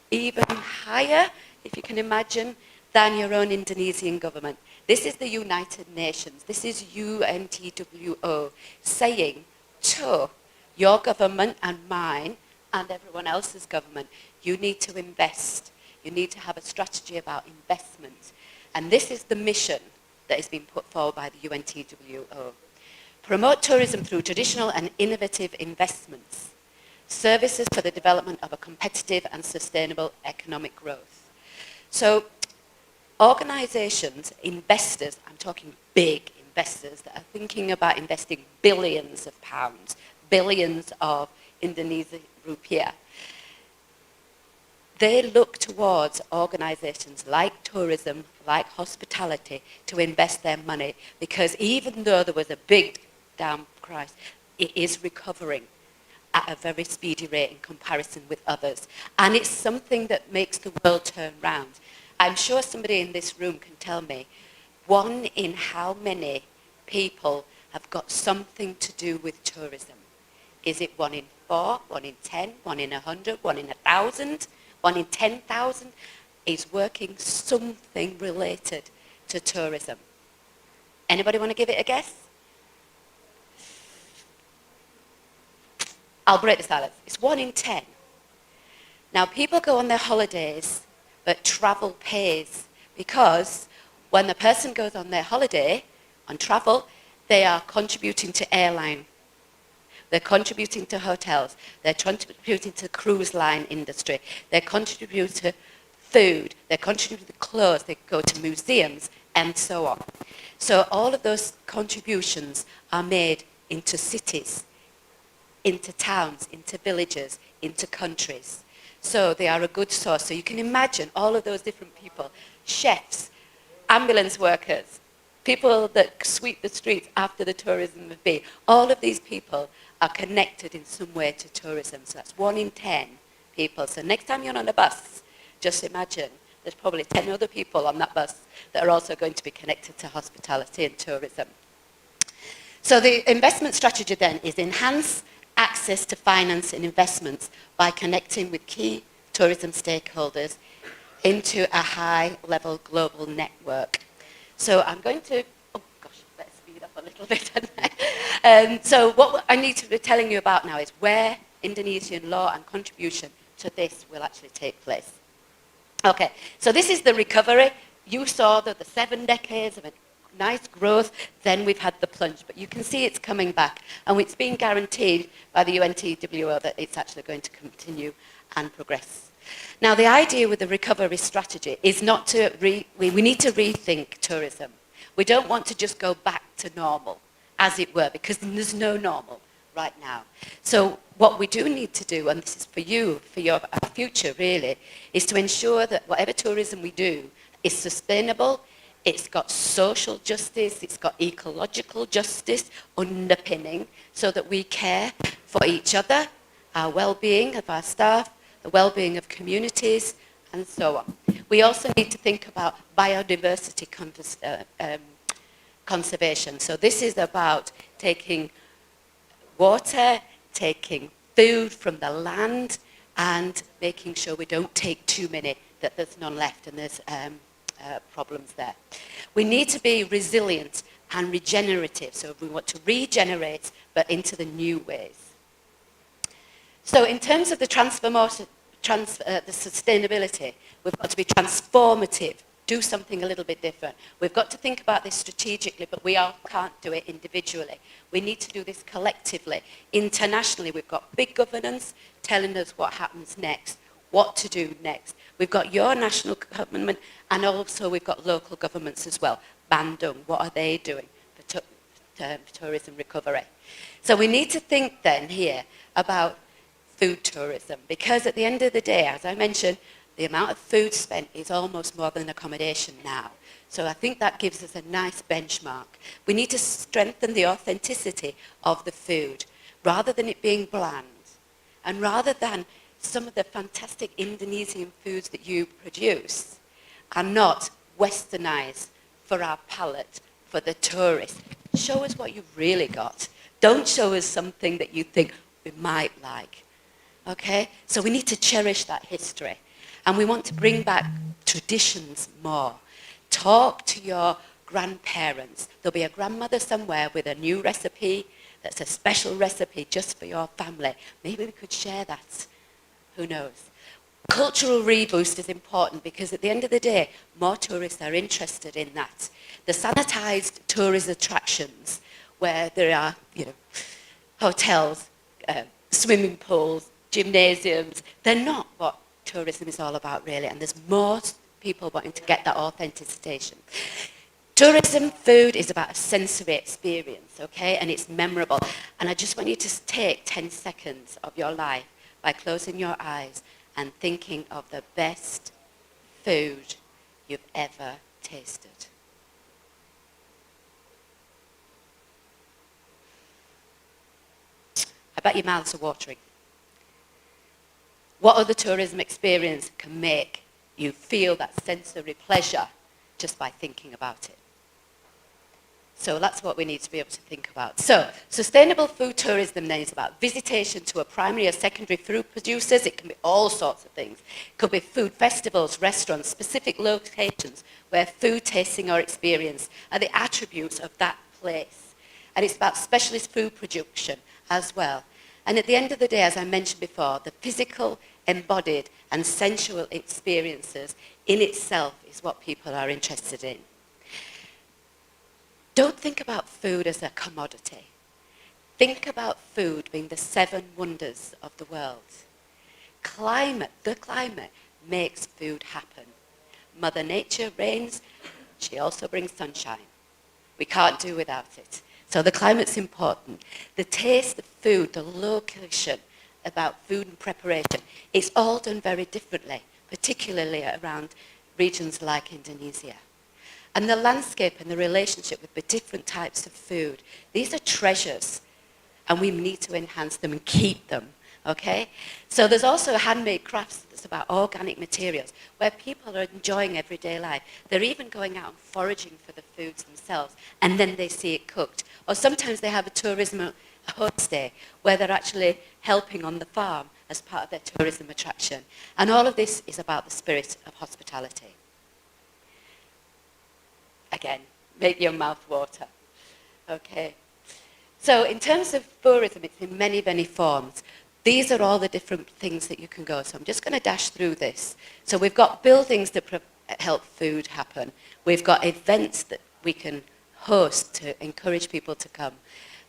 even higher, if you can imagine, than your own Indonesian government. This is the United Nations. This is UNTWO saying to your government and mine and everyone else's government, you need to invest. You need to have a strategy about investment. And this is the mission that is being put forward by the UNTWO. Promote tourism through traditional and innovative investments. Services for the development of a competitive and sustainable economic growth. So organisations, investors, I'm talking big investors that are thinking about investing billions of pounds, billions of Indonesian rupiah. They look towards organisations like tourism, like hospitality, to invest their money, because even though there was a big down price, it is recovering at a very speedy rate in comparison with others. And it's something that makes the world turn round. I'm sure somebody in this room can tell me, one in how many people have got something to do with tourism? Is it 1 in 4, 1 in 10, 1 in 100, 1 in 1,000, 1 in 10,000 is working something related to tourism? Anybody want to give it a guess? I'll break the silence. It's 1 in 10. Now, people go on their holidays, but travel pays, because when the person goes on their holiday, on travel, they are contributing to airline. They're contributing to hotels. They're contributing to the cruise line industry. They contribute to food. They contribute to clothes. They go to museums, and so on. So all of those contributions are made into cities, into towns, into villages, into countries. So they are a good source. So you can imagine all of those different people, chefs, ambulance workers, people that sweep the streets after the tourism have been. All of these people are connected in some way to tourism. So that's 1 in 10 people. So next time you're on a bus, just imagine there's probably 10 other people on that bus that are also going to be connected to hospitality and tourism. So the investment strategy then is enhance access to finance and investments by connecting with key tourism stakeholders into a high-level global network. So I'm going to, oh gosh, let's speed up a little bit. So what I need to be telling you about now is where Indonesian law and contribution to this will actually take place. Okay, so this is the recovery. You saw that the 7 decades of a nice growth, then we've had the plunge, but you can see it's coming back, and it's been guaranteed by the UNTWO that it's actually going to continue and progress. Now, the idea with the recovery strategy is not to, we need to rethink tourism. We don't want to just go back to normal, as it were, because there's no normal right now. So what we do need to do, and this is for you, for your future really, is to ensure that whatever tourism we do is sustainable, it's got social justice, it's got ecological justice underpinning, so that we care for each other, our well-being of our staff, the well-being of communities, and so on. We also need to think about biodiversity conservation. So this is about taking water, taking food from the land, and making sure we don't take too many, that there's none left, and there's problems there. We need to be resilient and regenerative, so we want to regenerate, but into the new ways. So in terms of the the sustainability, we've got to be transformative, do something a little bit different. We've got to think about this strategically, but we all can't do it individually. We need to do this collectively. Internationally, we've got big governance telling us what happens next, what to do next. We've got your national government, and also we've got local governments as well. Bandung, what are they doing for tourism recovery? So we need to think then here about food tourism, because at the end of the day, as I mentioned, the amount of food spent is almost more than accommodation now. So I think that gives us a nice benchmark. We need to strengthen the authenticity of the food, rather than it being bland, and rather than some of the fantastic Indonesian foods that you produce are not westernized for our palate, for the tourist. Show us what you've really got. Don't show us something that you think we might like. Okay? So we need to cherish that history. And we want to bring back traditions more. Talk to your grandparents. There'll be a grandmother somewhere with a new recipe that's a special recipe just for your family. Maybe we could share that. Who knows? Cultural reboost is important, because at the end of the day, more tourists are interested in that. The sanitized tourist attractions, where there are, hotels, swimming pools, gymnasiums, they're not what tourism is all about really, and there's more people wanting to get that authentication. Tourism, food is about a sensory experience, okay? And it's memorable. And I just want you to take 10 seconds of your life by closing your eyes and thinking of the best food you've ever tasted. I bet your mouths are watering. What other tourism experience can make you feel that sensory pleasure just by thinking about it? So that's what we need to be able to think about. So sustainable food tourism then is about visitation to a primary or secondary food producers. It can be all sorts of things. It could be food festivals, restaurants, specific locations where food tasting or experience are the attributes of that place. And it's about specialist food production as well. And at the end of the day, as I mentioned before, the physical, embodied and sensual experiences in itself is what people are interested in. Don't think about food as a commodity. Think about food being the 7 wonders of the world. The climate makes food happen. Mother Nature reigns, she also brings sunshine. We can't do without it. So the climate's important. The taste of food, the location about food and preparation, it's all done very differently, particularly around regions like Indonesia. And the landscape and the relationship with the different types of food, these are treasures, and we need to enhance them and keep them, okay? So there's also handmade crafts that's about organic materials, where people are enjoying everyday life. They're even going out and foraging for the foods themselves, and then they see it cooked. Or sometimes they have a tourism homestay, where they're actually helping on the farm as part of their tourism attraction. And all of this is about the spirit of hospitality. Again, make your mouth water. Okay. So in terms of tourism, it's in many, many forms. These are all the different things that you can go. So I'm just going to dash through this. So we've got buildings that help food happen. We've got events that we can host to encourage people to come.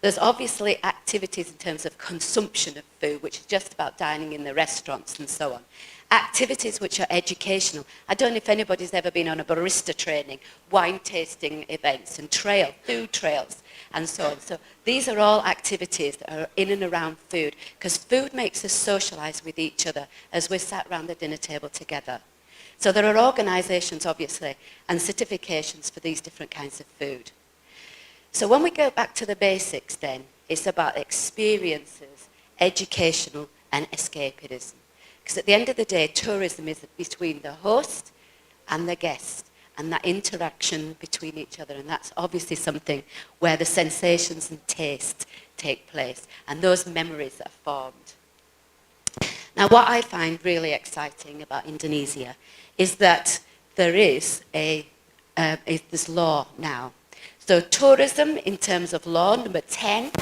There's obviously activities in terms of consumption of food, which is just about dining in the restaurants and so on. Activities which are educational. I don't know if anybody's ever been on a barista training, wine tasting events and food trails and so on. So these are all activities that are in and around food, because food makes us socialise with each other as we're sat around the dinner table together. So there are organisations, obviously, and certifications for these different kinds of food. So when we go back to the basics then, it's about experiences, educational and escapism. Because at the end of the day, tourism is between the host and the guest, and that interaction between each other. And that's obviously something where the sensations and taste take place, and those memories are formed. Now, what I find really exciting about Indonesia is that there is this law now. So tourism, in terms of law number 10,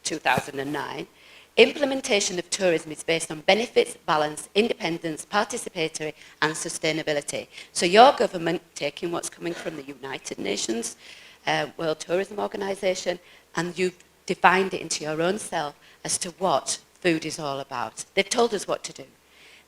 2009, implementation of tourism is based on benefits, balance, independence, participatory and sustainability. So your government, taking what's coming from the United Nations, World Tourism Organization, and you've defined it into your own self as to what food is all about. They've told us what to do.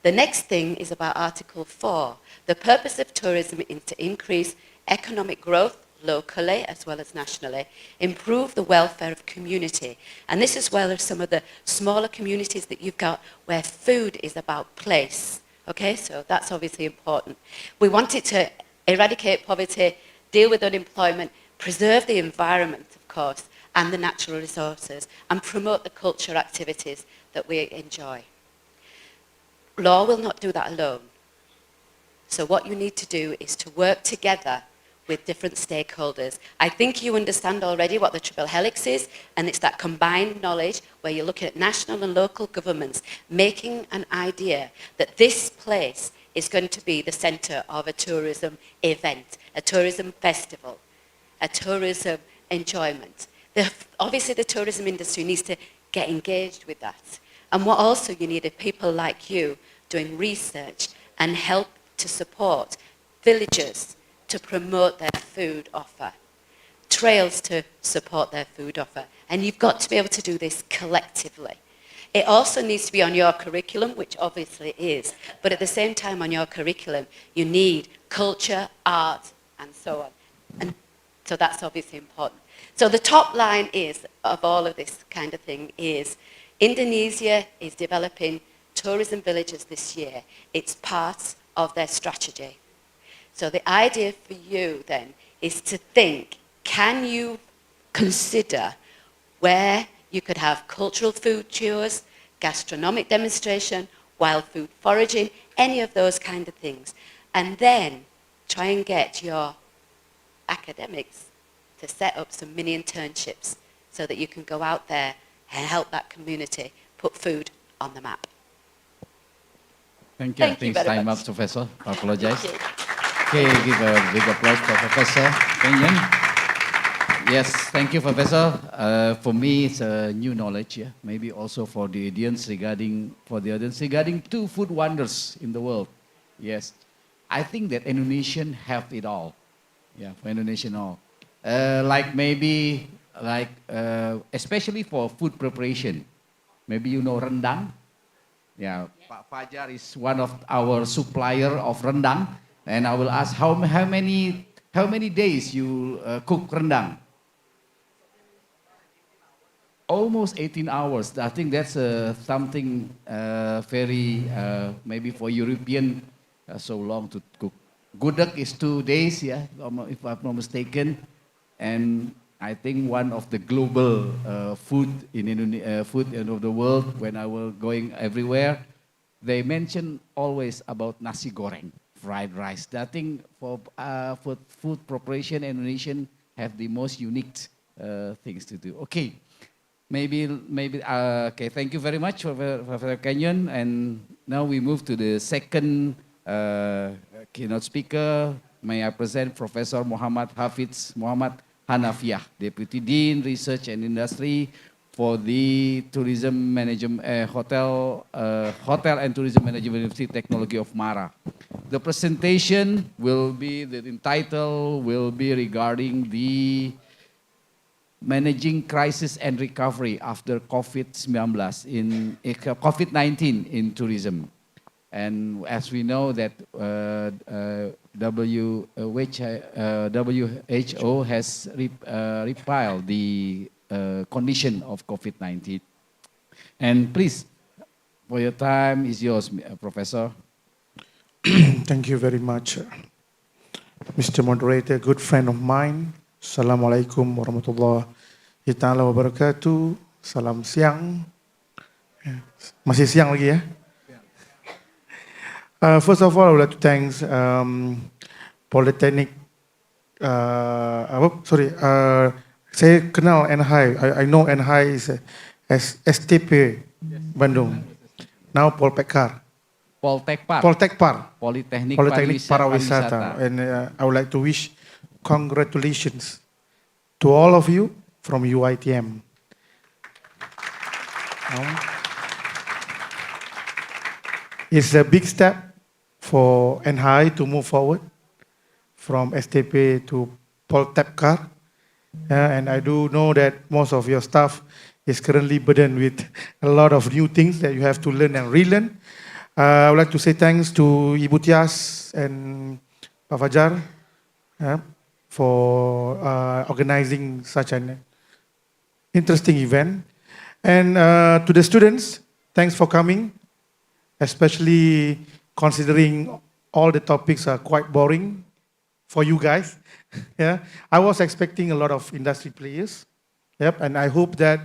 The next thing is about Article 4. The purpose of tourism is to increase economic growth locally as well as nationally, improve the welfare of community. And this is where some of the smaller communities that you've got where food is about place. Okay, so that's obviously important. We want it to eradicate poverty, deal with unemployment, preserve the environment, of course, and the natural resources, and promote the cultural activities that we enjoy. Law will not do that alone. So what you need to do is to work together with different stakeholders. I think you understand already what the triple helix is, and it's that combined knowledge where you're looking at national and local governments making an idea that this place is going to be the centre of a tourism event, a tourism festival, a tourism enjoyment. Obviously the tourism industry needs to get engaged with that. And what also you need are people like you doing research and help to support villagers to promote their food offer, trails to support their food offer. And you've got to be able to do this collectively. It also needs to be on your curriculum, which obviously is, but at the same time on your curriculum, you need culture, art, and so on. And So that's obviously important. So the top line is, of all of this kind of thing, is Indonesia is developing tourism villages this year. It's part of their strategy. So the idea for you then is to think, can you consider where you could have cultural food tours, gastronomic demonstration, wild food foraging, any of those kind of things. And then try and get your academics to set up some mini internships so that you can go out there and help that community put food on the map. Thank you. Thank you I think very it's time much. up, Professor. I apologize. Thank you. Okay, give a big applause for Professor Kenyon. Yes, thank you, Professor. For me, it's a new knowledge. Yeah, maybe also for the audience regarding two food wonders in the world. Yes, I think that Indonesian have it all. Yeah, for Indonesian all. Especially for food preparation. Maybe you know rendang. Yeah, Pak Fajar is one of our supplier of rendang, and I will ask how many days you cook rendang? Almost 18 hours. I think that's something very maybe for European so long to cook. Gudeg is 2 days, yeah, if I'm not mistaken, and I think one of the global food of the world. When I was going everywhere, they mention always about nasi goreng, fried rice. I think for food preparation, Indonesian have the most unique things to do. Okay. Maybe, okay, thank you very much, Professor Kenyon. And now we move to the second keynote speaker. May I present Professor Muhammad Hafiz Muhammad Hanafiah, Deputy Dean, Research and Industry for the Tourism Management, Hotel and Tourism Management University Technology of Mara. The presentation will be, the title will be regarding the Managing Crisis and Recovery after COVID-19 in tourism. And as we know that WHO has repealed the condition of COVID-19. And please, for your time is yours, Professor. Thank you very much, Mr. Moderator, good friend of mine. Assalamualaikum warahmatullahi wabarakatuh. Salam siang. Masih siang lagi ya? First of all, I would like to thank Polytechnic. Saya kenal NHI. I know NHI is STP Bandung. Now Polpekar. Poltekpar. Polytechnic Parawisata. And I would like to wish congratulations to all of you from UITM. It's a big step for NHI to move forward from STP to Poltekpar. And I do know that most of your staff is currently burdened with a lot of new things that you have to learn and relearn. I would like to say thanks to Ibu Tias and Pak Fajar for organizing such an interesting event. And to the students, thanks for coming, especially considering all the topics are quite boring for you guys. Yeah, I was expecting a lot of industry players. Yep, and I hope that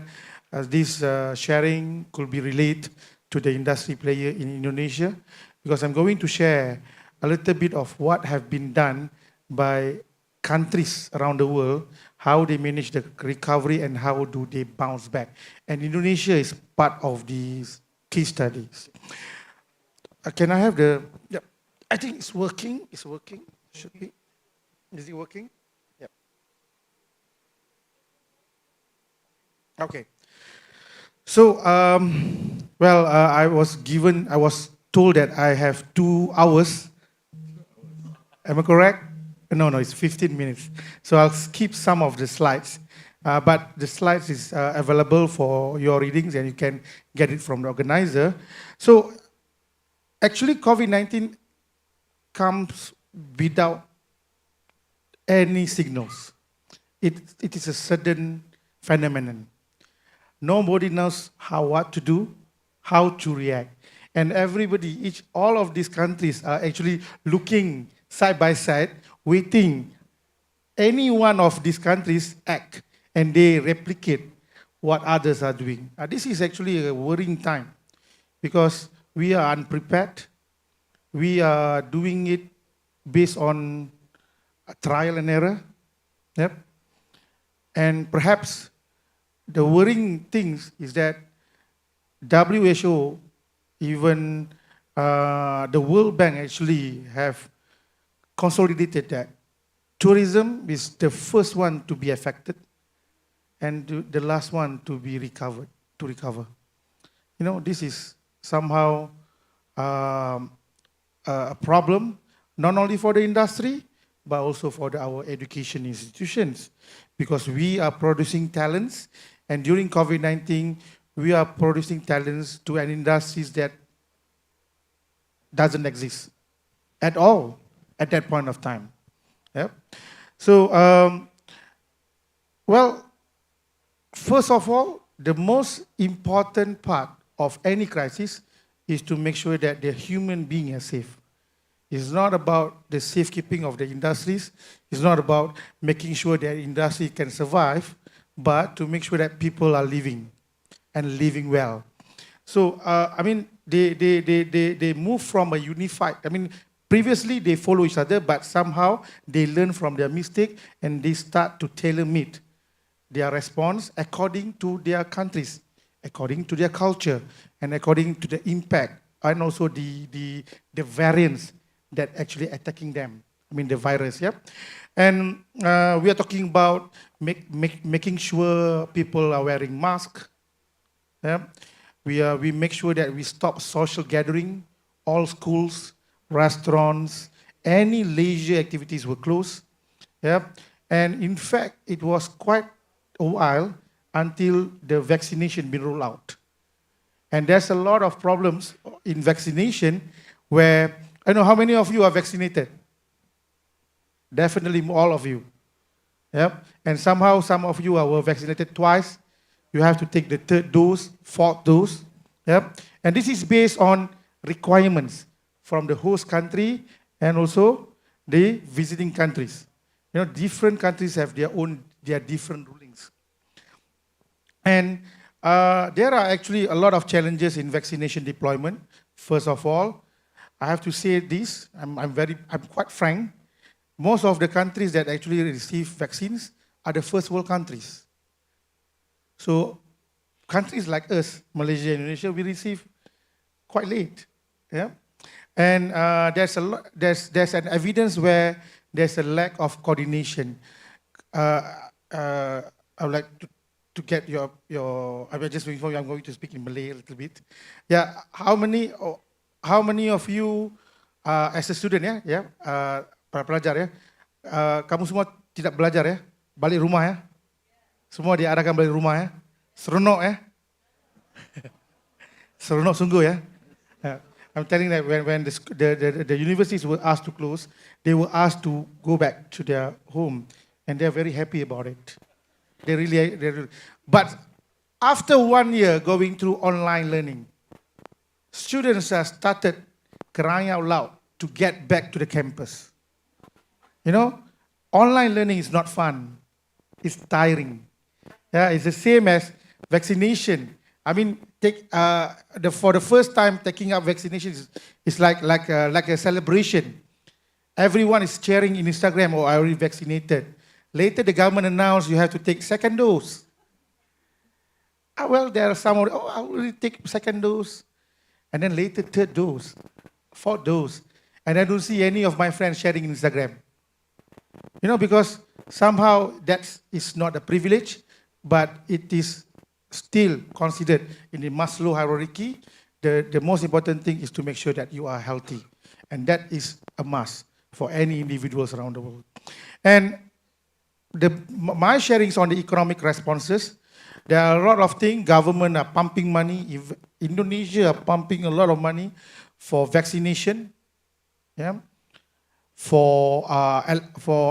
this sharing could be related to the industry player in Indonesia, because I'm going to share a little bit of what have been done by countries around the world, how they manage the recovery and how do they bounce back. And Indonesia is part of these case studies. Can I have the, yeah, I think it's working, should be. Is it working? Yep. Okay. So, I was told that I have 2 hours. Am I correct? No, it's 15 minutes. So I'll skip some of the slides. But the slides is available for your readings and you can get it from the organizer. So actually COVID-19 comes without any signals. it is a sudden phenomenon. Nobody knows what to do, how to react. And everybody, all of these countries are actually looking side by side, waiting any one of these countries act and they replicate what others are doing. This is actually a worrying time because we are unprepared. We are doing it based on trial and error. Yep. And perhaps the worrying thing is that WHO, even the World Bank actually have consolidated that tourism is the first one to be affected and the last one to be recover. This is somehow a problem, not only for the industry, but also for our education institutions, because we are producing talents, and during COVID-19, we are producing talents to an industry that doesn't exist at all at that point of time. Yep. So, first of all, the most important part of any crisis is to make sure that the human being is safe. It's not about the safekeeping of the industries. It's not about making sure that industry can survive, but to make sure that people are living and living well. So, they move from a unified, previously they follow each other, but somehow they learn from their mistake and they start to tailor-make their response according to their countries, according to their culture, and according to the impact, and also the variants that actually attacking them. The virus, yeah. And we are talking about making sure people are wearing masks. Yeah. We make sure that we stop social gathering. All schools, restaurants, any leisure activities were closed. Yeah. And in fact, it was quite a while until the vaccination been rolled out. And there's a lot of problems in vaccination where, I know how many of you are vaccinated? Definitely all of you. Yep. And somehow some of you were vaccinated twice. You have to take the third dose, fourth dose. Yep. And this is based on requirements from the host country and also the visiting countries. Different countries have their different rulings. And there are actually a lot of challenges in vaccination deployment. First of all, I have to say this, I'm quite frank. Most of the countries that actually receive vaccines are the first world countries. So countries like us, Malaysia, Indonesia, we receive quite late. Yeah? And there's an evidence where there's a lack of coordination. I would like to get your just before I'm going to speak in Malay a little bit. Yeah, how many of you as a student para pelajar kamu semua tidak belajar balik rumah semua diarahkan balik rumah seronok seronok sungguh I'm telling that when the universities were asked to close, they were asked to go back to their home, and they're very happy about it. They really. But after 1 year going through online learning, students have started crying out loud to get back to the campus. Online learning is not fun. It's tiring. Yeah, it's the same as vaccination. For the first time taking up vaccination is like a celebration. Everyone is sharing in Instagram, I already vaccinated. Later, the government announced you have to take second dose. There are some, I already take second dose. And then later, third dose, fourth dose. And I don't see any of my friends sharing in Instagram. Because somehow that is not a privilege, but it is still considered in the Maslow hierarchy. The most important thing is to make sure that you are healthy. And that is a must for any individuals around the world. And my sharings on the economic responses, there are a lot of things. Government are pumping money. Indonesia are pumping a lot of money for vaccination, for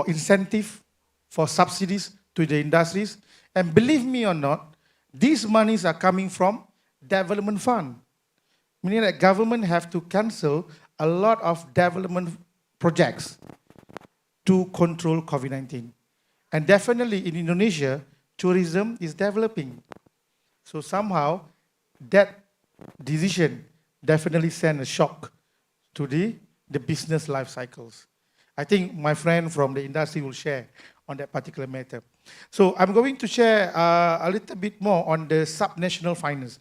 incentive, for subsidies to the industries. And believe me or not, these monies are coming from development fund. Meaning that government have to cancel a lot of development projects to control COVID-19. And definitely in Indonesia, tourism is developing. So somehow that decision definitely sent a shock to the business life cycles. I think my friend from the industry will share on that particular matter. So I'm going to share a little bit more on the subnational finance.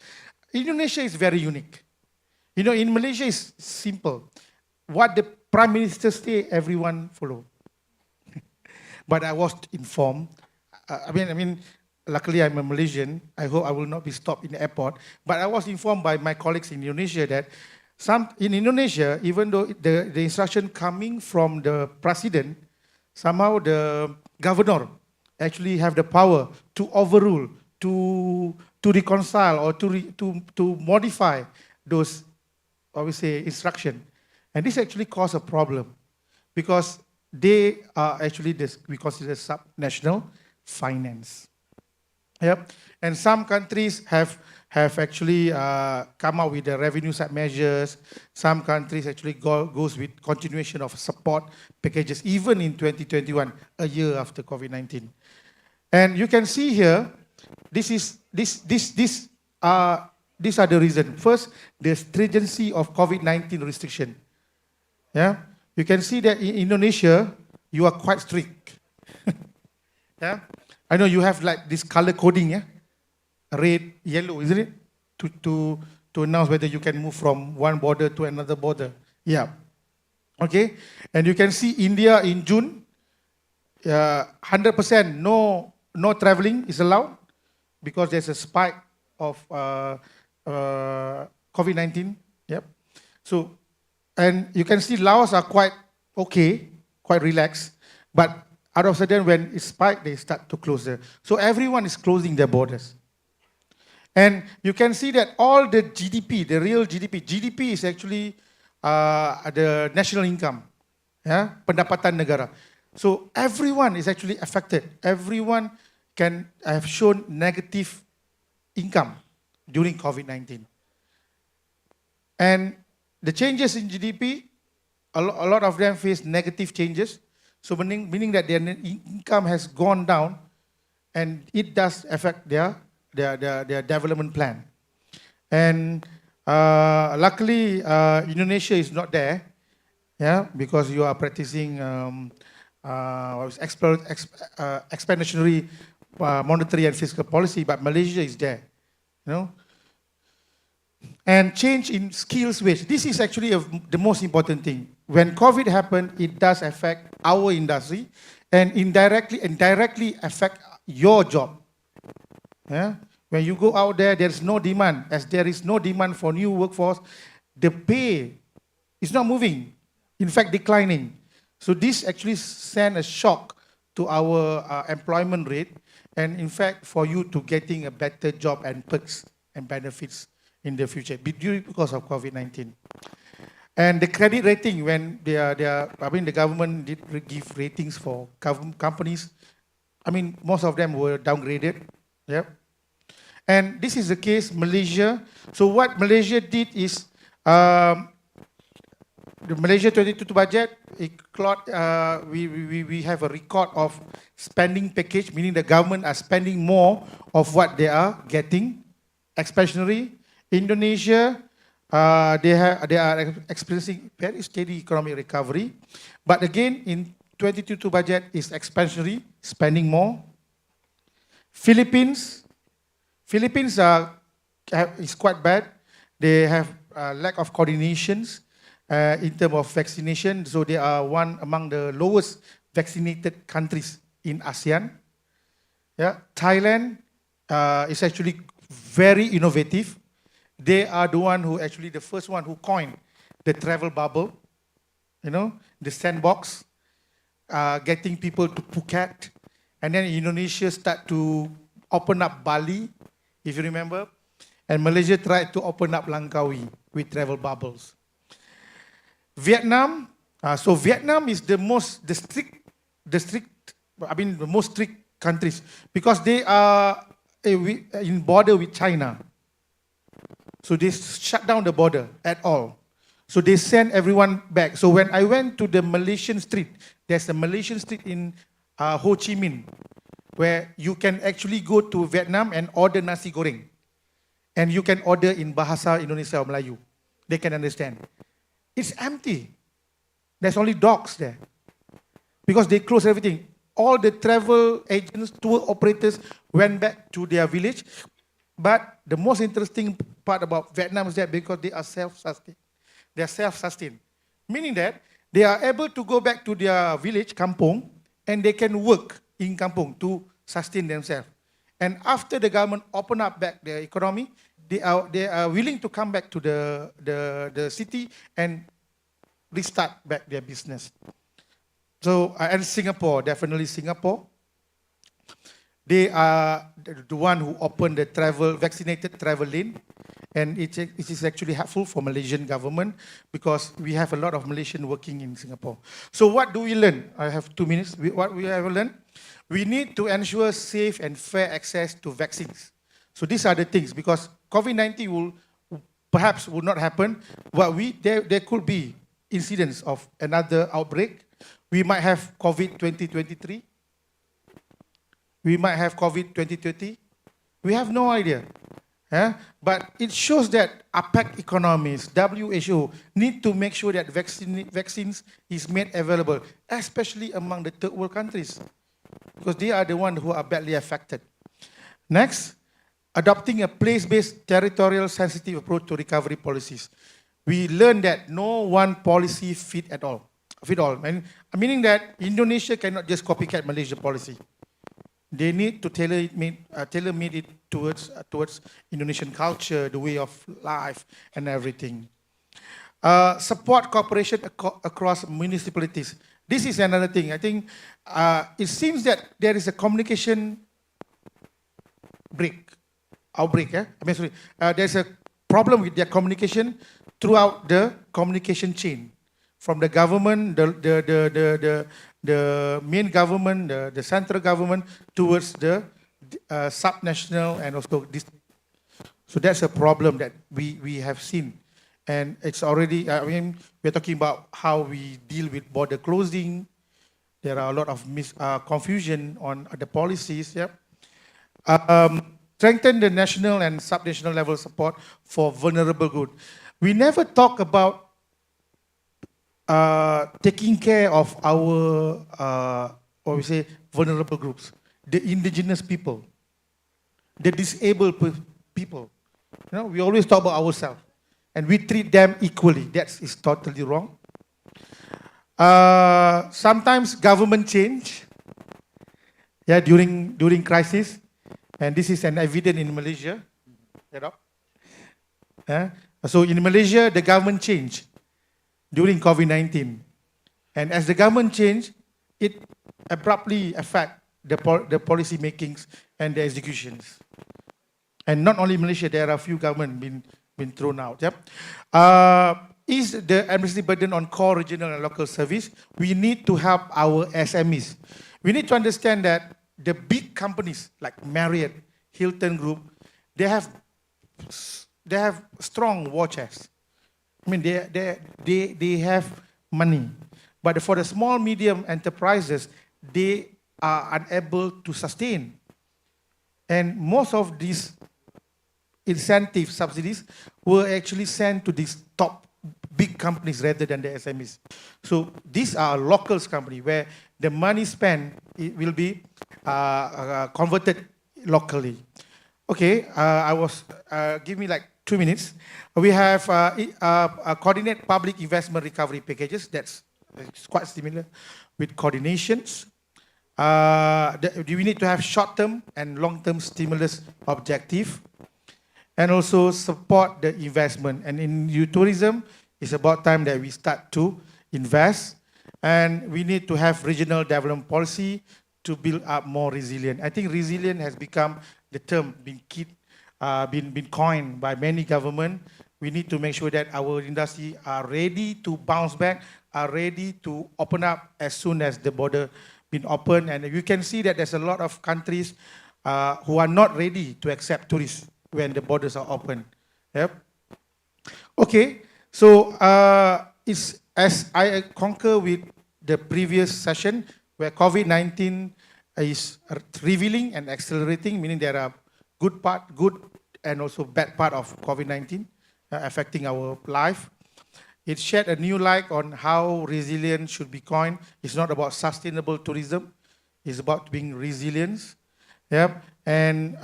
Indonesia is very unique. You know, in Malaysia it's simple. What the Prime Minister say, everyone follow. But I was informed, I mean, luckily I'm a Malaysian, I hope I will not be stopped in the airport, but I was informed by my colleagues in Indonesia that in Indonesia, even though the instruction coming from the president, somehow the governor actually have the power to overrule, to reconcile or to modify those, obviously, instruction. And this actually caused a problem because they are actually we consider subnational finance. Yep. And some countries have actually come out with the revenue side measures. Some countries actually goes with continuation of support packages, even in 2021, a year after COVID-19. And you can see here, these are the reasons. First, the stringency of COVID-19 restriction. Yeah, you can see that in Indonesia, you are quite strict. Yeah, I know you have like this color coding, yeah, red, yellow, isn't it? To announce whether you can move from one border to another border. Yeah. Okay, and you can see India in June, 100% no traveling is allowed because there's a spike of COVID-19. Yep. So, and you can see Laos are quite okay, quite relaxed, but out of sudden when it spikes, they start to close there. So everyone is closing their borders. And you can see that all the GDP, the real GDP is actually the national income, yeah, pendapatan negara. So everyone is actually affected. Everyone can have shown negative income during COVID-19. And the changes in GDP, a lot of them face negative changes. So meaning that their income has gone down, and it does affect their development plan. And luckily, Indonesia is not there, yeah, because you are practicing expansionary monetary and fiscal policy, but Malaysia is there, you know. And change in skills wage. This is actually the most important thing. When COVID happened, it does affect our industry and indirectly affect your job. Yeah? When you go out there, there's no demand. As there is no demand for new workforce, the pay is not moving, in fact declining. So this actually sent a shock to our employment rate, and in fact for you to getting a better job and perks and benefits in the future because of COVID-19. And the credit rating, when the government did give ratings for companies, I mean, most of them were downgraded. Yep. And this is the case Malaysia. So what Malaysia did is, the Malaysia 2022 budget, we have a record of spending package, meaning the government are spending more of what they are getting, expansionary. Indonesia, they are experiencing very steady economic recovery. But again, in 2022 budget is expansionary, spending more. Philippines is quite bad. They have lack of coordinations in terms of vaccination. So they are one among the lowest vaccinated countries in ASEAN. Yeah. Thailand is actually very innovative. They are the first one who coined the travel bubble, you know, the sandbox, getting people to Phuket. And then Indonesia start to open up Bali, if you remember. And Malaysia tried to open up Langkawi with travel bubbles. Vietnam, so Vietnam is the most strict countries because they are in border with China. So they shut down the border at all. So they send everyone back. So when I went to the Malaysian street, there's a Malaysian street in Ho Chi Minh, where you can actually go to Vietnam and order nasi goreng. And you can order in Bahasa Indonesia or Melayu. They can understand. It's empty. There's only dogs there. Because they closed everything. All the travel agents, tour operators went back to their village. But the most interesting part about Vietnam is that because they are self-sustained. They are self-sustained. Meaning that they are able to go back to their village, kampung, and they can work in kampung to sustain themselves. And after the government open up back their economy, they are willing to come back to the city and restart back their business. So, and Singapore, definitely Singapore. They are the one who opened the vaccinated travel lane. And it is actually helpful for Malaysian government because we have a lot of Malaysians working in Singapore. So what do we learn? I have 2 minutes. What we have learned? We need to ensure safe and fair access to vaccines. So these are the things because COVID-19 will not happen, but there could be incidents of another outbreak. We might have COVID 2023. We might have COVID 2030. We have no idea. But it shows that APEC economies, WHO, need to make sure that vaccines is made available, especially among the third world countries, because they are the ones who are badly affected. Next, adopting a place-based territorial sensitive approach to recovery policies. We learned that no one policy fit all. Meaning that Indonesia cannot just copycat Malaysia policy. They need to tailor-made it towards Indonesian culture, the way of life, and everything. Support cooperation across municipalities. This is another thing. I think it seems that there is a communication outbreak. There's a problem with their communication throughout the communication chain, from the government, the main government, the central government, towards the subnational and also district. So that's a problem that we have seen. And it's already, we're talking about how we deal with border closing. There are a lot of confusion on the policies. Strengthen the national and subnational level support for vulnerable groups. We never talk about taking care of our, vulnerable groups, the indigenous people, the disabled people. We always talk about ourselves, and we treat them equally. That is totally wrong. Sometimes government change, during crisis, and this is an evident in Malaysia. So in Malaysia, the government changed during COVID-19. And as the government changed, it abruptly affects the policy makings and the executions. And not only Malaysia, there are a few governments been thrown out. Is the administrative burden on core regional and local service? We need to help our SMEs. We need to understand that the big companies like Marriott, Hilton Group, they have strong war chests. They have money. But for the small, medium enterprises, they are unable to sustain. And most of these incentive subsidies were actually sent to these top big companies rather than the SMEs. So these are local companies where the money spent will be converted locally. Okay, give me like 2 minutes. We have coordinate public investment recovery packages. That's quite similar with coordinations. We need to have short-term and long-term stimulus objective, and also support the investment. And in tourism, it's about time that we start to invest. And we need to have regional development policy to build up more resilient. I think resilient has become the term been coined by many governments. We need to make sure that our industry are ready to bounce back, are ready to open up as soon as the border been opened, and you can see that there's a lot of countries who are not ready to accept tourists when the borders are open. Yep. Okay, so it's as I concur with the previous session where COVID-19 is revealing and accelerating, meaning there are good and also bad part of COVID-19 affecting our life. It shed a new light on how resilience should be coined. It's not about sustainable tourism. It's about being resilient. Yep. And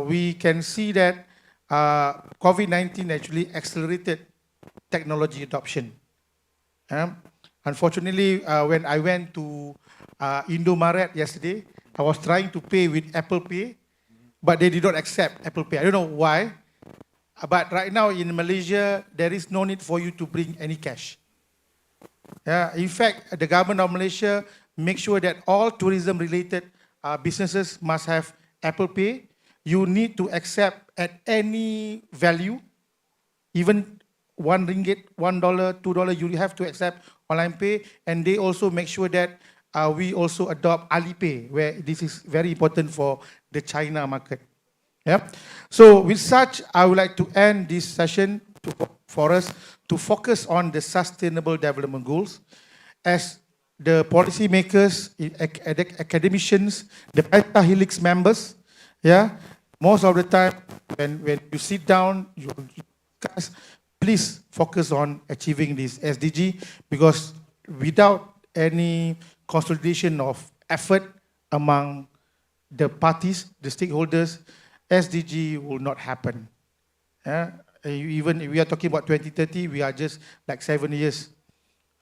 we can see that COVID-19 actually accelerated technology adoption. Unfortunately, when I went to Indomaret yesterday, I was trying to pay with Apple Pay, but they did not accept Apple Pay. I don't know why. But right now in Malaysia, there is no need for you to bring any cash. In fact, the government of Malaysia makes sure that all tourism-related businesses must have Apple Pay. You need to accept at any value, even RM1, $1, $2, you have to accept online pay. And they also make sure that we also adopt Alipay, where this is very important for the China market. Yep. So with such, I would like to end this session for us to focus on the sustainable development goals. As the policymakers, academicians, the Beta Helix members, most of the time when you sit down, you guys, please focus on achieving this SDG, because without any consolidation of effort among the parties, the stakeholders, SDG will not happen. Even if we are talking about 2030, we are just like 7 years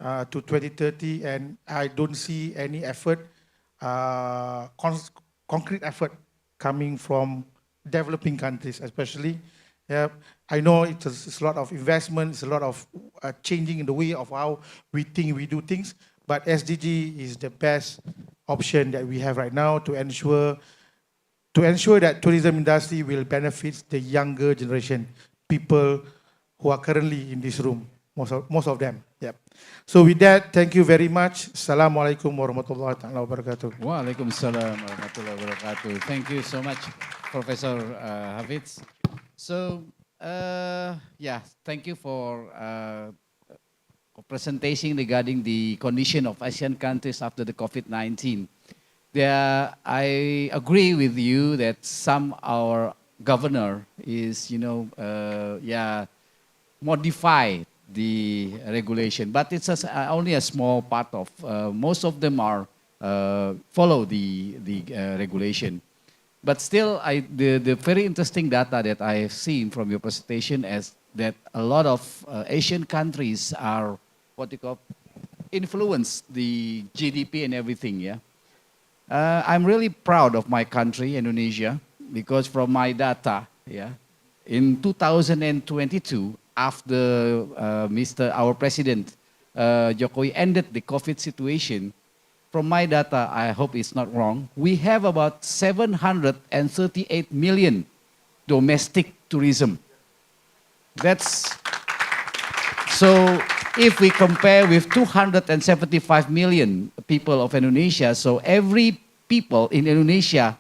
to 2030, and I don't see any effort, concrete effort coming from developing countries, especially. I know it's a lot of investment, it's a lot of changing in the way of how we think we do things, but SDG is the best option that we have right now to ensure that tourism industry will benefit the younger generation, people who are currently in this room, most of them. Yep. So with that, thank you very much. Assalamualaikum warahmatullahi wabarakatuh. Waalaikumsalam warahmatullahi wabarakatuh. Thank you so much, Professor Hafiz. So, thank you for presentation regarding the condition of Asian countries after the COVID-19. I agree with you that our governor is, modify the regulation, but it's only a small part of. Most of them are follow the regulation, but still, the very interesting data that I have seen from your presentation is that a lot of Asian countries are influence the GDP and everything. Yeah. I'm really proud of my country, Indonesia, because from my data, in 2022, after our President Jokowi ended the COVID situation, from my data, I hope it's not wrong, we have about 738 million domestic tourism. So if we compare with 275 million people of Indonesia, so every people in Indonesia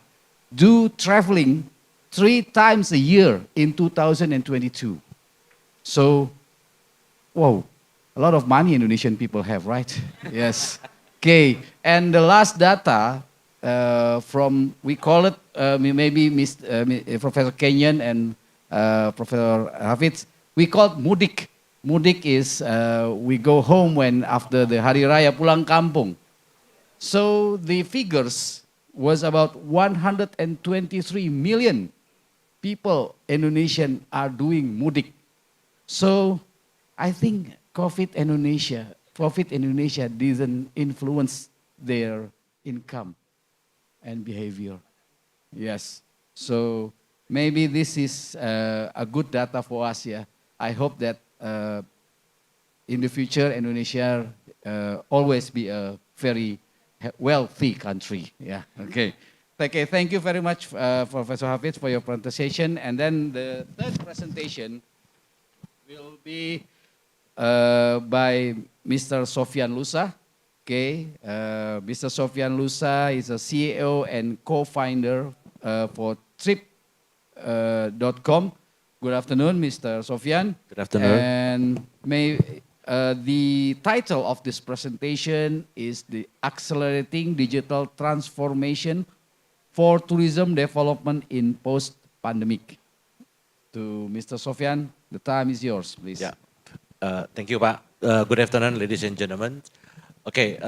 do traveling 3 times a year in 2022. So, whoa, a lot of money Indonesian people have, right? Yes. Okay, and the last data from, we call it, maybe Professor Kenyan and Professor Hafiz, we call it mudik. Mudik is we go home when after the Hari Raya pulang kampung. So the figures was about 123 million people Indonesian are doing mudik. So I think COVID Indonesia didn't influence their income and behavior. Yes. So maybe this is a good data for us. Yeah. I hope that in the future, Indonesia always be a very wealthy country. Yeah. Okay. Okay. Thank you very much, Professor Hafiz, for your presentation. And then the third presentation will be by Mr. Sofian Lusa. Okay, Mr. Sofyan Lusa is a CEO and co-founder for Trip.com. Good afternoon, Mr. Sofyan. Good afternoon. And the title of this presentation is the Accelerating Digital Transformation for Tourism Development in Post-Pandemic. To Mr. Sofyan, the time is yours, please. Yeah. Thank you, Pak. Good afternoon, ladies and gentlemen. Okay,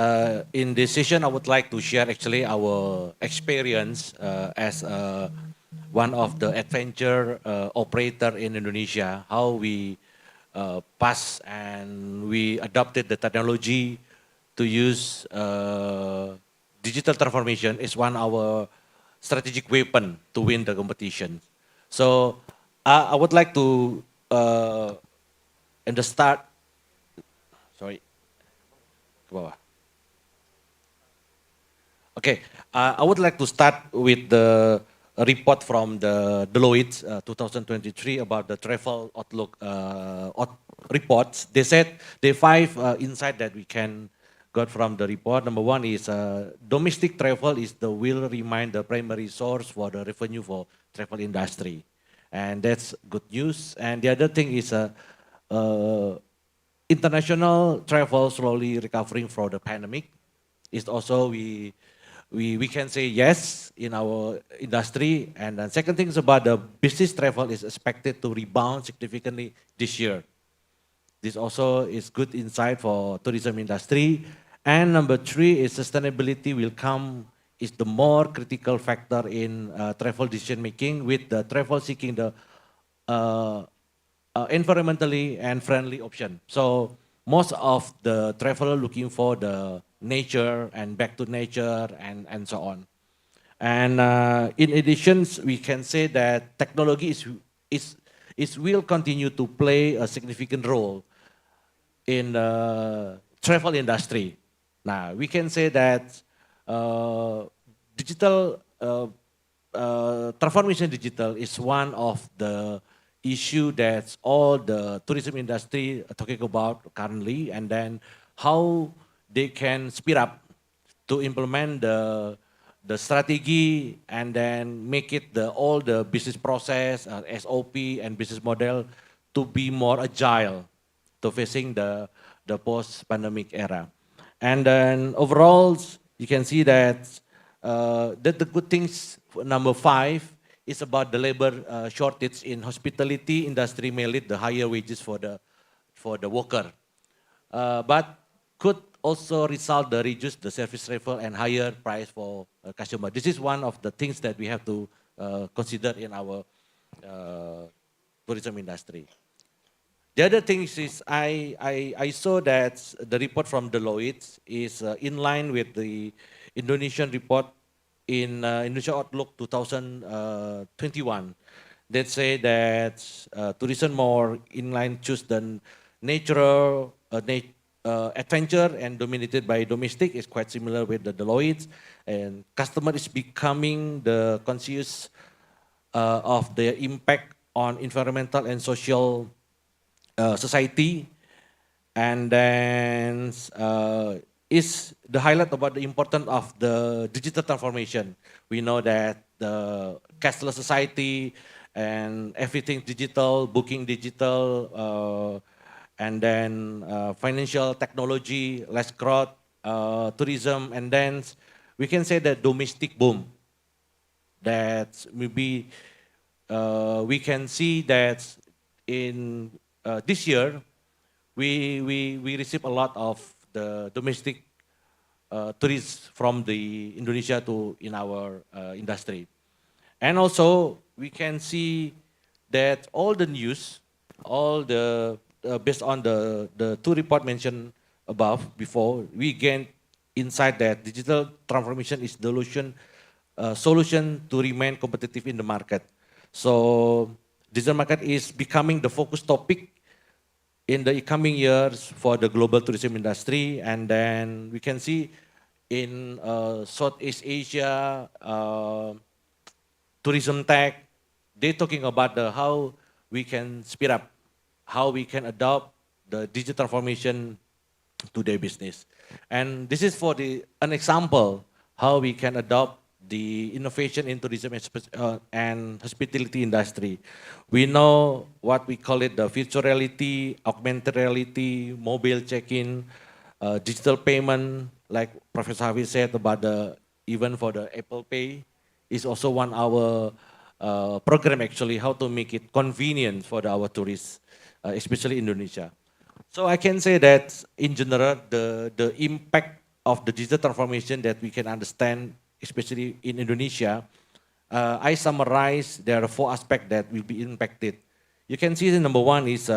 in this session, I would like to share actually our experience as one of the adventure operator in Indonesia, how we pass and we adopted the technology to use digital transformation is one of our strategic weapon to win the competition. So I would like to, in the start, sorry, ke bawah. Okay, I would like to start with the report from the Deloitte 2023 about the travel outlook reports. They said the 5 insights that we can got from the report. Number 1 is domestic travel will remain the primary source for the revenue for travel industry. And that's good news. And the other thing is international travel slowly recovering from the pandemic. It's also we can say yes in our industry. And then second thing is about the business travel is expected to rebound significantly this year. This also is good insight for tourism industry. And number 3 is sustainability will come is the more critical factor in travel decision making, with the travel seeking the environmentally and friendly option. So most of the traveler looking for the nature and back to nature and so on. And in addition, we can say that technology will continue to play a significant role in the travel industry. Now we can say that digital transformation digital is one of the issue that all the tourism industry are talking about currently, and then how they can speed up to implement the strategy and then make it all the business process, SOP and business model to be more agile to facing the post-pandemic era. And then overall, you can see that the good things, number 5, is about the labor shortage in hospitality industry may lead the higher wages for the worker. But could also result the reduce the service level and higher price for customer. This is one of the things that we have to consider in our tourism industry. The other thing is I saw that the report from Deloitte is in line with the Indonesian report in Indonesia Outlook 2021 that say that tourism more in line choose the natural adventure and dominated by domestic is quite similar with the Deloitte, and customer is becoming the conscious of the impact on environmental and social society, and then is the highlight about the importance of the digital transformation. We know that the cashless society and everything digital, booking digital, and then financial technology, less crowd, tourism, and then we can say that domestic boom. That maybe we can see that in this year, we receive a lot of the domestic tourists from the Indonesia to in our industry. And also we can see that all the news, all the based on the 2 report mentioned above before, we gain insight that digital transformation is the solution to remain competitive in the market. So digital market is becoming the focus topic in the coming years for the global tourism industry. And then we can see in Southeast Asia, tourism tech, they're talking about how we can speed up, how we can adopt the digital transformation to their business. And this is for an example how we can adopt the innovation in tourism and hospitality industry. We know what we call it the virtual reality, augmented reality, mobile check-in, digital payment, like Professor Hafiz said about even for the Apple Pay, is also one our program actually, how to make it convenient for our tourists, especially Indonesia. So I can say that in general, the impact of the digital transformation that we can understand, especially in Indonesia, I summarize there are 4 aspects that will be impacted. You can see the number 1 is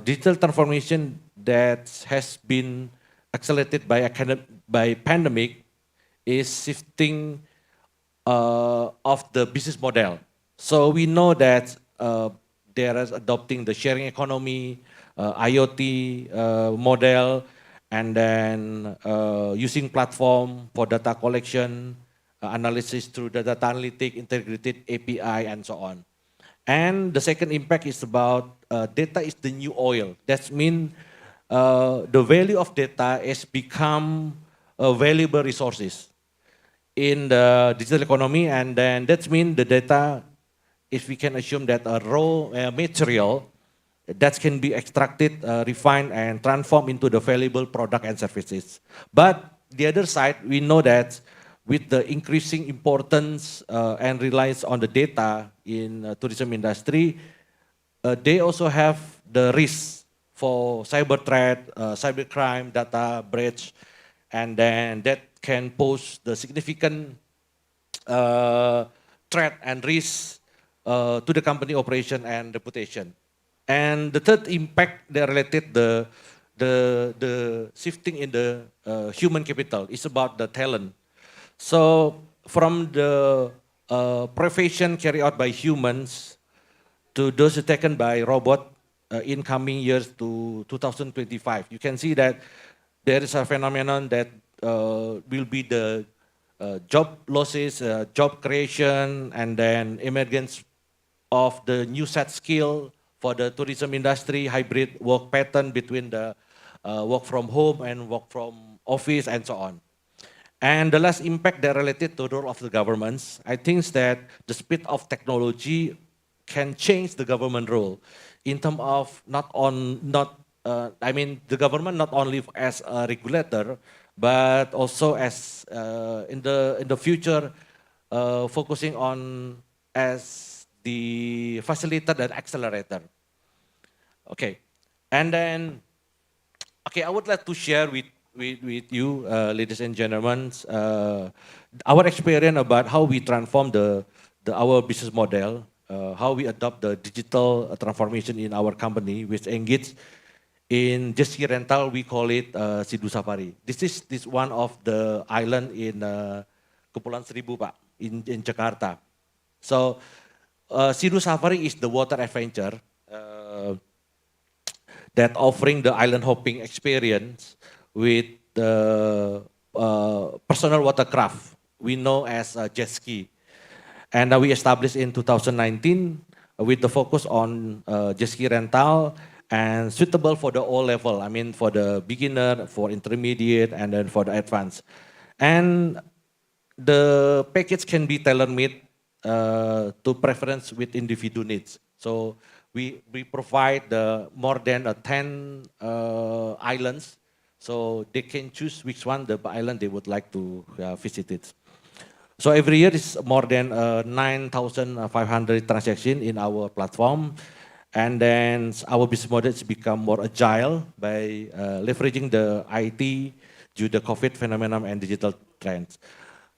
digital transformation that has been accelerated by pandemic is shifting of the business model. So we know that there is adopting the sharing economy, IoT model, and then using platform for data collection, analysis through the data analytic, integrated API, and so on. And the second impact is about data is the new oil. That means the value of data has become valuable resources in the digital economy, and then that means the data, if we can assume that a raw material that can be extracted, refined, and transformed into the valuable product and services. But the other side, we know that with the increasing importance and reliance on the data in tourism industry, they also have the risk for cyber threat, cyber crime, data breach, and then that can pose the significant threat and risk to the company operation and reputation. And the third impact that related the shifting in the human capital is about the talent. So from the profession carried out by humans to those taken by robot in coming years to 2025, you can see that there is a phenomenon that will be the job losses, job creation, and then emergence of the new set skill for the tourism industry, hybrid work pattern between the work from home and work from office and so on. And the last impact that related to the role of the governments, I think that the speed of technology can change the government role in terms of the government not only as a regulator, but also as in the future focusing on as the facilitator and accelerator. Okay, and then okay, I would like to share with you, ladies and gentlemen, our experience about how we transform our business model, how we adopt the digital transformation in our company, which engage in jet ski rental. We call it Sidu Safari. This is one of the island in Kepulauan Seribu, Pak, in Jakarta. So Sidu Safari is the water adventure that offering the island hopping experience with the personal watercraft we know as jet ski. And we established in 2019 with the focus on jet ski rental and suitable for the all level. I mean, for the beginner, for intermediate, and then for the advanced. And the package can be tailor-made to preference with individual needs. So we provide more than 10 islands, so they can choose which one the island they would like to visit it. So every year is more than 9,500 transactions in our platform. And then our business model has become more agile by leveraging the IT due to the COVID phenomenon and digital trends.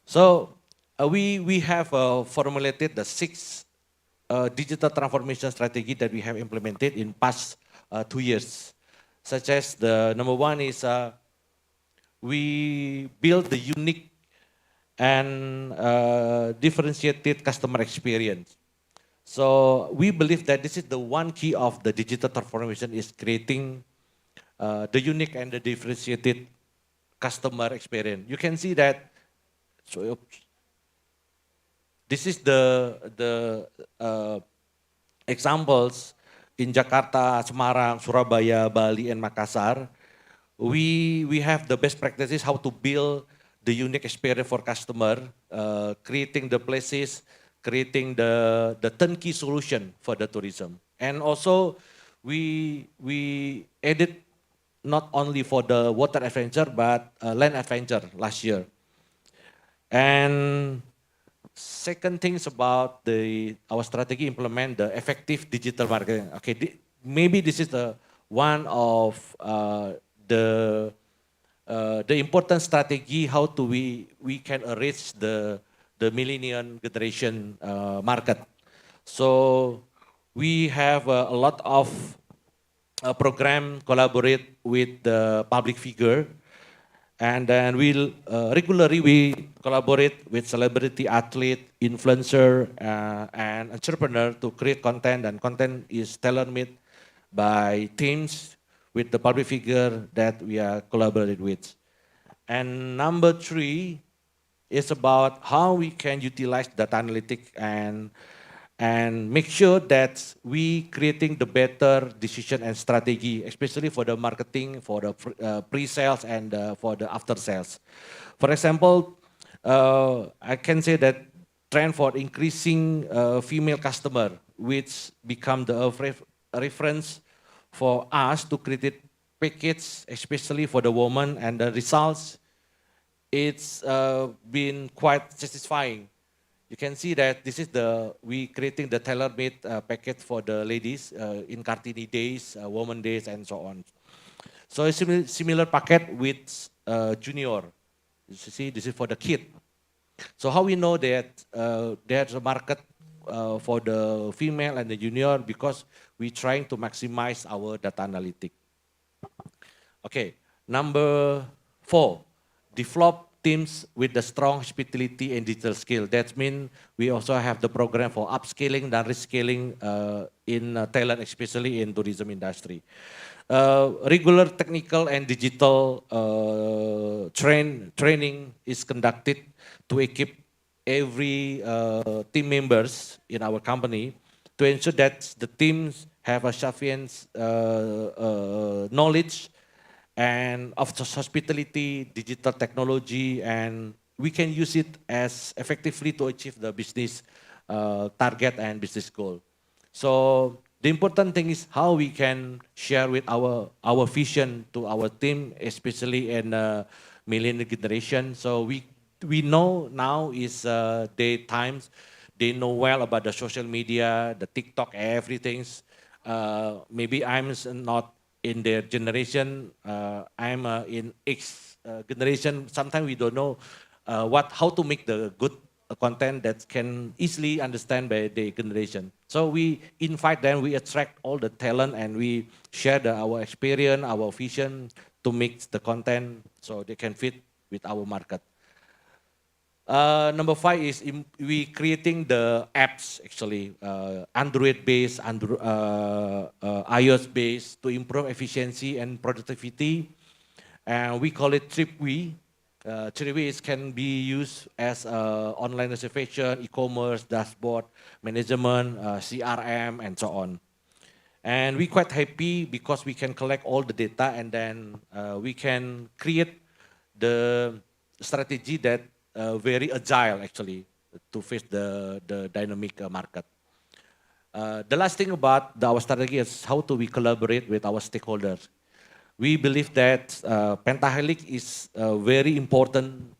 So we have formulated the 6 digital transformation strategy that we have implemented in past 2 years. Such as the number 1 is we build the unique and differentiated customer experience. So we believe that this is the one key of the digital transformation is creating the unique and the differentiated customer experience. You can see that, so this is the examples in Jakarta, Semarang, Surabaya, Bali, and Makassar, we have the best practices how to build the unique experience for customer, creating the places, creating the turnkey solution for the tourism. And also we added not only for the water adventure, but land adventure last year. And second things about our strategy implement the effective digital marketing. Okay, maybe this is the one of the important strategy how to we can reach the millennial generation market. So we have a lot of program collaborate with the public figure, and then we regularly we collaborate with celebrity, athlete, influencer, and entrepreneur to create content, and content is tailor-made by teams with the public figure that we are collaborated with. And number three is about how we can utilize data analytics and make sure that we creating the better decision and strategy, especially for the marketing, for the pre-sales and for the after sales. For example, I can say that trend for increasing female customer, which become the reference for us to create package, especially for the woman, and the results, it's been quite satisfying. You can see that this is we creating the tailor-made package for the ladies in Kartini days, woman days, and so on. So a similar packet with junior. You see, this is for the kid. So how we know that there's a market for the female and the junior, because we're trying to maximize our data analytics. Okay, number 4, develop teams with the strong hospitality and digital skill. That means we also have the program for upscaling and rescaling in talent, especially in tourism industry. Regular technical and digital training is conducted to equip every team members in our company to ensure that the teams have a sufficient knowledge and of hospitality, digital technology, and we can use it as effectively to achieve the business target and business goal. So the important thing is how we can share with our vision to our team, especially in millennial generation. So we know now is their times. They know well about the social media, the TikTok, everything. Maybe I'm not in their generation. I'm in X generation. Sometimes we don't know how to make the good content that can easily understand by the generation. So we invite them, we attract all the talent, and we share our experience, our vision to make the content so they can fit with our market. Number 5 is we creating the apps, actually, Android-based, iOS-based, to improve efficiency and productivity. And we call it TripWe. TripWe can be used as online reservation, e-commerce, dashboard, management, CRM, and so on. And we're quite happy because we can collect all the data, and then we can create the strategy that very agile, actually, to face the dynamic market. The last thing about our strategy is how do we collaborate with our stakeholders. We believe that Pentahelix is very important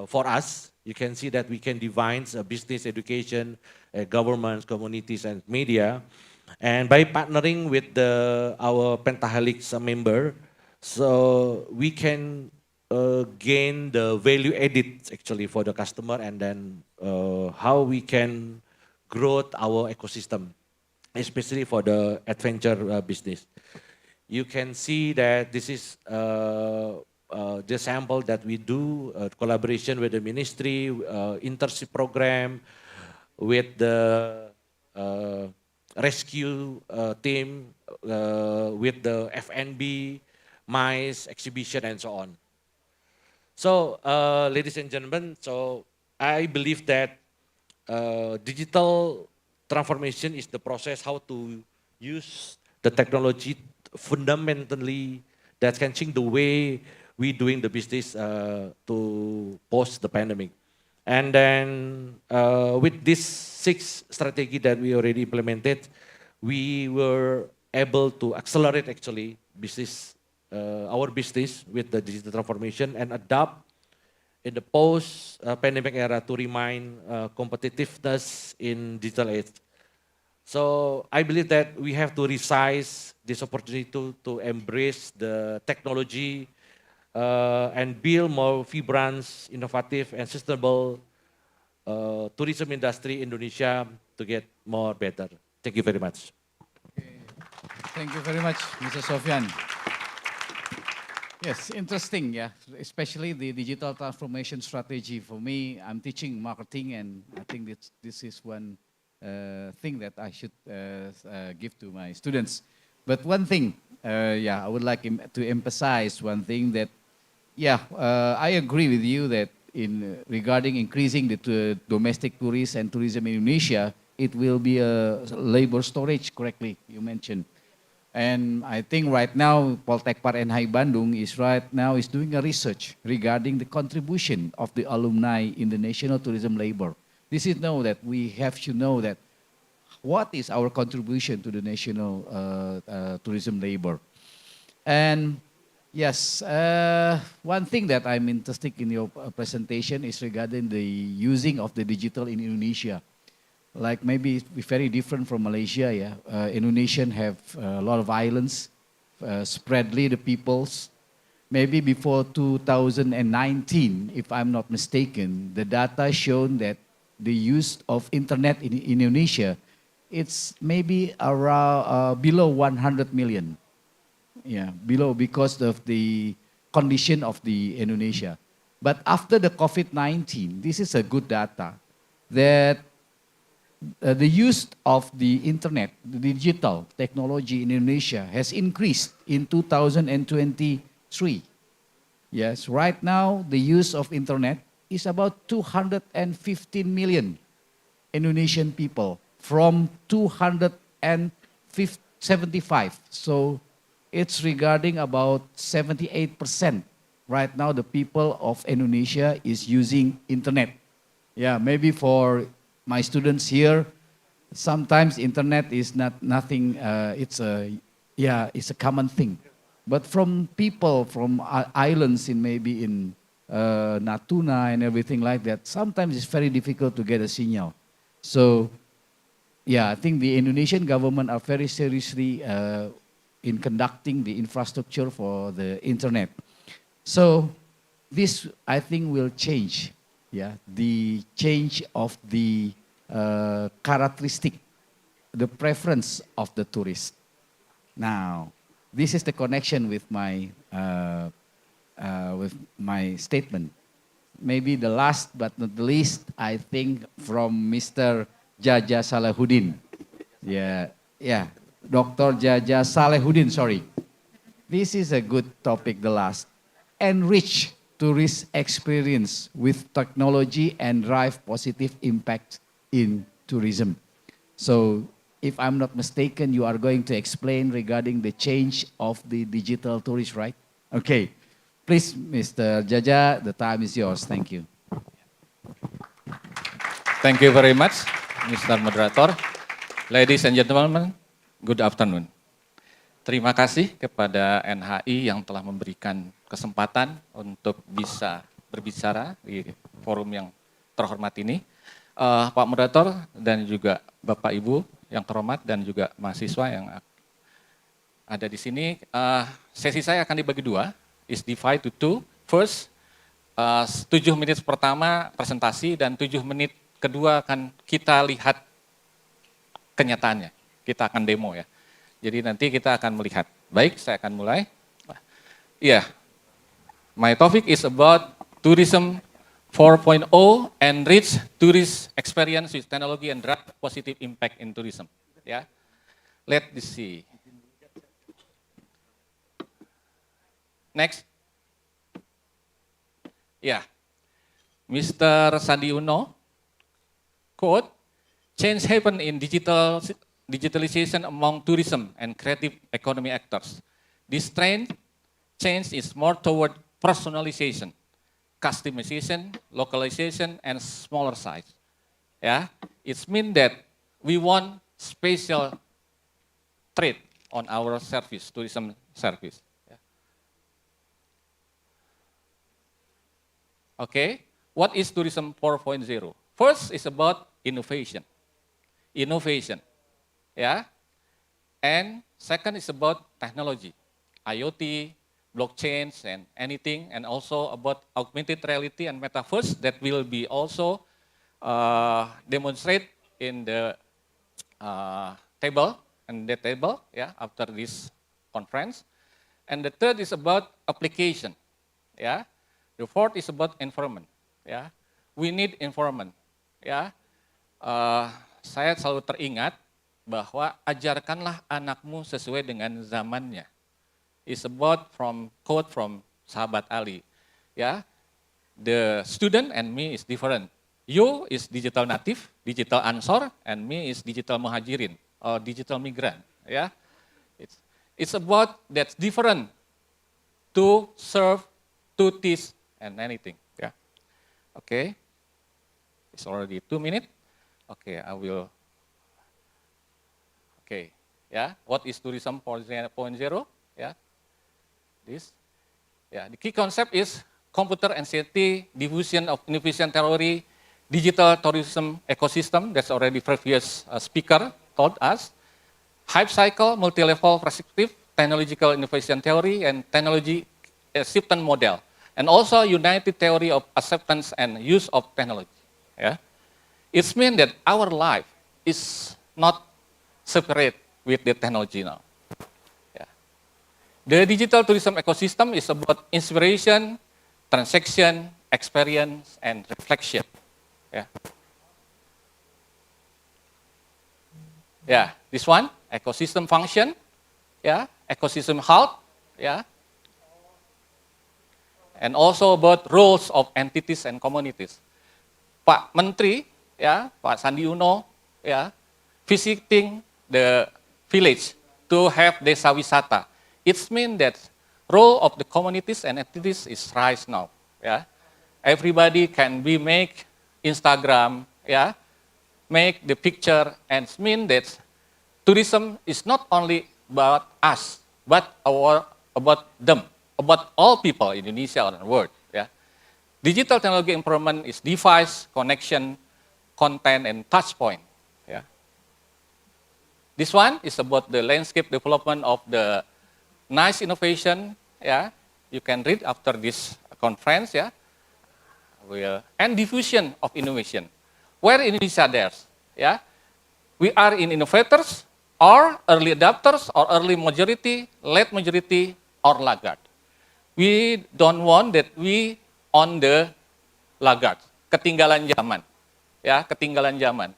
for us. You can see that we can divine business, education, governments, communities, and media. And by partnering with our Pentahelix member, so we can gain the value added, actually, for the customer, and then how we can grow our ecosystem, especially for the adventure business. You can see that this is the sample that we do, collaboration with the ministry, internship program, with the rescue team, with the FNB, MICE, exhibition, and so on. So, ladies and gentlemen, so I believe that digital transformation is the process how to use the technology fundamentally that can change the way we doing the business to post the pandemic. And then with this 6 strategy that we already implemented, we were able to accelerate actually business, our business with the digital transformation and adapt in the post-pandemic era to remain competitiveness in digital age. So I believe that we have to resize this opportunity to embrace the technology and build more vibrant, innovative, and sustainable tourism industry in Indonesia to get more better. Thank you very much. Thank you very much, Mr. Sofyan. Yes, interesting, yeah. Especially the digital transformation strategy. For me, I'm teaching marketing, and I think this is one thing that I should give to my students. But one thing, yeah, I would like to emphasize one thing that, yeah, I agree with you that in regarding increasing the domestic tourists and tourism in Indonesia, it will be a labor storage, correctly, you mentioned. And I think right now, Poltekpar NHI Bandung is doing a research regarding the contribution of the alumni in the national tourism labor. This is know that we have to know that what is our contribution to the national tourism labor. And yes, one thing that I'm interested in your presentation is regarding the using of the digital in Indonesia. Like maybe it's very different from Malaysia, yeah. Indonesian have a lot of islands, spreadly the peoples. Maybe before 2019, if I'm not mistaken, the data shown that the use of internet in Indonesia, it's maybe around below 100 million. Yeah, below because of the condition of the Indonesia. But after the COVID-19, this is a good data that the use of the internet, the digital technology in Indonesia has increased in 2023. Yes, right now the use of internet is about 215 million Indonesian people from 275. So it's regarding about 78%. Right now the people of Indonesia is using internet. Yeah, maybe for my students here, sometimes internet is nothing. It's a common thing. But from people from islands in maybe in Natuna and everything like that, sometimes it's very difficult to get a signal. So, yeah, I think the Indonesian government are very seriously in conducting the infrastructure for the internet. So, this I think will change. Yeah, the change of the characteristic, the preference of the tourist. Now, this is the connection with my statement. Maybe the last but not the least, I think from Mr. Jaja Salahuddin. Yeah, Dr. Jaja Salahuddin, sorry. This is a good topic, the last. Enrich tourist experience with technology and drive positive impact in tourism. So if I'm not mistaken, you are going to explain regarding the change of the digital tourist, right? Okay, please, Mr. Jaja, the time is yours. Thank you. Thank you very much, Mr. Moderator. Ladies and gentlemen, good afternoon. Terima kasih kepada NHI yang telah memberikan kesempatan untuk bisa berbicara di forum yang terhormat ini. Pak Moderator dan juga Bapak Ibu yang terhormat dan juga mahasiswa yang ada di sini. Sesi saya akan dibagi dua, is divide to two. First, 7 menit pertama presentasi dan 7 menit kedua akan kita lihat kenyataannya. Kita akan demo ya. Jadi nanti kita akan melihat. Baik, saya akan mulai. Yeah, my topic is about tourism 4.0 and rich tourist experience with technology and drive positive impact in tourism. Yeah, let us see. Next. Yeah, Mr. Sandi Uno quote: "Change happen in digitalization among tourism and creative economy actors. This trend change is more toward personalization, customization, localization, and smaller size. Yeah, it means that we want special trade on our service, tourism service. Yeah. Okay, what is tourism 4.0? First is about innovation. Innovation, yeah. And second is about technology, IoT, blockchains, and anything, and also about augmented reality and metaverse that will be also demonstrate in the table, yeah, after this conference. And the third is about application, yeah. The fourth is about environment, yeah. We need environment, ya. Saya selalu teringat bahwa ajarkanlah anakmu sesuai dengan zamannya. It's about quote from sahabat Ali, ya. The student and me is different. You is digital native, digital ansor, and me is digital muhajirin or digital migrant, ya. It's about that's different to serve, to teach, and anything, ya. Okay. It's already 2 minutes. Okay, I will. Okay, yeah. What is tourism 4.0? Yeah, this. Yeah, the key concept is computer anxiety, diffusion of innovation theory, digital tourism ecosystem. That's already previous speaker told us. Hype cycle, multi-level perspective, technological innovation theory, and technology acceptance model, and also united theory of acceptance and use of technology. Yeah. It means that our life is not separate with the technology now. Yeah. The digital tourism ecosystem is about inspiration, transaction, experience, and reflection. Yeah. Yeah, this one, ecosystem function, yeah, ecosystem health, yeah. And also about roles of entities and communities. Pak Menteri, ya, Pak Sandi Uno, ya, visiting the village to have desa wisata. It means that role of the communities and entities is rise now. Ya, everybody can be make Instagram, ya, make the picture, and mean that tourism is not only about us, but about them, about all people in Indonesia or the world. Ya. Digital technology improvement is device, connection, content, and touch point. Yeah. This one is about the landscape development of the nice innovation. Yeah. You can read after this conference. Yeah. And diffusion of innovation. Where Indonesia there's, yeah. We are in innovators, or early adopters, or early majority, late majority, or laggard. We don't want that we on the laggard, ketinggalan zaman, ya, ketinggalan zaman.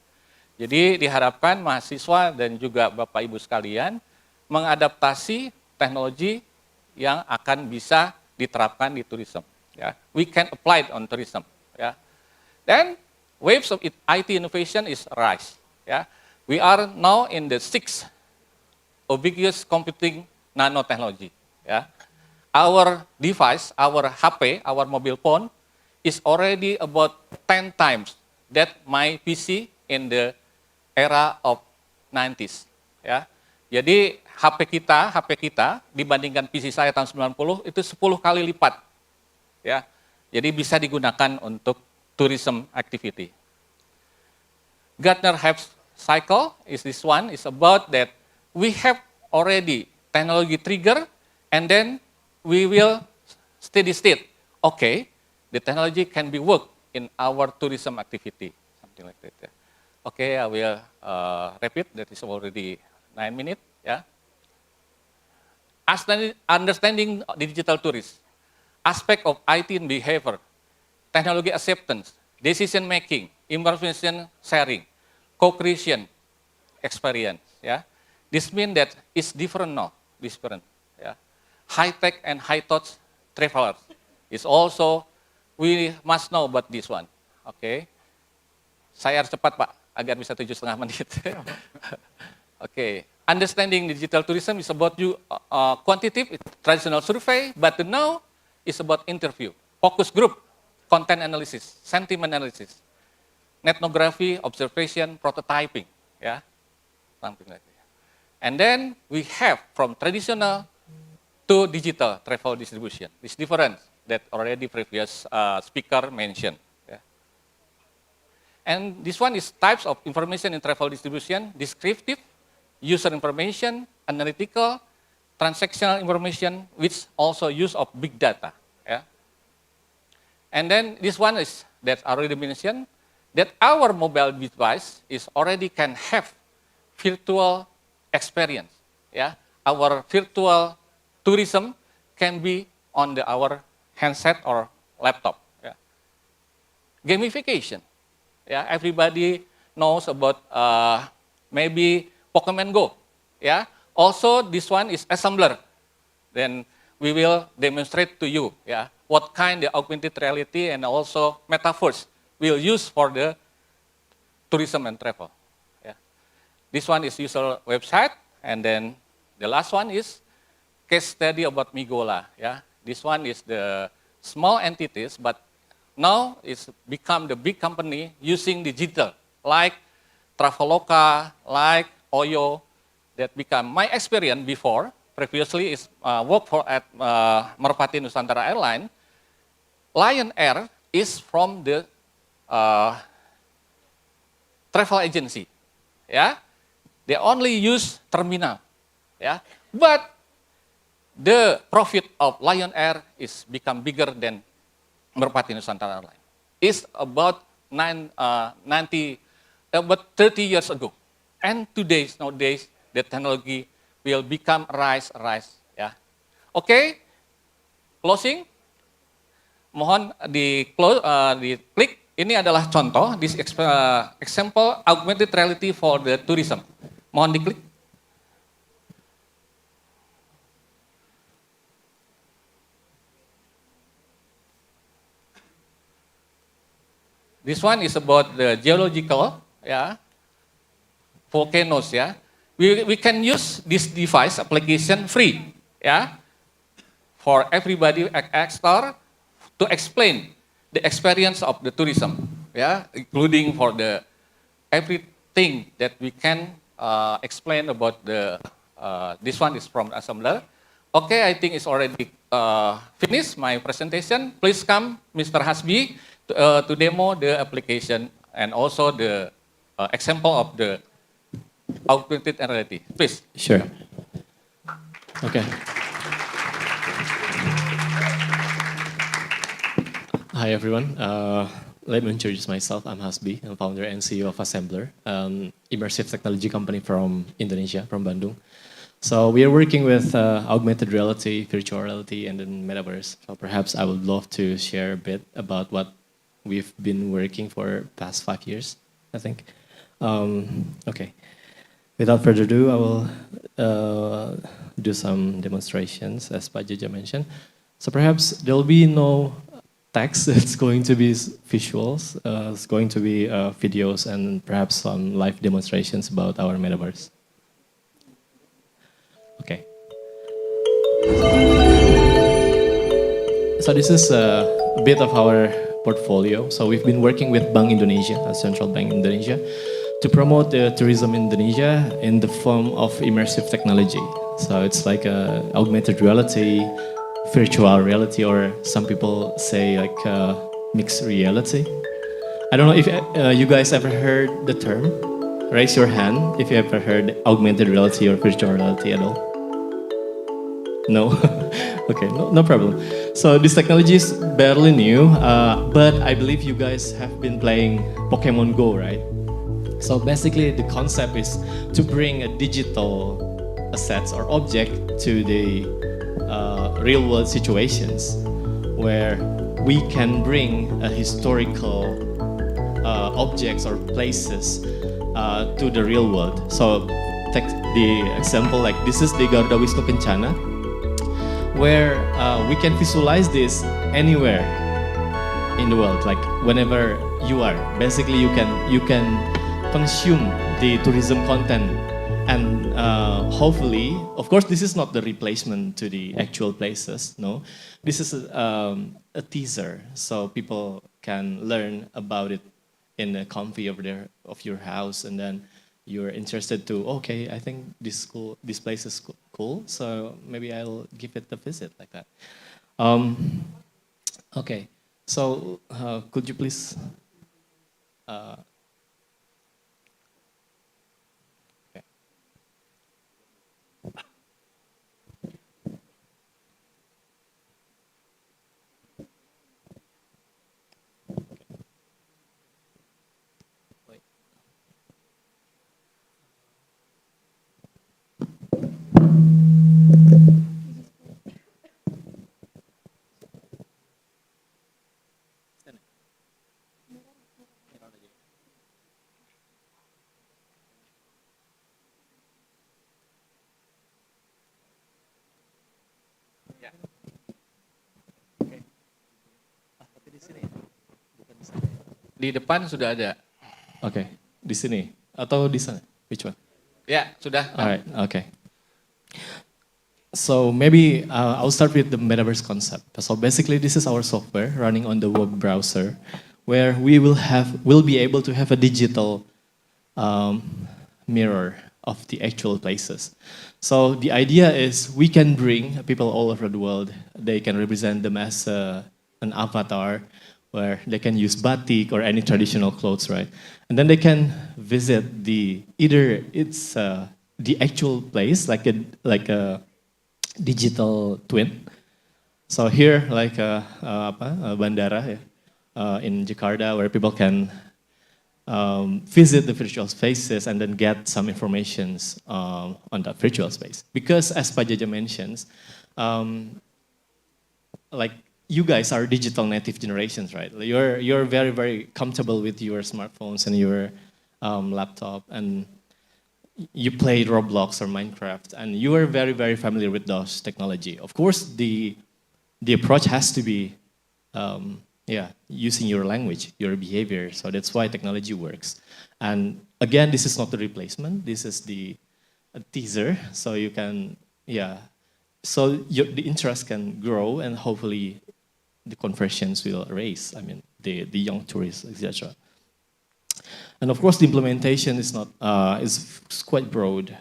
Jadi diharapkan mahasiswa dan juga Bapak Ibu sekalian mengadaptasi teknologi yang akan bisa diterapkan di tourism. Ya, we can apply it on tourism. Ya, then waves of IT innovation is rise. Ya, we are now in the 6th ubiquitous computing nanotechnology. Ya. Our device, our HP, our mobile phone is already about 10 times that my PC in the era of 90s. Ya. Jadi HP kita dibandingkan PC saya tahun 90 itu 10 kali lipat. Ya. Jadi bisa digunakan untuk tourism activity. Gartner Hype Cycle is this one, is about that we have already technology trigger and then we will steady state. Okay, the technology can be worked in our tourism activity, something like that. Yeah. Okay, I will repeat. That is already 9 minutes. Yeah. Understanding digital tourism, aspect of IT and behavior, technology acceptance, decision making, information sharing, co-creation, experience. Yeah. This means that it's different now. Different. Yeah. High-tech and high-touch travelers is also, we must know about this one. Oke, saya harus cepat Pak, agar bisa 7,5 menit. Oke, understanding digital tourism is about quantitative, traditional survey, but now is about interview, focus group, content analysis, sentiment analysis, ethnography, observation, prototyping, yeah, something like that. And then we have from traditional to digital travel distribution. This difference that already previous speaker mentioned. Yeah. And this one is types of information in travel distribution: descriptive, user information, analytical, transactional information, which also use of big data. Yeah. And then this one is that already mentioned, that our mobile device is already can have virtual experience. Yeah. Our virtual tourism can be on our handset or laptop. Yeah. Gamification. Yeah. Everybody knows about maybe Pokemon Go. Yeah. Also, this one is assembler. Then we will demonstrate to you, yeah, what kind of augmented reality and also metaverse we'll use for the tourism and travel. Yeah. This one is user website, and then the last one is case study about Migola. Yeah. This one is the small entities, but now it's become the big company using digital, like Traveloka, like Oyo, that become my experience before. Previously is work for at Merpati Nusantara Airline. Lion Air is from the travel agency. Yeah, they only use terminal. Yeah, but the profit of Lion Air is become bigger than Merpati Nusantara Airline. It's about 30 years ago, and nowadays the technology will become rise. Ya, oke, closing. Mohon di klik. Ini adalah contoh, this example augmented reality for the tourism. Mohon diklik. This one is about the geological, volcanoes, We can use this device application free, for everybody explore to explain the experience of the tourism, including for the everything that we can explain about the. This one is from assembler. Okay, I think it's already finished my presentation. Please come, Mr. Hasbi, to demo the application and also the example of the augmented reality. Please. Sure. Okay. Hi everyone. Let me introduce myself. I'm Hasbi. I'm founder and CEO of Assembler, immersive technology company from Indonesia, from Bandung. So we are working with augmented reality, virtual reality, and then metaverse. So perhaps I would love to share a bit about what we've been working for past 5 years, I think. Okay. Without further ado, I will do some demonstrations, as Pak Jaja mentioned. So perhaps there will be no text, it's going to be visuals, it's going to be videos and perhaps some live demonstrations about our metaverse. Okay. So this is a bit of our portfolio. So we've been working with Bank Indonesia, Central Bank Indonesia, to promote the tourism in Indonesia in the form of immersive technology. So it's like augmented reality, virtual reality, or some people say like mixed reality. I don't know if you guys ever heard the term. Raise your hand if you ever heard augmented reality or virtual reality at all. No? Okay, no problem. So this technology is barely new, but I believe you guys have been playing Pokemon Go, right? So basically the concept is to bring a digital assets or object to the real world situations where we can bring historical objects or places to the real world. So take the example like this is the Garuda Wisnu Kencana, where we can visualize this anywhere in the world, like whenever you are. Basically you can consume the tourism content and hopefully, of course, this is not the replacement to the actual places. No, this is a teaser, so people can learn about it in the comfy of your house, and then you're interested to, okay, I think this place is cool, so maybe I'll give it a visit like that. Okay, so could you please? Okay. Di depan sudah ada. Oke, di sini atau di sana? Which one? Ya, sudah. Alright, okay. So maybe I'll start with the metaverse concept. So basically, this is our software running on the web browser, where we'll be able to have a digital mirror of the actual places. So the idea is we can bring people all over the world. They can represent them as an avatar, where they can use batik or any traditional clothes, right? And then they can visit either it's the actual place, like a digital twin. So here, like a bandara in Jakarta, where people can visit the virtual spaces and then get some informations on that virtual space. Because as Pak Jaja mentions, like you guys are digital native generations, right? You're very, very comfortable with your smartphones and your laptop, and you play Roblox or Minecraft, and you are very, very familiar with those technology. Of course, the approach has to be using your language, your behavior. So that's why technology works. And again, this is not the replacement. This is the teaser. So you can, so the interest can grow, and hopefully the conversions will raise. I mean, the young tourists, etc. And of course, the implementation is not is quite broad,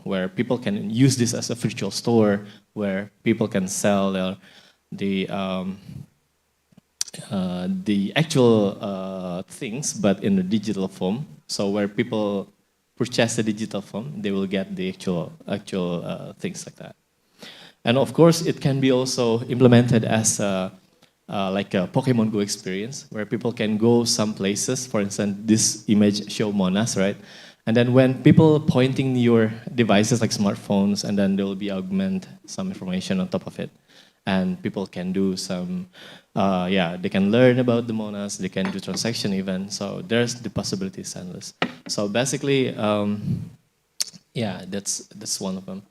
where people can use this as a virtual store, where people can sell the actual things, but in a digital form. So where people purchase the digital form, they will get the actual things like that. And of course, it can be also implemented as like a Pokemon Go experience, where people can go some places. For instance, this image show Monas, right? And then when people pointing your devices like smartphones, and then there will be augment some information on top of it. And people can do some, they can learn about the Monas, they can do transaction even. So there's the possibilities endless. So basically, that's one of them.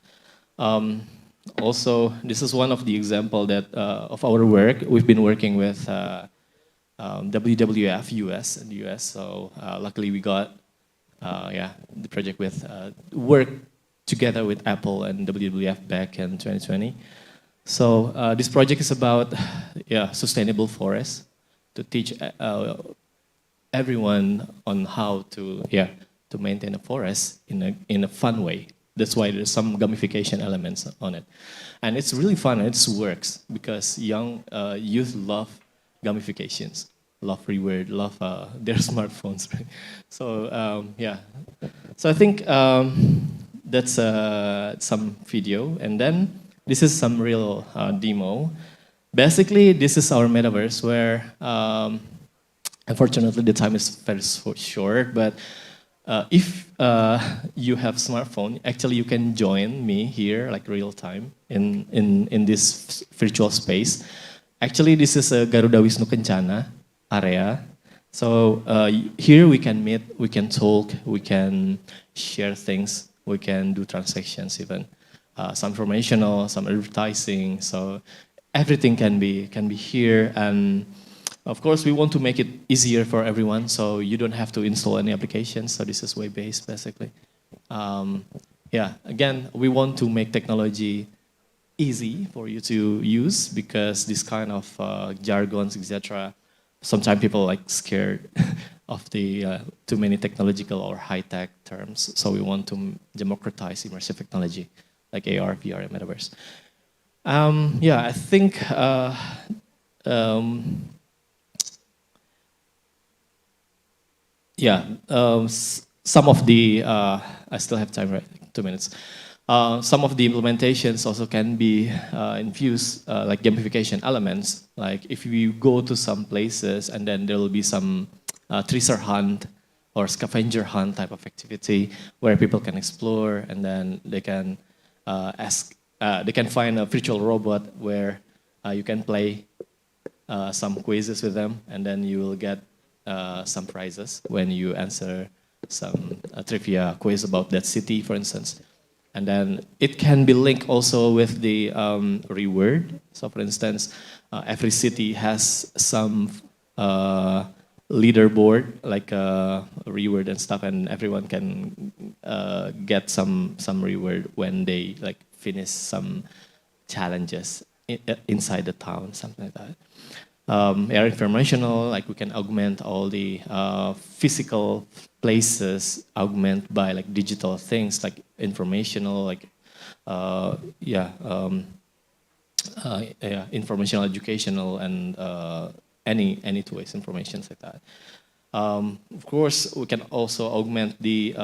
Also, this is one of the example that of our work. We've been working with WWF US in the US. So luckily we got the project with work together with Apple and WWF back in 2020. So this project is about sustainable forests, to teach everyone on how to maintain a forest in a fun way. That's why there's some gamification elements on it. And it's really fun, and it works, because young youth love gamifications, love reward, love their smartphones. Right? So so I think that's some video, and then this is some real demo. Basically, this is our metaverse, where unfortunately the time is very short, but if you have smartphone, actually you can join me here, like real time, in this virtual space. Actually, this is a Garuda Wisnu Kencana area. So here we can meet, we can talk, we can share things, we can do transactions even. Some informational, some advertising. So everything can be here, and of course, we want to make it easier for everyone, so you don't have to install any applications. So this is web-based, basically. yeah, again, we want to make technology easy for you to use because this kind of jargons, etc. Sometimes people like scared of the too many technological or high-tech terms. So we want to democratize immersive technology like AR, VR, and metaverse. Yeah, I think yeah, some of the, I still have time, right? 2 minutes. Some of the implementations also can be infused like gamification elements. Like if you go to some places and then there will be some treasure hunt or scavenger hunt type of activity where people can explore and then they can they can find a virtual robot where you can play some quizzes with them, and then you will get some prizes when you answer some trivia quiz about that city, for instance. And then it can be linked also with the reward. So, for instance, every city has some leaderboard, like reward and stuff, and everyone can get some reward when they like finish some challenges inside the town, something like that. Air informational, like we can augment all the physical places, augment by like digital things, like informational, like yeah, informational, educational, and any two ways informations like that. Of course, we can also augment the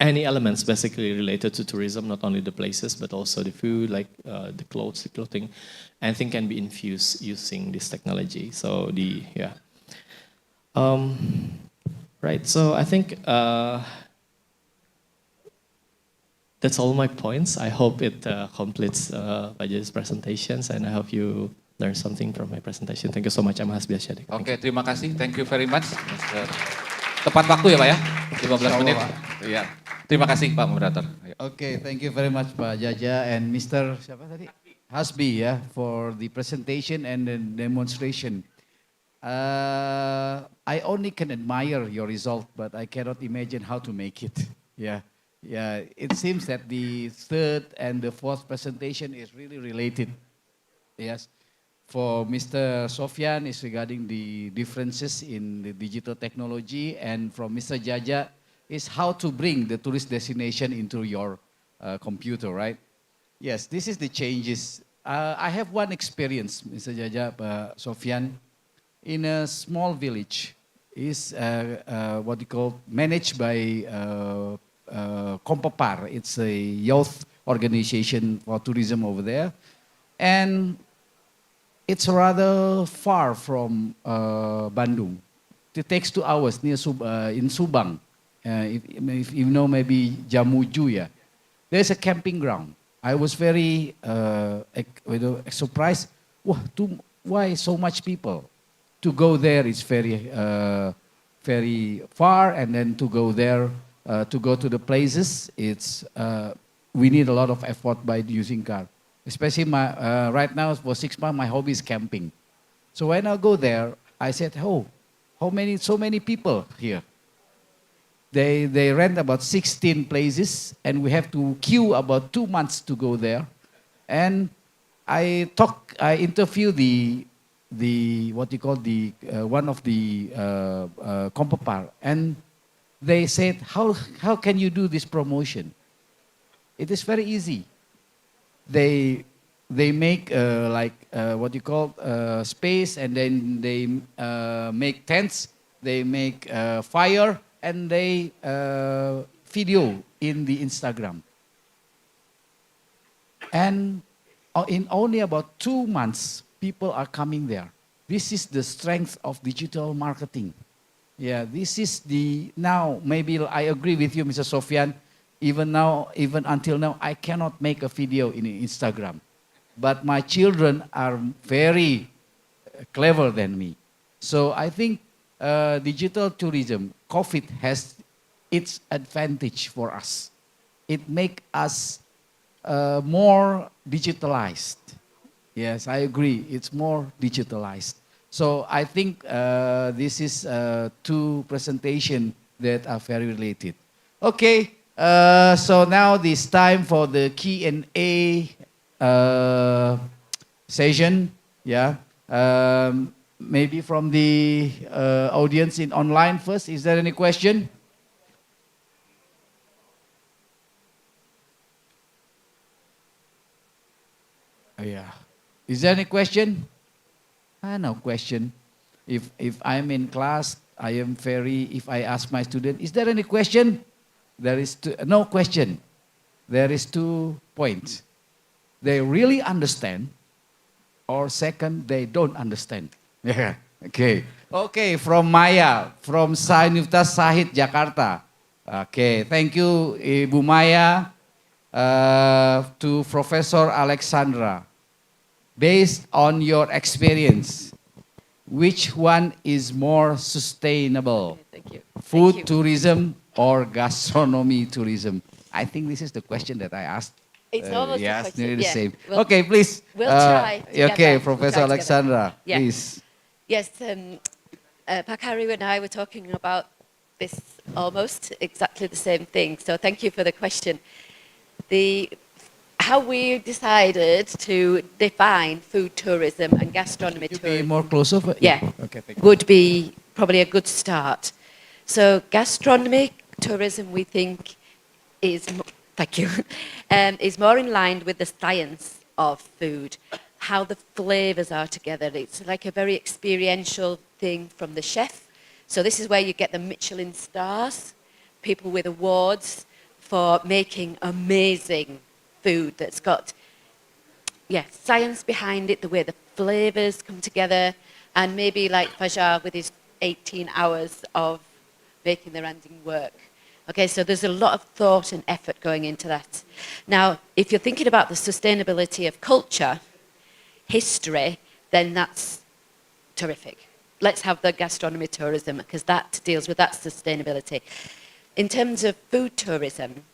any elements basically related to tourism, not only the places, but also the food, like the clothes, the clothing. Anything can be infused using this technology. So the, yeah. Right, so I think that's all my points. I hope it completes Bajaj's presentations, and I hope you learn something from my presentation. Thank you so much, I'm Hasbi Asyadik. Oke, terima kasih. Thank you very much. Tepat waktu ya Pak ya? 15 menit. Iya. Terima kasih Pak Moderator. Okay, thank you very much Pak Jaja and Mr. siapa tadi? Hasbi ya, for the presentation and the demonstration. I only can admire your result, but I cannot imagine how to make it. Yeah, yeah. It seems that the third and the fourth presentation is really related. Yes. For Mr. Sofyan is regarding the differences in the digital technology, and from Mr. Jaja is how to bring the tourist destination into your computer, right? Yes, this is the changes. I have one experience, Mr. Jaja, Sofyan, in a small village. Is what you call managed by Kompapar. It's a youth organization for tourism over there, and it's rather far from Bandung. It takes 2 hours near in Subang. If you know maybe Jamuju, yeah. There's a camping ground. I was very surprised. Why so much people? To go there is very, very far, and then to go there, to go to the places, it's we need a lot of effort by using car. Especially right now for 6 months, my hobby is camping. So when I go there, I said, oh, so many people here. They rent about 16 places, and we have to queue about 2 months to go there. And I interview the what you call the one of the Kompapar, and they said, how can you do this promotion? It is very easy. They make like what you call space, and then they make tents, they make fire, and they video in the Instagram. And in only about 2 months, people are coming there. This is the strength of digital marketing. Yeah, this is now maybe I agree with you, Mr. Sofyan. Even until now, I cannot make a video in Instagram. But my children are very clever than me. So I think digital tourism, COVID has its advantage for us. It makes us more digitalized. Yes, I agree. It's more digitalized. So I think this is 2 presentations that are very related. Okay, so now it's time for the Q&A session. Yeah, maybe from the audience in online first. Is there any question? Yeah. Is there any question? No question. If I'm in class, I am very. If I ask my student, is there any question? There is no question. There is 2 points. They really understand, or second, they don't understand. Yeah. Okay. Okay. From Maya, from Universitas Sahid Jakarta. Okay. Thank you, Ibu Maya. To Professor Alexandra. Based on your experience, which one is more sustainable? Thank you. Food tourism or gastronomy tourism? I think this is the question that I asked. It's almost yes, a question. nearly the Yeah. same. We'll- Okay, please. We'll try together. Okay, We'll Professor try together. Alexandra, Yeah. please. Yes, Pakaru and I were talking about this almost exactly the same thing. So thank you for the question. How we decided to define food tourism and gastronomy tourism. Be more closer. Yeah. Okay, thank you. Would be probably a good start. So gastronomy tourism, we think, is thank you, is more in line with the science of food, how the flavors are together. It's like a very experiential thing from the chef. So this is where you get the Michelin stars, people with awards for making amazing food that's got, science behind it, the way the flavors come together, and maybe like Fajar with his 18 hours of making the rending work. Okay, so there's a lot of thought and effort going into that. Now, if you're thinking about the sustainability of culture, history, then that's terrific. Let's have the gastronomy tourism, because that deals with that sustainability. In terms of food tourism,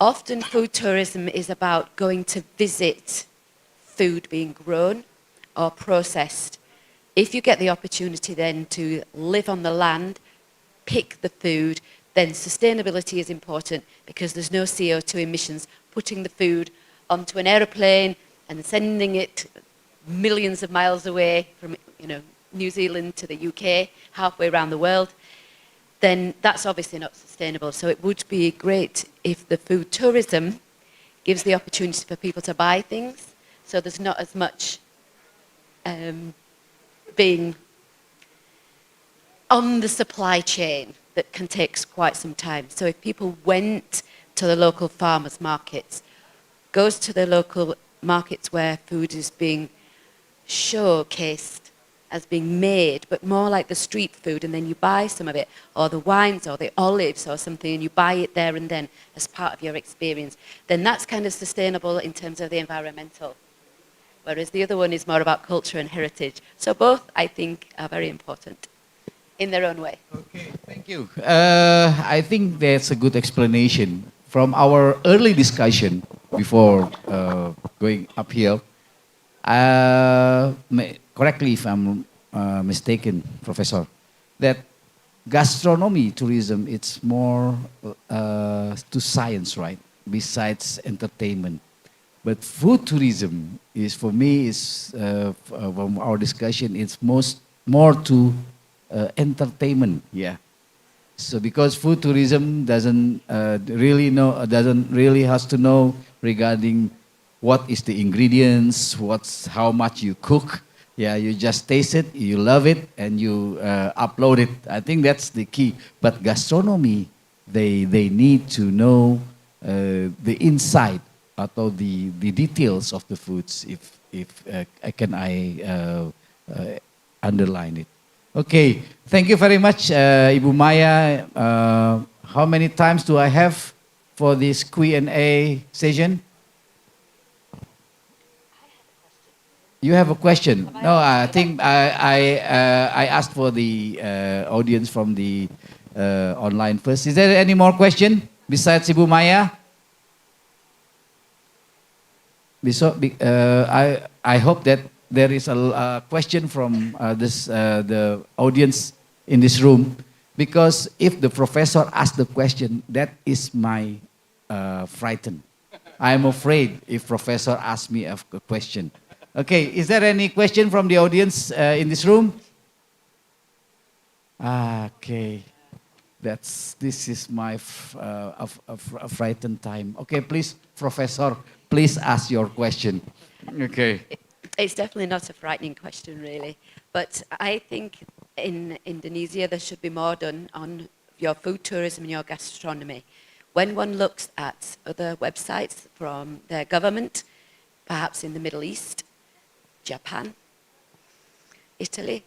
often food tourism is about going to visit food being grown or processed. If you get the opportunity then to live on the land, pick the food, then sustainability is important because there's no CO2 emissions. Putting the food onto an aeroplane and sending it millions of miles away from New Zealand to the UK, halfway around the world, then that's obviously not sustainable. So it would be great if the food tourism gives the opportunity for people to buy things, so there's not as much being on the supply chain that can take quite some time. So if people went to the local farmers markets, goes to the local markets where food is being showcased as being made, but more like the street food, and then you buy some of it, or the wines or the olives or something, and you buy it there and then as part of your experience, then that's kind of sustainable in terms of the environmental. Whereas the other one is more about culture and heritage. So both, I think, are very important in their own way. Okay, thank you. I think that's a good explanation. From our early discussion before going up here, correctly if I'm mistaken, Professor, that gastronomy tourism, it's more to science, right? Besides entertainment. But food tourism is, for me, from our discussion, it's more to entertainment, yeah. So because food tourism doesn't really has to know regarding what is the ingredients, how much you cook. Yeah, you just taste it, you love it, and you upload it. I think that's the key. But gastronomy, they need to know the inside or the details of the foods. If I underline it. Okay, thank you very much, Ibu Maya. How many times do I have for this Q&A session? You have a question? No, I think I asked for the audience from the online first. Is there any more question besides Ibu Maya? I hope that there is a question from the audience in this room. Because if the professor asks the question, that is my frighten. I'm afraid if professor asks me a question. Okay, is there any question from the audience in this room? Okay, this is my frightened time. Okay, please, professor, please ask your question. Okay. It's definitely not a frightening question, really. But I think in Indonesia there should be more done on your food tourism and your gastronomy. When one looks at other websites from their government, perhaps in the Middle East, Japan, Italy,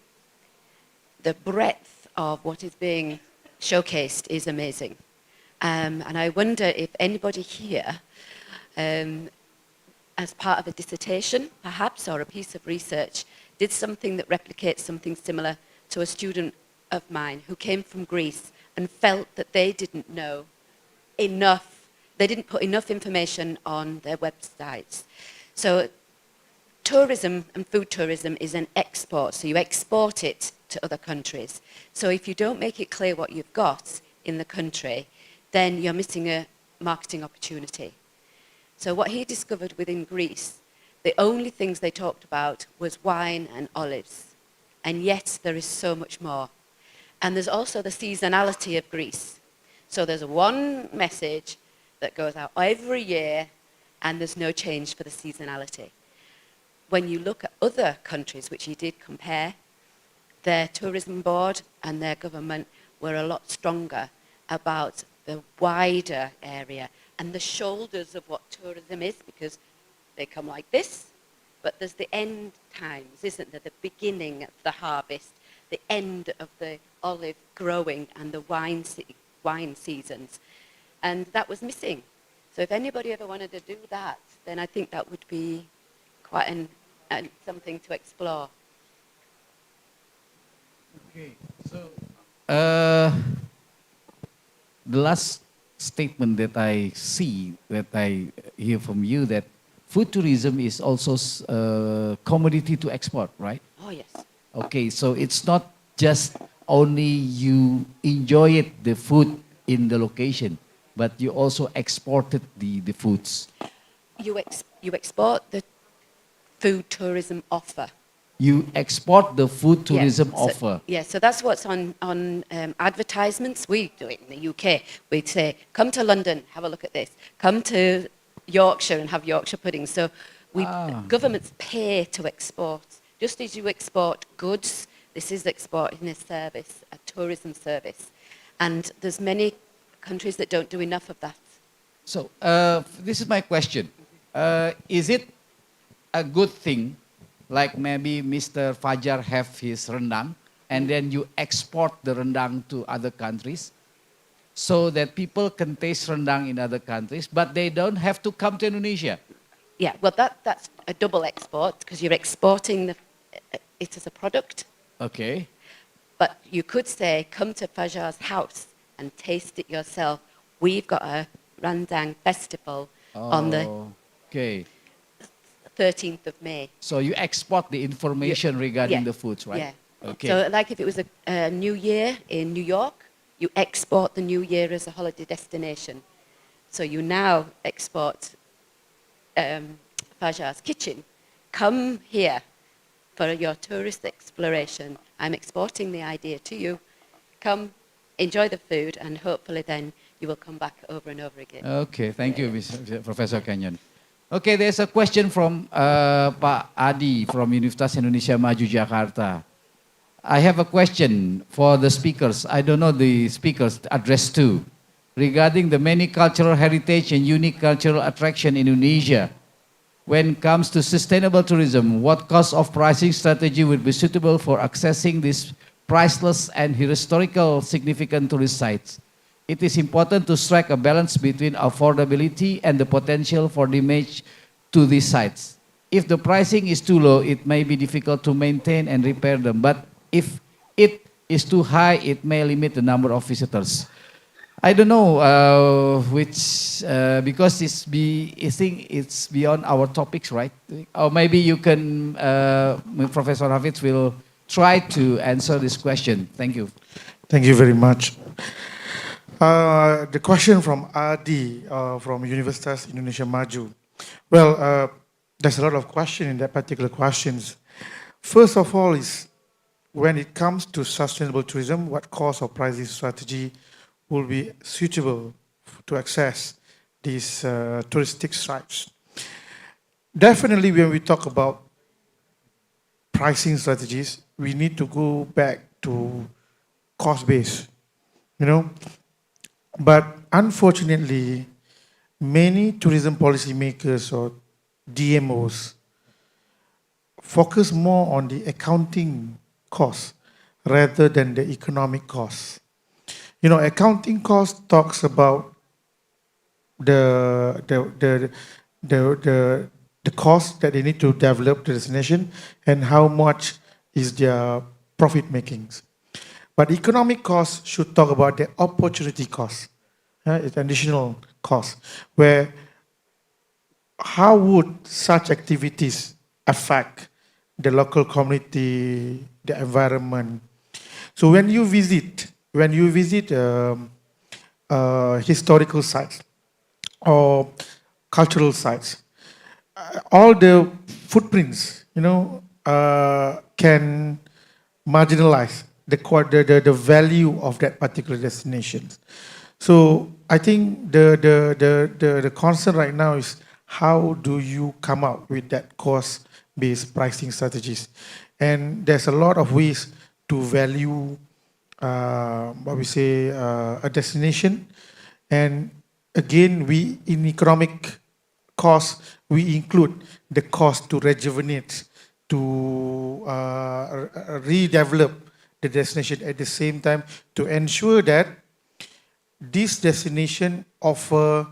the breadth of what is being showcased is amazing. And I wonder if anybody here, as part of a dissertation, perhaps, or a piece of research, did something that replicates something similar to a student of mine who came from Greece and felt that they didn't know enough, they didn't put enough information on their websites. So tourism and food tourism is an export, so you export it to other countries. So if you don't make it clear what you've got in the country, then you're missing a marketing opportunity. So what he discovered within Greece, the only things they talked about was wine and olives. And yet there is so much more. And there's also the seasonality of Greece. So there's one message that goes out every year and there's no change for the seasonality. When you look at other countries, which he did compare, their tourism board and their government were a lot stronger about the wider area and the shoulders of what tourism is, because they come like this, but there's the end times, isn't there? The beginning of the harvest, the end of the olive growing and the wine seasons. And that was missing. So if anybody ever wanted to do that, then I think that would be quite something to explore. Okay, so the last statement that I see, that I hear from you, that food tourism is also a commodity to export, right? Oh, yes. Okay, so it's not just only you enjoy it, the food in the location, but you also exported the foods. You export the food tourism offer. You export the food tourism offer. Yeah, so that's what's on advertisements. We do it in the UK. We'd say, come to London, have a look at this. Come to Yorkshire and have Yorkshire pudding. So governments pay to export. Just as you export goods, this is exporting a service, a tourism service. And there's many countries that don't do enough of that. So this is my question. Is it a good thing, like maybe Mr. Fajar have his rendang, and then you export the rendang to other countries, so that people can taste rendang in other countries, but they don't have to come to Indonesia? Yeah, well, that's a double export, because you're exporting it as a product. Okay. But you could say, come to Fajar's house and taste it yourself. We've got a rendang festival on the 13th of May. So you export the information regarding the foods, right? Yeah. Okay. So like if it was a New Year in New York, you export the New Year as a holiday destination. So you now export Fajar's kitchen. Come here for your tourist exploration. I'm exporting the idea to you. Come, enjoy the food, and hopefully then you will come back over and over again. Okay, thank you, Professor Kenyon. Okay, there's a question from Pak Adi from Universitas Indonesia Maju Jakarta. I have a question for the speakers. I don't know the speakers addressed to. Regarding the many cultural heritage and unique cultural attraction in Indonesia. When it comes to sustainable tourism, what cost of pricing strategy would be suitable for accessing these priceless and historical significant tourist sites? It is important to strike a balance between affordability and the potential for damage to these sites. If the pricing is too low, it may be difficult to maintain and repair them. But if it is too high, it may limit the number of visitors. I don't know because I think it's beyond our topics, right? Or maybe you can, Professor Hafiz will try to answer this question. Thank you. Thank you very much. The question from Adi from Universitas Indonesia Maju. Well, there's a lot of question in that particular questions. First of all is when it comes to sustainable tourism, what cost or pricing strategy will be suitable to access these touristic sites? Definitely when we talk about pricing strategies, we need to go back to cost base, you know. But unfortunately, many tourism policymakers or DMOs focus more on the accounting costs rather than the economic costs. You know, accounting cost talks about the the the the cost that they need to develop the destination and how much is their profit makings. But economic costs should talk about the opportunity cost. It's additional cost where how would such activities affect the local community, the environment? So when you visit historical sites or cultural sites, all the footprints, can marginalize the value of that particular destination. So I think the concern right now is how do you come up with that cost-based pricing strategies? And there's a lot of ways to value, a destination. And again, we in economic cost, we include the cost to rejuvenate, to redevelop the destination at the same time to ensure that this destination offer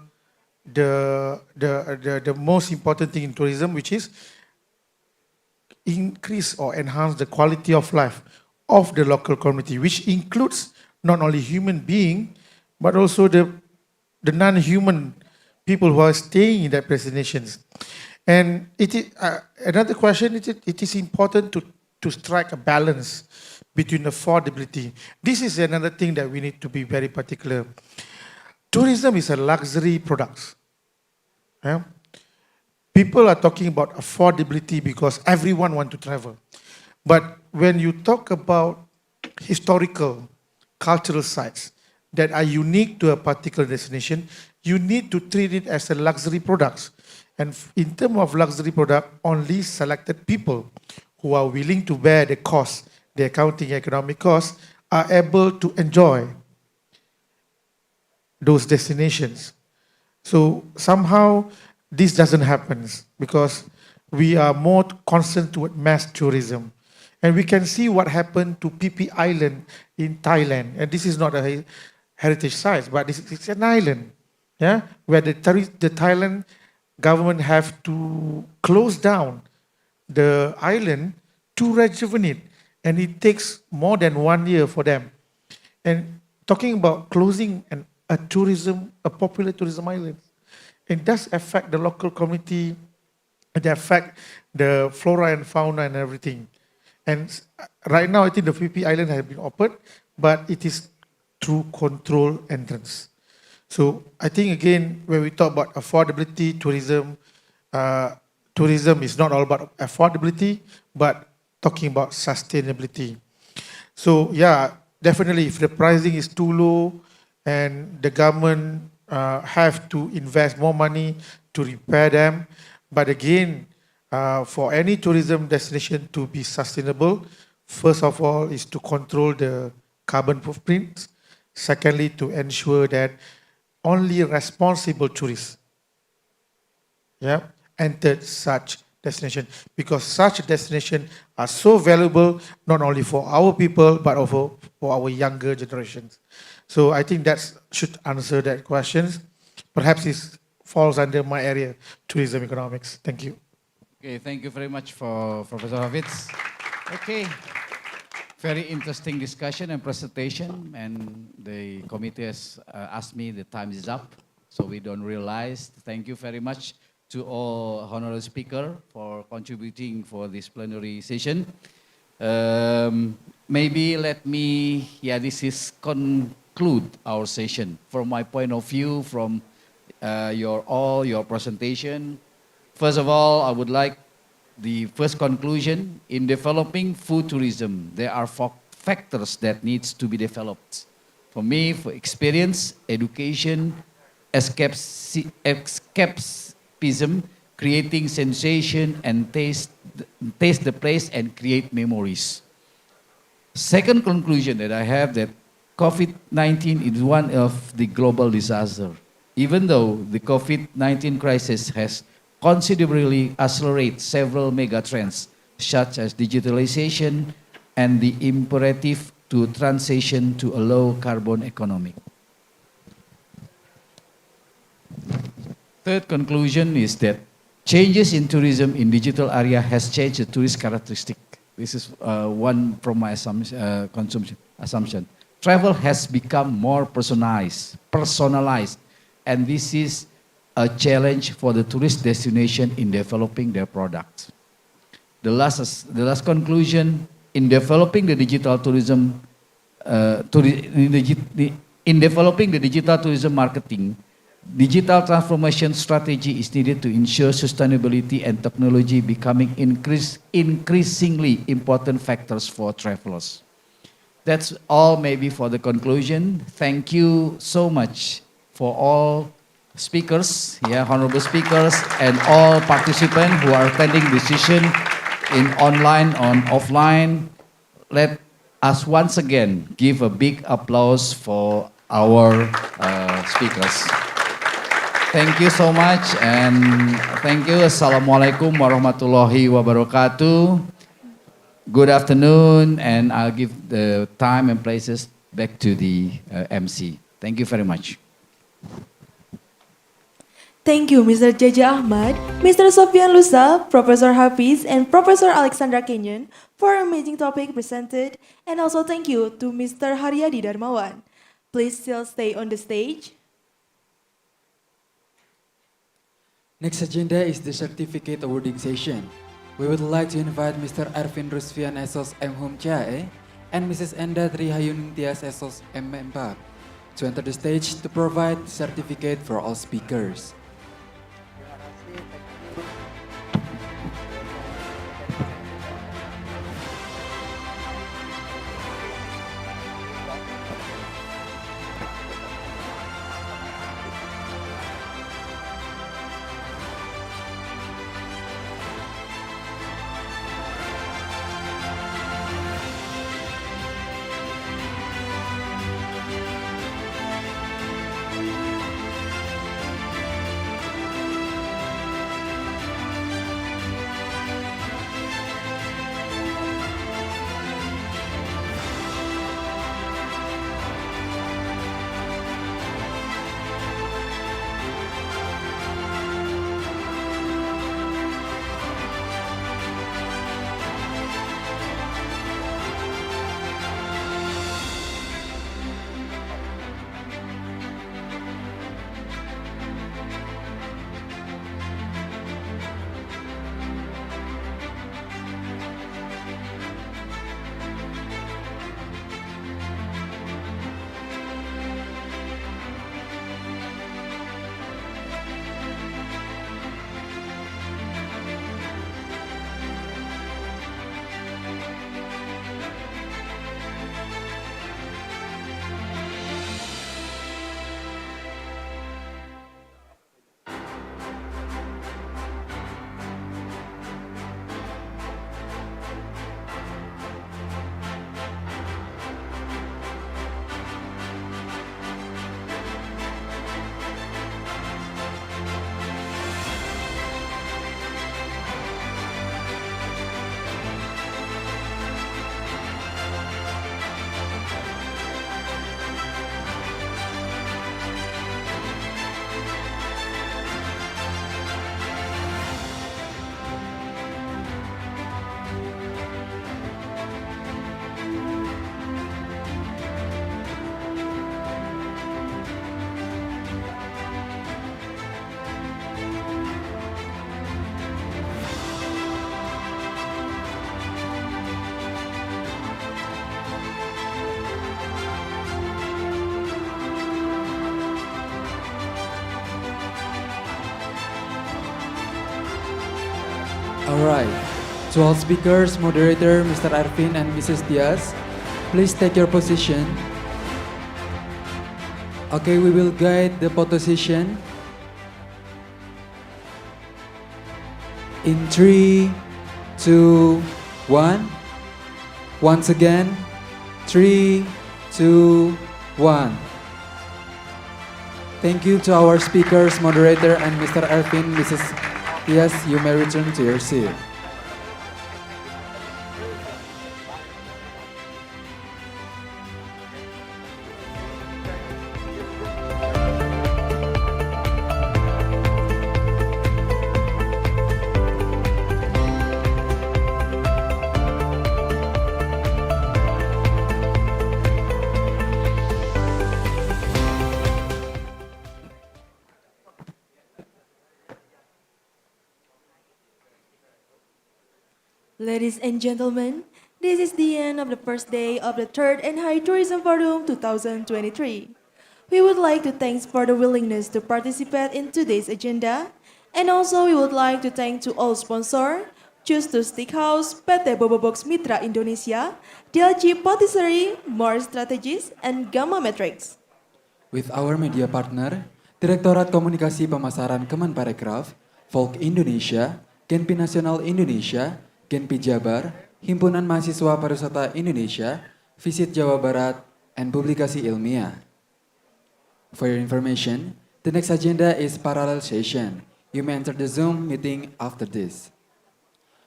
the most important thing in tourism, which is increase or enhance the quality of life of the local community, which includes not only human being, but also the non-human people who are staying in that destinations. And it is, another question, it is important to strike a balance between affordability. This is another thing that we need to be very particular. Tourism is a luxury product. Yeah? People are talking about affordability because everyone wants to travel. But when you talk about historical, cultural sites that are unique to a particular destination, you need to treat it as a luxury product. And in terms of luxury product, only selected people who are willing to bear the cost, the accounting economic costs, are able to enjoy those destinations. So somehow this doesn't happen because we are more concerned toward mass tourism. And we can see what happened to Phi Island in Thailand. And this is not a heritage site, but it's an island, yeah, where the Thailand government have to close down the island to rejuvenate. And it takes more than 1 year for them. And talking about closing a popular tourism island, it does affect the local community, it affect the flora and fauna and everything. And right now, I think the Phi Island has been opened, but it is through control entrance. So I think again, when we talk about affordability, tourism is not all about affordability, but talking about sustainability. So yeah, definitely if the pricing is too low and the government have to invest more money to repair them. But again, for any tourism destination to be sustainable, first of all is to control the carbon footprint. Secondly, to ensure that only responsible tourists enter such destination, because such destinations are so valuable not only for our people but also for our younger generations. So I think that should answer that question. Perhaps it falls under my area, tourism economics. Thank you. Okay, thank you very much for Professor Hafiz. Okay, very interesting discussion and presentation, and the committee has asked me the time is up, so we don't realize. Thank you very much to all honorary speakers for contributing for this plenary session. maybe let me, this is conclude our session. From my point of view, from your presentation. First of all, I would like the first conclusion. In developing food tourism, there are factors that needs to be developed. For me, for experience, education, escapism, creating sensation, and taste the place and create memories. Second conclusion that I have, that COVID-19 is one of the global disaster. Even though the COVID-19 crisis has considerably accelerated several mega trends, such as digitalization and the imperative to transition to a low carbon economy. Third conclusion is that changes in tourism in digital area has changed the tourist characteristic. This is one from my assumption. Travel has become more personalized, and this is a challenge for the tourist destination in developing their products. The last conclusion, in developing the digital tourism, in developing the digital tourism marketing, digital transformation strategy is needed to ensure sustainability and technology becoming increasingly important factors for travelers. That's all maybe for the conclusion. Thank you so much for all speakers, honorable speakers, and all participants who are attending this session in online or offline. Let us once again give a big applause for our speakers. Thank you so much, and thank you. Assalamualaikum warahmatullahi wabarakatuh. Good afternoon, and I'll give the time and places back to the MC. Thank you very much. Thank you, Mr. Jaja Ahmad, Mr. Sofian Lusa, Professor Hafiz, and Professor Alexandra Kenyon for amazing topic presented. And also thank you to Mr. Haryadi Darmawan. Please still stay on the stage. Next agenda is the certificate awarding session. We would like to invite Mr. Arvin Rusfian Esos M. Humchae and Mrs. Enda Trihayun Tias Esos M. Empak to enter the stage to provide the certificate for all speakers. Alright, to all speakers, moderator Mr. Arvin and Mrs. Diaz, please take your position. Okay, we will guide the photo session. In 3, 2, 1. Once again, 3, 2, 1. Thank you to our speakers, moderator, and Mr. Arvin, Mrs. Diaz. You may return to your seat. Ladies and gentlemen, this is the end of the first day of the third NHI Tourism Forum 2023. We would like to thank for the willingness to participate in today's agenda, and also we would like to thank to all sponsors, Choose to Steakhouse, PT Bobo Box Mitra Indonesia, DLG Patisserie, More Strategies, and Gamma Matrix. With our media partner, Direktorat Komunikasi Pemasaran Kemenparekraf, Folk Indonesia, Genpi Nasional Indonesia, Genpi Jabar, Himpunan Mahasiswa Pariwisata Indonesia, Visit Jawa Barat, and Publikasi Ilmiah. For your information, the next agenda is parallel session. You may enter the Zoom meeting after this.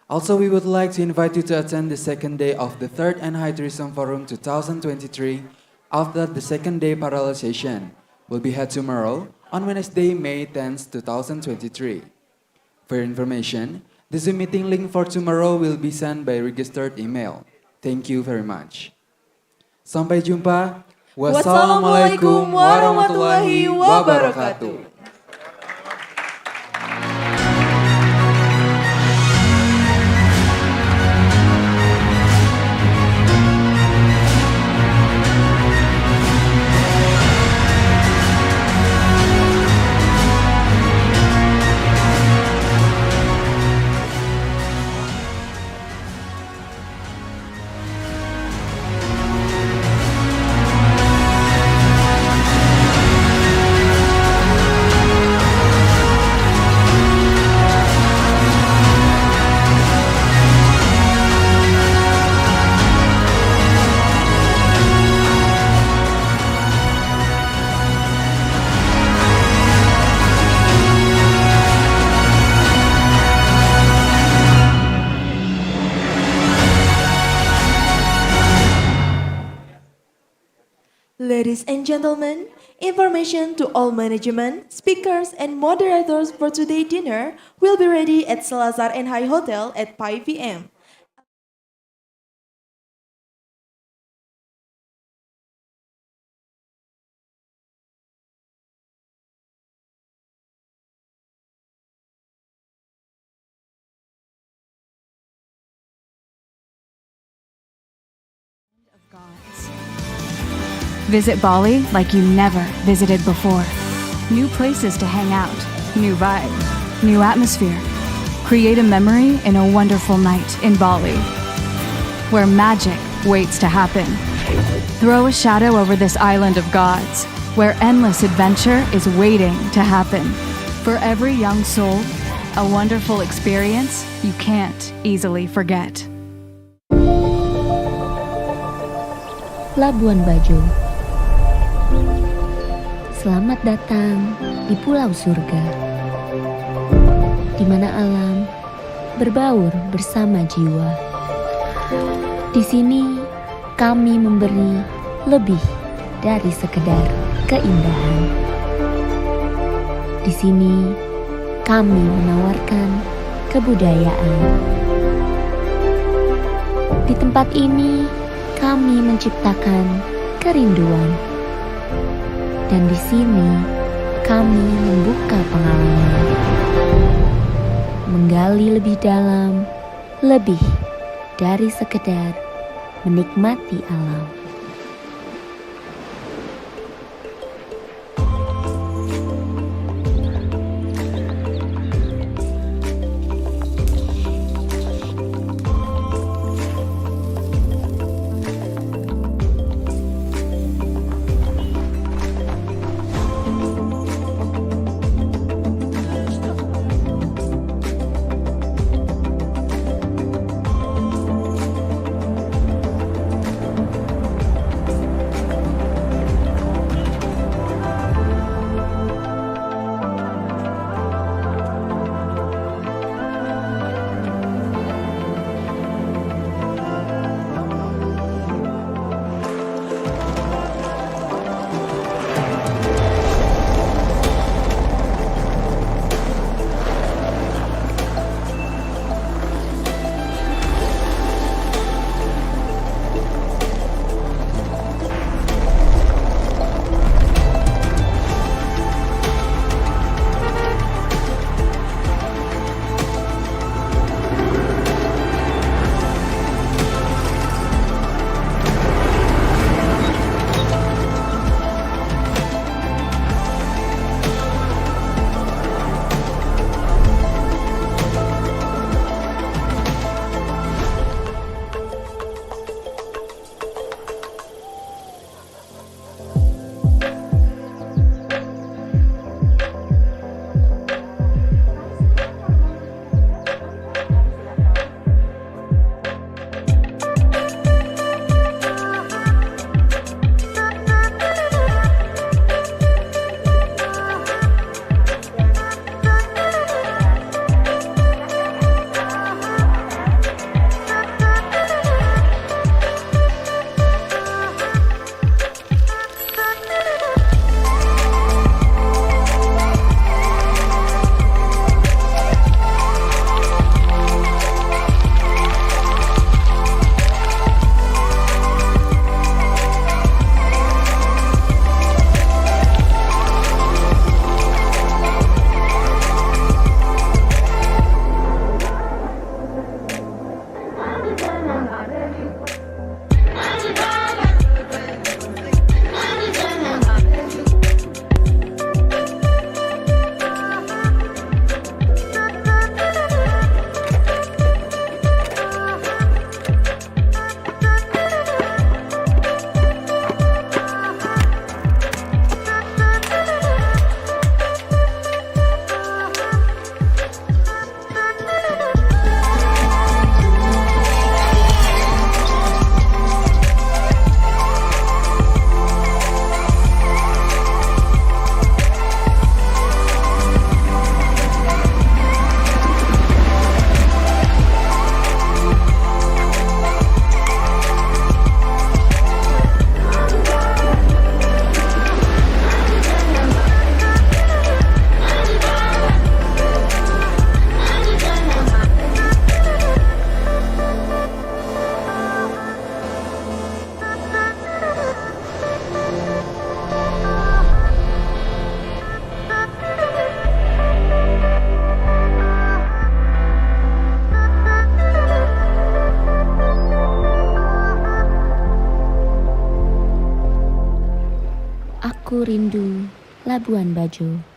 Also, we would like to invite you to attend the second day of the third NHI Tourism Forum 2023 after the second day parallel session will be held tomorrow on Wednesday, May 10th, 2023. For your information, the Zoom meeting link for tomorrow will be sent by registered email. Thank you very much. Sampai jumpa. Wassalamualaikum warahmatullahi wabarakatuh. Ladies and gentlemen, information to all management, speakers, and moderators for today's dinner will be ready at Salazar NHI Hotel at 5 p.m. Visit Bali like you never visited before. New places to hang out, new vibe, new atmosphere. Create a memory in a wonderful night in Bali, where magic waits to happen. Throw a shadow over this island of gods, where endless adventure is waiting to happen. For every young soul, a wonderful experience you can't easily forget. Labuan Bajo. Selamat datang di Pulau Surga, di mana alam berbaur bersama jiwa. Di sini kami memberi lebih dari sekedar keindahan. Di sini kami menawarkan kebudayaan. Di tempat ini kami menciptakan kerinduan. Dan di sini kami membuka pengalaman, menggali lebih dalam, lebih dari sekedar menikmati alam. Aku rindu Labuan Bajo.